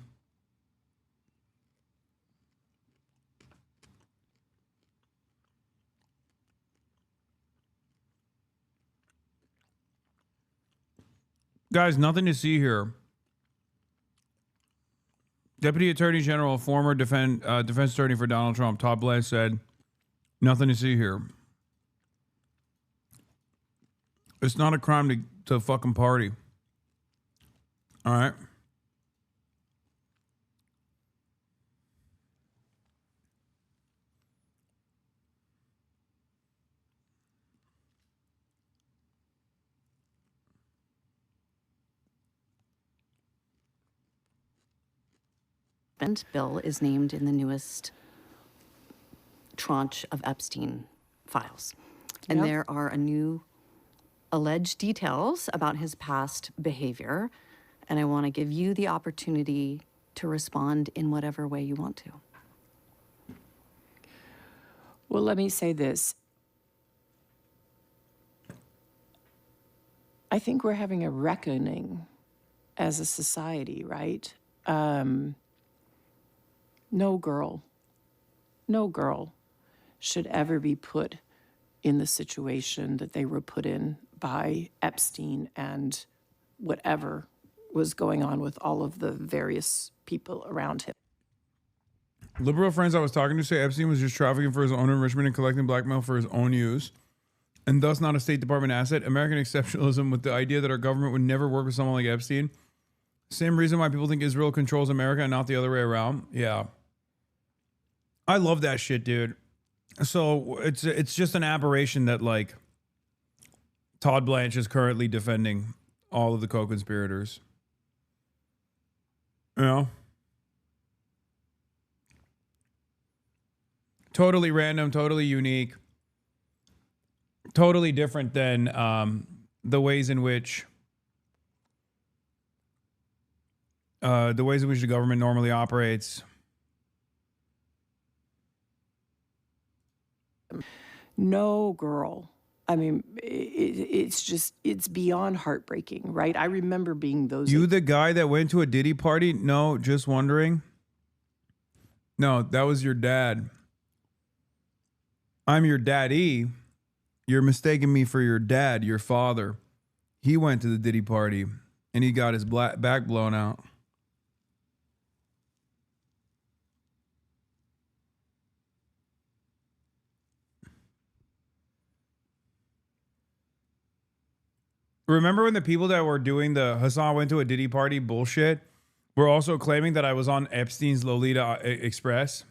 Guys, nothing to see here. Deputy Attorney General, former defense attorney for Donald Trump, Todd Blanche, said, nothing to see here. It's not a crime to fucking party. All right? Bill is named in the newest tranche of Epstein files. And there are new alleged details about his past behavior. And I want to give you the opportunity to respond in whatever way you want to. Well, let me say this. I think we're having a reckoning as a society, right? No girl should ever be put in the situation that they were put in by Epstein and whatever was going on with all of the various people around him. Liberal friends I was talking to say Epstein was just trafficking for his own enrichment and collecting blackmail for his own use, and thus not a State Department asset. American exceptionalism with the idea that our government would never work with someone like Epstein. Same reason why people think Israel controls America and not the other way around. Yeah. I love that shit, dude. So it's just an aberration that, like, Todd Blanche is currently defending all of the co-conspirators. You know? Totally random, totally unique, totally different than the ways in which the government normally operates. No girl. I mean, it's beyond heartbreaking, right? I remember being those. You the guy that went to a Diddy party? No, just wondering. No, that was your dad. I'm your daddy. You're mistaking me for your dad, your father. He went to the Diddy party and he got his back blown out. Remember when the people that were doing the Hasan went to a Diddy party bullshit were also claiming that I was on Epstein's Lolita Express?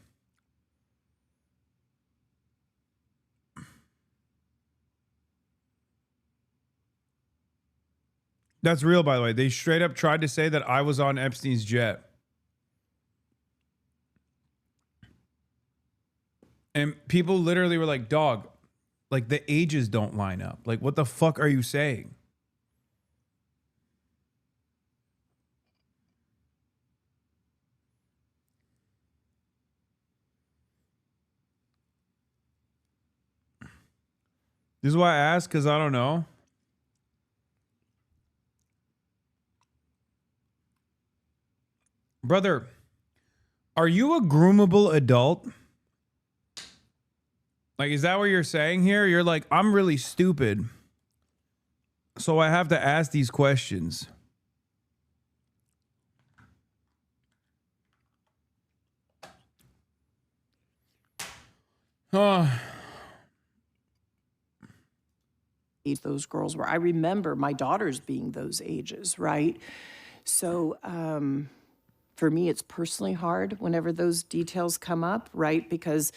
That's real, by the way. They straight up tried to say that I was on Epstein's jet. And people literally were like, dog, like the ages don't line up. Like, what the fuck are you saying? This is why I asked, because I don't know. Brother, are you a groomable adult? Like, is that what you're saying here? You're like, I'm really stupid, so I have to ask these questions. Those girls were. I remember my daughters being those ages, right? So for me, it's personally hard whenever those details come up, right? Because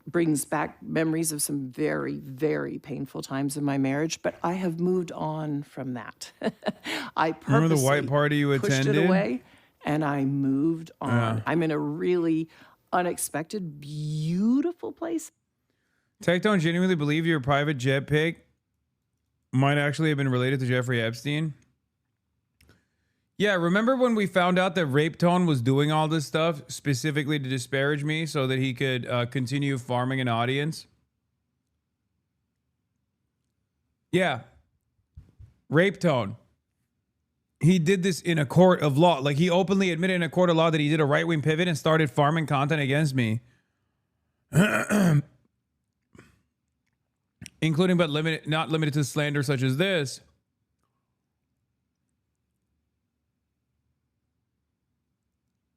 brings back memories of some very, very painful times in my marriage. But I have moved on from that. I purposely Remember the white party you pushed attended? it away, and I moved on. Yeah. I'm in a really unexpected, beautiful place. Tech don't genuinely believe your private jet pic might actually have been related to Jeffrey Epstein. Yeah, remember when we found out that Rape Tone was doing all this stuff specifically to disparage me so that he could continue farming an audience? Yeah. Rape Tone. He did this in a court of law. Like, he openly admitted in a court of law that he did a right-wing pivot and started farming content against me. Including but not limited to slander such as this.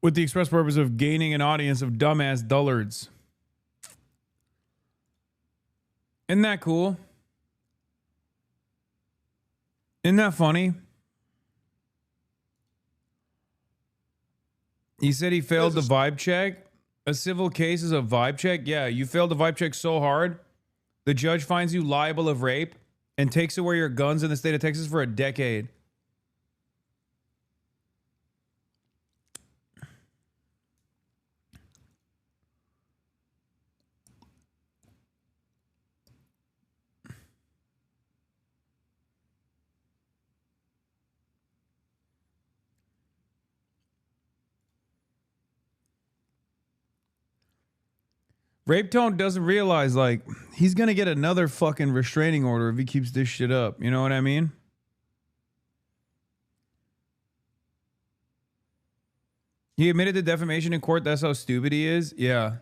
With the express purpose of gaining an audience of dumbass dullards. Isn't that cool? Isn't that funny? He said he failed the vibe check. A civil case is a vibe check? Yeah, you failed the vibe check so hard, the judge finds you liable of rape and takes away your guns in the state of Texas for a decade. Rape Tone doesn't realize, like, he's going to get another fucking restraining order if he keeps this shit up. You know what I mean? He admitted to defamation in court. That's how stupid he is. Yeah.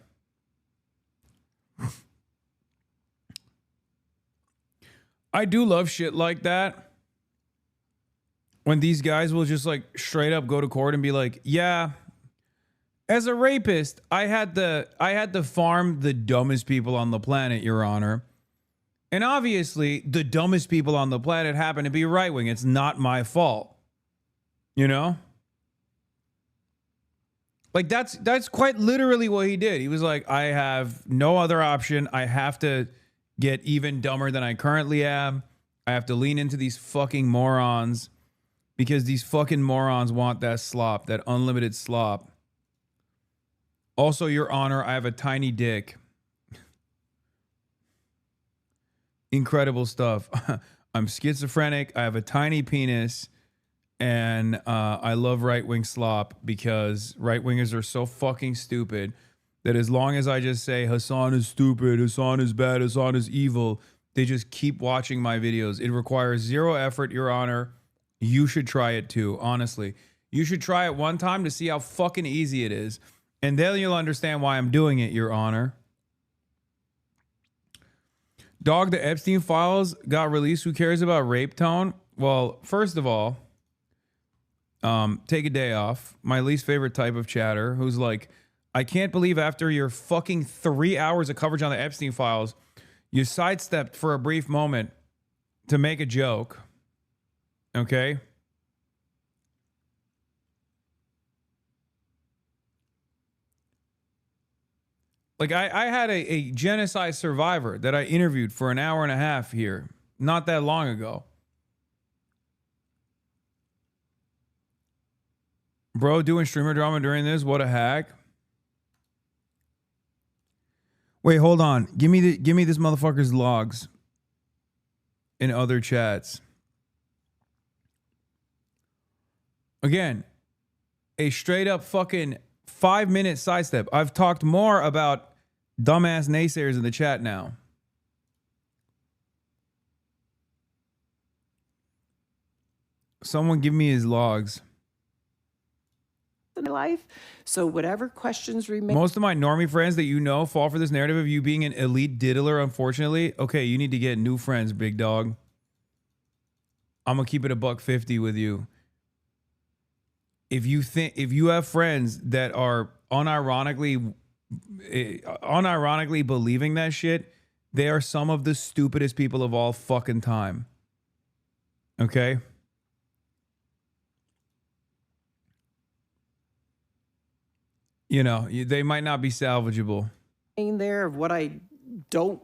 I do love shit like that. When these guys will just, like, straight up go to court and be like, yeah, as a rapist, I had to farm the dumbest people on the planet, Your Honor. And obviously, the dumbest people on the planet happen to be right-wing. It's not my fault. You know? Like, that's quite literally what he did. He was like, I have no other option. I have to get even dumber than I currently am. I have to lean into these fucking morons because these fucking morons want that slop, that unlimited slop. Also, Your Honor, I have a tiny dick. Incredible stuff. I'm schizophrenic. I have a tiny penis. And I love right-wing slop because right-wingers are so fucking stupid that as long as I just say Hasan is stupid, Hasan is bad, Hasan is evil, they just keep watching my videos. It requires zero effort, Your Honor. You should try it too, honestly. You should try it one time to see how fucking easy it is. And then you'll understand why I'm doing it, Your Honor. Dog, the Epstein files got released. Who cares about Rape Tone? Well, first of all, take a day off. My least favorite type of chatter who's like, I can't believe after your fucking 3 hours of coverage on the Epstein files, you sidestepped for a brief moment to make a joke. Okay? Like, I had a genocide survivor that I interviewed for an hour and a half here not that long ago. Bro, doing streamer drama during this? What a hack. Wait, hold on. Give me this motherfucker's logs in other chats. Again, a straight up fucking 5-minute sidestep. I've talked more about dumbass naysayers in the chat now. Someone give me his logs. In life. So whatever questions remain. Most of my normie friends that you know fall for this narrative of you being an elite diddler, unfortunately. Okay, you need to get new friends, big dog. I'm going to keep it $150 with you. If you have friends that are unironically believing that shit, they are some of the stupidest people of all fucking time. Okay? You know, they might not be salvageable. There of what I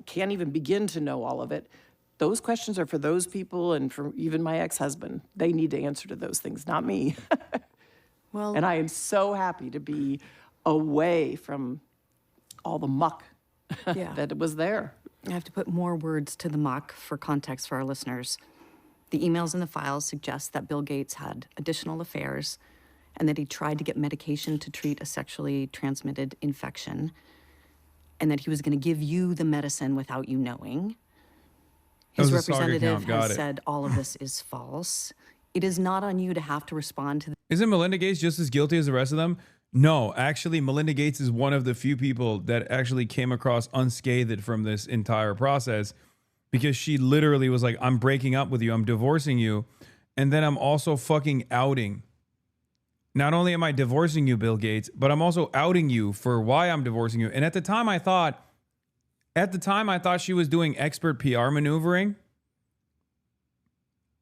can't even begin to know all of it. Those questions are for those people and for even my ex-husband. They need to answer to those things, not me. Well, and I am so happy to be away from all the muck that was there. I have to put more words to the muck for context for our listeners. The emails in the files suggest that Bill Gates had additional affairs and that he tried to get medication to treat a sexually transmitted infection, and that he was going to give you the medicine without you knowing. His representative has said all of this is false. It is not on you to have to respond to. Isn't Melinda Gates just as guilty as the rest of them? No, actually, Melinda Gates is one of the few people that actually came across unscathed from this entire process, because she literally was like, I'm breaking up with you, I'm divorcing you, and then I'm also fucking outing. Not only am I divorcing you, Bill Gates, but I'm also outing you for why I'm divorcing you. And at the time I thought she was doing expert PR maneuvering.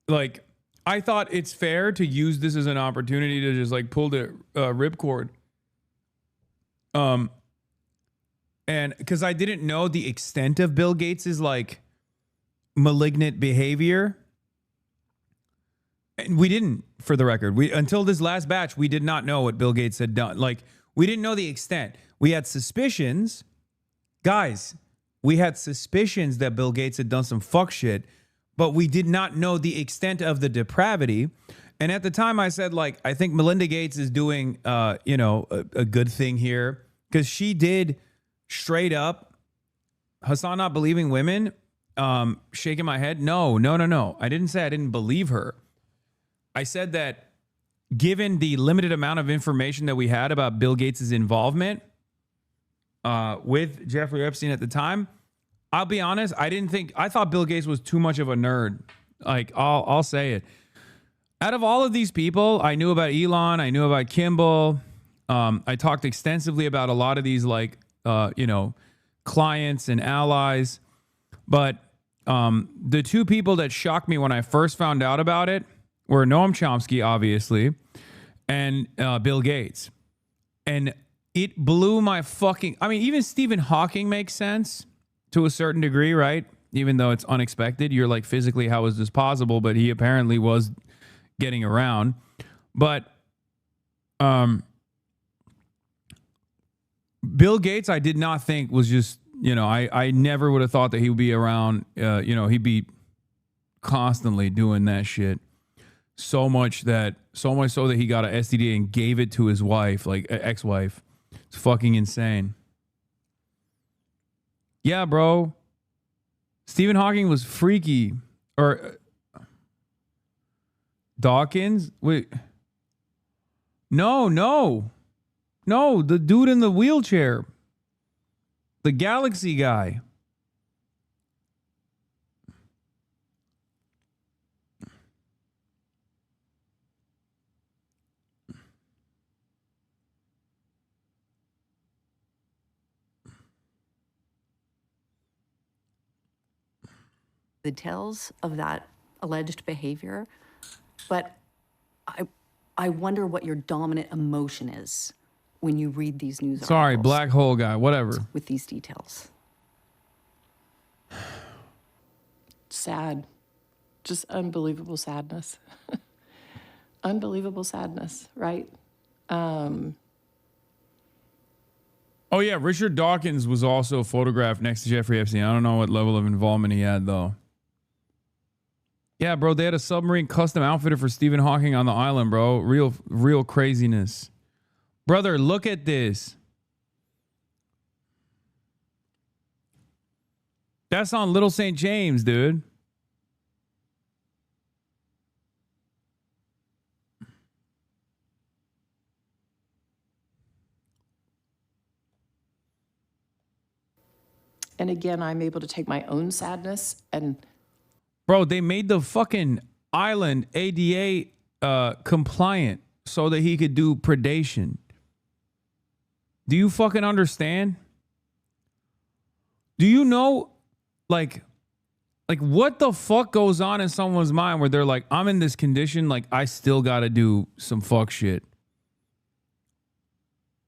Like, I thought it's fair to use this as an opportunity to just like pull the ripcord. And because I didn't know the extent of Bill Gates's like malignant behavior. And we didn't, for the record. Until this last batch, we did not know what Bill Gates had done. Like, we didn't know the extent. We had suspicions. Guys, we had suspicions that Bill Gates had done some fuck shit, but we did not know the extent of the depravity. And at the time I said, like, I think Melinda Gates is doing, a good thing here, because she did straight up, Hasan not believing women, shaking my head. No. I didn't say I didn't believe her. I said that given the limited amount of information that we had about Bill Gates' involvement with Jeffrey Epstein at the time, I'll be honest, I thought Bill Gates was too much of a nerd. Like, I'll say it. Out of all of these people, I knew about Elon, I knew about Kimball. I talked extensively about a lot of these, like, clients and allies. But the two people that shocked me when I first found out about it were Noam Chomsky, obviously, and Bill Gates. And it blew my fucking... I mean, even Stephen Hawking makes sense to a certain degree, right? Even though it's unexpected. You're like, physically, how is this possible? But he apparently was getting around. But Bill Gates, I did not think was just... I never would have thought that he would be around. He'd be constantly doing that shit. So much so that he got an STD and gave it to his wife, like ex-wife. It's fucking insane. Yeah, bro. Stephen Hawking was freaky. Or Dawkins? Wait. No. The dude in the wheelchair. The galaxy guy. Details of that alleged behavior, but I wonder what your dominant emotion is when you read these news articles. Sorry, black hole guy, whatever. With these details. Sad. Just unbelievable sadness. Unbelievable sadness, right? Oh, yeah, Richard Dawkins was also photographed next to Jeffrey Epstein. I don't know what level of involvement he had, though. Yeah, bro, they had a submarine custom outfitted for Stephen Hawking on the island, bro. Real craziness. Brother, look at this. That's on Little St. James, dude. And again, I'm able to take my own sadness and... Bro, they made the fucking island ADA compliant so that he could do predation. Do you fucking understand? Do you know, like what the fuck goes on in someone's mind where they're like, I'm in this condition, like I still got to do some fuck shit.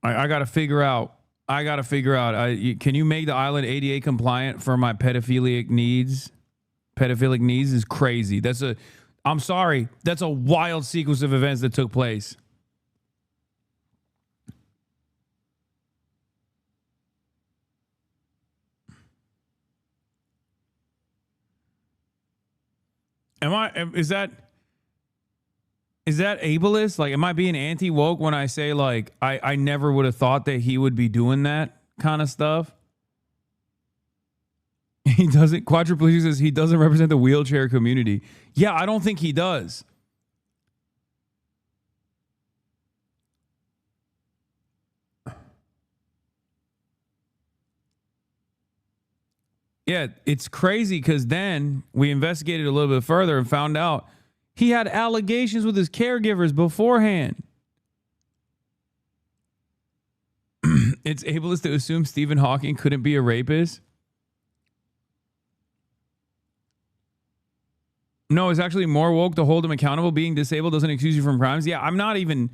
I got to figure out. Can you make the island ADA compliant for my pedophilic needs? Pedophilic needs is crazy. I'm sorry. That's a wild sequence of events that took place. Is that ableist? Like, am I being anti-woke when I say, like, I never would have thought that he would be doing that kind of stuff? He doesn't, quadriplegic says he doesn't represent the wheelchair community. Yeah, I don't think he does. Yeah, it's crazy because then we investigated a little bit further and found out he had allegations with his caregivers beforehand. It's ableist to assume Stephen Hawking couldn't be a rapist. No, it's actually more woke to hold him accountable. Being disabled doesn't excuse you from crimes. Yeah, I'm not even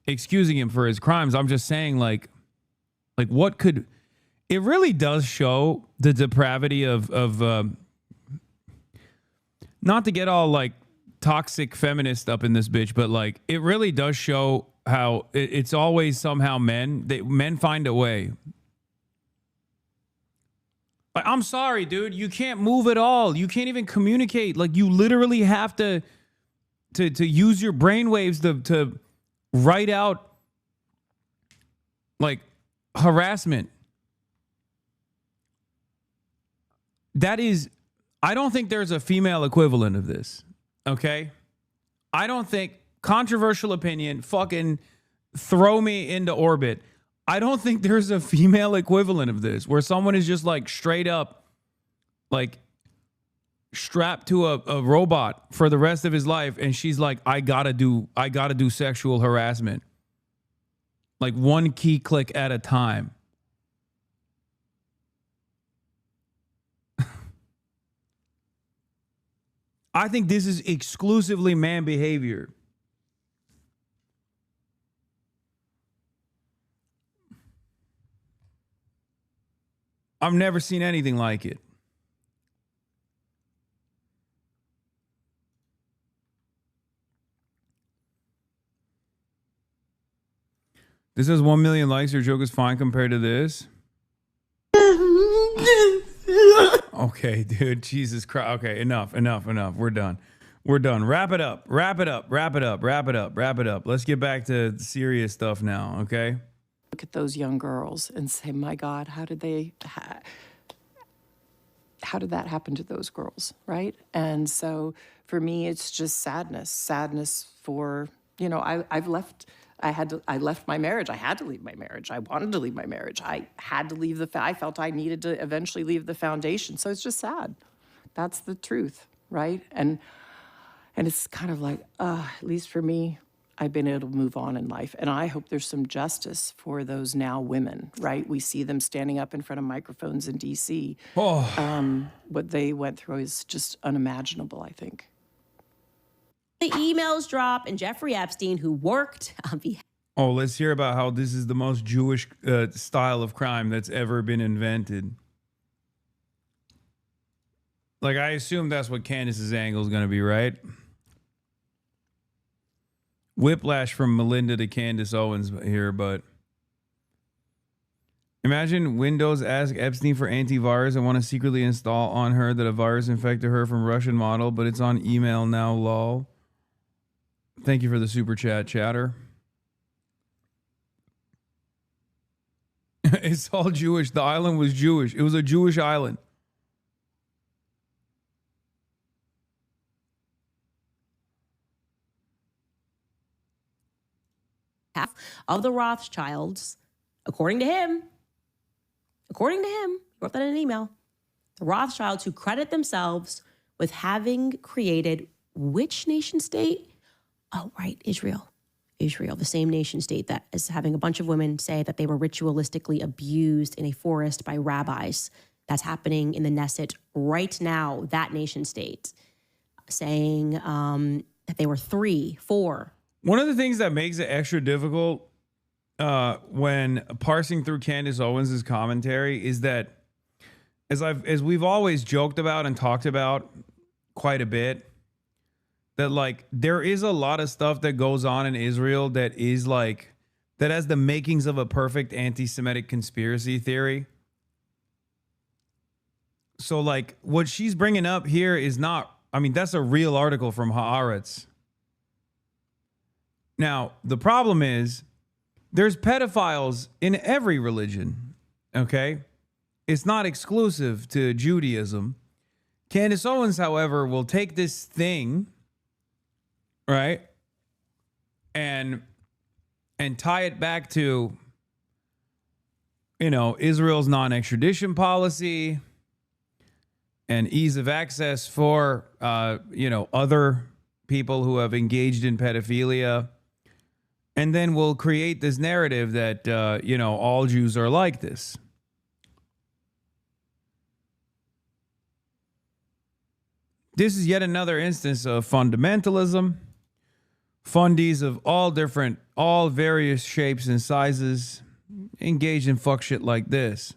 excusing him for his crimes. I'm just saying, like what could... It really does show the depravity of not to get all like toxic feminist up in this bitch, but like it really does show how it's always somehow men find a way. Like, I'm sorry, dude, you can't move at all. You can't even communicate. Like you literally have to use your brainwaves to write out like harassment. That is, I don't think there's a female equivalent of this, okay? I don't think, controversial opinion, fucking throw me into orbit. I don't think there's a female equivalent of this where someone is just like straight up, like strapped to a robot for the rest of his life. And she's like, I gotta do sexual harassment. Like one key click at a time. I think this is exclusively man behavior. I've never seen anything like it. This has 1 million likes. Your joke is fine compared to this. Okay, dude. Jesus Christ. Okay, enough. We're done. Wrap it up. Let's get back to serious stuff now, okay? Look at those young girls and say, my God, how did that happen to those girls, right? And so for me, it's just sadness for, you know, I left my marriage. I had to leave my marriage. I wanted to leave my marriage. I had to leave I felt I needed to eventually leave the foundation. So it's just sad. That's the truth, right? And it's kind of like, at least for me, I've been able to move on in life. And I hope there's some justice for those now women, right? We see them standing up in front of microphones in D.C. What they went through is just unimaginable, I think. The emails drop, and Jeffrey Epstein, who worked on behalf... Oh, let's hear about how this is the most Jewish style of crime that's ever been invented. Like, I assume that's what Candace's angle is going to be, right? Whiplash from Melinda to Candace Owens here, but... Imagine Windows ask Epstein for antivirus and want to secretly install on her that a virus infected her from Russian model, but it's on email now, lol. Thank you for the super chat, chatter. It's all Jewish. The island was Jewish. It was a Jewish island. Of the Rothschilds, according to him, according to him, he wrote that in an email, the Rothschilds who credit themselves with having created which nation state? Oh, right, Israel. Israel, the same nation state that is having a bunch of women say that they were ritualistically abused in a forest by rabbis. That's happening in the Knesset right now, that nation state, saying that they were 3, 4. One of the things that makes it extra difficult when parsing through Candace Owens' commentary is that, as we've always joked about and talked about quite a bit, that like there is a lot of stuff that goes on in Israel that is like, that has the makings of a perfect anti-Semitic conspiracy theory. So like what she's bringing up here is not, I mean, that's a real article from Haaretz. Now, the problem is there's pedophiles in every religion, okay? It's not exclusive to Judaism. Candace Owens, however, will take this thing, right, and tie it back to, you know, Israel's non-extradition policy and ease of access for, you know, other people who have engaged in pedophilia. And then we'll create this narrative that, you know, all Jews are like this. This is yet another instance of fundamentalism. Fundies of all various shapes and sizes engage in fuck shit like this.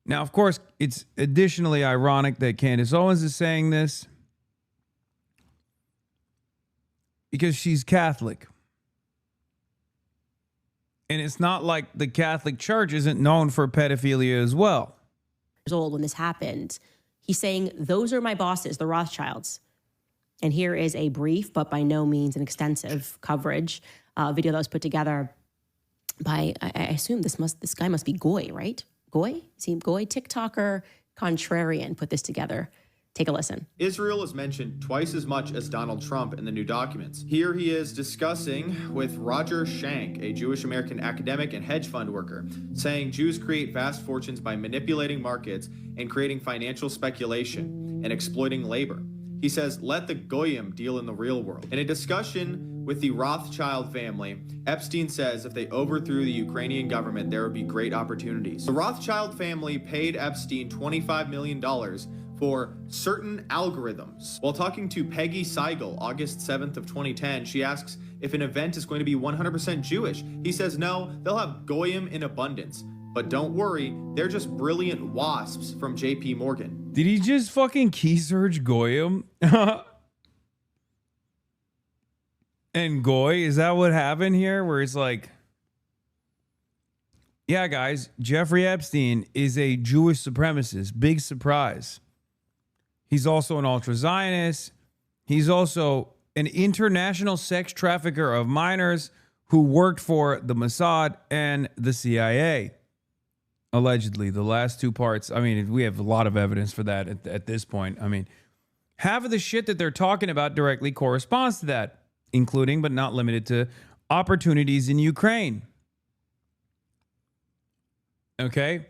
Now, of course, it's additionally ironic that Candace Owens is saying this because she's Catholic. And it's not like the Catholic Church isn't known for pedophilia as well. Years old when this happened. He's saying, those are my bosses, the Rothschilds. And here is a brief, but by no means an extensive coverage video that was put together by, I assume this guy must be Goy, right? Goy? Is he Goy? TikToker, contrarian, put this together. Take a listen. Israel is mentioned twice as much as Donald Trump in the new documents. Here he is discussing with Roger Schank, a Jewish American academic and hedge fund worker, saying Jews create vast fortunes by manipulating markets and creating financial speculation and exploiting labor. He says, let the Goyim deal in the real world. In a discussion with the Rothschild family, Epstein says if they overthrew the Ukrainian government, there would be great opportunities. The Rothschild family paid Epstein $25 million for certain algorithms. While talking to Peggy Seigel, August 7th of 2010, she asks if an event is going to be 100% Jewish. He says no, they'll have Goyim in abundance. But don't worry, they're just brilliant wasps from JP Morgan. Did he just fucking key search Goyim? And Goy, is that what happened here? Where it's like, yeah, guys, Jeffrey Epstein is a Jewish supremacist. Big surprise. He's also an ultra-Zionist. He's also an international sex trafficker of minors who worked for the Mossad and the CIA. Allegedly, the last two parts. I mean, we have a lot of evidence for that at this point. I mean, half of the shit that they're talking about directly corresponds to that, including but not limited to opportunities in Ukraine. Okay?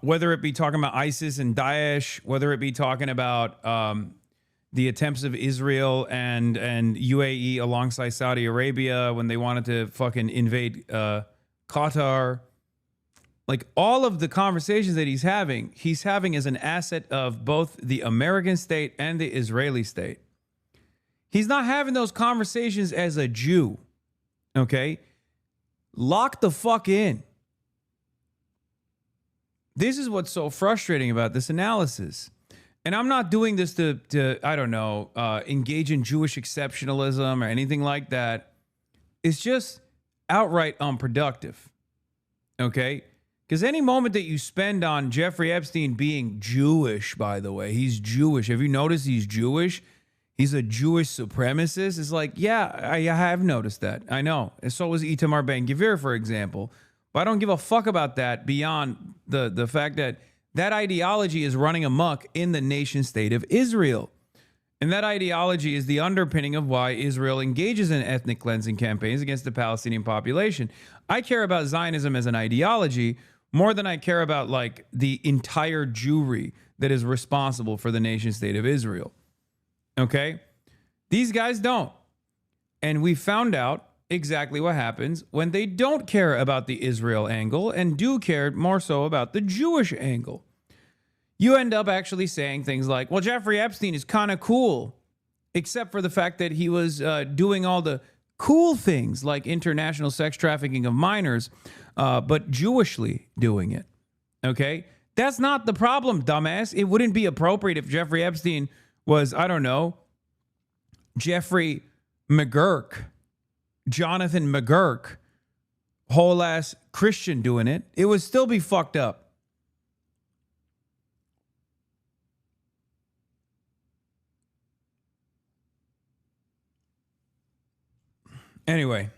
Whether it be talking about ISIS and Daesh, whether it be talking about the attempts of Israel and UAE alongside Saudi Arabia when they wanted to fucking invade Qatar. Like all of the conversations that he's having as an asset of both the American state and the Israeli state. He's not having those conversations as a Jew. Okay? Lock the fuck in. This is what's so frustrating about this analysis. And I'm not doing this to I don't know, engage in Jewish exceptionalism or anything like that. It's just outright unproductive. Okay? Because any moment that you spend on Jeffrey Epstein being Jewish, by the way, he's Jewish. Have you noticed he's Jewish? He's a Jewish supremacist. It's like, yeah, I have noticed that. I know. And so was Itamar Ben-Gvir, for example. But I don't give a fuck about that beyond the fact that that ideology is running amok in the nation state of Israel. And that ideology is the underpinning of why Israel engages in ethnic cleansing campaigns against the Palestinian population. I care about Zionism as an ideology more than I care about like the entire Jewry that is responsible for the nation state of Israel. Okay? These guys don't. And we found out exactly what happens when they don't care about the Israel angle and do care more so about the Jewish angle. You end up actually saying things like, well, Jeffrey Epstein is kind of cool, except for the fact that he was doing all the cool things like international sex trafficking of minors, but Jewishly doing it. Okay? That's not the problem, dumbass. It wouldn't be appropriate if Jeffrey Epstein was, I don't know, Jeffrey McGurk, Jonathan McGurk, whole ass Christian doing it. It would still be fucked up. Anyway.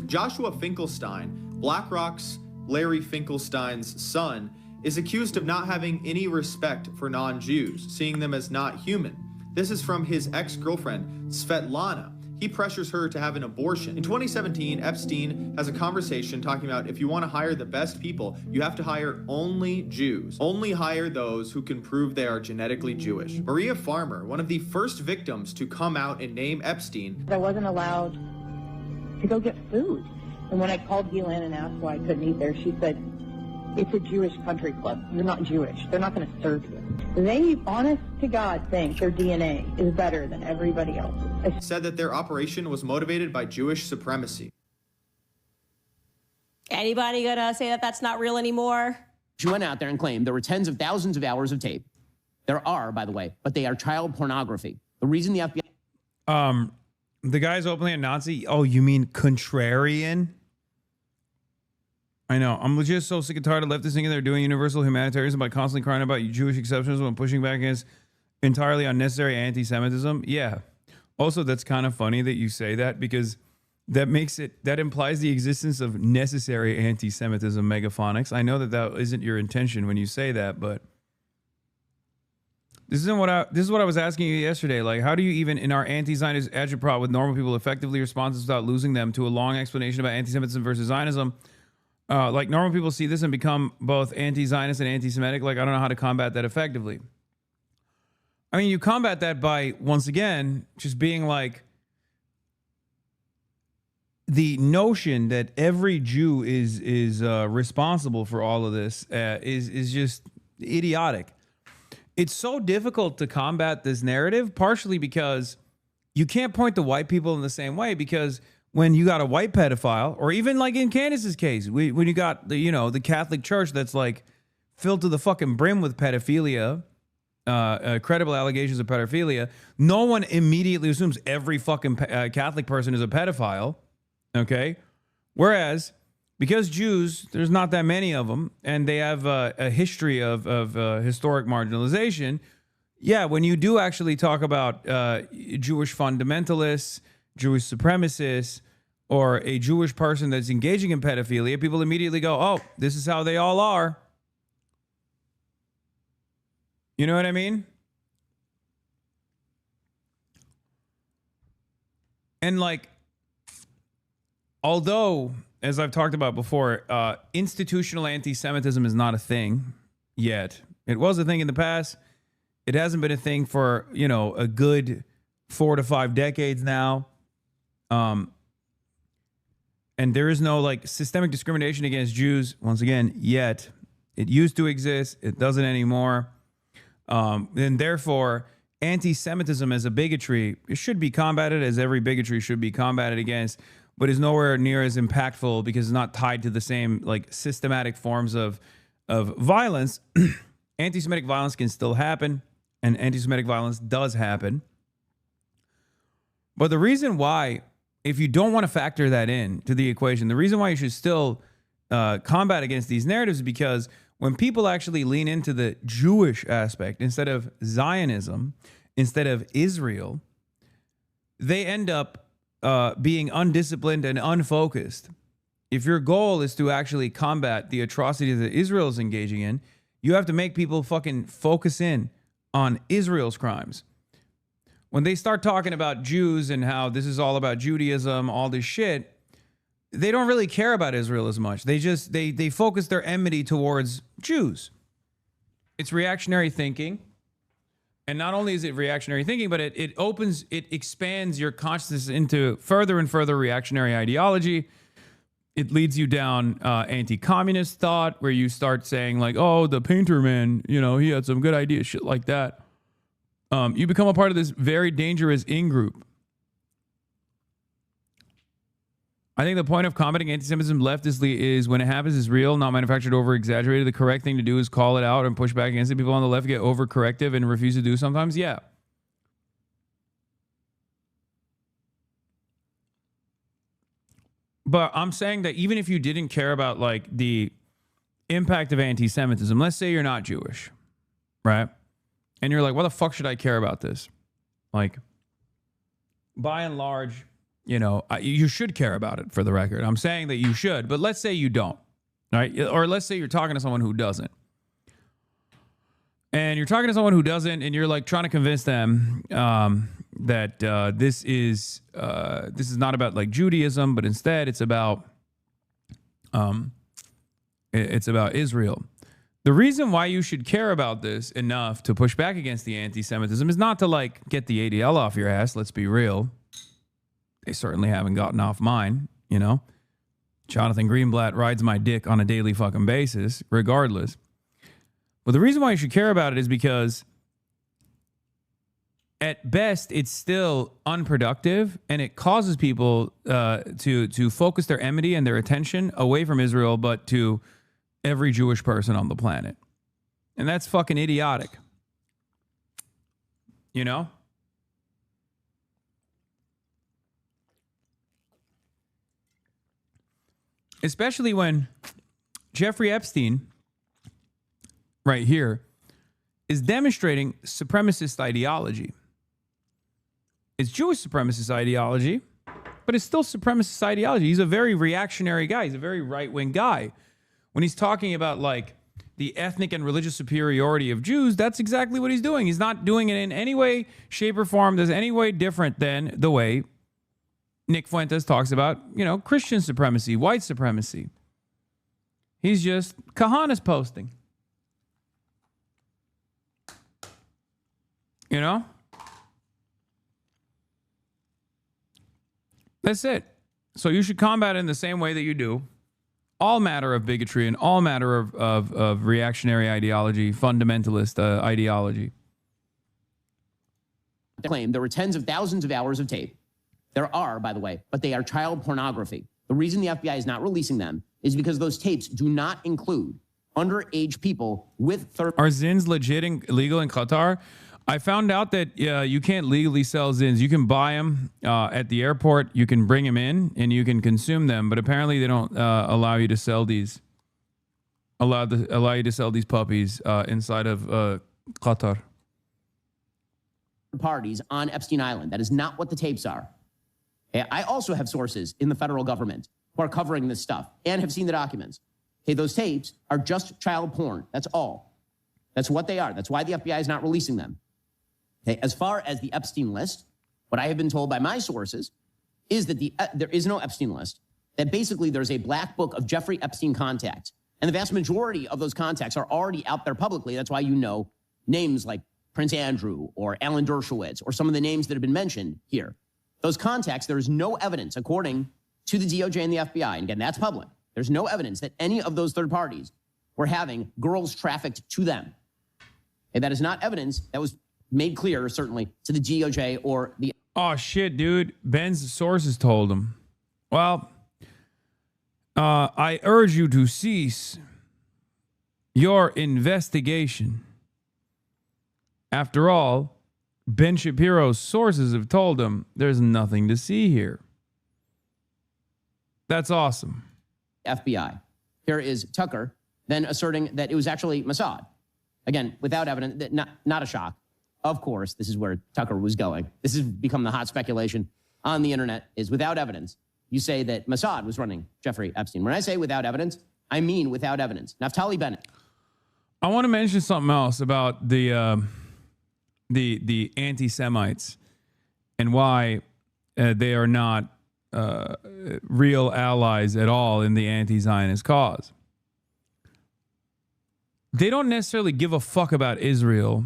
Joshua Finkelstein, BlackRock's Larry Finkelstein's son, is accused of not having any respect for non-Jews, seeing them as not human. This is from his ex-girlfriend, Svetlana. He pressures her to have an abortion. In 2017, Epstein has a conversation talking about if you want to hire the best people, you have to hire only Jews. Only hire those who can prove they are genetically Jewish. Maria Farmer, one of the first victims to come out and name Epstein. I wasn't allowed to go get food. And when I called Ghislaine and asked why I couldn't eat there, she said, it's a Jewish country club. You're not Jewish. They're not going to serve you. They, honest to God, think their DNA is better than everybody else's. Said that their operation was motivated by Jewish supremacy. Anybody gonna say that that's not real anymore? She went out there and claimed there were tens of thousands of hours of tape. There are, by the way, but they are child pornography. The reason the FBI... The guy's openly a Nazi. Oh, you mean contrarian? I know. I'm just so sick and tired of leftists thinking they're doing universal humanitarianism by constantly crying about Jewish exceptions when pushing back against entirely unnecessary anti-Semitism. Yeah. Also, that's kind of funny that you say that because that implies the existence of necessary anti-Semitism, Megaphonics. I know that isn't your intention when you say that, but this is what I was asking you yesterday. Like, how do you even, in our anti-Zionist agitprop with normal people, effectively respond without losing them to a long explanation about anti-Semitism versus Zionism? Like, normal people see this and become both anti-Zionist and anti-Semitic. Like, I don't know how to combat that effectively. I mean, you combat that by, once again, just being like, the notion that every Jew is responsible for all of this is just idiotic. It's so difficult to combat this narrative, partially because you can't point to white people in the same way, because when you got a white pedophile, or even like in Candace's case, when you got the Catholic Church that's like filled to the fucking brim with pedophilia, credible allegations of pedophilia, no one immediately assumes every fucking Catholic person is a pedophile. Okay. Whereas because Jews, there's not that many of them, and they have a history of historic marginalization. Yeah. When you do actually talk about Jewish fundamentalists, Jewish supremacists, or a Jewish person that's engaging in pedophilia, people immediately go, oh, this is how they all are. You know what I mean? And like, although, as I've talked about before, institutional anti-Semitism is not a thing yet. It was a thing in the past. It hasn't been a thing for, a good 4 to 5 decades now. And there is no like systemic discrimination against Jews, once again, yet. It used to exist. It doesn't anymore. And therefore, anti-Semitism as a bigotry, it should be combated as every bigotry should be combated against, but is nowhere near as impactful because it's not tied to the same like systematic forms of violence. Anti-Semitic violence can still happen, and anti-Semitic violence does happen. But the reason why, if you don't want to factor that in to the equation, the reason why you should still combat against these narratives is because when people actually lean into the Jewish aspect instead of Zionism, instead of Israel, they end up being undisciplined and unfocused. If your goal is to actually combat the atrocities that Israel is engaging in, you have to make people fucking focus in on Israel's crimes. When they start talking about Jews and how this is all about Judaism, all this shit, they don't really care about Israel as much. They just they focus their enmity towards Jews. It's reactionary thinking. And not only is it reactionary thinking, but it expands your consciousness into further and further reactionary ideology. It leads you down anti-communist thought, where you start saying like, oh, the painter man, you know, he had some good ideas, shit like that. You become a part of this very dangerous in-group. I think the point of combating anti-Semitism leftistly is when it happens is real, not manufactured, over-exaggerated. The correct thing to do is call it out and push back against it. People on the left get over-corrective and refuse to do sometimes. Yeah. But I'm saying that even if you didn't care about like the impact of anti-Semitism, let's say you're not Jewish, right? And you're like, why the fuck should I care about this? Like, by and large, you know, you should care about it, for the record. I'm saying that you should, but let's say you don't, right? Or let's say you're talking to someone who doesn't. And you're talking to someone who doesn't, and you're like trying to convince them that this is not about like Judaism, but instead it's about Israel. The reason why you should care about this enough to push back against the anti-Semitism is not to like get the ADL off your ass. Let's be real. They certainly haven't gotten off mine, you know. Jonathan Greenblatt rides my dick on a daily fucking basis, regardless. But the reason why you should care about it is because at best, it's still unproductive, and it causes people to focus their enmity and their attention away from Israel, but to every Jewish person on the planet. And that's fucking idiotic. You know? Especially when Jeffrey Epstein, right here, is demonstrating supremacist ideology. It's Jewish supremacist ideology, but it's still supremacist ideology. He's a very reactionary guy. He's a very right-wing guy. When he's talking about, like, the ethnic and religious superiority of Jews, that's exactly what he's doing. He's not doing it in any way, shape, or form that's any way different than the way Nick Fuentes talks about, you know, Christian supremacy, white supremacy. He's just Kahanas posting. You know? That's it. So you should combat it in the same way that you do all matter of bigotry and all matter of reactionary ideology, fundamentalist ideology. Claim there were tens of thousands of hours of tape. There are, by the way, but they are child pornography. The reason the FBI is not releasing them is because those tapes do not include underage people with third. Are zins legal in Qatar? I found out that you can't legally sell zins. You can buy them at the airport. You can bring them in and you can consume them. But apparently they don't allow you to sell these. Allow you to sell these puppies inside of Qatar. Parties on Epstein Island. That is not what the tapes are. I also have sources in the federal government who are covering this stuff and have seen the documents. Okay, those tapes are just child porn. That's all. That's what they are. That's why the FBI is not releasing them. Okay, as far as the Epstein list, what I have been told by my sources is that there is no Epstein list, that basically there's a black book of Jeffrey Epstein contacts. And the vast majority of those contacts are already out there publicly. That's why you know names like Prince Andrew or Alan Dershowitz or some of the names that have been mentioned here. Those contacts, there is no evidence, according to the DOJ and the FBI, and again, that's public. There's no evidence that any of those third parties were having girls trafficked to them. And that is not evidence that was made clear, certainly, to the DOJ or the... Oh, shit, dude. Ben's sources told him. Well, I urge you to cease your investigation. After all, Ben Shapiro's sources have told him there's nothing to see here. That's awesome. FBI. Here is Tucker then asserting that it was actually Mossad. Again, without evidence, not a shock. Of course, this is where Tucker was going. This has become the hot speculation on the internet, is without evidence. You say that Mossad was running Jeffrey Epstein. When I say without evidence, I mean without evidence. Naftali Bennett. I want to mention something else about the anti-Semites and why they are not real allies at all in the anti-Zionist cause. They don't necessarily give a fuck about Israel.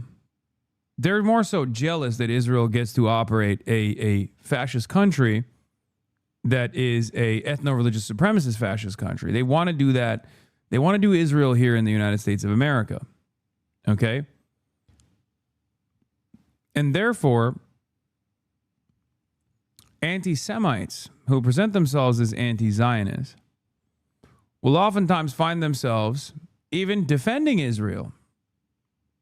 They're more so jealous that Israel gets to operate a fascist country that is a ethno-religious supremacist fascist country. They want to do that. They want to do Israel here in the United States of America. Okay? And therefore, anti-Semites who present themselves as anti-Zionists will oftentimes find themselves even defending Israel.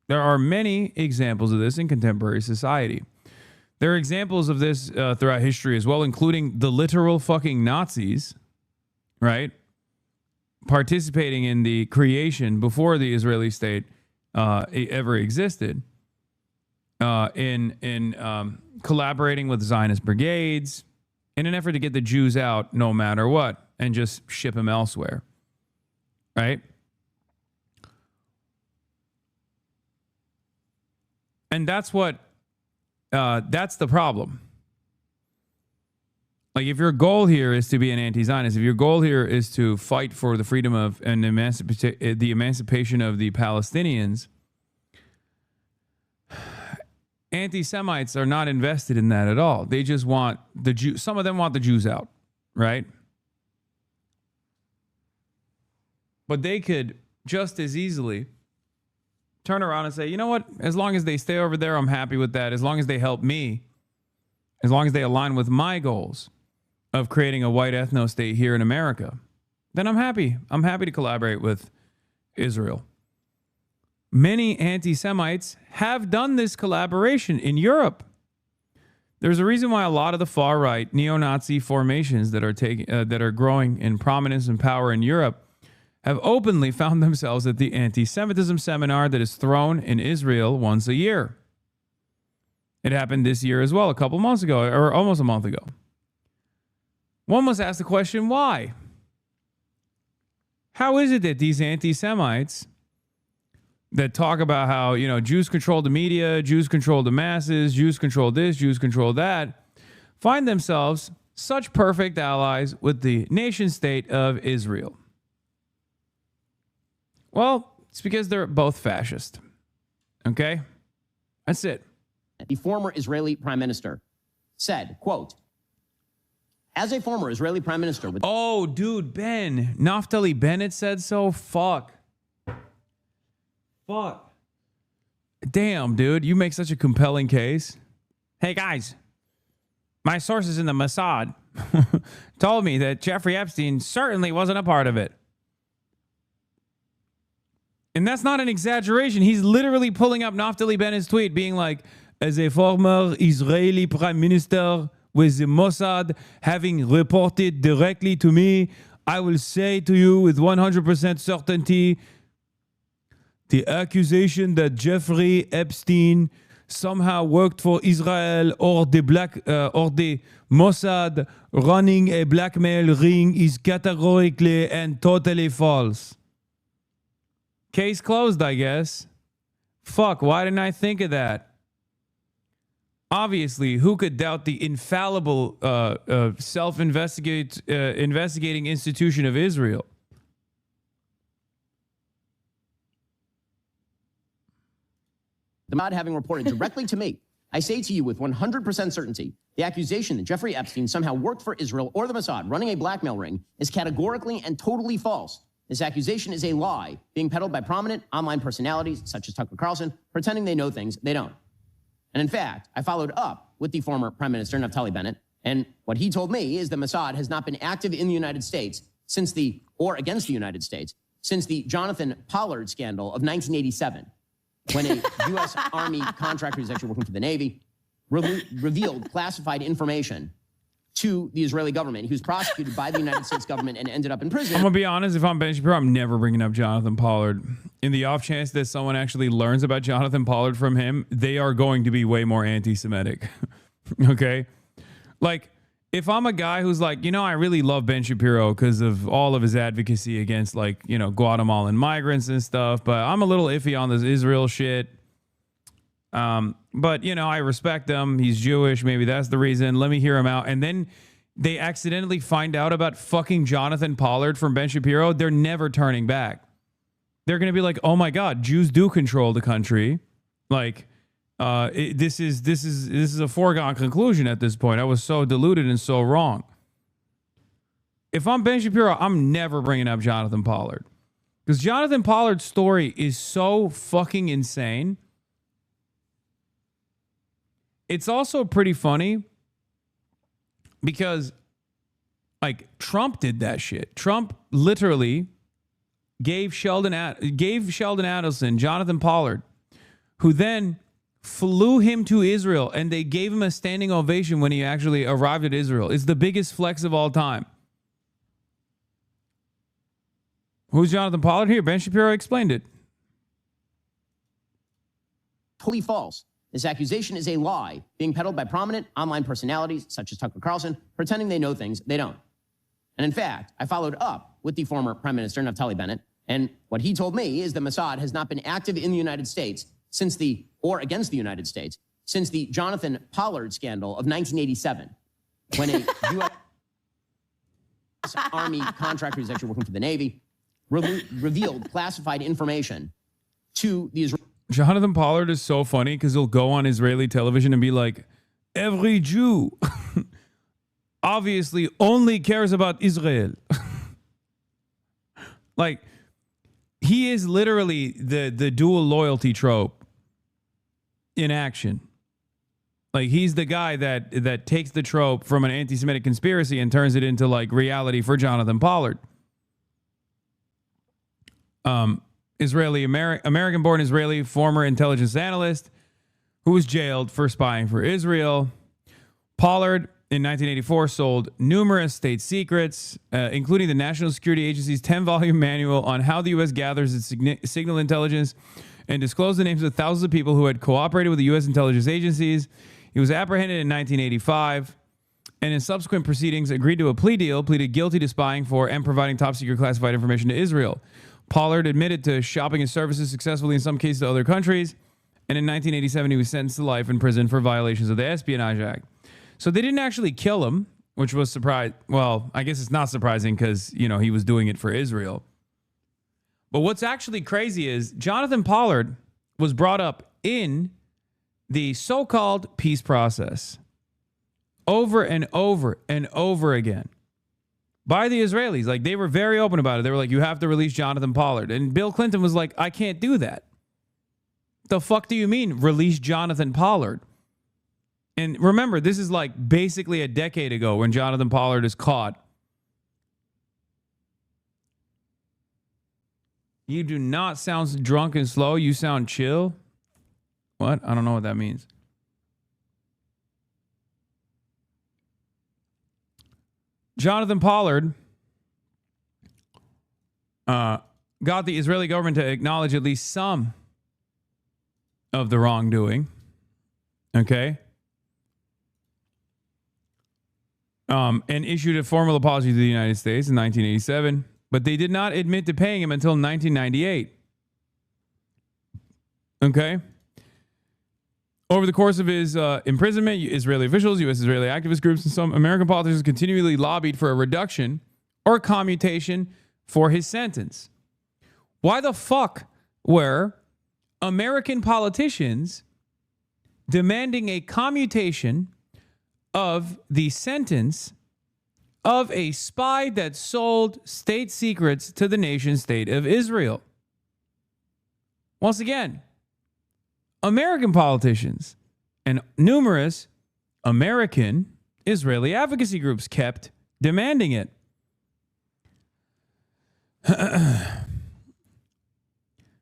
There are many examples of this in contemporary society. There are examples of this throughout history as well, including the literal fucking Nazis, right? Participating in the creation before the Israeli state ever existed, in collaborating with Zionist brigades in an effort to get the Jews out no matter what and just ship them elsewhere, right? And that's the problem. Like, if your goal here is to be an anti-Zionist, if your goal here is to fight for the freedom of and the emancipation of the Palestinians, anti-Semites are not invested in that at all. They just want the Jews. Some of them want the Jews out, right? But they could just as easily turn around and say, you know what? As long as they stay over there, I'm happy with that. As long as they help me, as long as they align with my goals of creating a white ethno state here in America, then I'm happy. I'm happy to collaborate with Israel. Many anti-Semites have done this collaboration in Europe. There's a reason why a lot of the far-right neo-Nazi formations that are growing in prominence and power in Europe have openly found themselves at the anti-Semitism seminar that is thrown in Israel once a year. It happened this year as well, a couple months ago, or almost a month ago. One must ask the question, why? How is it that these anti-Semites that talk about how, you know, Jews control the media, Jews control the masses, Jews control this, Jews control that, find themselves such perfect allies with the nation state of Israel? Well, it's because they're both fascist. Okay? That's it. The former Israeli prime minister said, quote, as a former Israeli prime minister with... Oh, dude, Ben. Naftali Bennett said so? Fuck. Damn, dude. You make such a compelling case. Hey, guys. My sources in the Mossad told me that Jeffrey Epstein certainly wasn't a part of it. And that's not an exaggeration. He's literally pulling up Naftali Bennett's tweet being like, as a former Israeli prime minister with the Mossad having reported directly to me, I will say to you with 100% certainty, the accusation that Jeffrey Epstein somehow worked for Israel or the Mossad running a blackmail ring is categorically and totally false. Case closed, I guess. Fuck, why didn't I think of that? Obviously, who could doubt the infallible investigating institution of Israel? The Mossad having reported directly to me, I say to you with 100% certainty, the accusation that Jeffrey Epstein somehow worked for Israel or the Mossad running a blackmail ring is categorically and totally false. This accusation is a lie being peddled by prominent online personalities such as Tucker Carlson, pretending they know things they don't. And in fact, I followed up with the former Prime Minister, Naftali Bennett, and what he told me is that Mossad has not been active in the United States or against the United States since the Jonathan Pollard scandal of 1987, when a U.S. Army contractor who's actually working for the Navy revealed classified information to the Israeli government. He was prosecuted by the United States government and ended up in prison. I'm going to be honest, if I'm Ben Shapiro, I'm never bringing up Jonathan Pollard. In the off chance that someone actually learns about Jonathan Pollard from him, they are going to be way more anti-Semitic. Okay? Like, if I'm a guy who's like, you know, I really love Ben Shapiro because of all of his advocacy against, like, you know, Guatemalan migrants and stuff, but I'm a little iffy on this Israel shit. But, you know, I respect him. He's Jewish. Maybe that's the reason. Let me hear him out. And then they accidentally find out about fucking Jonathan Pollard from Ben Shapiro, they're never turning back. They're going to be like, oh my God, Jews do control the country. Like, this is a foregone conclusion at this point. I was so deluded and so wrong. If I'm Ben Shapiro, I'm never bringing up Jonathan Pollard. Because Jonathan Pollard's story is so fucking insane. It's also pretty funny because, like, Trump did that shit. Trump literally gave Sheldon Adelson Jonathan Pollard, who then flew him to Israel, and they gave him a standing ovation when he actually arrived at Israel. It's the biggest flex of all time. Who's Jonathan Pollard here? Ben Shapiro explained it. Totally false. This accusation is a lie being peddled by prominent online personalities such as Tucker Carlson, pretending they know things they don't. And in fact, I followed up with the former Prime Minister, Naftali Bennett, and what he told me is that Mossad has not been active in the United States against the United States since the Jonathan Pollard scandal of 1987, when a U.S. Army contractor who's actually working for the Navy revealed classified information to the Israeli. Jonathan Pollard is so funny because he'll go on Israeli television and be like, every Jew obviously only cares about Israel. Like, he is literally the dual loyalty trope in action. Like, he's the guy that takes the trope from an anti-Semitic conspiracy and turns it into, like, reality for Jonathan Pollard. American-born Israeli former intelligence analyst who was jailed for spying for Israel. Pollard, in 1984, sold numerous state secrets, including the National Security Agency's 10-volume manual on how the U.S. gathers its signal intelligence, and disclosed the names of thousands of people who had cooperated with the U.S. intelligence agencies. He was apprehended in 1985, and in subsequent proceedings agreed to a plea deal, pleaded guilty to spying for and providing top-secret classified information to Israel. Pollard admitted to shopping his services successfully in some cases to other countries, and in 1987 he was sentenced to life in prison for violations of the Espionage Act. So they didn't actually kill him, which was surprising. Well, I guess it's not surprising because, you know, he was doing it for Israel. But what's actually crazy is Jonathan Pollard was brought up in the so-called peace process over and over and over again by the Israelis. Like, they were very open about it. They were like, you have to release Jonathan Pollard. And Bill Clinton was like, I can't do that. The fuck do you mean, release Jonathan Pollard? And remember, this is like basically a decade ago when Jonathan Pollard is caught. You do not sound drunk and slow. You sound chill. What? I don't know what that means. Jonathan Pollard got the Israeli government to acknowledge at least some of the wrongdoing. Okay. And issued a formal apology to the United States in 1987, but they did not admit to paying him until 1998. Okay. Over the course of his imprisonment, Israeli officials, U.S. Israeli activist groups, and some American politicians continually lobbied for a reduction or commutation for his sentence. Why the fuck were American politicians demanding a commutation of the sentence of a spy that sold state secrets to the nation state of Israel? Once again, American politicians and numerous American Israeli advocacy groups kept demanding it.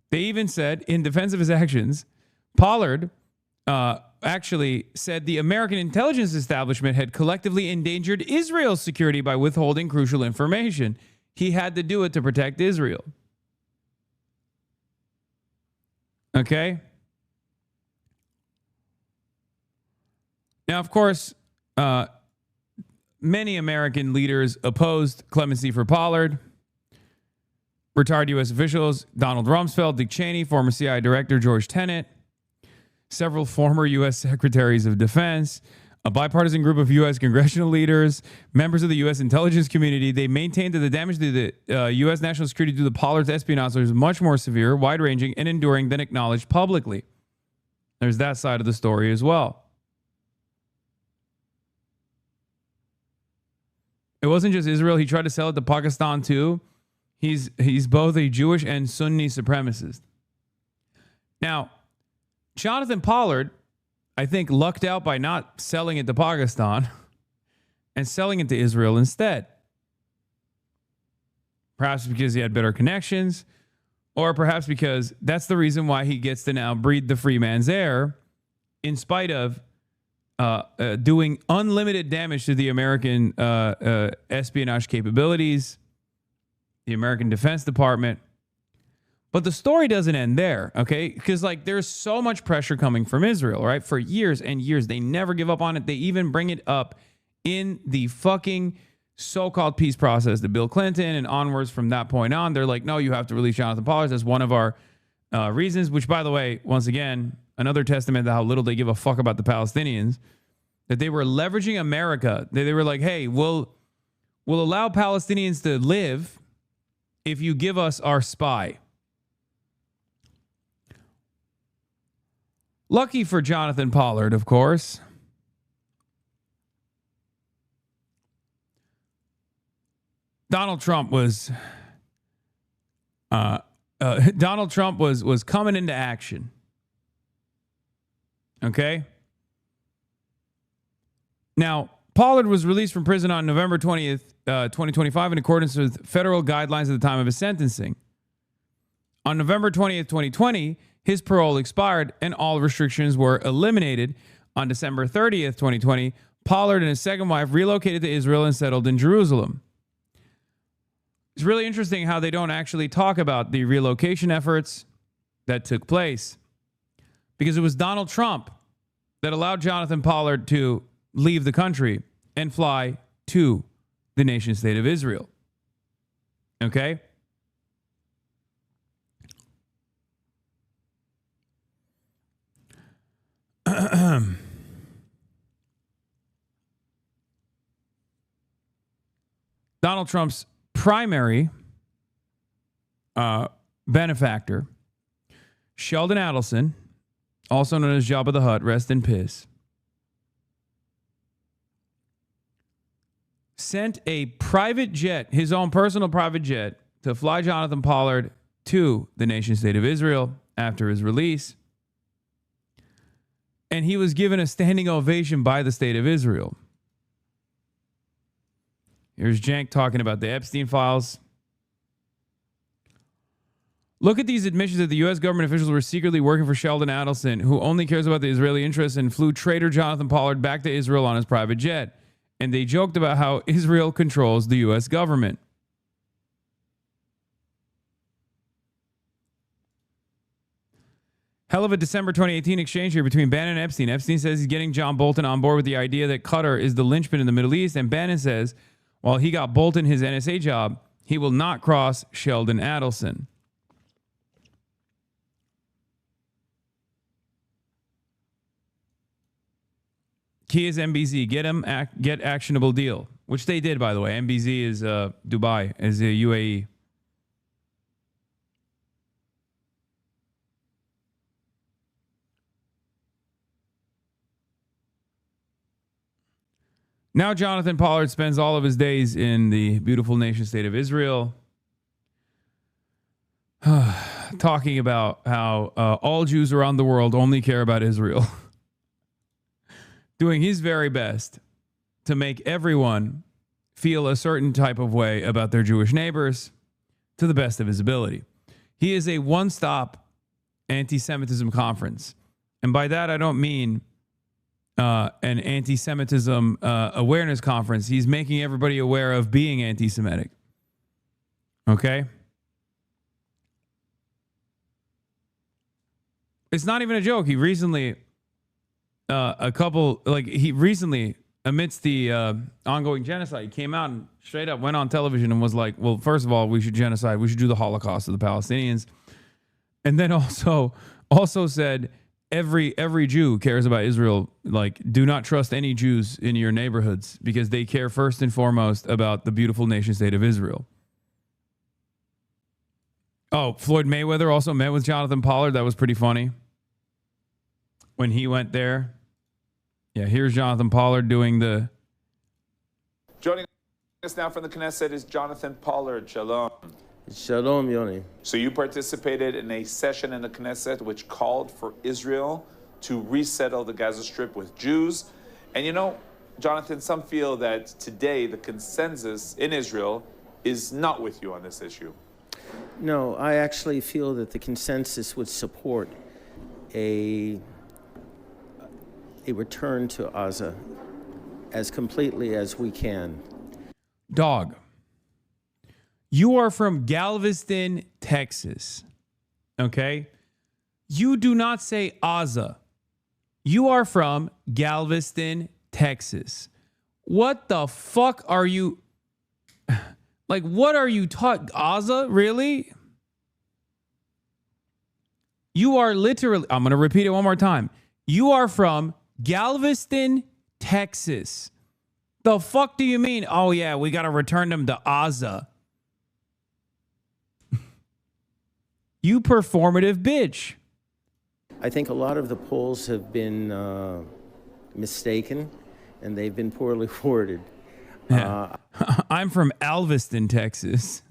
They even said, in defense of his actions, Pollard actually said the American intelligence establishment had collectively endangered Israel's security by withholding crucial information. He had to do it to protect Israel. Okay? Now, of course, many American leaders opposed clemency for Pollard. Retired U.S. officials, Donald Rumsfeld, Dick Cheney, former CIA director George Tenet, several former U.S. secretaries of defense, a bipartisan group of U.S. congressional leaders, members of the U.S. intelligence community. They maintained that the damage to the U.S. national security due to Pollard's espionage was much more severe, wide-ranging, and enduring than acknowledged publicly. There's that side of the story as well. It wasn't just Israel. He tried to sell it to Pakistan too. He's both a Jewish and Sunni supremacist. Now, Jonathan Pollard, I think, lucked out by not selling it to Pakistan and selling it to Israel instead. Perhaps because he had better connections, or perhaps because that's the reason why he gets to now breathe the free man's air in spite of doing unlimited damage to the American espionage capabilities, the American Defense Department. But the story doesn't end there, okay? Because, like, there's so much pressure coming from Israel, right? For years and years. They never give up on it. They even bring it up in the fucking so-called peace process to Bill Clinton and onwards from that point on. They're like, no, you have to release Jonathan Pollard. That's one of our reasons, which, by the way, once again, another testament to how little they give a fuck about the Palestinians, that they were leveraging America. They were like, hey, we'll allow Palestinians to live if you give us our spy. Lucky for Jonathan Pollard, of course. Donald Trump was coming into action. Okay? Now, Pollard was released from prison on November 20th, 2025 in accordance with federal guidelines at the time of his sentencing. On November 20th, 2020, his parole expired and all restrictions were eliminated. On December 30th, 2020, Pollard and his second wife relocated to Israel and settled in Jerusalem. It's really interesting how they don't actually talk about the relocation efforts that took place, because it was Donald Trump that allowed Jonathan Pollard to leave the country and fly to the nation state of Israel. Okay? Donald Trump's primary benefactor, Sheldon Adelson, also known as Jabba the Hutt, rest in peace, sent a private jet, his own personal private jet, to fly Jonathan Pollard to the nation state of Israel after his release. And he was given a standing ovation by the state of Israel. Here's Cenk talking about the Epstein files. Look at these admissions that the U.S. government officials were secretly working for Sheldon Adelson, who only cares about the Israeli interests, and flew traitor Jonathan Pollard back to Israel on his private jet. And they joked about how Israel controls the U.S. government. Hell of a December 2018 exchange here between Bannon and Epstein. Epstein says he's getting John Bolton on board with the idea that Qatar is the linchpin in the Middle East. And Bannon says, while he got Bolton his NSA job, he will not cross Sheldon Adelson. Key is MBZ. Get actionable deal, which they did, by the way. MBZ is Dubai, is a UAE. Now Jonathan Pollard spends all of his days in the beautiful nation state of Israel, talking about how all Jews around the world only care about Israel, doing his very best to make everyone feel a certain type of way about their Jewish neighbors to the best of his ability. He is a one-stop anti-Semitism conference. And by that, I don't mean an anti-Semitism awareness conference. He's making everybody aware of being anti-Semitic. Okay? It's not even a joke. He recently, amidst the ongoing genocide, came out and straight up went on television and was like, well, first of all, we should genocide. We should do the Holocaust to the Palestinians. And then also said, every Jew cares about Israel. Like, do not trust any Jews in your neighborhoods because they care first and foremost about the beautiful nation state of Israel. Oh, Floyd Mayweather also met with Jonathan Pollard. That was pretty funny when he went there. Yeah, here's Jonathan Pollard doing the... Joining us now from the Knesset is Jonathan Pollard. Shalom. Shalom, Yoni. So you participated in a session in the Knesset which called for Israel to resettle the Gaza Strip with Jews. And you know, Jonathan, some feel that today the consensus in Israel is not with you on this issue. No, I actually feel that the consensus would support a return to Gaza as completely as we can. Dog, you are from Galveston, Texas, okay? You do not say Gaza. You are from Galveston, Texas. What the fuck are you... Like, what are you taught? Gaza? Really? You are literally... I'm going to repeat it one more time. You are from Galveston, Texas. The fuck do you mean? Oh, yeah, we got to return them to Gaza. You performative bitch. I think a lot of the polls have been mistaken, and they've been poorly worded. Yeah. I'm from Galveston, Texas.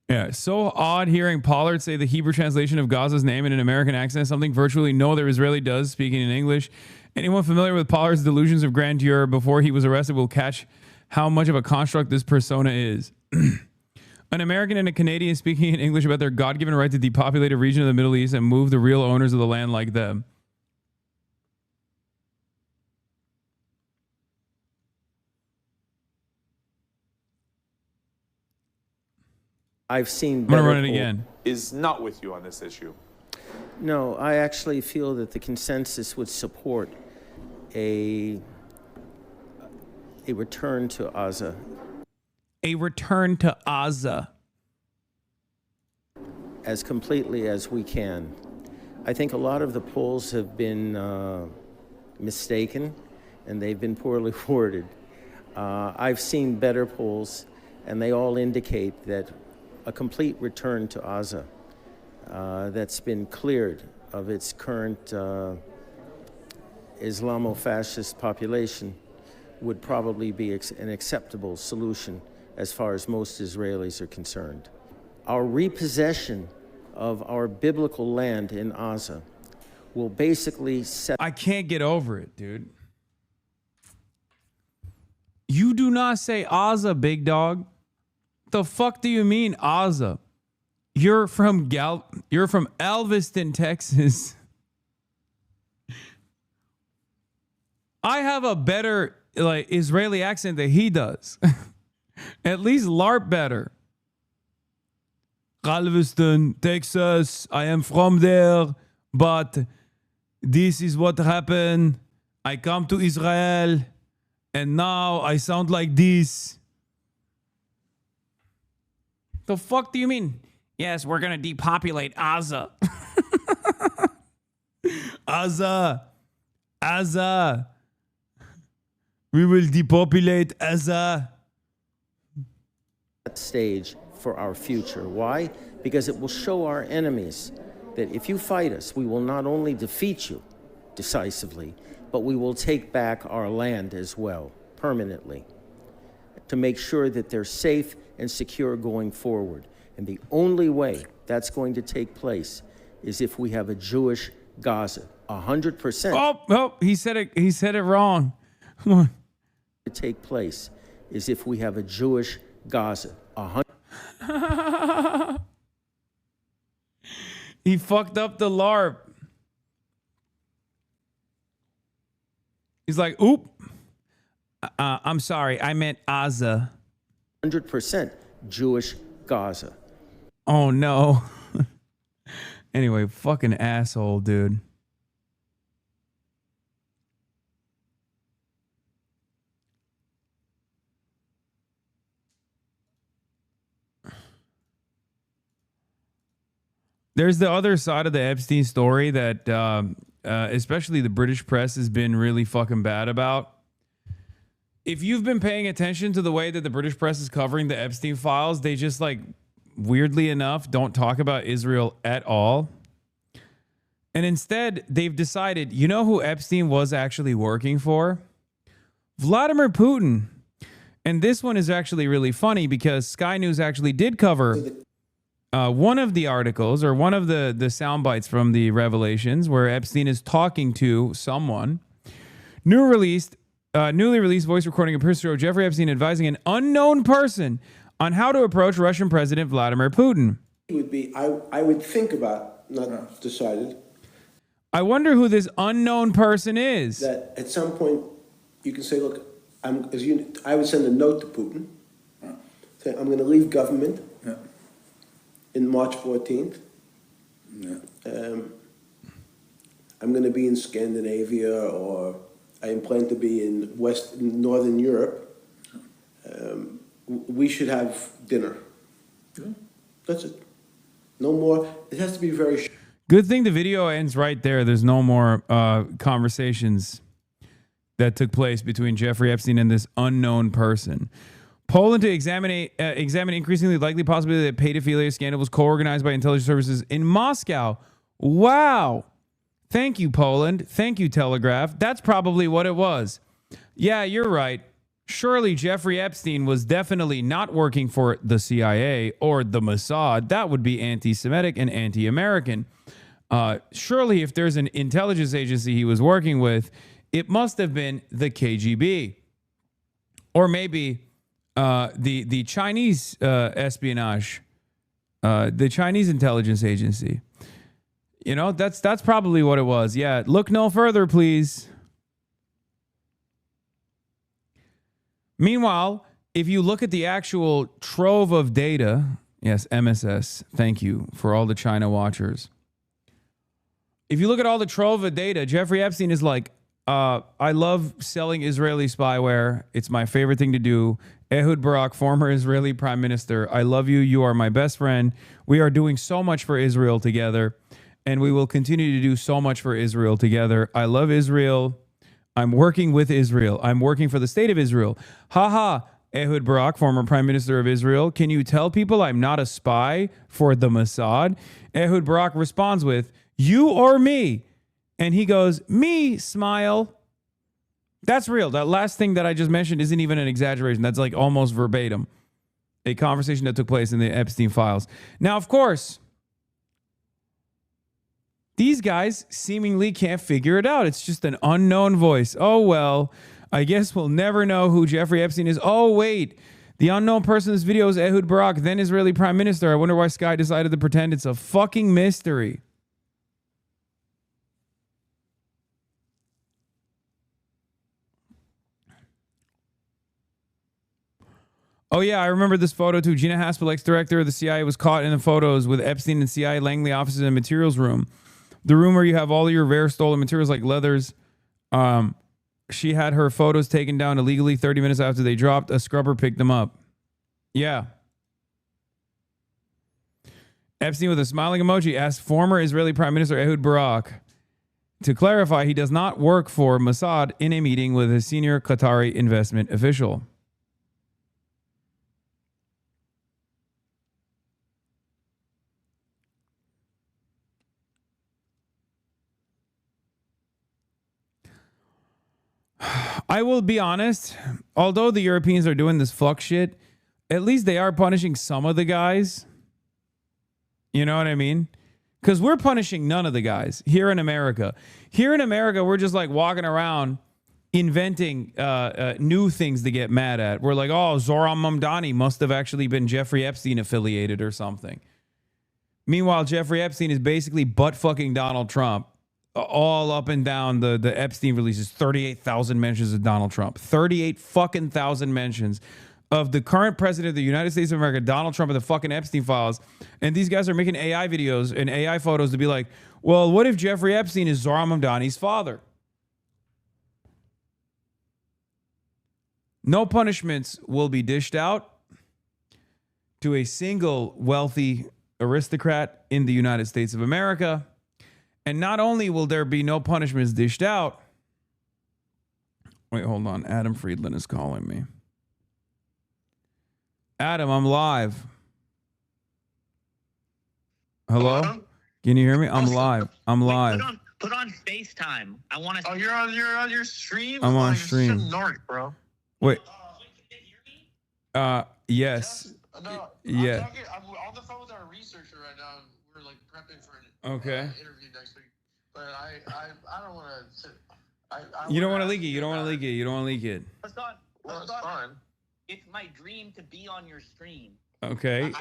Yeah, so odd hearing Pollard say the Hebrew translation of Gaza's name in an American accent, something virtually no other Israeli does, speaking in English. Anyone familiar with Pollard's delusions of grandeur before he was arrested will catch how much of a construct this persona is. An American and a Canadian speaking in English about their God-given right to depopulate a region of the Middle East and move the real owners of the land like them. I've seen... I'm going to run it again. Is not with you on this issue. No, I actually feel that the consensus would support a return to Gaza. A return to Gaza. As completely as we can. I think a lot of the polls have been mistaken, and they've been poorly worded. I've seen better polls, and they all indicate that a complete return to Gaza that's been cleared of its current Islamo-fascist population would probably be an acceptable solution as far as most Israelis are concerned. Our repossession of our biblical land in Gaza will basically set... I can't get over it, dude. You do not say Gaza, big dog. The fuck do you mean Gaza? You're from Galveston, Texas. I have a better Israeli accent than he does. At least LARP better. Galveston, Texas. I am from there, but this is what happened. I come to Israel, and now I sound like this. The fuck do you mean? Yes, we're going to depopulate Gaza. Gaza. We will depopulate Gaza. Stage for our future. Why? Because it will show our enemies that if you fight us, we will not only defeat you decisively, but we will take back our land as well, permanently, to make sure that they're safe and secure going forward. And the only way that's going to take place is if we have a Jewish Gaza, 100%. Oh, he said it wrong. Come on. To take place is if we have a Jewish Gaza, 100%. He fucked up the LARP. He's like, oop. I'm sorry. I meant Gaza. 100% Jewish Gaza. Oh, no. Anyway, fucking asshole, dude. There's the other side of the Epstein story that especially the British press has been really fucking bad about. If you've been paying attention to the way that the British press is covering the Epstein files, they just like, weirdly enough, don't talk about Israel at all. And instead, they've decided, you know who Epstein was actually working for? Vladimir Putin. And this one is actually really funny because Sky News actually did cover one of the articles or one of the sound bites from the revelations where Epstein is talking to someone. Newly released voice recording of Prince Jeffrey Epstein advising an unknown person on how to approach Russian President Vladimir Putin. It would be, I would think about, not decided, I wonder who this unknown person is. that at some point you can say, look, I would send a note to Putin, say, I'm going to leave government in March 14th. I'm going to be in Scandinavia, or I plan to be in Northern Europe. We should have dinner. That's it. No more. It has to be very short. Good thing the video ends right there. There's no more conversations that took place between Jeffrey Epstein and this unknown person. Poland to examine increasingly likely possibility that pedophilia scandal was co-organized by intelligence services in Moscow. Wow. Thank you, Poland. Thank you, Telegraph. That's probably what it was. Yeah, you're right. Surely Jeffrey Epstein was definitely not working for the CIA or the Mossad. That would be anti-Semitic and anti-American. Surely if there's an intelligence agency he was working with, it must have been the KGB. Or maybe the Chinese espionage, the Chinese intelligence agency. You know, that's probably what it was. Yeah, look no further, please. Meanwhile, if you look at the actual trove of data, yes, MSS, thank you for all the China watchers. If you look at all the trove of data, Jeffrey Epstein is like, I love selling Israeli spyware. It's my favorite thing to do. Ehud Barak, former Israeli prime minister, I love you. You are my best friend. We are doing so much for Israel together, and we will continue to do so much for Israel together. I love Israel. I'm working with Israel. I'm working for the state of Israel. Haha, Ehud Barak, former prime minister of Israel. Can you tell people I'm not a spy for the Mossad? Ehud Barak responds with, you or me? And he goes, me, smile. That's real. That last thing that I just mentioned isn't even an exaggeration. That's like almost verbatim. A conversation that took place in the Epstein files. Now, of course, these guys seemingly can't figure it out. It's just an unknown voice. Oh, well, I guess we'll never know who Jeffrey Epstein is. Oh, wait. The unknown person in this video is Ehud Barak, then Israeli prime minister. I wonder why Sky decided to pretend it's a fucking mystery. Oh, yeah, I remember this photo, too. Gina Haspel, ex-director of the CIA, was caught in the photos with Epstein and CIA Langley offices and materials room. The room where you have all your rare stolen materials like leathers. She had her photos taken down illegally 30 minutes after they dropped. A scrubber picked them up. Yeah. Epstein, with a smiling emoji, asked former Israeli Prime Minister Ehud Barak to clarify he does not work for Mossad in a meeting with a senior Qatari investment official. I will be honest, although the Europeans are doing this fuck shit, at least they are punishing some of the guys. You know what I mean? Because we're punishing none of the guys here in America. Here in America, we're just like walking around inventing new things to get mad at. We're like, oh, Zohran Mamdani must have actually been Jeffrey Epstein affiliated or something. Meanwhile, Jeffrey Epstein is basically butt-fucking Donald Trump. All up and down the Epstein releases, 38,000 mentions of Donald Trump. 38,000 mentions of the current president of the United States of America, Donald Trump, and the fucking Epstein files. And these guys are making AI videos and AI photos to be like, well, what if Jeffrey Epstein is Zohran Mamdani's father? No punishments will be dished out to a single wealthy aristocrat in the United States of America. And not only will there be no punishments dished out. Wait, hold on. Adam Friedland is calling me. Adam, I'm live. Hello? Can you hear me? I'm live. I'm live. Put on FaceTime. I want to. Oh, you're on your stream. I'm on You're stream. such a narc, bro. Wait. Yes. No, Yeah. I'm on the phone with our researcher right now. And we're like prepping for an Okay. interview next week. But I don't want to. You don't want to leak it. You don't want to leak it. You don't want to leak it. Hassan, Well, it's fine. it's my dream to be on your stream. Okay.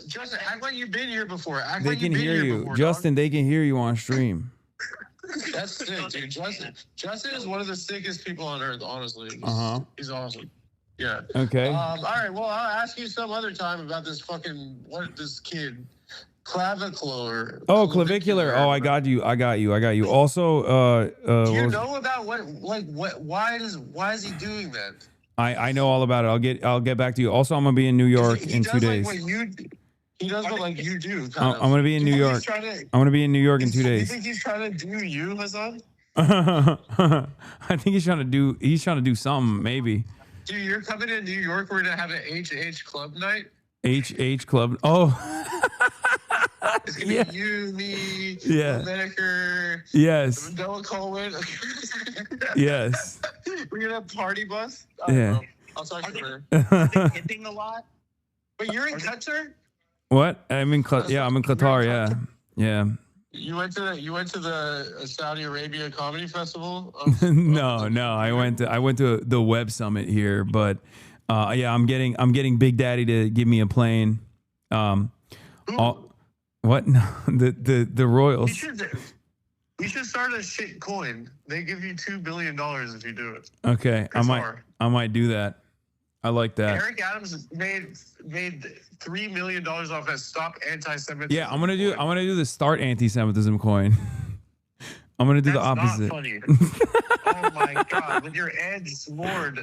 Justin, act like you've been here before. Act They like can you've been hear here you. before, Justin, they can hear you on stream. dog. That's sick, dude. Justin is one of the sickest people on earth, honestly. He's awesome. Yeah. Okay. All right. Well, I'll ask you some other time about this this kid, clavicular. Oh, clavicular. Oh, I got you. Also, Do you know about why is he doing that? I know all about it. I'll get back to you. Also, I'm gonna be in New York in 2 days. He does what like you do. I'm gonna be in New York. I'm gonna be in New York in 2 You days. think he's trying to do you, Hasan? I think he's trying to do something, maybe. Dude, you're coming to New York. We're gonna have an HH club night. HH Club. Oh. It's gonna be you, me, Yeah. Medicare. Yes. Noah Coleman. Yes. We're gonna have party bus. Yeah. I'll talk to her. Tipping a lot. But you're in Qatar. What? I'm in Qatar. Yeah. Yeah. You went to the Saudi Arabia Comedy Festival. No. I went to the Web Summit here, but yeah, I'm getting Big Daddy to give me a plane. What? No, the Royals. We should start a shit coin. They give you $2 billion if you do it. Okay, I might do that. I like that. Eric Adams made $3 million off that Stop Anti-Semitism. Yeah, I'm gonna do the Start Anti-Semitism coin. I'm gonna do the opposite. Not funny. Oh my god, with your edge Lord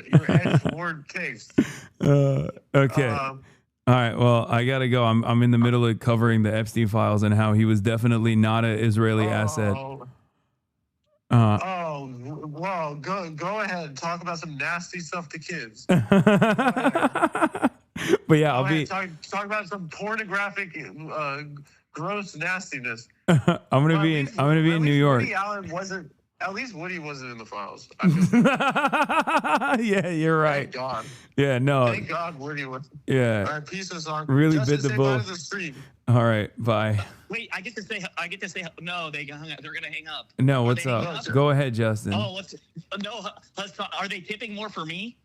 takes. Okay. All right. Well, I gotta go. I'm in the middle of covering the Epstein files and how he was definitely not an Israeli asset. Well, go ahead. Talk about some nasty stuff to kids. But yeah, I'll be. Talk about some pornographic, gross nastiness. I'm gonna be in New York. Woody Allen wasn't. At least Woody wasn't in the files. Yeah, you're right. Thank God. Yeah, no. Thank God Woody was. Yeah. All right, peace and song. Really Justin, bit the say bull. bye to the stream. All right, bye. Wait, I get to say. No, they're gonna hang up. No, Are what's they hanging up? Go ahead, Justin. Oh, what's no? Are they tipping more for me?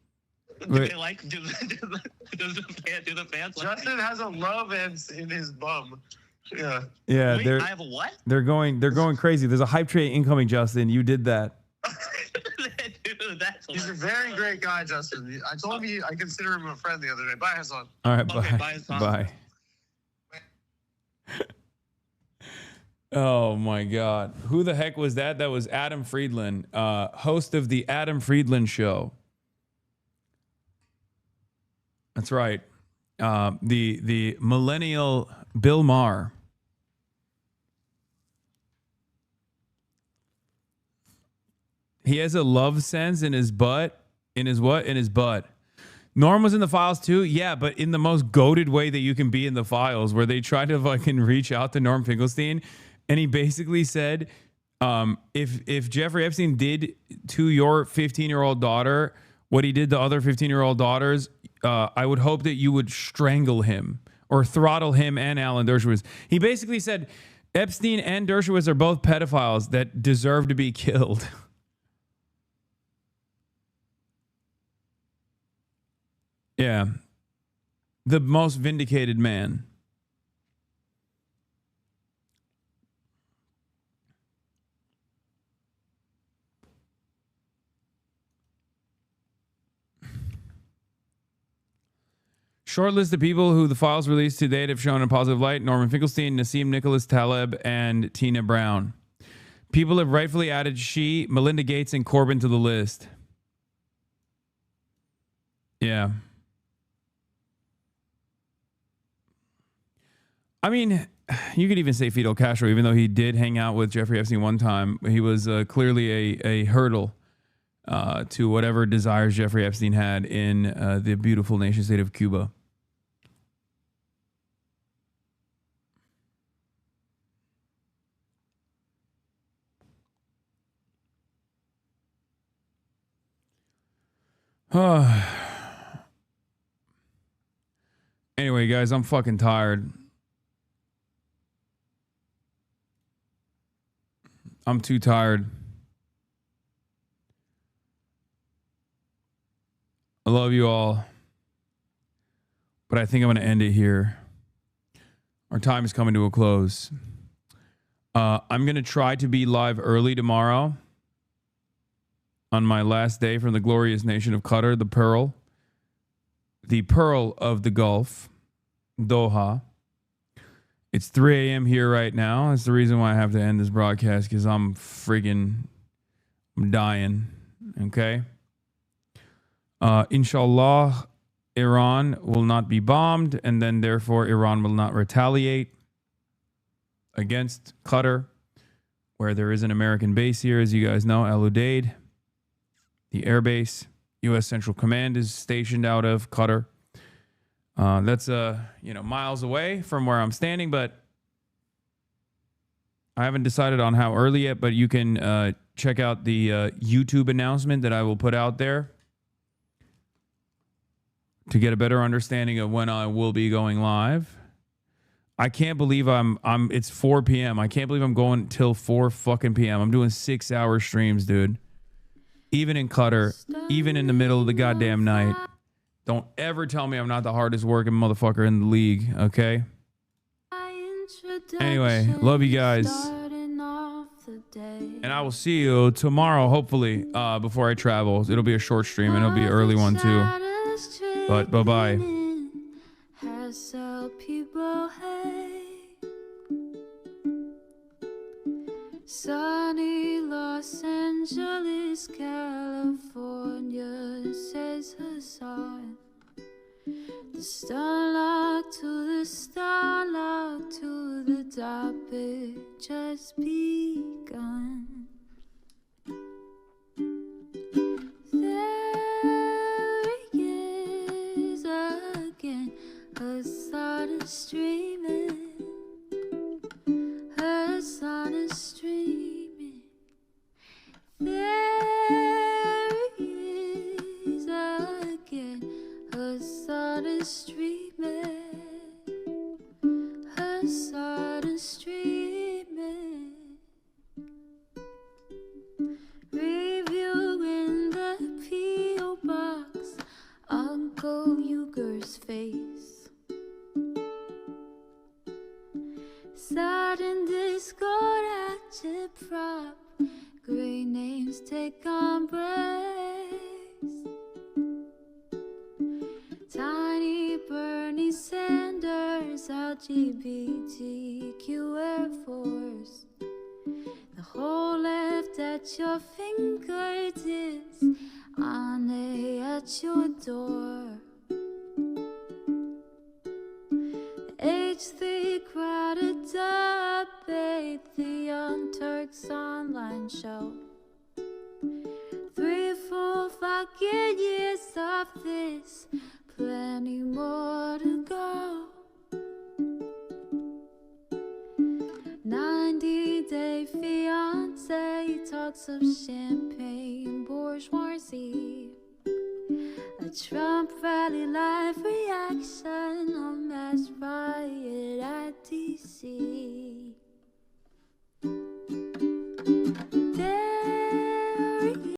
Do Wait. they like do the fans? Like Justin has a love in his bum. Yeah. Yeah, Wait, they're. I have a what? They're going crazy. There's a hype train incoming, Justin. You did that. Dude, that's He's a very great guy, Justin. I told him I consider him a friend the other day. Bye, Hasan. All right, Okay, bye. bye, Bye. Oh my God. Who the heck was that? That was Adam Friedland, host of the Adam Friedland Show. That's right. The millennial Bill Maher. He has a love sense in his butt. In his what? In his butt. Norm was in the files too? Yeah, but in the most goated way that you can be in the files, where they try to fucking reach out to Norm Finkelstein. And he basically said, if Jeffrey Epstein did to your 15-year-old daughter what he did to other 15-year-old daughters, I would hope that you would strangle him or throttle him and Alan Dershowitz. He basically said Epstein and Dershowitz are both pedophiles that deserve to be killed. Yeah. The most vindicated man. Short list of people who the files released to date have shown in a positive light: Norman Finkelstein, Nassim Nicholas Taleb, and Tina Brown. People have rightfully added she, Melinda Gates, and Corbyn to the list. Yeah. I mean, you could even say Fidel Castro, even though he did hang out with Jeffrey Epstein one time. He was clearly a hurdle to whatever desires Jeffrey Epstein had in the beautiful nation state of Cuba. Anyway, guys, I'm fucking tired. I'm too tired. I love you all. But I think I'm going to end it here. Our time is coming to a close. I'm going to try to be live early tomorrow on my last day from the glorious nation of Qatar, the pearl of the Gulf, Doha. It's 3 a.m. here right now. That's the reason why I have to end this broadcast, because I'm dying. Okay? Inshallah, Iran will not be bombed, and then therefore Iran will not retaliate against Qatar, where there is an American base here, as you guys know, Al Udeid, the air base. U.S. Central Command is stationed out of Qatar. That's miles away from where I'm standing, but I haven't decided on how early yet. But you can check out the YouTube announcement that I will put out there to get a better understanding of when I will be going live. I can't believe it's 4 p.m. I can't believe I'm going till 4 fucking p.m. I'm doing 6-hour streams, dude. Even in Qatar, even in the middle of the goddamn night. Don't ever tell me I'm not the hardest working motherfucker in the league, okay? Anyway, love you guys. And I will see you tomorrow, hopefully, before I travel. It'll be a short stream, and it'll be an early one, too. But bye-bye. Sunny Los Angeles, California, says Hasan. The starlock to the starlock to the topic just begun. There he is again, Hasan is streaming. Hasan is streaming. There he is again. Hasan is streaming. Hasan is streaming. Reviewing the P.O. box. Uncle Uger's face. Sudden discord at your prop. Great names take embrace. Tiny Bernie Sanders, LGBTQ Air Force. The whole left at your fingertips, Ane at your door. H3 crowded debate, the Young Turks online show. 3 full fucking years of this, plenty more to go. 90-day fiance, talks of champagne bourgeoisie. A Trump rally live reaction, a mass riot at DC.